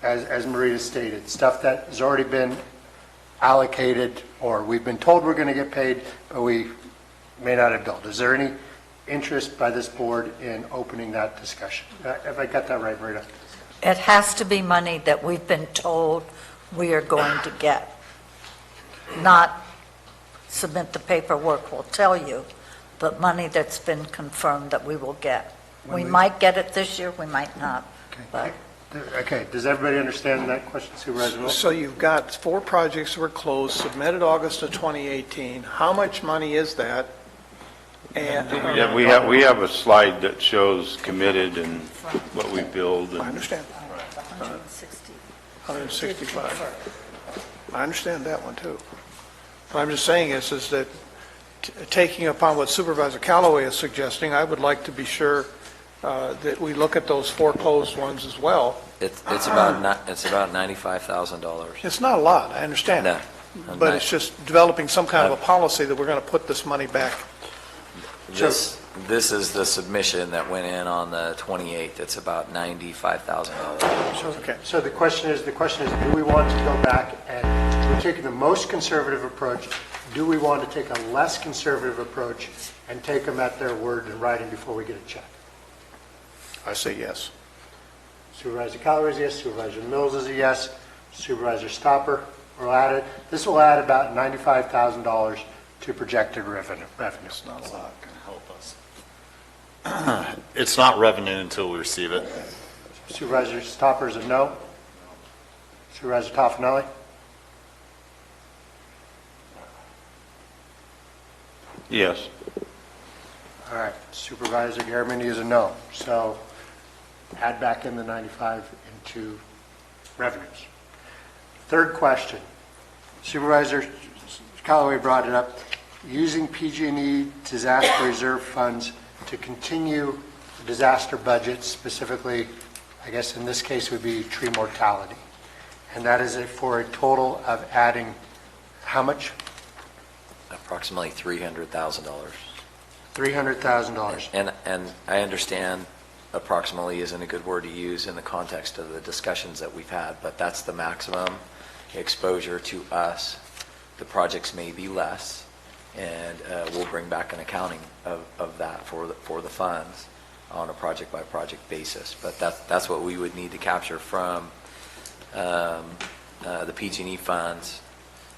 as Marita stated, stuff that has already been allocated, or we've been told we're going to get paid, but we may not have billed? Is there any interest by this board in opening that discussion? Have I got that right, Marita? It has to be money that we've been told we are going to get. Not submit the paperwork will tell you, but money that's been confirmed that we will get. We might get it this year, we might not, but Okay, does everybody understand that question, Supervisor Wilson? So you've got 4 projects that were closed, submitted August of 2018. How much money is that? And Yeah, we have a slide that shows committed and what we billed. I understand. 165. I understand that one too. What I'm just saying is that taking upon what Supervisor Callaway is suggesting, I would like to be sure that we look at those 4 closed ones as well. It's about $95,000. It's not a lot, I understand. No. But it's just developing some kind of a policy that we're going to put this money back. This is the submission that went in on the 28th. It's about $95,000. Okay. So the question is, do we want to go back and, we're taking the most conservative approach, do we want to take a less conservative approach and take them at their word in writing before we get a check? I say yes. Supervisor Callaway is a yes, Supervisor Mills is a yes, Supervisor Stopper will add it. This will add about $95,000 to projected revenue. It's not a lot, can help us. It's not revenue until we receive it. Supervisor Stopper is a no. Supervisor Toffenelli? Yes. All right, Supervisor Garamendi is a no. So add back in the 95 into revenues. Third question. Supervisor Callaway brought it up. Using PG&E disaster reserve funds to continue the disaster budget, specifically, I guess in this case would be tree mortality. And that is for a total of adding how much? Approximately $300,000. $300,000. And I understand approximately isn't a good word to use in the context of the discussions that we've had, but that's the maximum exposure to us. The projects may be less, and we'll bring back an accounting of that for the funds on a project-by-project basis. But that's what we would need to capture from the PG&E funds,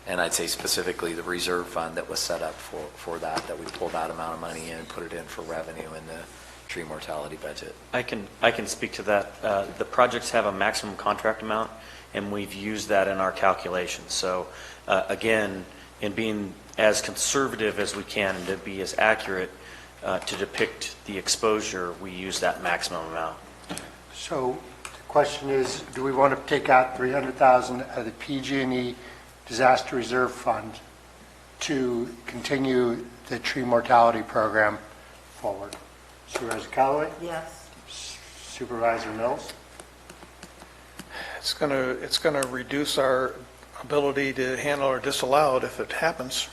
and I'd say specifically the reserve fund that was set up for that we pulled that amount of money in and put it in for revenue in the tree mortality budget. I can speak to that. The projects have a maximum contract amount, and we've used that in our calculations. So again, in being as conservative as we can and to be as accurate to depict the exposure, we use that maximum amount. So the question is, do we want to take out $300,000 of the PG&E disaster reserve fund to continue the tree mortality program forward? Supervisor Callaway? yes. Supervisor Mills? It's going to reduce our ability to handle or disallow it if it happens.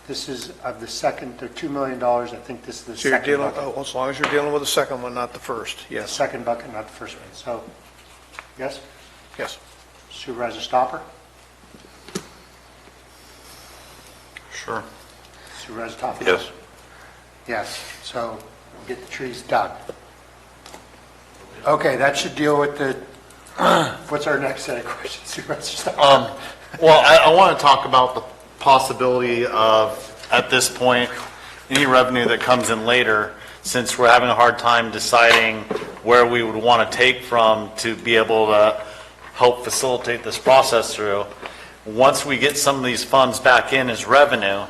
This is of the second, the $2 million, I think this is the So you're second dealing, bucket. as long as you're dealing with the second one, not the first, The yes. second bucket, not the first one. So, yes? Yes. Supervisor Stopper? Sure. Supervisor Toffenberg? Yes. Yes, so we'll get the trees done. Okay, that should deal with the, what's our next set of questions, Supervisor Stopper? Well, I want to talk about the possibility of, at this point, any revenue that comes in later, since we're having a hard time deciding where we would want to take from to be able to help facilitate this process through. Once we get some of these funds back in as revenue,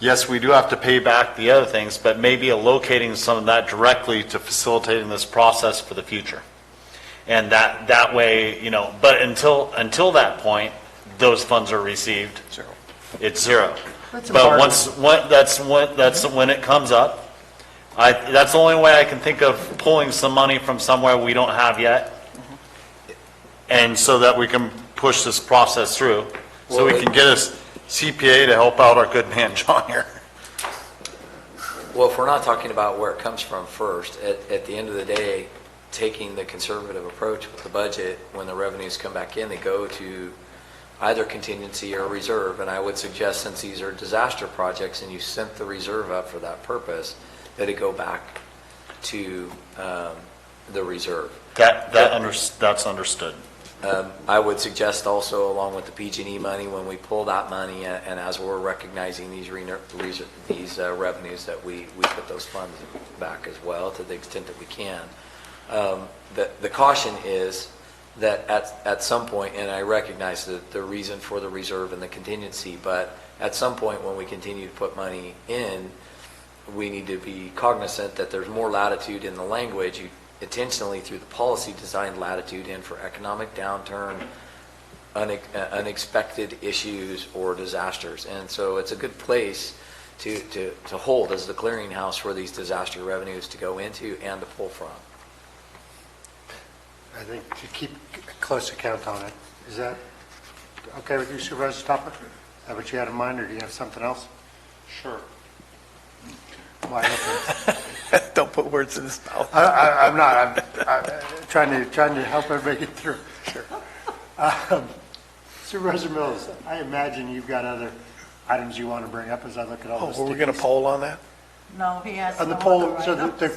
yes, we do have to pay back the other things, but maybe allocating some of that directly to facilitating this process for the future. And that way, but until that point, those funds are received. Zero. It's zero. That's But important. that's when it comes up. That's the only way I can think of pulling some money from somewhere we don't have yet. And so that we can push this process through. So we can get us CPA to help out our good man John here. Well, if we're not talking about where it comes from first, at the end of the day, taking the conservative approach with the budget, when the revenues come back in, they go to either contingency or reserve. And I would suggest, since these are disaster projects and you sent the reserve up for that purpose, that it go back to the reserve. That's understood. I would suggest also, along with the PG&E money, when we pull that money, and as we're recognizing these revenues, that we put those funds back as well to the extent that we can. The caution is that at some point, and I recognize the reason for the reserve and the contingency, but at some point when we continue to put money in, we need to be cognizant that there's more latitude in the language. You intentionally, through the policy, designed latitude in for economic downturn, unexpected issues, or disasters. And so it's a good place to hold as the clearinghouse for these disaster revenues to go into and to pull from. I think to keep a close account on it. Is that okay with you, Supervisor Topper? Is that what you had in mind, or do you have something else? Sure. Why not? Don't put words in his mouth. I'm not. I'm trying to help everybody get through. Sure. Supervisor Mills, I imagine you've got other items you want to bring up as I look at all this. Were we going to poll on that? No, he has On the no poll, other so items.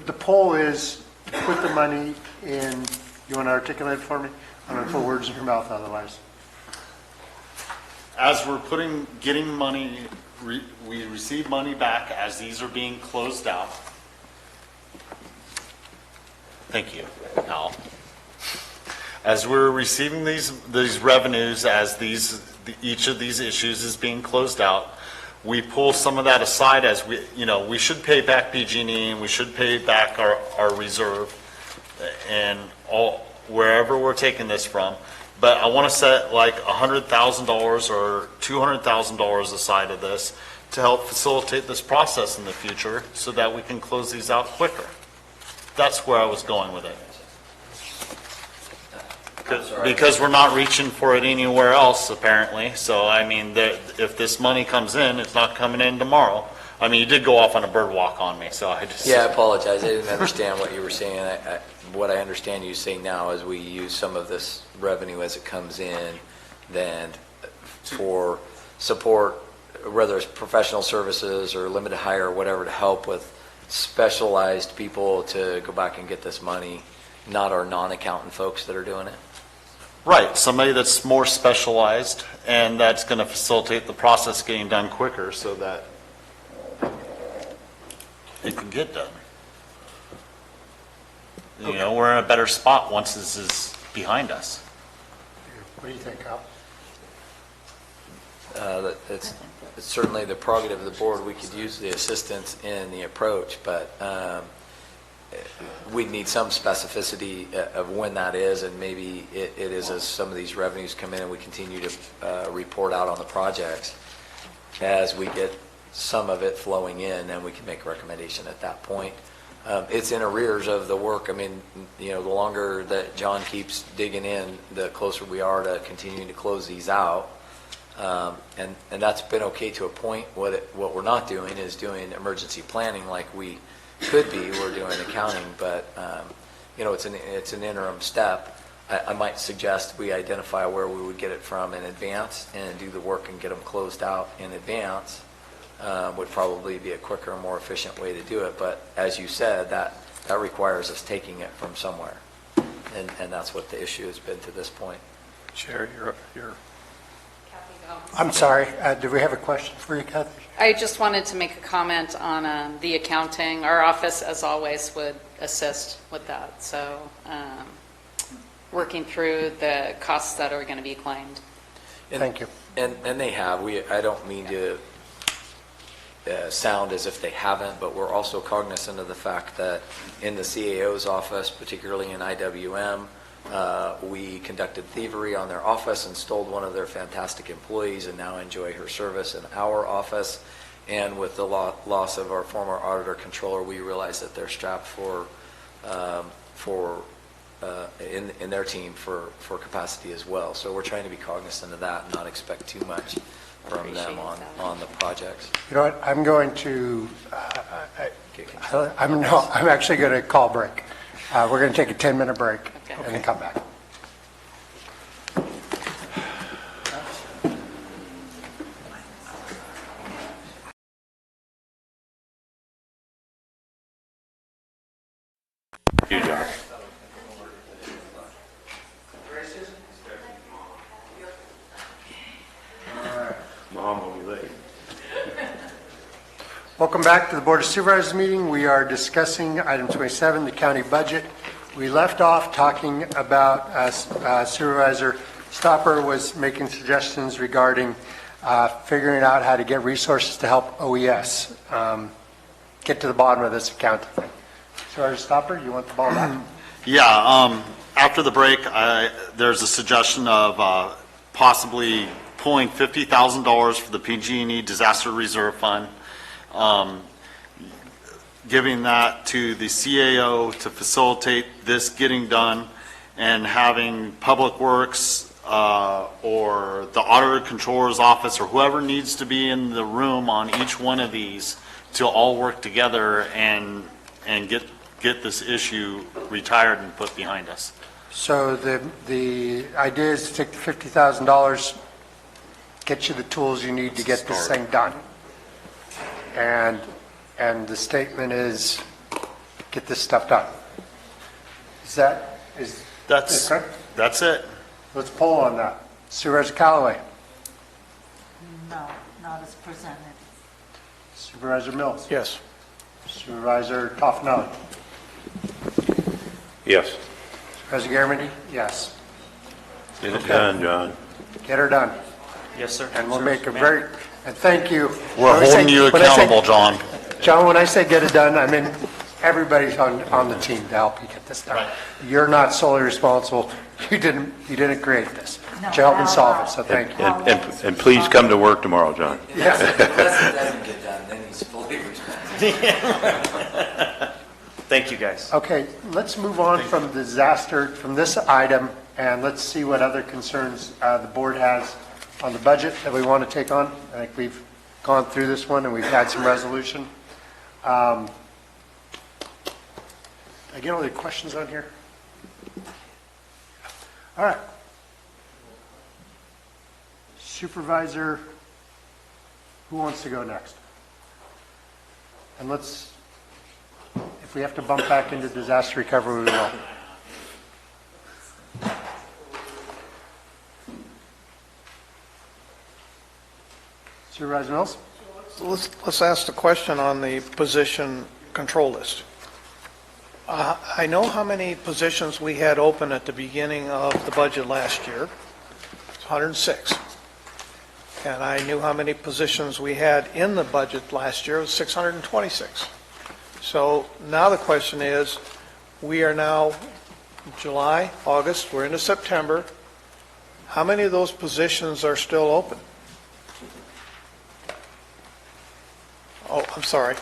the poll is to put the money in, you want to articulate it for me? I'm going to put words in your mouth otherwise. As we're getting money, we receive money back as these are being closed out. Thank you, Al. As we're receiving these revenues, as each of these issues is being closed out, we pull some of that aside as we should pay back PG&E and we should pay back our reserve and wherever we're taking this from. But I want to set like $100,000 or $200,000 aside of this to help facilitate this process in the future so that we can close these out quicker. That's where I was going with it. Because we're not reaching for it anywhere else, apparently. So, I mean, if this money comes in, it's not coming in tomorrow. I mean, you did go off on a bird walk on me, so I just... Yeah, I apologize. I didn't understand what you were saying. What I understand you saying now is we use some of this revenue as it comes in, then for support, whether it's professional services or limited hire or whatever, to help with specialized people to go back and get this money, not our non-accountant folks that are doing it. Right, somebody that's more specialized, and that's going to facilitate the process getting done quicker so that it can get done. You know, we're in a better spot once this is behind us. What do you think, Al? It's certainly the prerogative of the board. We could use the assistance in the approach, but we'd need some specificity of when that is, and maybe it is as some of these revenues come in and we continue to report out on the projects. As we get some of it flowing in, then we can make a recommendation at that point. It's in arrears of the work. I mean, the longer that John keeps digging in, the closer we are to continuing to close these out. And that's been okay to a point. What we're not doing is doing emergency planning like we could be. We're doing accounting, but it's an interim step. I might suggest we identify where we would get it from in advance and do the work and get them closed out in advance. Would probably be a quicker and more efficient way to do it. But as you said, that requires us taking it from somewhere, and that's what the issue has been to this point. Sherry, you're I'm sorry, do we have a question for you, Kathy? I just wanted to make a comment on the accounting. Our office, as always, would assist with that. So working through the costs that are going to be claimed. Thank you. And they have. I don't mean to sound as if they haven't, but we're also cognizant of the fact that in the CAO's office, particularly in IWM, we conducted thievery on their office and stole one of their fantastic employees and now enjoy her service in our office. And with the loss of our former auditor controller, we realized that they're strapped in their team for capacity as well. So we're trying to be cognizant of that and not expect too much from them on the projects. You know what, I'm going to, I'm actually going to call break. We're going to take a 10-minute break and then come back. You, Josh. home, we'll be late. Welcome back to the Board of Supervisors meeting. We are discussing item 27, the county budget. We left off talking about Supervisor Stopper was making suggestions regarding figuring out how to get resources to help OES get to the bottom of this accounting thing. Supervisor Stopper, you want the ball back? Yeah, after the break, there's a suggestion of possibly pulling $50,000 for the PG&E Disaster Reserve Fund, giving that to the CAO to facilitate this getting done, and having Public Works or the Auditor Controller's Office or whoever needs to be in the room on each one of these to all work together and get this issue retired and put behind us. So the idea is to take the $50,000, get you the tools you need to get this thing done. And the statement is, get this stuff done. That's correct? That's it. Let's poll on that. Supervisor Callaway. No, not as presented. Supervisor Mills. Yes. Supervisor Toffenelli. Yes. Supervisor Garamendi. Yes. Get it done, John. Get her done. Yes, sir. And we'll make a very, and thank you. We're holding you accountable, John. John, when I say get it done, I mean everybody's on the team to help you get this done. Right. You're not solely responsible. You didn't create this. But you helped me solve it, so thank you. And please come to work tomorrow, John. Yes. Unless it doesn't get done, then he's fully responsible. Thank you, guys. Okay, let's move on from this item, and let's see what other concerns the board has on the budget that we want to take on. I think we've gone through this one, and we've had some resolution. I get all the questions on here? All right. Supervisor, who wants to go next? And let's, if we have to bump back into disaster recovery, we will. Supervisor Mills? Let's ask the question on the position control list. I know how many positions we had open at the beginning of the budget last year. It's 106. And I knew how many positions we had in the budget last year. It was 626. So now the question is, we are now July, August, we're into September. How many of those positions are still open? Oh, I'm sorry.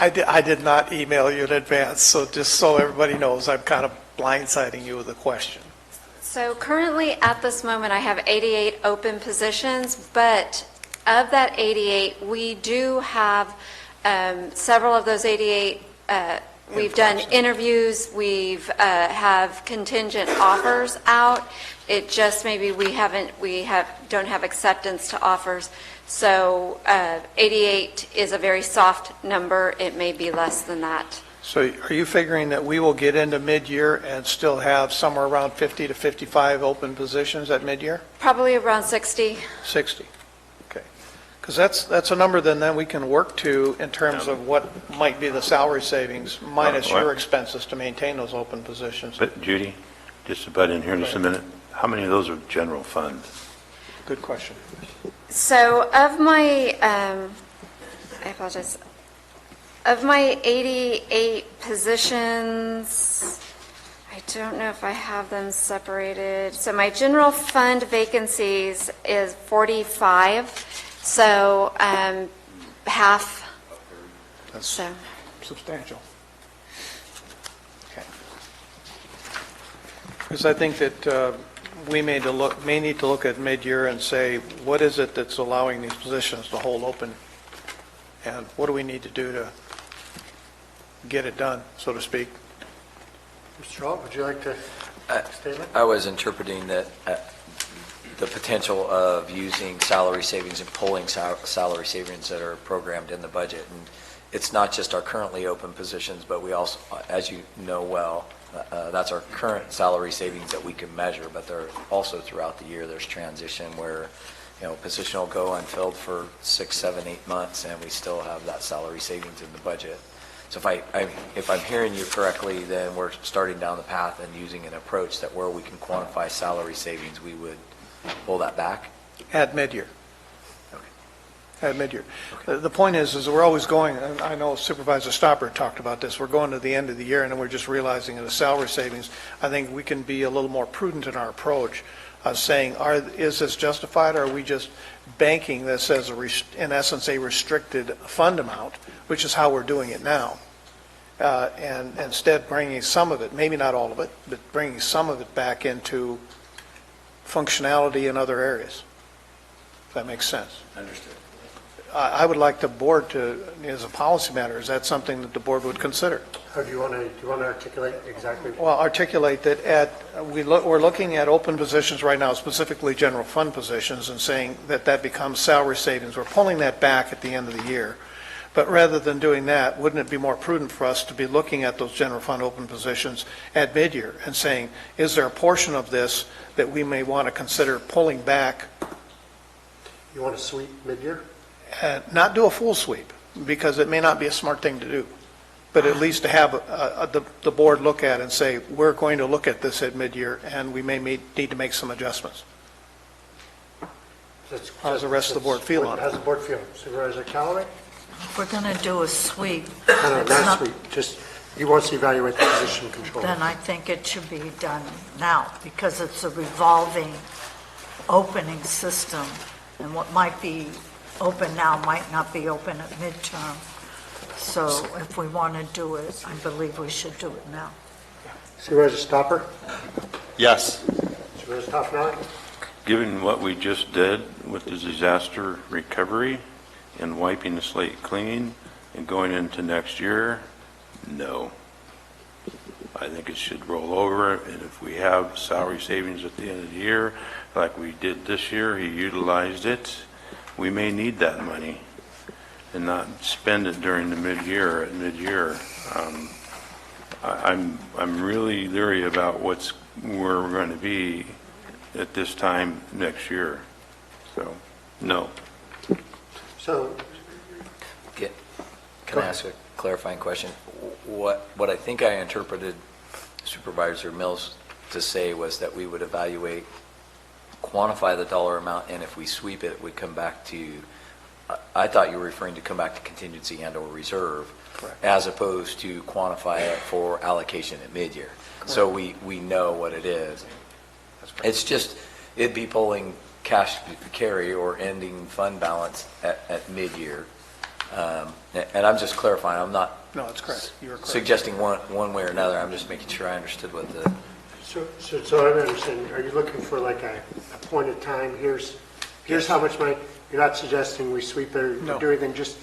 I did not email you in advance, so just so everybody knows, I'm kind of blindsiding you with a question. So currently, at this moment, I have 88 open positions, but of that 88, we do have several of those 88, we've done interviews, we've have contingent offers out. It just maybe we don't have acceptance to offers. So 88 is a very soft number. It may be less than that. So are you figuring that we will get into mid-year and still have somewhere around 50 to 55 open positions at mid-year? Probably around 60. 60, okay. Because that's a number then we can work to in terms of what might be the salary savings minus your expenses to maintain those open positions. But Judy, just to butt in here just a minute, how many of those are general fund? Good question. So of my, I apologize, of my 88 positions, I don't know if I have them separated. So my general fund vacancies is 45, so half. That's so substantial. Okay. Because I think that we may need to look at mid-year and say, what is it that's allowing these positions to hold open? And what do we need to do to get it done, so to speak? Mr. Hall, would you like to statement? I was interpreting that the potential of using salary savings and pulling salary savings that are programmed in the budget. And it's not just our currently open positions, but we also, as you know well, That's our current salary savings that we can measure, but there also throughout the year, there's transition where, position will go unfilled for 6, 7, 8 months, and we still have that salary savings in the budget. So if I'm hearing you correctly, then we're starting down the path and using an approach that where we can quantify salary savings, we would pull that back? At mid-year. At mid-year. The point is we're always going, and I know Supervisor Stopper talked about this, we're going to the end of the year and then we're just realizing in the salary savings, I think we can be a little more prudent in our approach of saying, is this justified, or are we just banking this as, in essence, a restricted fund amount, which is how we're doing it now, and instead bringing some of it, maybe not all of it, but bringing some of it back into functionality in other areas, if that makes sense. Understood. I would like the board to, as a policy matter, is that something that the board would consider? How do you want to articulate exactly? Well, articulate that we're looking at open positions right now, specifically general fund positions, and saying that becomes salary savings. We're pulling that back at the end of the year. But rather than doing that, wouldn't it be more prudent for us to be looking at those general fund open positions at mid-year and saying, is there a portion of this that we may want to consider pulling back? You want to sweep mid-year? Not do a full sweep, because it may not be a smart thing to do, but at least to have the board look at and say, we're going to look at this at mid-year, and we may need to make some adjustments. How does the rest of the board feel on it? How's the board feel? Supervisor Callaway? If we're going to do a sweep, No, it's not sweep, just, he wants to evaluate the position control. then I think it should be done now, because it's a revolving opening system, and what might be open now might not be open at midterm. So if we want to do it, I believe we should do it now. Supervisor Stopper? Yes. Supervisor Toffenali? Given what we just did with the disaster recovery and wiping the slate clean and going into next year, no. I think it should roll over, and if we have salary savings at the end of the year, like we did this year, he utilized it, we may need that money and not spend it during the mid-year. At mid-year, I'm really leery about where we're going to be at this time next year. So, no. So, Can I ask a clarifying question? What I think I interpreted Supervisor Mills to say was that we would evaluate, quantify the dollar amount, and if we sweep it, we come back to, I thought you were referring to come back to contingency and or reserve, Correct. as opposed to quantify it for allocation at mid-year. So we know what it is. It's just, it'd be pulling cash carry or ending fund balance at mid-year. And I'm just clarifying, I'm not No, that's correct. You're correct. suggesting one way or another, I'm just making sure I understood what the... So I'm understanding, are you looking for like a point of time, here's how much money, you're not suggesting we sweep it or do anything, just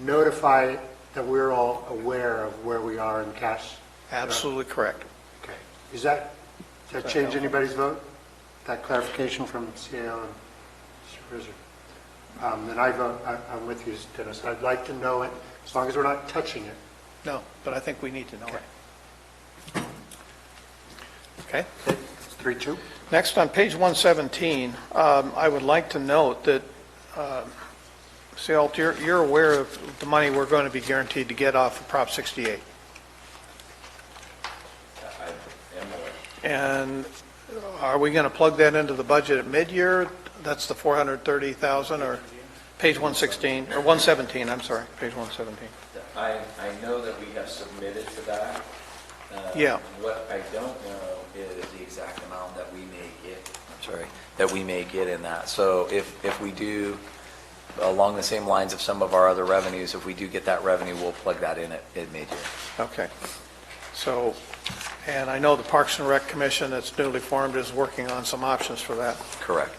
notify that we're all aware of where we are in cash? Absolutely correct. Okay. Does that change anybody's vote? That clarification from CAO and Supervisor? Then I vote, I'm with you, Dennis. I'd like to know it, as long as we're not touching it. No, but I think we need to know it. Okay. 3-2. Next, on page 117, I would like to note that, Sealt, you're aware of the money we're going to be guaranteed to get off of Prop 68. And are we going to plug that into the budget at mid-year? That's the 430,000, or page 116, or 117, I'm sorry, page 117. I know that we have submitted to that. Yeah. What I don't know is the exact amount that we may get, that we may get in that. So if we do, along the same lines of some of our other revenues, if we do get that revenue, we'll plug that in at mid-year. Okay. So, and I know the Parks and Rec Commission that's newly formed is working on some options for that. Correct.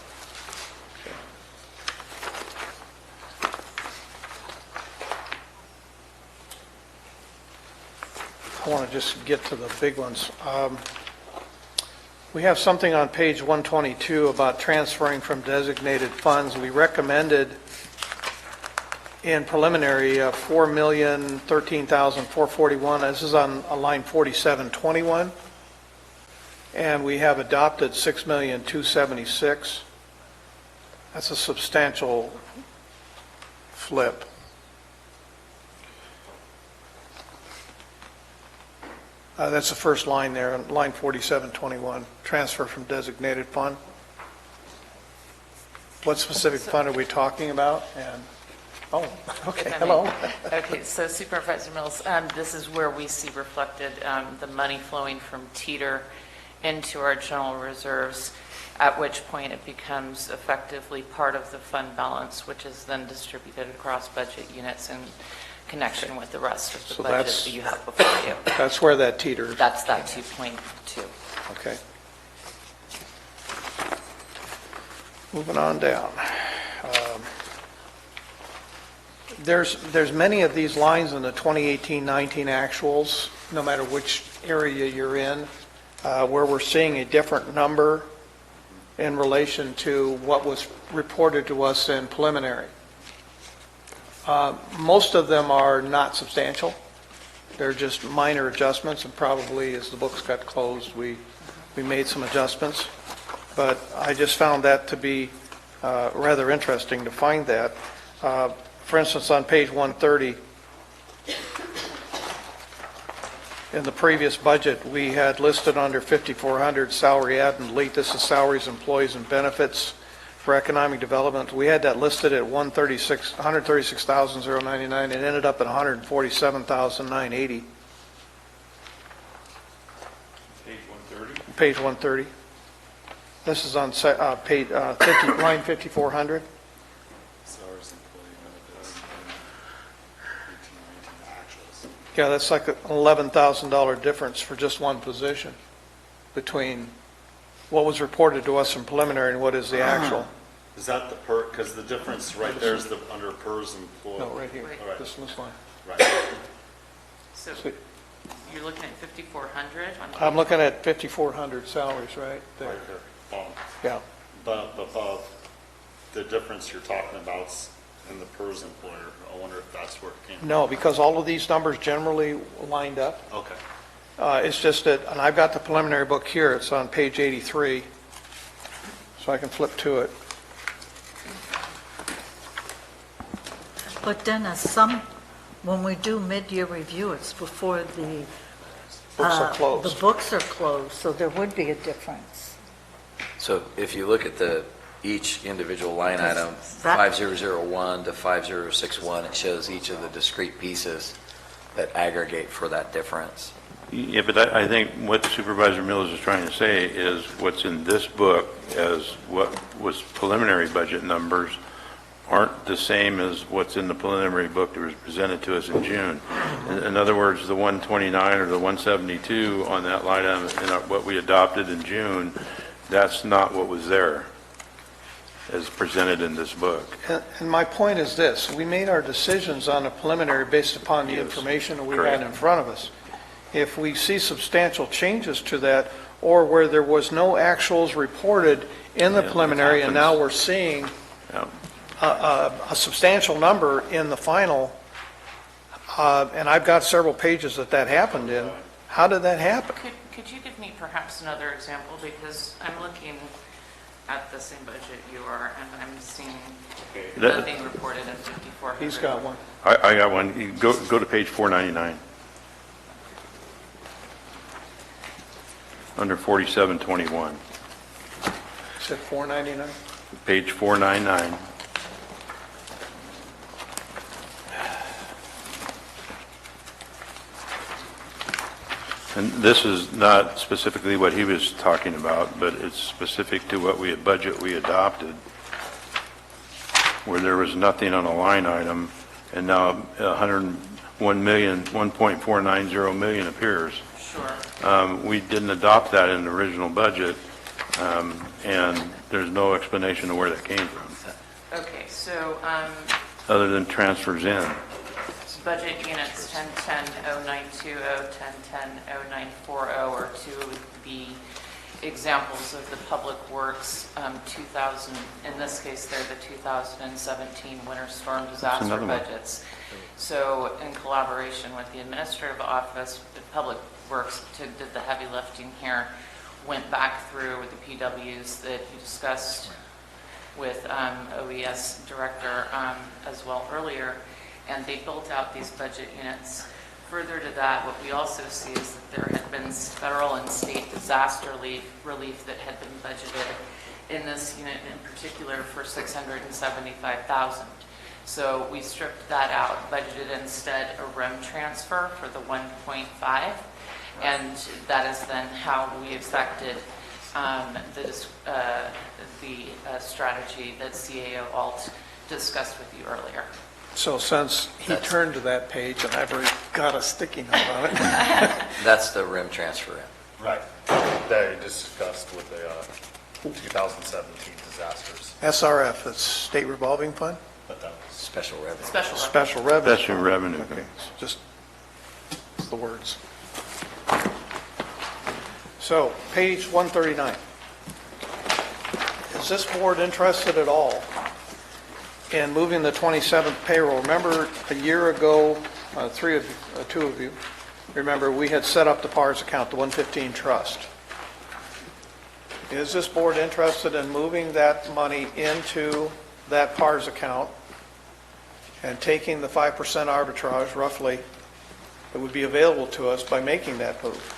I want to just get to the big ones. We have something on page 122 about transferring from designated funds. We recommended in preliminary, $4,013,441. This is on line 4721. And we have adopted $6,276,000. That's a substantial flip. That's the first line there, line 4721, transfer from designated fund. What specific fund are we talking about? And, oh, okay, hello. Okay, so Supervisor Mills, this is where we see reflected the money flowing from Teeter into our general reserves, at which point it becomes effectively part of the fund balance, which is then distributed across budget units in connection with the rest of the So budget that's- that you have before you. That's where that teeters. That's that 2.2. Okay. Moving on down. There's many of these lines in the 2018-19 actuals, no matter which area you're in, where we're seeing a different number in relation to what was reported to us in preliminary. Most of them are not substantial. They're just minor adjustments, and probably as the books got closed, we made some adjustments. But I just found that to be rather interesting to find that. For instance, on page 130, in the previous budget, we had listed under 5,400 salary add and delete. This is salaries, employees, and benefits for economic development. We had that listed at 136,099. It ended up at 147,980. Page 130? Page 130. This is on page 50, line 5,400. Salaries, employee benefits, and 18-19 actuals. Yeah, that's like an $11,000 difference for just one position between what was reported to us in preliminary and what is the actual. Is that the because the difference right there is the under PERS employee? No, right here, All right. this line. Right. So you're looking at 5,400? I'm looking at 5,400 salaries right there. Right there. Yeah. But above, the difference you're talking about in the PERS employer, I wonder if that's where it came from. No, because all of these numbers generally lined up. Okay. It's just that, and I've got the preliminary book here, it's on page 83, so I can flip to it. But Dennis, when we do mid-year review, it's before the Books are closed. The books are closed, so there would be a difference. So if you look at each individual line Does item, that- 5001 to 5061, it shows each of the discrete pieces that aggregate for that difference. Yeah, but I think what Supervisor Mills is trying to say is what's in this book as what was preliminary budget numbers aren't the same as what's in the preliminary book that was presented to us in June. In other words, the 129 or the 172 on that line item, what we adopted in June, that's not what was there as presented in this book. And my point is this, we made our decisions on a preliminary based upon the information that we had in front of us. If we see substantial changes to that, or where there was no actuals reported in the preliminary, and now we're seeing a substantial number in the final, and I've got several pages that happened in, how did that happen? Could you give me perhaps another example? Because I'm looking at the same budget you are, and I'm seeing nothing reported in 5,400. He's got one. I got one. You go to page 499. Under 4721. Said 499? Page 499. And this is not specifically what he was talking about, but it's specific to what budget we adopted, where there was nothing on a line item, and now 1.490 million appears. Sure. We didn't adopt that in the original budget, and there's no explanation of where that came from, Okay, so other than transfers in. budget units 1010-0920, 1010-0940 are to be examples of the Public Works 2000, in this case, they're the 2017 winter storm disaster another one. budgets. So in collaboration with the Administrative Office, the Public Works did the heavy lifting here, went back through with the PWs that you discussed with OES Director as well earlier, and they built out these budget units. Further to that, what we also see is that there had been federal and state disaster relief that had been budgeted in this unit in particular for $675,000. So we stripped that out, budgeted instead a REM transfer for the 1.5, and that is then how we affected the strategy that CAO Alt discussed with you earlier. So since he turned to that page and I've already got a sticky note on it. That's the RIM transfer in. Right. They discussed with the 2017 disasters. SRF, that's State Revolving Fund? Special revenue. Special revenue. Special revenue. Okay, just the words. So, page 139. Is this board interested at all in moving the 27th payroll? Remember a year ago, two of you, remember we had set up the PARS account, the 115 trust. Is this board interested in moving that money into that PARS account and taking the 5% arbitrage roughly that would be available to us by making that move?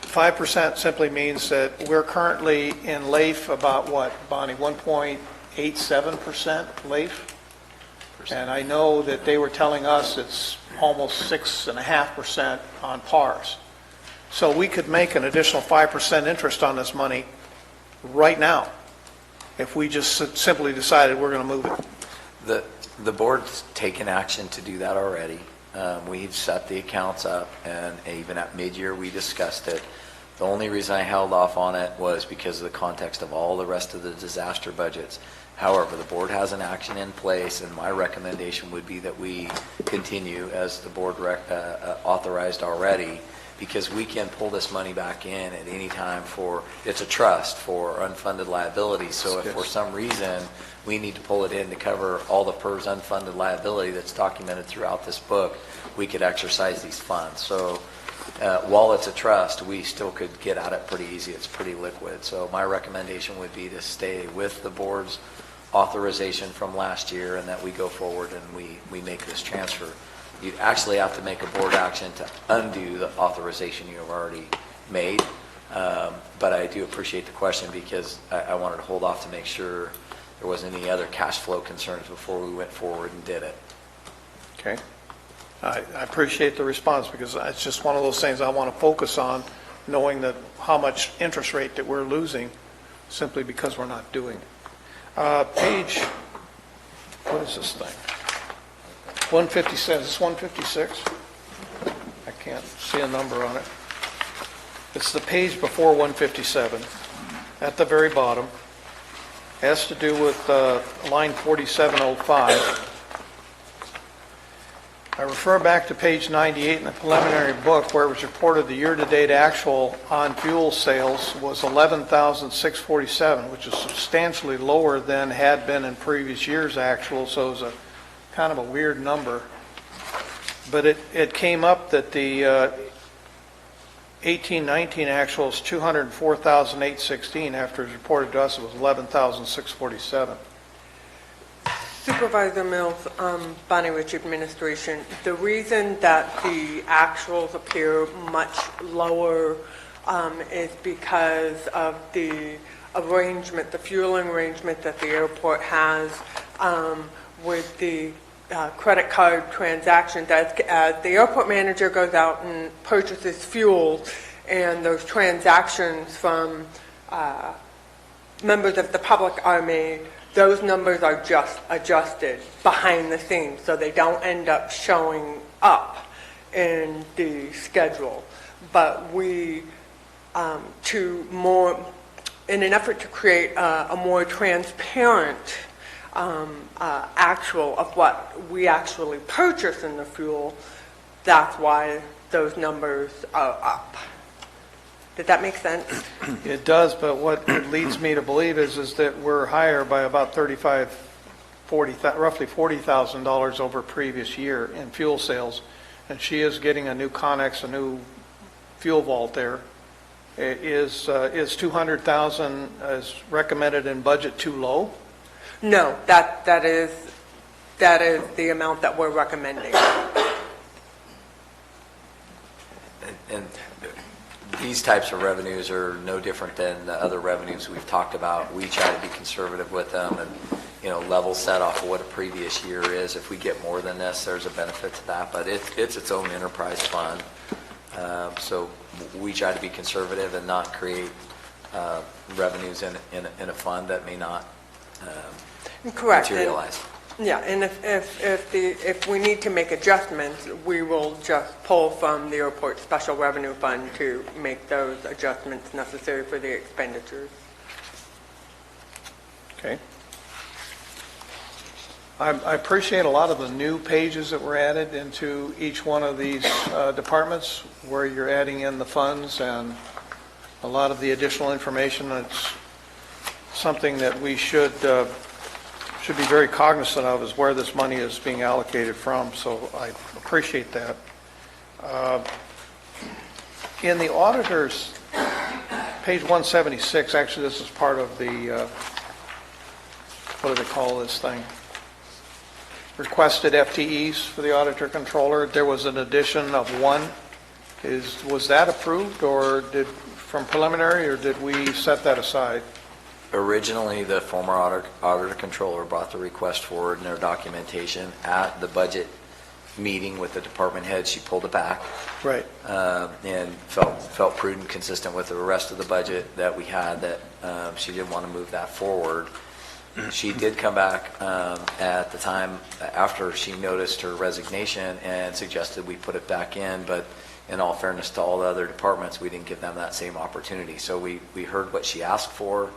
5% simply means that we're currently in LAIF about what, Bonnie, 1.87% LAIF? And I know that they were telling us it's almost 6.5% on PARS. So we could make an additional 5% interest on this money right now if we just simply decided we're going to move it. The board's taken action to do that already. We've set the accounts up, and even at mid-year, we discussed it. The only reason I held off on it was because of the context of all the rest of the disaster budgets. However, the board has an action in place, and my recommendation would be that we continue as the board authorized already, because we can pull this money back in at any time it's a trust for unfunded liability. So if for some reason we need to pull it in to cover all the PERS unfunded liability that's documented throughout this book, we could exercise these funds. So while it's a trust, we still could get at it pretty easy. It's pretty liquid. So my recommendation would be to stay with the board's authorization from last year, and that we go forward and we make this transfer. You'd actually have to make a board action to undo the authorization you have already made. But I do appreciate the question, because I wanted to hold off to make sure there wasn't any other cash flow concerns before we went forward and did it. Okay. I appreciate the response, because it's just one of those things I want to focus on, knowing that how much interest rate that we're losing simply because we're not doing it. Page, what is this thing? 156, is this 156? I can't see a number on it. It's the page before 157, at the very bottom. It has to do with line 4705. I refer back to page 98 in the preliminary book, where it was reported the year-to-date actual on fuel sales was $11,647, which is substantially lower than had been in previous years' actual, so it was a kind of a weird number. But it came up that the 18-19 actual is $204,816. After it was reported to us, it was $11,647. Supervisor Mills, Bonnie Rich Administration. The reason that the actuals appear much lower is because of the arrangement, the fueling arrangement that the airport has with the credit card transactions. As the airport manager goes out and purchases fuel, and those transactions from members of the public are made, those numbers are just adjusted behind the scenes, so they don't end up showing up in the schedule. But we, in an effort to create a more transparent actual of what we actually purchase in the fuel, that's why those numbers are up. Did that make sense? It does, but what it leads me to believe is that we're higher by about roughly $40,000 over previous year in fuel sales, and she is getting a new Connex, a new fuel vault there. Is 200,000 as recommended in budget too low? No, that is the amount that we're recommending. And these types of revenues are no different than the other revenues we've talked about. We try to be conservative with them and, level set off of what a previous year is. If we get more than this, there's a benefit to that, but it's its own enterprise fund. So we try to be conservative and not create revenues in a fund that may not Correct. materialize. Yeah, and if we need to make adjustments, we will just pull from the airport special revenue fund to make those adjustments necessary for the expenditures. Okay. I appreciate a lot of the new pages that were added into each one of these departments where you're adding in the funds and a lot of the additional information. It's something that we should be very cognizant of, is where this money is being allocated from, so I appreciate that. In the auditors, page 176, actually this is part of the, what do they call this thing? Requested FTEs for the auditor controller. There was an addition of one. Was that approved from preliminary, or did we set that aside? Originally, the former auditor controller brought the request forward in their documentation. At the budget meeting with the department head, she pulled it back. Right. And felt prudent, consistent with the rest of the budget that we had, that she didn't want to move that forward. She did come back at the time after she noticed her resignation and suggested we put it back in, but in all fairness to all the other departments, we didn't give them that same opportunity. So we heard what she asked for,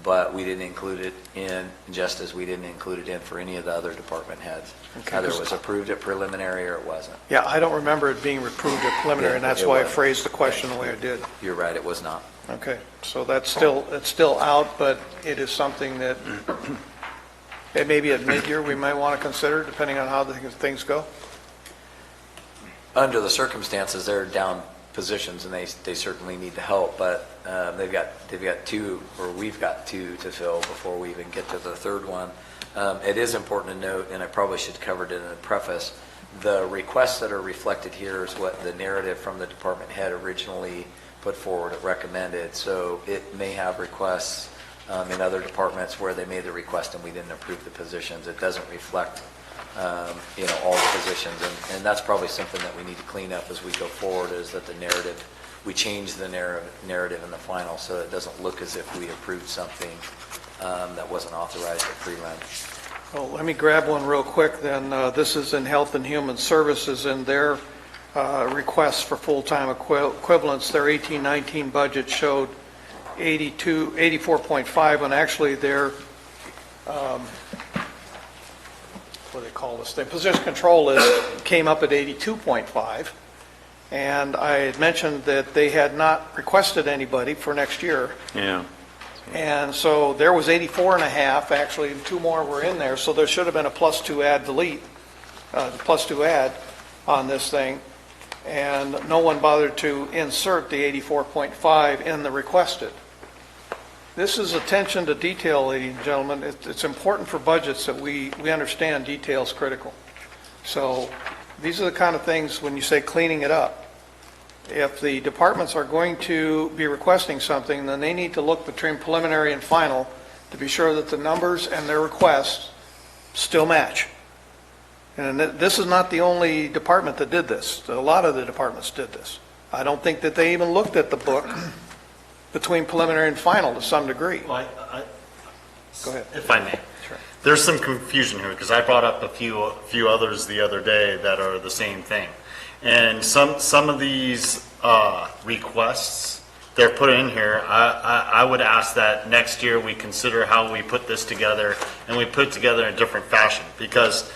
but we didn't include it in, just as we didn't include it in for any of the other department heads. Okay. Either it was approved at preliminary or it wasn't. Yeah, I don't remember it being approved at preliminary, and that's why I phrased the question the way I did. You're right, it was not. Okay, so it's still out, but it is something that it may be at mid-year we might want to consider, depending on how things go. Under the circumstances, they're down positions, and they certainly need the help, but we've got two to fill before we even get to the third one. It is important to note, and I probably should have covered it in the preface, the requests that are reflected here is what the narrative from the department head originally put forward, recommended. So it may have requests in other departments where they made the request and we didn't approve the positions. It doesn't reflect all the positions, and that's probably something that we need to clean up as we go forward, is that the narrative, we change the narrative in the final so it doesn't look as if we approved something that wasn't authorized at prelim. Well, let me grab one real quick then. This is in Health and Human Services, and their requests for full-time equivalents. Their 18-19 budget showed 84.5, and actually their what do they call this thing? Position control list came up at 82.5, and I had mentioned that they had not requested anybody for next year. Yeah. And so there was 84.5, actually, and two more were in there, so there should have been a +2 add delete, +2 add on this thing, and no one bothered to insert the 84.5 in the requested. This is attention to detail, ladies and gentlemen. It's important for budgets that we understand detail is critical. So these are the kind of things when you say cleaning it up. If the departments are going to be requesting something, then they need to look between preliminary and final to be sure that the numbers and their requests still match. And this is not the only department that did this. A lot of the departments did this. I don't think that they even looked at the book between preliminary and final to some degree. Well, Go ahead. If I may. Sure. There's some confusion here, because I brought up a few others the other day that are the same thing. And some of these requests, they're put in here. I would ask that next year we consider how we put this together, and we put it together in a different fashion, because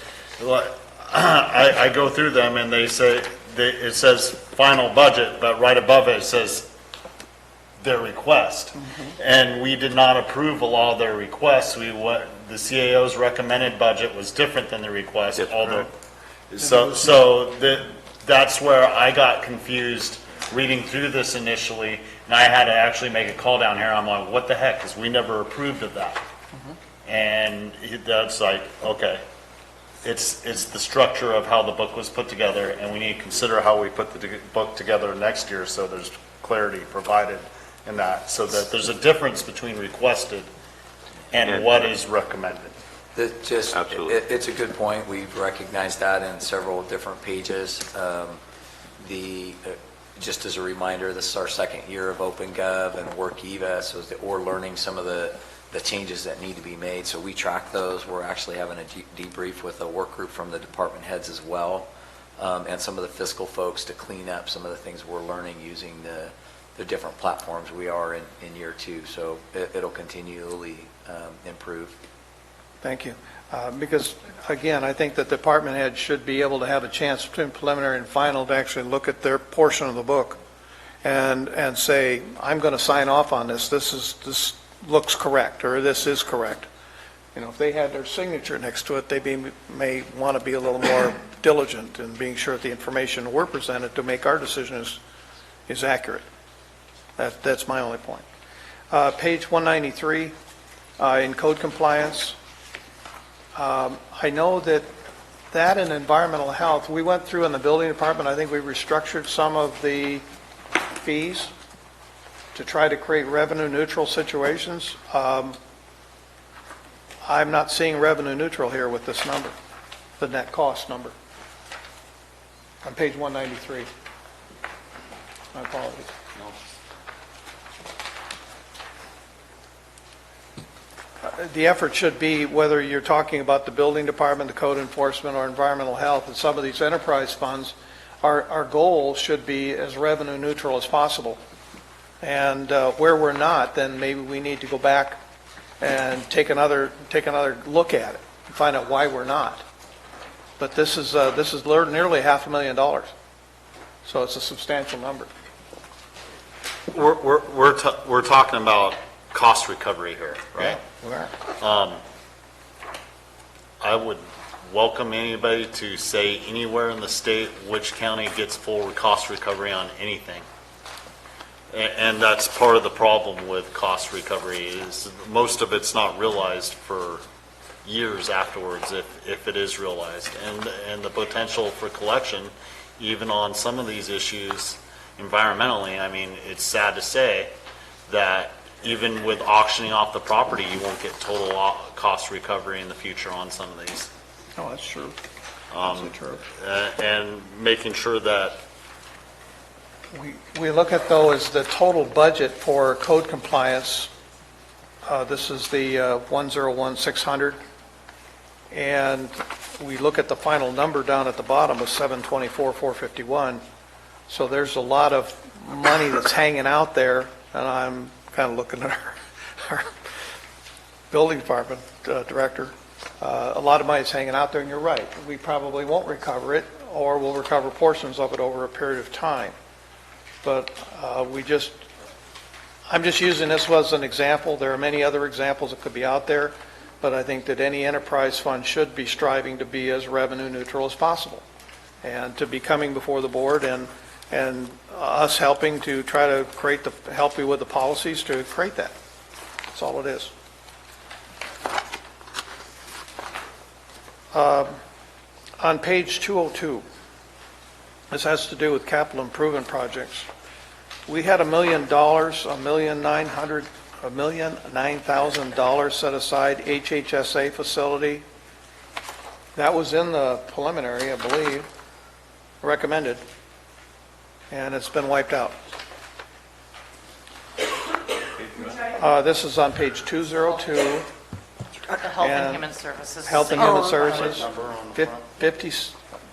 I go through them and they say, it says final budget, but right above it says their request. And we did not approve a lot of their requests. The CAO's recommended budget was different than the request, although, that's where I got confused reading through this initially, and I had to actually make a call down here. I'm like, what the heck, because we never approved of that. And that's like, okay, it's the structure of how the book was put together, and we need to consider how we put the book together next year, so there's clarity provided in that, so that there's a difference between requested and what is recommended. It's a good point. We've recognized that in several different pages. Just as a reminder, this is our second year of OpenGov and WorkEva, so we're learning some of the changes that need to be made. So we track those. We're actually having a debrief with a work group from the department heads as well, and some of the fiscal folks to clean up some of the things we're learning using the different platforms we are in year two. So it'll continually improve. Thank you. Because, again, I think that department heads should be able to have a chance between preliminary and final to actually look at their portion of the book and say, I'm going to sign off on this. This looks correct, or this is correct. You know, if they had their signature next to it, they may want to be a little more diligent in being sure that the information we're presented to make our decision is accurate. That's my only point. Page 193, in code compliance. I know that in environmental health, we went through in the building department, I think we restructured some of the fees to try to create revenue neutral situations. I'm not seeing revenue neutral here with this number, the net cost number, on page 193. My apologies. The effort should be, whether you're talking about the building department, the code enforcement, or environmental health, and some of these enterprise funds, our goal should be as revenue neutral as possible. And where we're not, then maybe we need to go back and take another look at it and find out why we're not. But this is nearly $500,000, so it's a substantial number. We're talking about cost recovery here, right? Yeah, we are. I would welcome anybody to say anywhere in the state which county gets full cost recovery on anything. And that's part of the problem with cost recovery, is most of it's not realized for years afterwards, if it is realized. And the potential for collection, even on some of these issues environmentally, I mean, it's sad to say that even with auctioning off the property, you won't get total cost recovery in the future on some of these. Oh, that's true. That's true. And making sure that we look at, though, as the total budget for code compliance. This is the 101,600, and we look at the final number down at the bottom of 724,451. So there's a lot of money that's hanging out there, and I'm kind of looking at our building department director. A lot of money is hanging out there, and you're right. We probably won't recover it, or we'll recover portions of it over a period of time. But I'm just using this as an example. There are many other examples that could be out there, but I think that any enterprise fund should be striving to be as revenue neutral as possible, and to be coming before the board and us helping to try to help you with the policies to create that. That's all it is. On page 202, this has to do with capital improvement projects. We had $1,009,000 set aside, HHSA facility. That was in the preliminary, I believe, recommended, and it's been wiped out. This is on page 202. The Health and Human Services. Health and Human Services,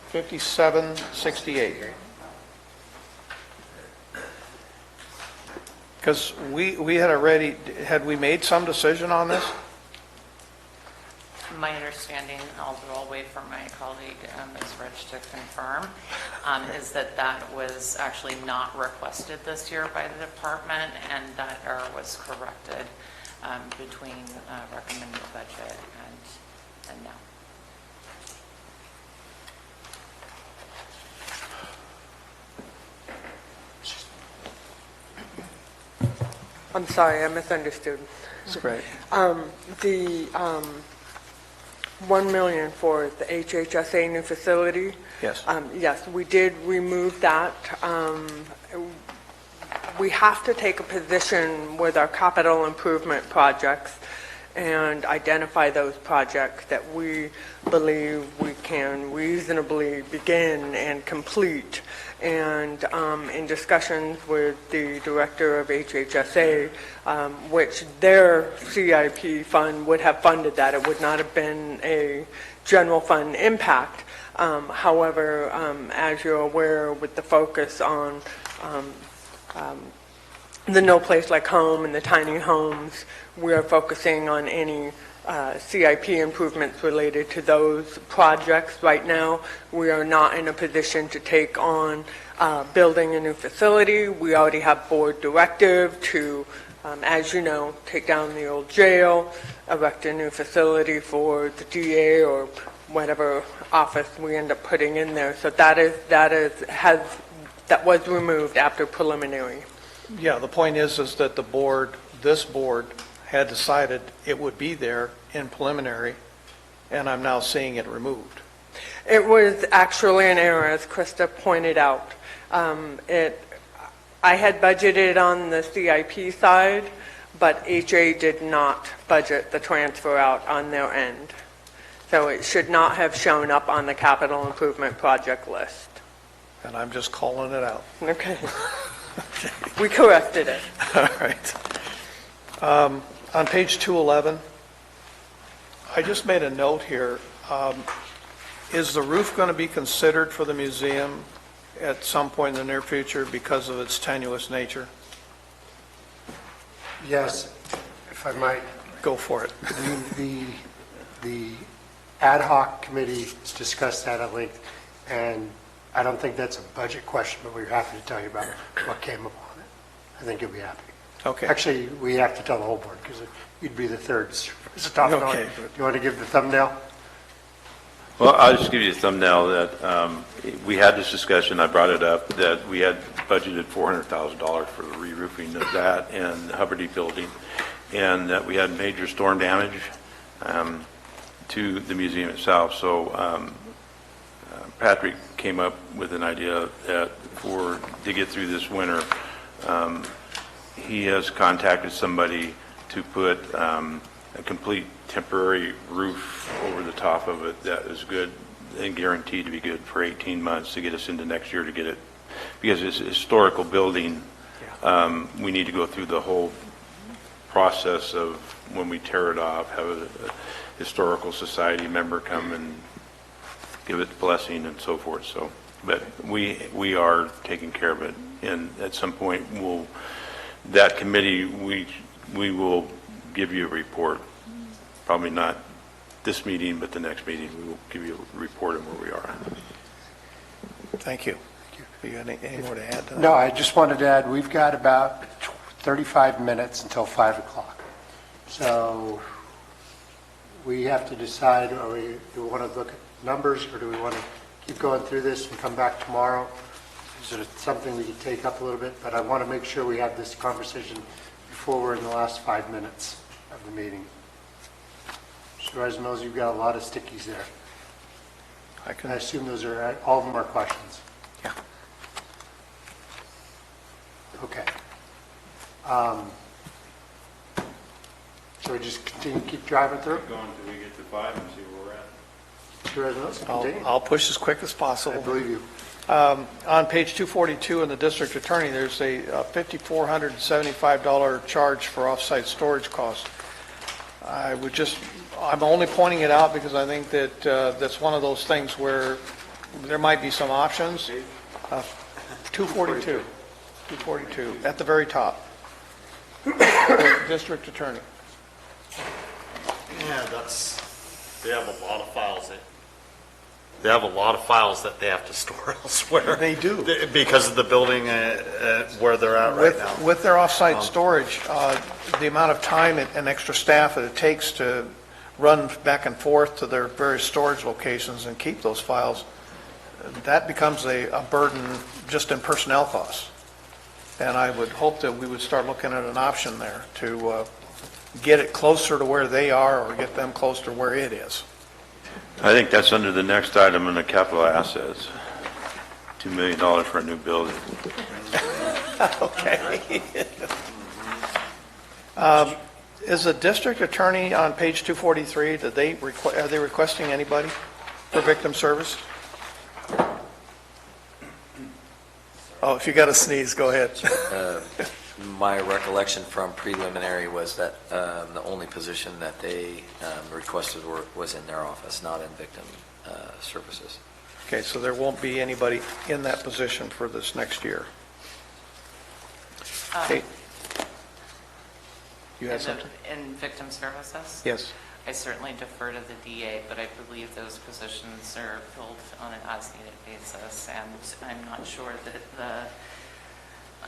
5768. Because we had we made some decision on this? My understanding, I'll wait for my colleague, Ms. Rich, to confirm, is that that was actually not requested this year by the department, and that error was corrected between recommended budget and now. I'm sorry, I misunderstood. Right. The 1 million for the HHSA new facility. Yes. Yes, we did remove that. We have to take a position with our capital improvement projects and identify those projects that we believe we can reasonably begin and complete. And in discussions with the director of HHSA, which their CIP fund would have funded that. It would not have been a general fund impact. However, as you're aware, with the focus on the No Place Like Home and the tiny homes, we are focusing on any CIP improvements related to those projects. Right now, we are not in a position to take on building a new facility. We already have board directive to, as you know, take down the old jail, erect a new facility for the DA or whatever office we end up putting in there. So that was removed after preliminary. Yeah, the point is that this board had decided it would be there in preliminary, and I'm now seeing it removed. It was actually an error, as Krista pointed out. I had budgeted on the CIP side, but HA did not budget the transfer out on their end. So it should not have shown up on the capital improvement project list. And I'm just calling it out. Okay. We corrected it. All right. On page 211, I just made a note here. Is the roof going to be considered for the museum at some point in the near future because of its tenuous nature? Yes, if I might. Go for it. The ad hoc committee discussed that at length, and I don't think that's a budget question, but we're happy to tell you about what came upon it. I think you'll be happy. Okay. Actually, we have to tell the whole board because you'd be the third. It's a top note. Okay. Do you want to give the thumbnail? Well, I'll just give you a thumbnail that we had this discussion, I brought it up, that we had budgeted $400,000 for the re-roofing of that and the Hubbard building, and that we had major storm damage to the museum itself. So Patrick came up with an idea that to get through this winter, he has contacted somebody to put a complete temporary roof over the top of it that is good and guaranteed to be good for 18 months to get us into next year to get it, because it's a historical building. We need to go through the whole process of when we tear it off, have a historical society member come and give it the blessing and so forth. So, but we are taking care of it, and at some point that committee we will give you a report. Probably not this meeting, but the next meeting we will give you a report on where we are. Thank you. Do you have any more to add to that? No, I just wanted to add, we've got about 35 minutes until 5 o'clock. So we have to decide, do we want to look at numbers, or do we want to keep going through this and come back tomorrow? Is it something we could take up a little bit? But I want to make sure we have this conversation before we're in the last 5 minutes of the meeting. Supervisor Mills, you've got a lot of stickies there. I assume those are, all of them are questions. Yeah. Okay. So we just continue, keep driving through? Keep going until we get to 5 and see where we're at. Supervisor Mills, continue. I'll push as quick as possible. I believe you. On page 242 in the district attorney, there's a $5,475 charge for off-site storage costs. I'm only pointing it out because I think that that's one of those things where there might be some options. 242, at the very top. District attorney. Yeah, that's They have a lot of files. They have a lot of files that they have to store elsewhere. They do. Because of the building where they're at right now. With their off-site storage, the amount of time and extra staff that it takes to run back and forth to their various storage locations and keep those files, that becomes a burden just in personnel costs. And I would hope that we would start looking at an option there to get it closer to where they are or get them closer to where it is. I think that's under the next item in the capital assets. $2 million for a new building. Okay. Is the district attorney on page 243, are they requesting anybody for victim service? Oh, if you got to sneeze, go ahead. My recollection from preliminary was that the only position that they requested was in their office, not in victim services. Okay, so there won't be anybody in that position for this next year. Okay. You had something? In victim services? Yes. I certainly defer to the DA, but I believe those positions are filled on an as-needed basis, and I'm not sure that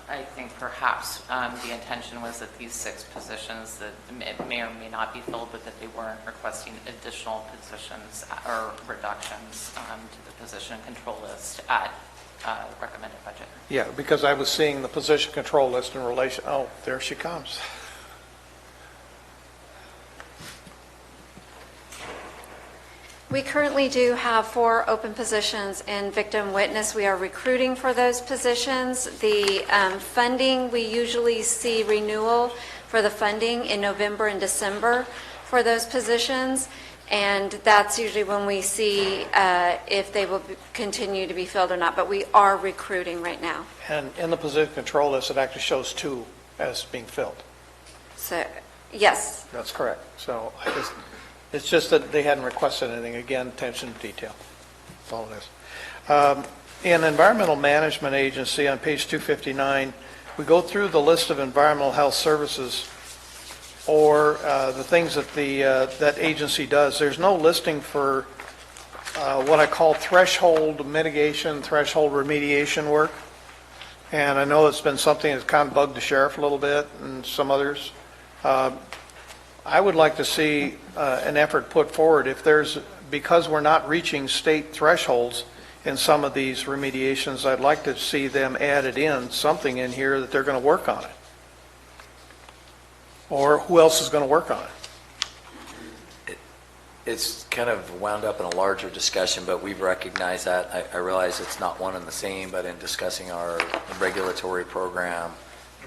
I think perhaps the intention was that these 6 positions that may or may not be filled, but that they weren't requesting additional positions or reductions to the position control list at recommended budget. Yeah, because I was seeing the position control list in relation, oh, there she comes. We currently do have 4 open positions in victim witness. We are recruiting for those positions. The funding, we usually see renewal for the funding in November and December for those positions, and that's usually when we see if they will continue to be filled or not, but we are recruiting right now. And in the position control list, it actually shows 2 as being filled. So, yes. That's correct. So it's just that they hadn't requested anything. Again, attention to detail. That's all it is. In Environmental Management Agency on page 259, we go through the list of environmental health services or the things that that agency does. There's no listing for what I call threshold mitigation, threshold remediation work. And I know it's been something that's kind of bugged the sheriff a little bit and some others. I would like to see an effort put forward because we're not reaching state thresholds in some of these remediations, I'd like to see them added in, something in here that they're going to work on it. Or who else is going to work on it? It's kind of wound up in a larger discussion, but we've recognized that. I realize it's not one and the same, but in discussing our regulatory program,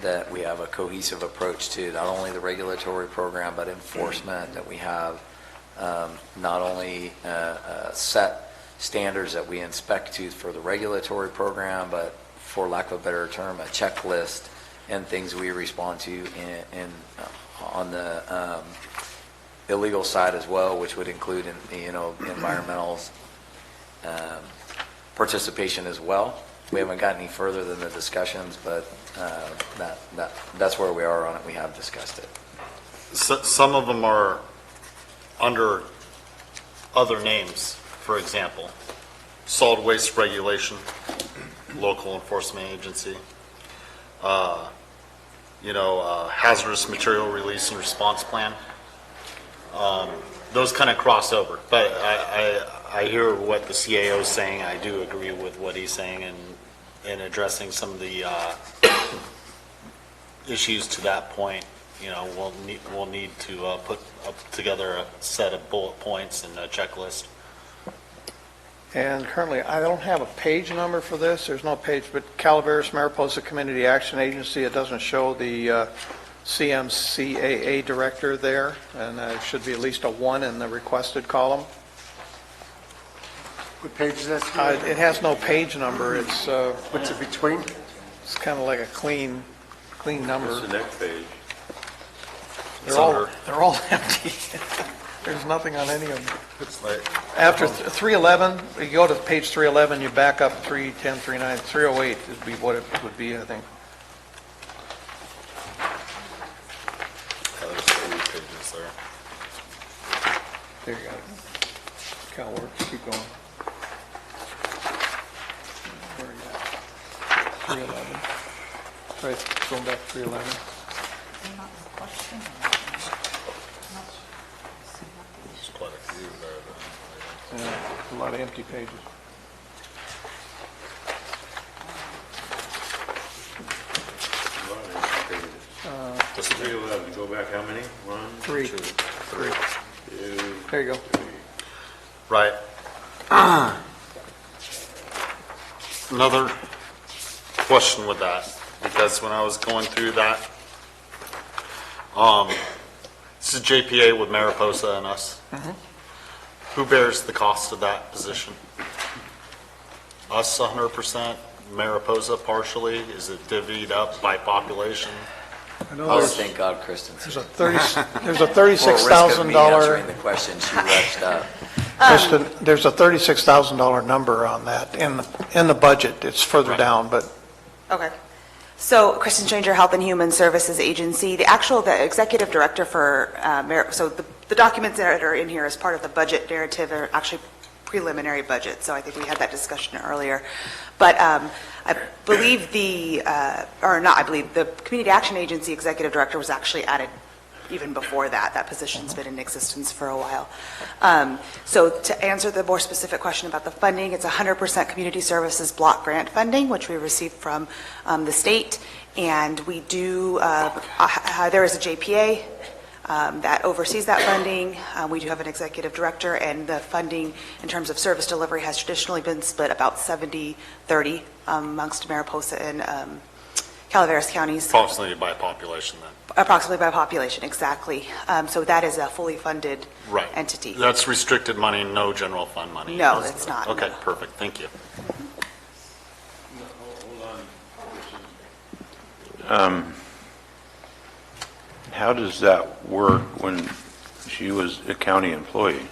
that we have a cohesive approach to not only the regulatory program, but enforcement, that we have not only set standards that we inspect to for the regulatory program, but for lack of a better term, a checklist and things we respond to on the illegal side as well, which would include environmental participation as well. We haven't gotten any further than the discussions, but that's where we are on it. We have discussed it. Some of them are under other names. For example, solid waste regulation, local enforcement agency, hazardous material release and response plan. Those kind of cross over, but I hear what the CAO is saying. I do agree with what he's saying in addressing some of the issues to that point. We'll need to put up together a set of bullet points and a checklist. And currently, I don't have a page number for this. There's no page, but Calaveras Mariposa Community Action Agency, it doesn't show the CMCAA director there, and there should be at least a 1 in the requested column. What page is that? It has no page number. It's what's it between? It's kind of like a clean number. What's the next page? They're all empty. There's nothing on any of them. After 311, you go to page 311, you back up 310, 309, 308 would be what it would be, I think. There's 3 pages there. There you go. CalWorks, keep going. Where are you at? 311. Right, going back to 311. There's quite a few there. Yeah, a lot of empty pages. Just 311, go back how many? One, Three. two, Three. two. There you go. Right. Another question with that, because when I was going through that, this is JPA with Mariposa and us. Who bears the cost of that position? Us 100%, Mariposa partially? Is it divvied up by population? I know Oh, there's, thank God Kristen's here. there's a For risk of me $36,000. answering the question, she rushed up. Kristen, there's a $36,000 number on that in the budget. It's further down, but Okay. So Kristen Stranger, Health and Human Services Agency, the executive director for, so the documents that are in here as part of the budget narrative are actually preliminary budget, so I think we had that discussion earlier. But I believe the Community Action Agency executive director was actually added even before that. That position's been in existence for a while. So to answer the more specific question about the funding, it's 100% community services block grant funding, which we received from the state. And we do, there is a JPA that oversees that funding. We do have an executive director, and the funding in terms of service delivery has traditionally been split about 70-30 amongst Mariposa and Calaveras counties. Approximately by population then? Approximately by population, exactly. So that is a fully funded entity. That's restricted money, no general fund money? No, it's not. Okay, perfect, thank you. How does that work when she was a county employee?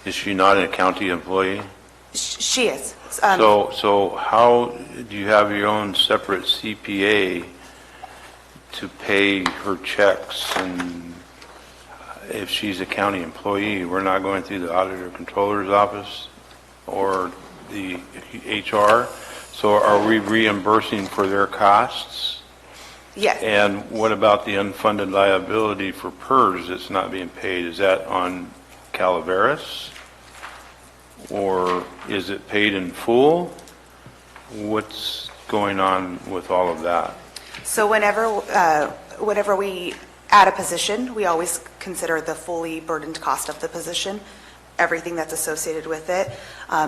Is she not a county employee? She is. So how do you have your own separate CPA to pay her checks? And if she's a county employee, we're not going through the auditor controller's office or the HR? So are we reimbursing for their costs? Yes. And what about the unfunded liability for PERS that's not being paid? Is that on Calaveras? Or is it paid in full? What's going on with all of that? So whenever we add a position, we always consider the fully burdened cost of the position, everything that's associated with it.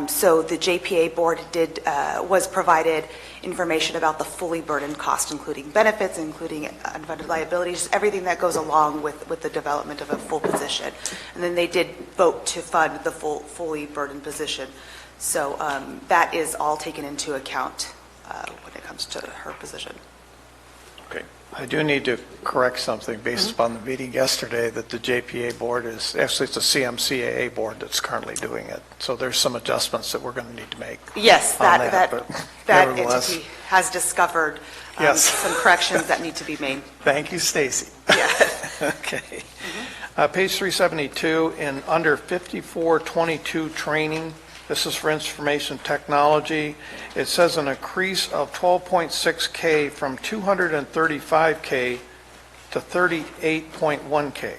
So the JPA board was provided information about the fully burdened cost, including benefits, including unfunded liabilities, everything that goes along with the development of a full position. And then they did vote to fund the fully burdened position. So that is all taken into account when it comes to her position. Okay. I do need to correct something based upon the meeting yesterday, that the JPA board is, actually it's the CMCAA board that's currently doing it. So there's some adjustments that we're going to need to make. Yes, on that but entity has discovered Yes. some corrections that need to be made. Thank you, Stacy. Yeah. Okay. Page 372, in under 5422 training, this is for information technology. It says an increase of 12.6K from 235K to 38.1K.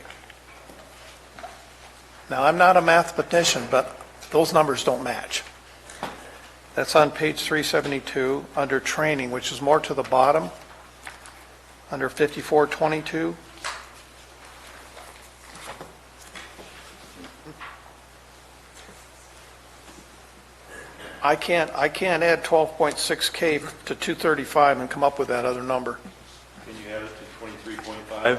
Now, I'm not a mathematician, but those numbers don't match. That's on page 372 under training, which is more to the bottom, under 5422. I can't add 12.6K to 235 and come up with that other number. Can you add it to 23.5?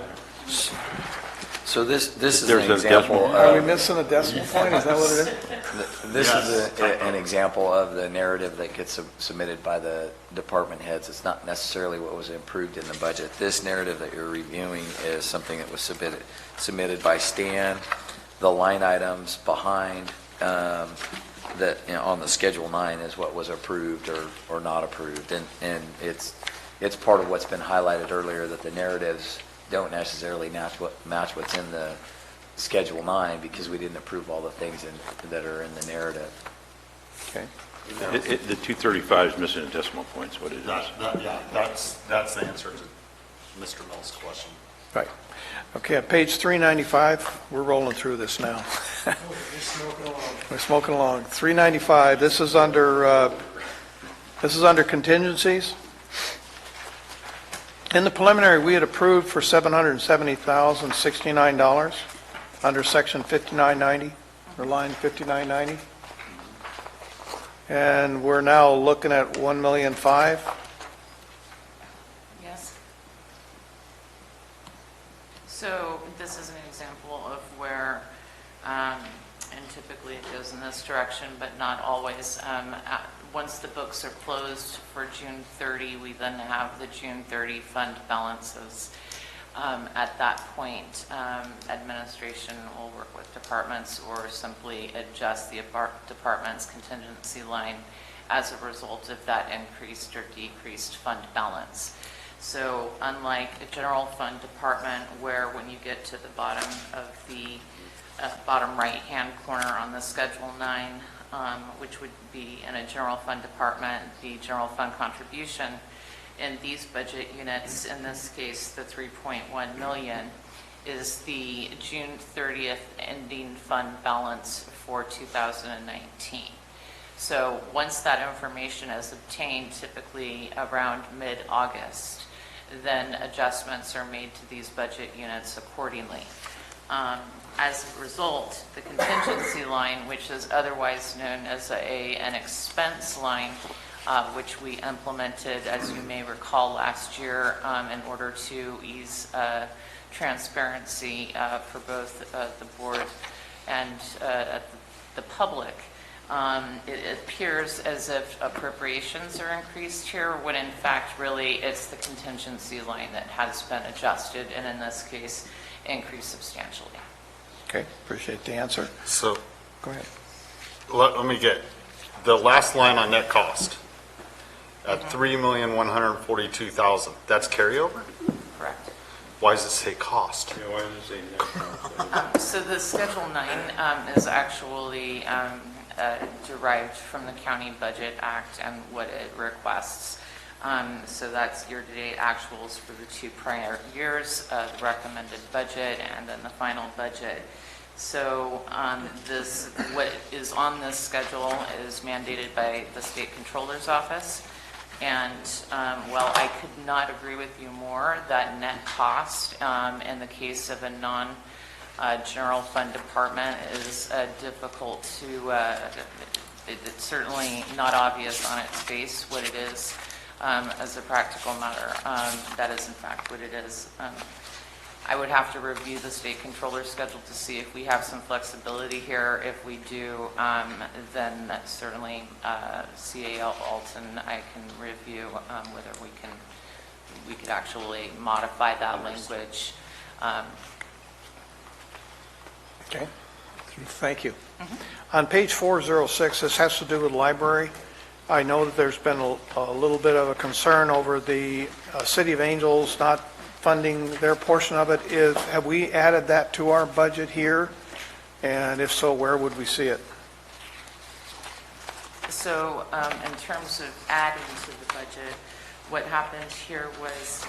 So this is There's an a example. Are we missing a decimal point? Is that what it is? This is an example of the narrative that gets submitted by the department heads. It's not necessarily what was approved in the budget. This narrative that you're reviewing is something that was submitted by Stan. The line items behind that on the Schedule 9 is what was approved or not approved. And it's part of what's been highlighted earlier, that the narratives don't necessarily match what's in Schedule 9 because we didn't approve all the things that are in the narrative. Okay. The 235 is missing a decimal point, is what it is. Yeah, that's the answer to Mr. Mill's question. Right. Okay, at page 395, we're rolling through this now. We're smoking along. 395, this is under contingencies. In the preliminary, we had approved for $770,069 under section 5990, or line 5990. And we're now looking at $1,000,005. Yes. So this is an example of where, and typically it goes in this direction, but not always. Once the books are closed for June 30, we then have the June 30 fund balances. At that point, administration will work with departments or simply adjust the department's contingency line as a result of that increased or decreased fund balance. So unlike a general fund department where when you get to the bottom of the bottom right-hand corner on the Schedule 9, which would be in a general fund department, the general fund contribution, in these budget units, in this case, the 3.1 million, is the June 30th ending fund balance for 2019. So once that information is obtained, typically around mid-August, then adjustments are made to these budget units accordingly. As a result, the contingency line, which is otherwise known as an expense line, which we implemented, as you may recall, last year in order to ease transparency for both the board and the public. It appears as if appropriations are increased here, when in fact, really, it's the contingency line that has been adjusted, and in this case, increased substantially. Okay, appreciate the answer. So, go ahead. Let me get the last line on net cost at $3,142,000. That's carryover? Correct. Why does it say cost? Yeah, why does it say net cost? So the Schedule 9 is actually derived from the County Budget Act and what it requests. So that's year-to-date actuals for the 2 prior years, the recommended budget, and then the final budget. So what is on this schedule is mandated by the State Controller's Office. And while I could not agree with you more that net cost in the case of a non-general fund department is difficult to, it's certainly not obvious on its face what it is. As a practical matter, that is in fact what it is. I would have to review the state controller's schedule to see if we have some flexibility here. If we do, then certainly CA Alton, I can review whether we could actually modify that language. Okay, thank you. On page 406, this has to do with library. I know that there's been a little bit of a concern over the City of Angels not funding their portion of it. Have we added that to our budget here? And if so, where would we see it? So in terms of adding to the budget, what happened here was,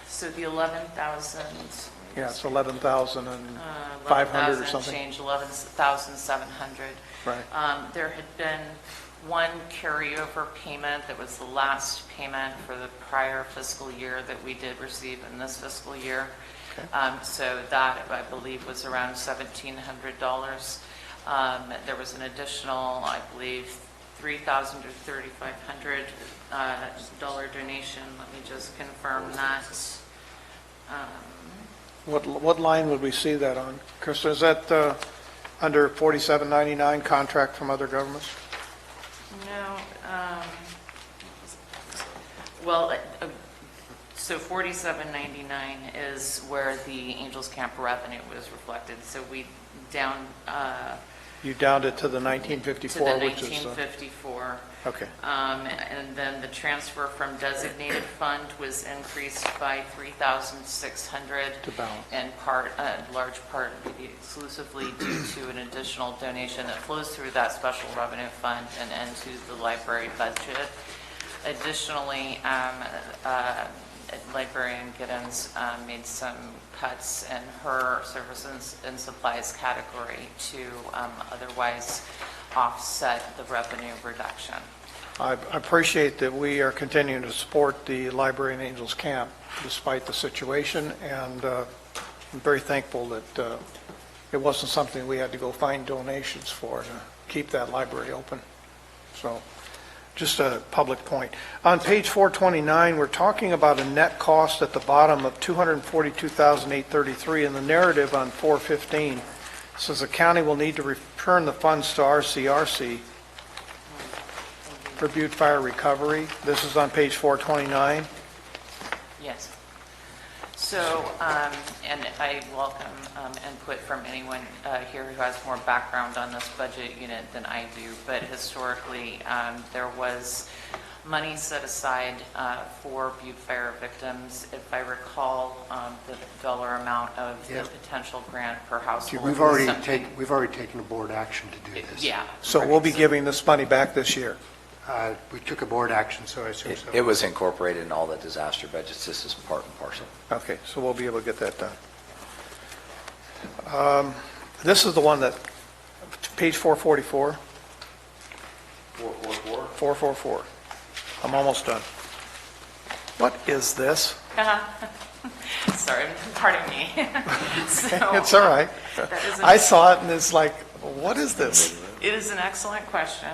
so the 11,000. Yeah, it's 11,500 or something. Change, 11,700. Right. There had been one carryover payment that was the last payment for the prior fiscal year that we did receive in this fiscal year. Okay. So that, I believe, was around $1,700. There was an additional, I believe, $3,000 or $3,500 donation. Let me just confirm that. What line would we see that on? Krista, is that under 4799 contract from other governments? No. Well, so 4799 is where the Angels Camp revenue was reflected. So we You downed it to the to 1954, the which is... 1954. Okay. And then the transfer from designated fund was increased by 3,600. To balance. In part, large part, maybe exclusively due to an additional donation that flows through that special revenue fund and into the library budget. Additionally, Librarian Giddens made some cuts in her services and supplies category to otherwise offset the revenue reduction. I appreciate that we are continuing to support the Library and Angels Camp despite the situation, and I'm very thankful that it wasn't something we had to go find donations for to keep that library open. So, just a public point. On page 429, we're talking about a net cost at the bottom of $242,833. In the narrative on 415, it says the county will need to return the funds to RCRC for Butte Fire Recovery. This is on page 429. Yes. So, and I welcome input from anyone here who has more background on this budget unit than I do, but historically, there was money set aside for Butte Fire victims. If I recall, the dollar amount of the potential grant per household. We've already taken a board action to do this. Yeah. So we'll be giving this money back this year. We took a board action, so I assume so. It was incorporated in all the disaster budgets. This is part and parcel. Okay, so we'll be able to get that done. This is the one that, page 444. 444? 444. I'm almost done. What is this? Sorry, pardon me. So, It's all right. I saw it and it's like, what is this? It is an excellent question.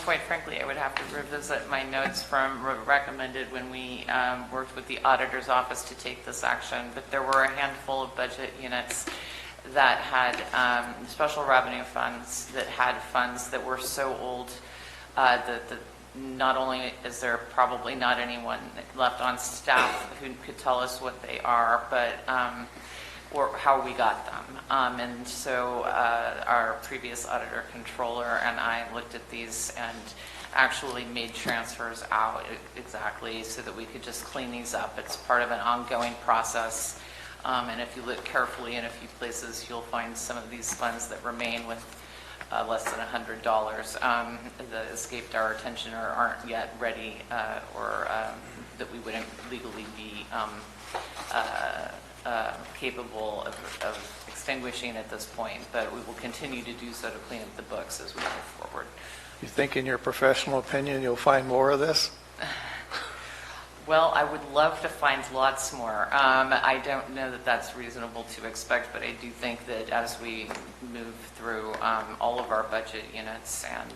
Quite frankly, I would have to revisit my notes from recommended when we worked with the auditor's office to take this action, but there were a handful of budget units that had special revenue funds that had funds that were so old that not only is there probably not anyone left on staff who could tell us what they are, but or how we got them. And so our previous auditor controller and I looked at these and actually made transfers out exactly so that we could just clean these up. It's part of an ongoing process. And if you look carefully in a few places, you'll find some of these funds that remain with less than $100 that escaped our attention or aren't yet ready or that we wouldn't legally be capable of extinguishing at this point, but we will continue to do so to clean up the books as we move forward. You think in your professional opinion you'll find more of this? Well, I would love to find lots more. I don't know that that's reasonable to expect, but I do think that as we move through all of our budget units and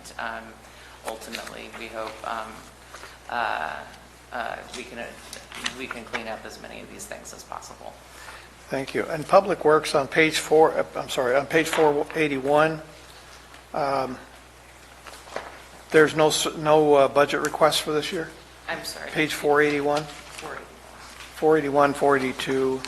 ultimately we hope we can clean up as many of these things as possible. Thank you. And Public Works on page 481, there's no budget request for this year? I'm sorry. Page 481? 481, 482.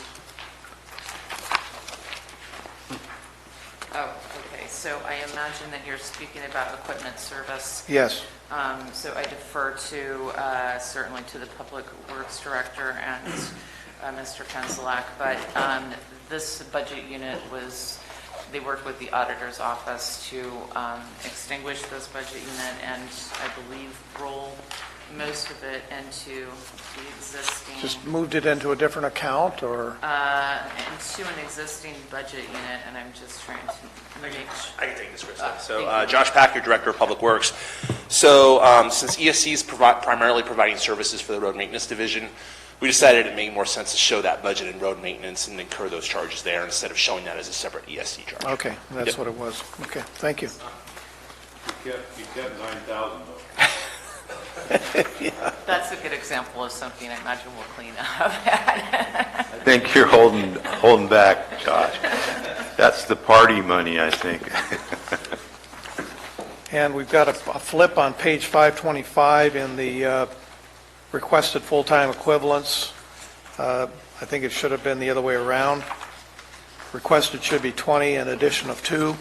Oh, okay. So I imagine that you're speaking about equipment service. Yes. So I defer to, certainly to the Public Works Director and Mr. Penzelak, but this budget unit they worked with the auditor's office to extinguish this budget unit and I believe roll most of it into the existing... Just moved it into a different account or? Into an existing budget unit, and I'm just trying to make sure. I can take this, Krista. So Josh Packer, Director of Public Works. So since ESC is primarily providing services for the Road Maintenance Division, we decided it made more sense to show that budget in road maintenance and incur those charges there instead of showing that as a separate ESC charge. Okay, that's what it was. Okay, thank you. You kept 9,000 though. Yeah. That's a good example of something I imagine we'll clean up. I think you're holding back, Josh. That's the party money, I think. And we've got a flip on page 525 in the requested full-time equivalents. I think it should have been the other way around. Requested should be 20, an addition of 2.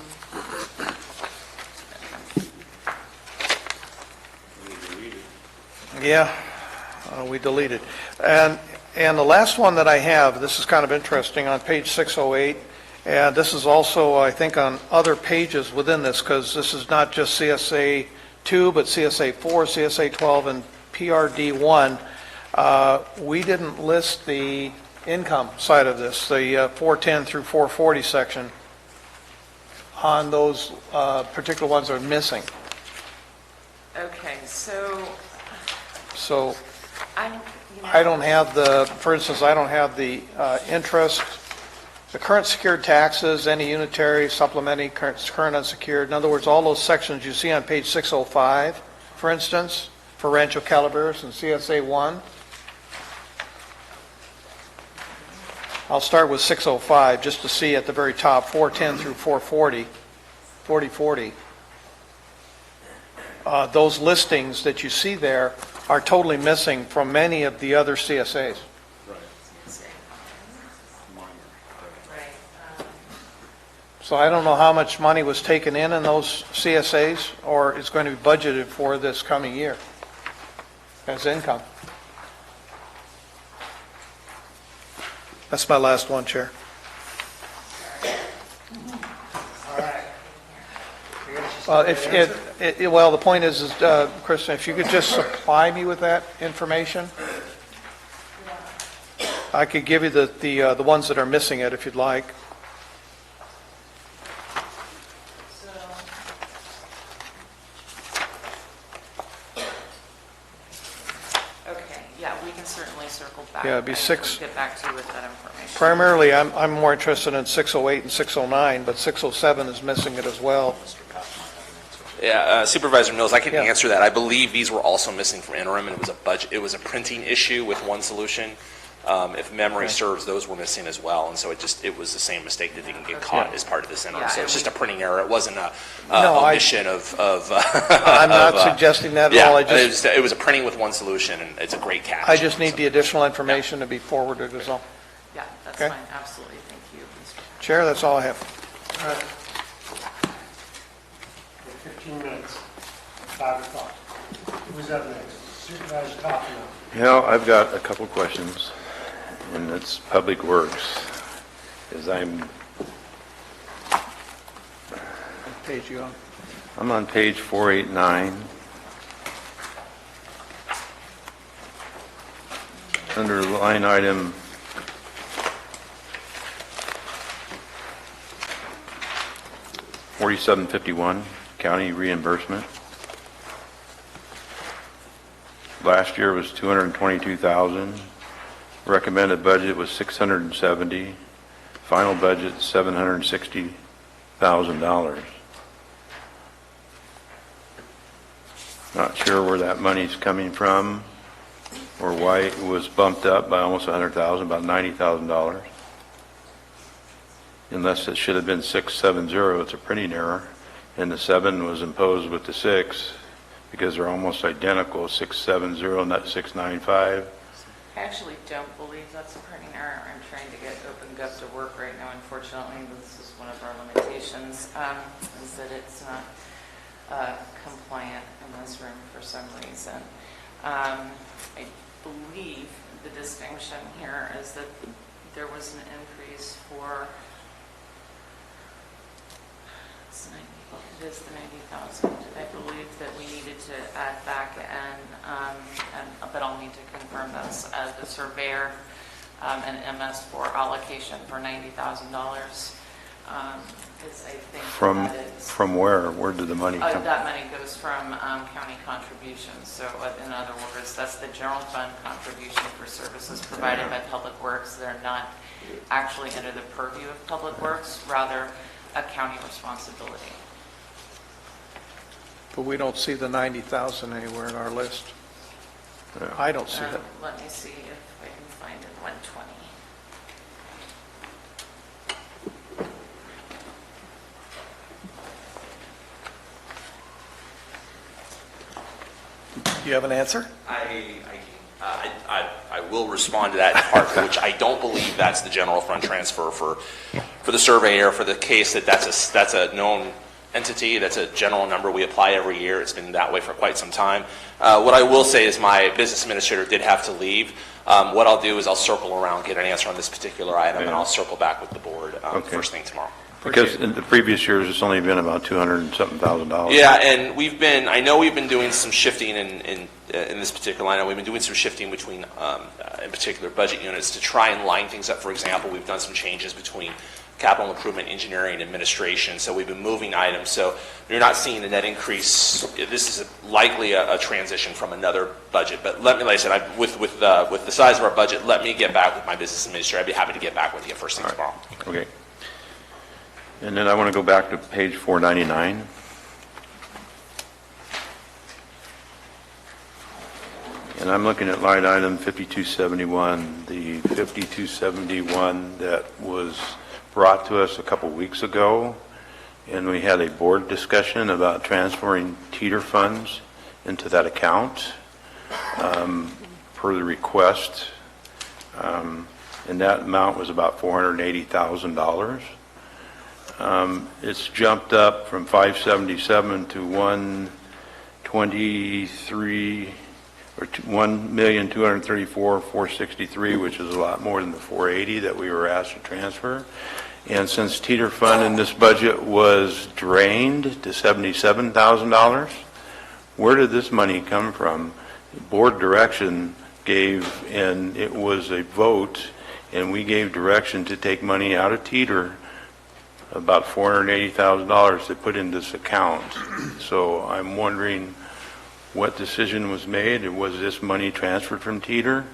Yeah, we deleted. And the last one that I have, this is kind of interesting, on page 608, and this is also, I think, on other pages within this, because this is not just CSA 2, but CSA 4, CSA 12, and PRD 1. We didn't list the income side of this, the 410 through 440 section, on those particular ones that are missing. Okay, so I don't have the, for instance, I don't have the interest, the current secured taxes, any unitary, supplementing, current unsecured. In other words, all those sections you see on page 605, for instance, for Rancho Calaveras and CSA 1. I'll start with 605 just to see at the very top, 410 through 440, 4040. Those listings that you see there are totally missing from many of the other CSAs. So I don't know how much money was taken in those CSAs or is going to be budgeted for this coming year as income. That's my last one, Chair. Well, the point is, Kristen, if you could just supply me with that information, I could give you the ones that are missing it if you'd like. okay, yeah, we can certainly circle back. Yeah, it'd be six. Get back to you with that information. Primarily, I'm more interested in 608 and 609, but 607 is missing it as well. Yeah, Supervisor Mills, I can Yeah. answer that. I believe these were also missing from interim, and it was a budget, it was a printing issue with one solution. If memory serves, those were missing as well, and so it was the same mistake that didn't get caught as part of this interim. Yeah, So it's just a printing error. It wasn't a No, omission of. I'm not suggesting that at all. It was a printing with one solution, and it's a great catch. I just need the additional information to be forwarded as well. Yeah, that's Okay. fine, absolutely, thank you, Mr. Chair, that's all I have. All right. 15 minutes, 5 o'clock. Who's up next? Supervisor Kaufman. I've got a couple questions, and it's Public Works. I'm What page you on? on page 489. Under line item 4751, county reimbursement. Last year was 222,000. Recommended budget was 670. Final budget $760,000. Not sure where that money's coming from or why it was bumped up by almost 100,000, about $90,000. Unless it should have been 670, it's a printing error. And the 7 was imposed with the 6 because they're almost identical, 670 and not 695. I actually don't believe that's a printing error. I'm trying to get OpenGov to work right now. Unfortunately, this is one of our limitations, is that it's not compliant in this room for some reason. I believe the distinction here is that there was an increase for, it is the 90,000. I believe that we needed to add back but I'll need to confirm this, the surveyor and MS4 allocation for $90,000. From where? Where did the money come? That money goes from county contributions. So in other words, that's the general fund contribution for services provided by Public Works. They're not actually under the purview of Public Works, rather a county responsibility. But we don't see the 90,000 anywhere in our list. I don't see it. Let me see if I can find it, 120. Do you have an answer? I will respond to that part, which I don't believe that's the general fund transfer for the surveyor, for the case that's a known entity. That's a general number we apply every year. It's been that way for quite some time. What I will say is my business administrator did have to leave. What I'll do is I'll circle around, get an answer on this particular item, and I'll circle back with the board first thing tomorrow. Because in the previous years, it's only been about $200 and something thousand. Yeah, and I know we've been doing some shifting in this particular line. We've been doing some shifting between, in particular, budget units to try and line things up. For example, we've done some changes between capital improvement, engineering, and administration. So we've been moving items. So you're not seeing a net increase. This is likely a transition from another budget. But let me, like I said, with the size of our budget, let me get back with my business administrator. I'd be happy to get back with you first thing tomorrow. Okay. And then I want to go back to page 499. And I'm looking at line item 5271, the 5271 that was brought to us a couple weeks ago, and we had a board discussion about transferring teeter funds into that account per the request, and that amount was about $480,000. It's jumped up from 577 to 123 or 1,234,463, which is a lot more than the 480 that we were asked to transfer. And since teeter fund in this budget was drained to $77,000, where did this money come from? Board direction gave, and it was a vote, and we gave direction to take money out of teeter, about $480,000 to put in this account. So I'm wondering what decision was made. Was this money transferred from teeter?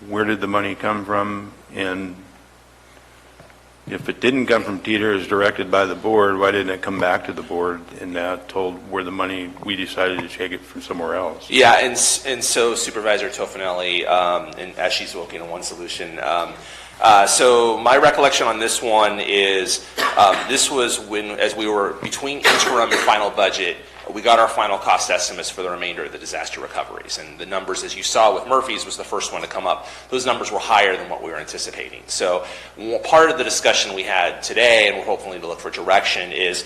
Where did the money come from? And if it didn't come from teeter as directed by the board, why didn't it come back to the board and told where the money, we decided to take it from somewhere else? Yeah, and so Supervisor Tofinelli, and as she's working on one solution, so my recollection on this one is this was when, as we were between interim and final budget, we got our final cost estimates for the remainder of the disaster recoveries. And the numbers, as you saw with Murphy's, was the first one to come up. Those numbers were higher than what we were anticipating. So part of the discussion we had today, and we're hopefully to look for direction, is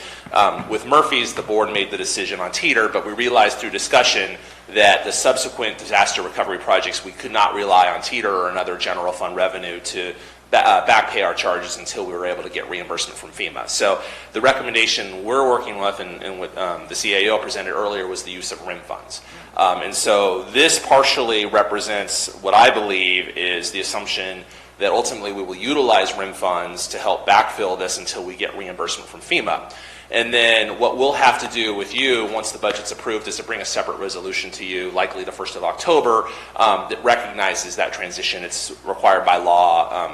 with Murphy's, the board made the decision on teeter, but we realized through discussion that the subsequent disaster recovery projects, we could not rely on teeter or another general fund revenue to back pay our charges until we were able to get reimbursement from FEMA. So the recommendation we're working with and what the CAO presented earlier was the use of RIM funds. And so this partially represents what I believe is the assumption that ultimately we will utilize RIM funds to help backfill this until we get reimbursement from FEMA. And then what we'll have to do with you once the budget's approved is to bring a separate resolution to you, likely the 1st of October, that recognizes that transition. It's required by law.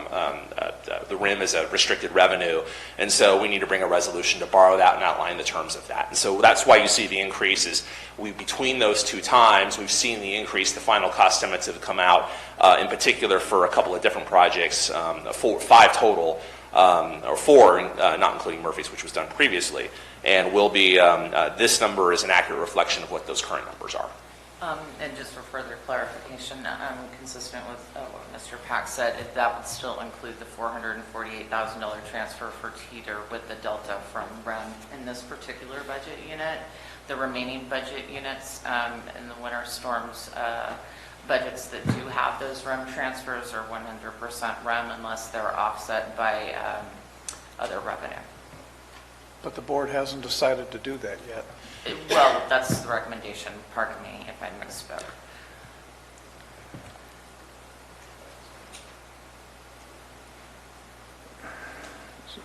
The RIM is a restricted revenue. And so we need to bring a resolution to borrow that and outline the terms of that. And so that's why you see the increases. Between those two times, we've seen the increase. The final cost estimates have come out, in particular for a couple of different projects, 5 total. Or 4, not including Murphy's, which was done previously, and will be, this number is an accurate reflection of what those current numbers are. And just for further clarification, consistent with what Mr. Pack said, that would still include the $448,000 transfer for teeter with the delta from REM in this particular budget unit. The remaining budget units in the winter storms budgets that do have those REM transfers are 100% REM unless they're offset by other revenue. But the board hasn't decided to do that yet. Well, that's the recommendation, pardon me if I misspoke.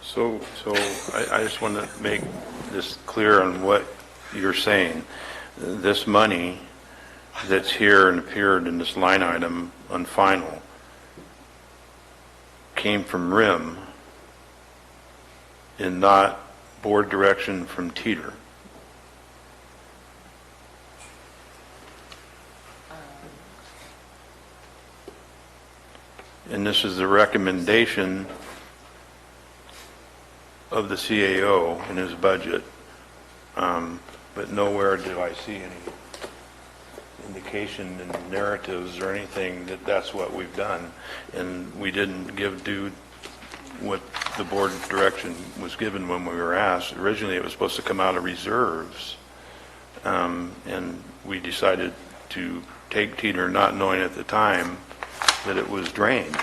So I just want to make this clear on what you're saying. This money that's here and appeared in this line item on final came from RIM and not board direction from teeter. And this is the recommendation of the CAO in his budget, but nowhere do I see any indication in narratives or anything that that's what we've done, and we didn't give due what the board direction was given when we were asked. Originally, it was supposed to come out of reserves, and we decided to take Teeter, not knowing at the time that it was drained.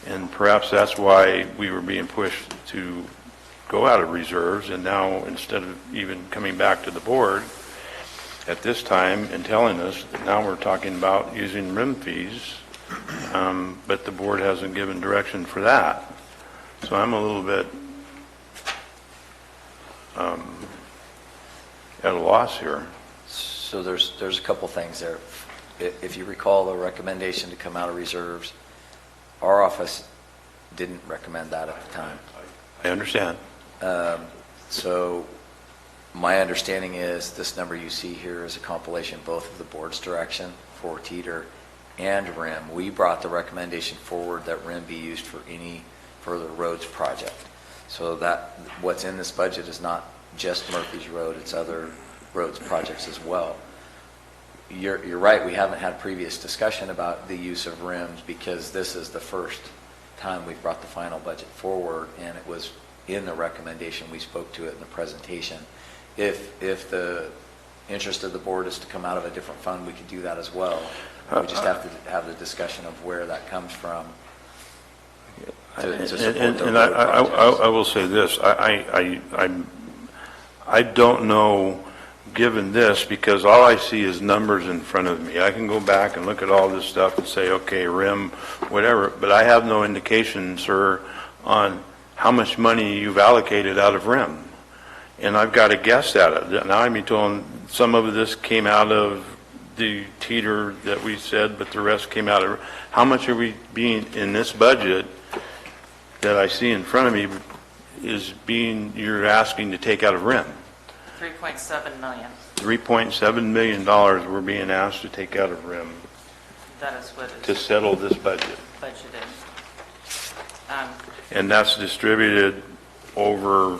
And perhaps that's why we were being pushed to go out of reserves, and now instead of even coming back to the board at this time and telling us, now we're talking about using RIM fees, but the board hasn't given direction for that. So I'm a little bit at a loss here. So there's a couple things there. If you recall the recommendation to come out of reserves, our office didn't recommend that at the time. I understand. So my understanding is this number you see here is a compilation both of the board's direction for Teeter and RIM. We brought the recommendation forward that RIM be used for any further roads project. So that what's in this budget is not just Murphy's Road, it's other roads projects as well. You're right, we haven't had previous discussion about the use of RIMs because this is the first time we've brought the final budget forward, and it was in the recommendation, we spoke to it in the presentation. If the interest of the board is to come out of a different fund, we could do that as well. We just have to have the discussion of where that comes from. And I will say this, I don't know, given this, because all I see is numbers in front of me. I can go back and look at all this stuff and say, okay, RIM, whatever, but I have no indication, sir, on how much money you've allocated out of RIM. And I've got to guess at it. Now I'm told some of this came out of the Teeter that we said, but the rest came out of, how much are we being, in this budget that I see in front of me, is being, you're asking to take out of RIM? 3.7 million. $3.7 million we're being asked to take out of RIM That is what to is settle this budget. budgeted. And that's distributed over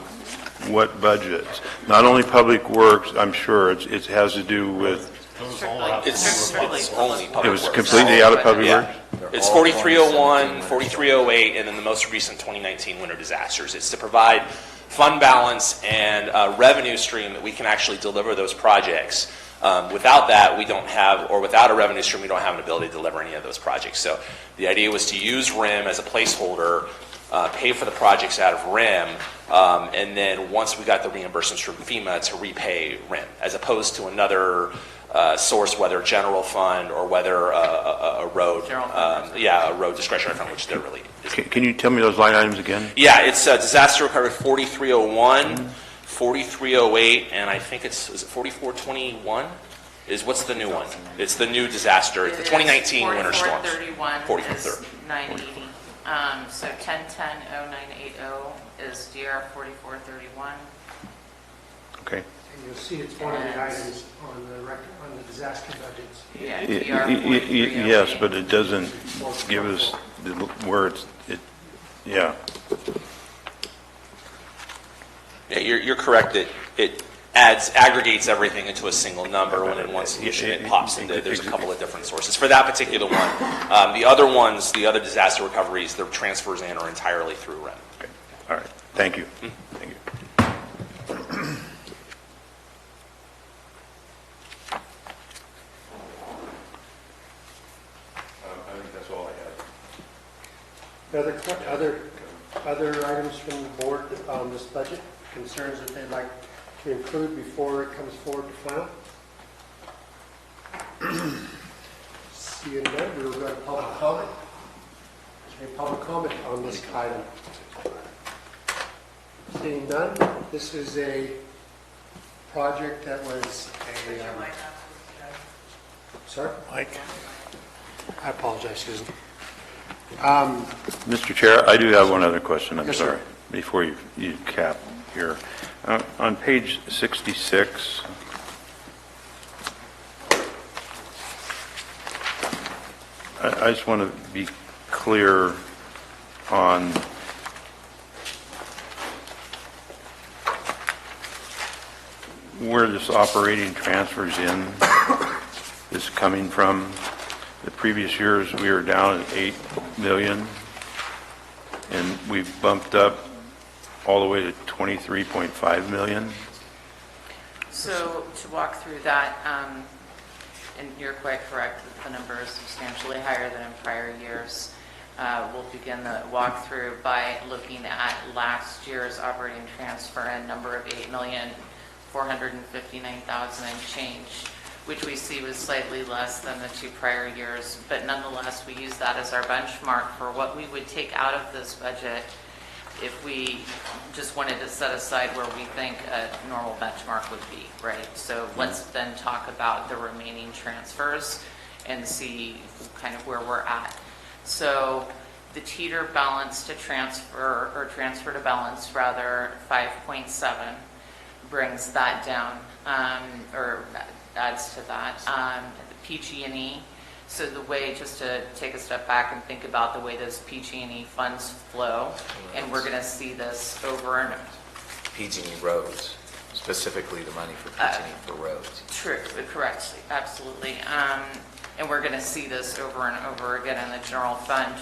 what budgets? Not only Public Works, I'm sure, it has to do with, It's only Public Works. it was completely out of Public Works? It's 4301, 4308, and then the most recent 2019 winter disasters. It's to provide fund balance and a revenue stream that we can actually deliver those projects. Without that, we don't have, or without a revenue stream, we don't have an ability to deliver any of those projects. So the idea was to use RIM as a placeholder, pay for the projects out of RIM, and then once we got the reimbursements from FEMA to repay RIM, as opposed to another source, whether general fund or whether a road, a road discretionary fund, which there really isn't. Can you tell me those line items again? Yeah, it's disaster recovery 4301, 4308, and I think is it 4421? What's the new one? It's the new disaster. It's the 2019 winter storms. 4431 is 980. So 1010-0980 is DR 4431. Okay. And you'll see it's one of the items on the disaster budgets. Yeah, DR 4308. Yes, but it doesn't give us where it's, yeah. Yeah, you're correct that it aggregates everything into a single number when in one solution it pops into, there's a couple of different sources. For that particular one, the other ones, the other disaster recoveries, the transfers in are entirely through RIM. Okay. All right. Thank you. Thank you. I think that's all I have. Other items from the board on this budget, concerns that they'd like to include before it comes forward to final? Seeing none, we'll go to public comment. Is there any public comment on this item? Seeing none, this is a project that was a... Sorry? Mike. I apologize, Susan. Mr. Chair, I do have one other question, I'm Yes, sorry, sir. before you cap here. On page 66, I just want to be clear on where this operating transfers in is coming from. The previous years, we were down at 8 million, and we've bumped up all the way to 23.5 million. So to walk through that, and you're quite correct that the number is substantially higher than in prior years. We'll begin the walkthrough by looking at last year's operating transfer and number of $8,459,000 and change, which we see was slightly less than the 2 prior years, but nonetheless, we use that as our benchmark for what we would take out of this budget if we just wanted to set aside where we think a normal benchmark would be, right? So let's then talk about the remaining transfers and see kind of where we're at. So the teeter balance to transfer, or transfer to balance rather, 5.7 brings that down, or adds to that. The PG&E, so the way, just to take a step back and think about the way those PG&E funds flow, and we're going to see this over and PG&E roads, specifically the money for PG&E for roads. True, correct, absolutely. And we're going to see this over and over again in the general fund.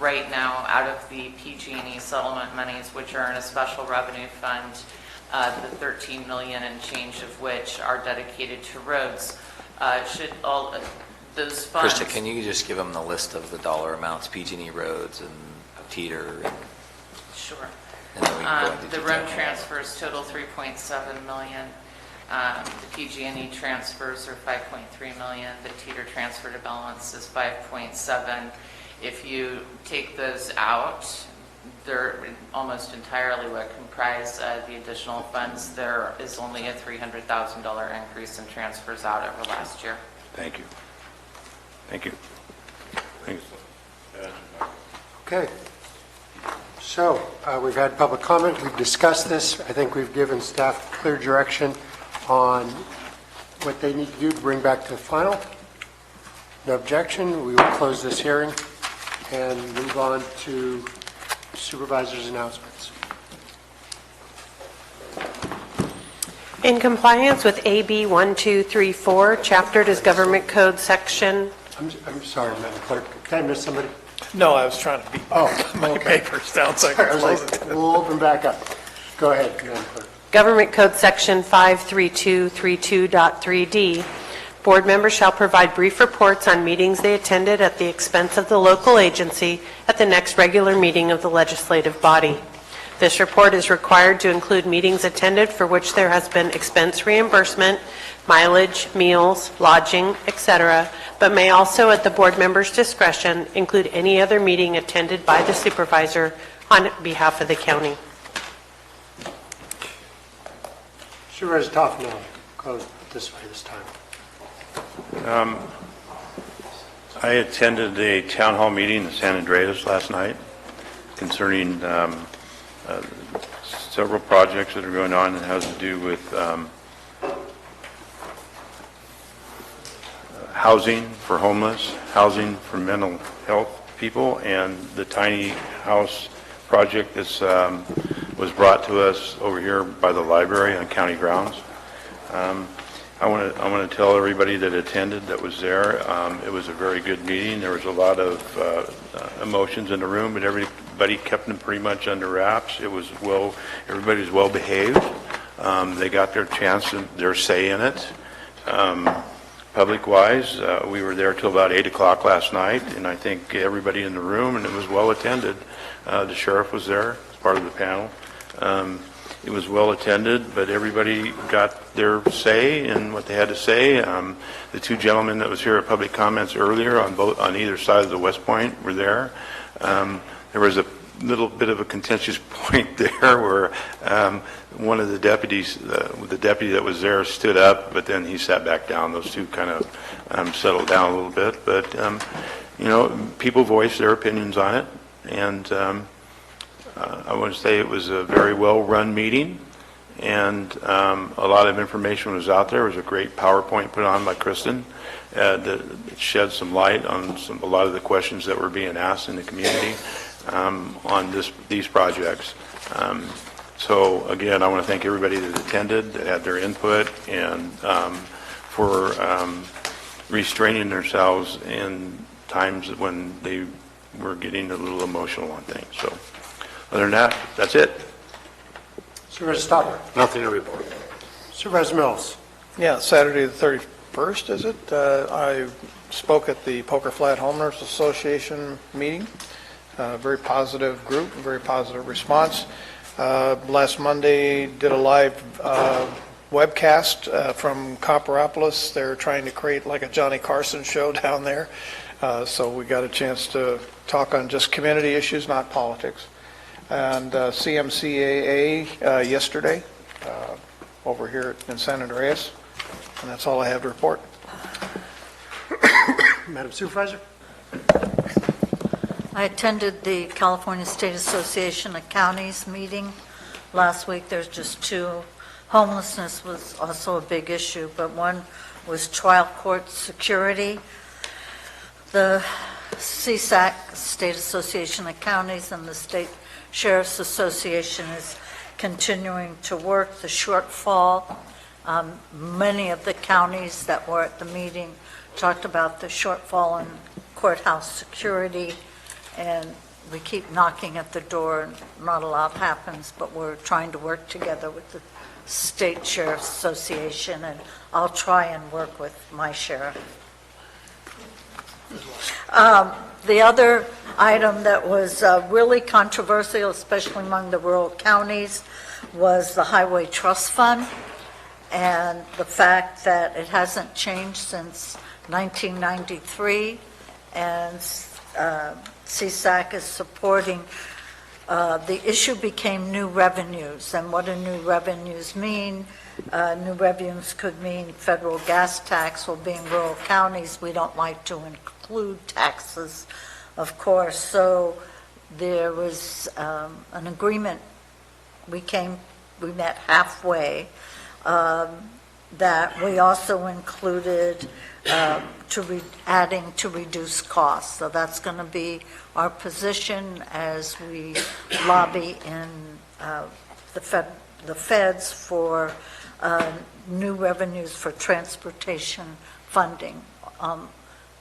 Right now, out of the PG&E settlement monies, which are in a special revenue fund, the 13 million and change of which are dedicated to roads, should all those funds... Krista, can you just give them the list of the dollar amounts, PG&E roads and teeter? And, sure. And then we can go into the road transfers total 3.7 million. The PG&E transfers are 5.3 million. The teeter transfer to balance is 5.7. If you take those out, they're almost entirely what comprise the additional funds. There is only a $300,000 increase in transfers out over last year. Thank you. Thank you. Thanks. Okay. So we've had public comment. We've discussed this. I think we've given staff clear direction on what they need to do to bring back to the final. No objection. We will close this hearing and move on to supervisors' announcements. In compliance with AB 1234, chaptered as Government Code Section... I'm sorry, Madam Clerk. Did I miss somebody? No, I was trying to beat my papers down so I could close it. We'll open back up. Go ahead, Madam Clerk. Government Code Section 53232.3D, board members shall provide brief reports on meetings they attended at the expense of the local agency at the next regular meeting of the legislative body. This report is required to include meetings attended for which there has been expense reimbursement, mileage, meals, lodging, etc., but may also, at the board member's discretion, include any other meeting attended by the supervisor on behalf of the county. Supervisor Toffenau, go this way this time. I attended a town hall meeting in San Andreas last night concerning several projects that are going on that has to do with housing for homeless, housing for mental health people, and the tiny house project that was brought to us over here by the library on county grounds. I want to tell everybody that attended, that was there, it was a very good meeting. There was a lot of emotions in the room, but everybody kept them pretty much under wraps. It was everybody was well behaved. They got their chance and their say in it. Public-wise, we were there till about 8 o'clock last night, and I think everybody in the room, and it was well attended. The sheriff was there as part of the panel. It was well attended, but everybody got their say in what they had to say. The two gentlemen that was here at public comments earlier on either side of the West Point were there. There was a little bit of a contentious point there where one of the deputies, the deputy that was there, stood up, but then he sat back down. Those two kind of settled down a little bit, but people voiced their opinions on it, and I want to say it was a very well-run meeting, and a lot of information was out there. It was a great PowerPoint put on by Kristen that shed some light on a lot of the questions that were being asked in the community on these projects. So again, I want to thank everybody that attended, that had their input, and for restraining themselves in times when they were getting a little emotional on things. So Other than that, that's it. Supervisor Stopper. Nothing to report. Supervisor Mills. Yeah, Saturday the 31st, is it? I spoke at the Poker Flat Homeowners Association meeting. Very positive group, very positive response. Last Monday, did a live webcast from Copperopolis. They're trying to create like a Johnny Carson show down there. So we got a chance to talk on just community issues, not politics. And CMCAA yesterday over here in San Andreas. And that's all I have to report. Madam Supervisor. I attended the California State Association of Counties meeting last week. There's just two. Homelessness was also a big issue, but one was trial court security. The CSAC, State Association of Counties, and the State Sheriff's Association is continuing to work the shortfall. Many of the counties that were at the meeting talked about the shortfall in courthouse security, and we keep knocking at the door and not a lot happens, but we're trying to work together with the State Sheriff's Association, and I'll try and work with my sheriff. The other item that was really controversial, especially among the rural counties, was the Highway Trust Fund, and the fact that it hasn't changed since 1993, and CSAC is supporting. The issue became new revenues, and what do new revenues mean? New revenues could mean federal gas tax. Well, being rural counties, we don't like to include taxes, of course. So there was an agreement. We met halfway. That we also included adding to reduce costs. So that's going to be our position as we lobby in the feds for new revenues for transportation funding.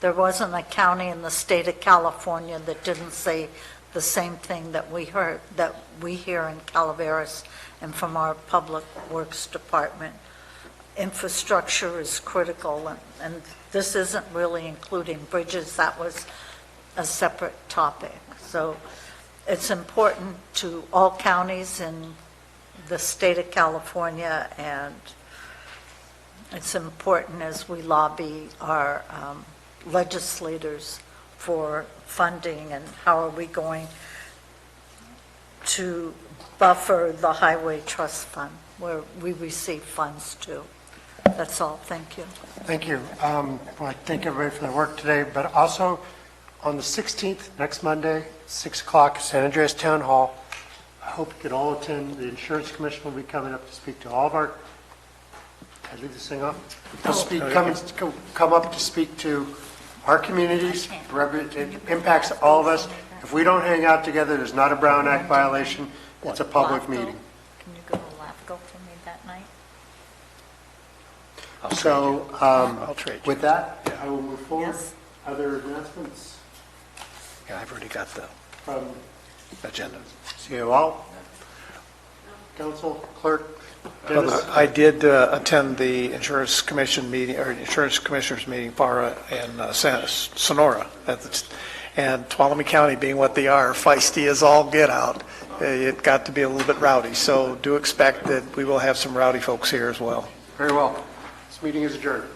There wasn't a county in the state of California that didn't say the same thing that we hear in Calaveras and from our Public Works Department. Infrastructure is critical, and this isn't really including bridges. That was a separate topic. So it's important to all counties in the state of California, and it's important as we lobby our legislators for funding, and how are we going to buffer the Highway Trust Fund, where we receive funds too. That's all. Thank you. Thank you. Well, I thank everybody for their work today, but also on the 16th, next Monday, 6 o'clock, San Andreas Town Hall. I hope you can all attend. The Insurance Commission will be coming up to speak to all of our, did I leave this thing up? Come up to speak to our communities. It impacts all of us. If we don't hang out together, there's not a Brown Act violation. It's a public meeting. Can you go to LAFCO for me that night? So I'll trade you. with that, I will move forward. Yes. Other announcements Yeah, I've already got the from agenda. COL, Council, Clerk, Dennis? I did attend the Insurance Commission meeting, or Insurance Commissioners meeting, FARA, in Sonora. And Tuolumne County, being what they are, feisty as all get out, it got to be a little bit rowdy. So do expect that we will have some rowdy folks here as well. Very well. This meeting is adjourned.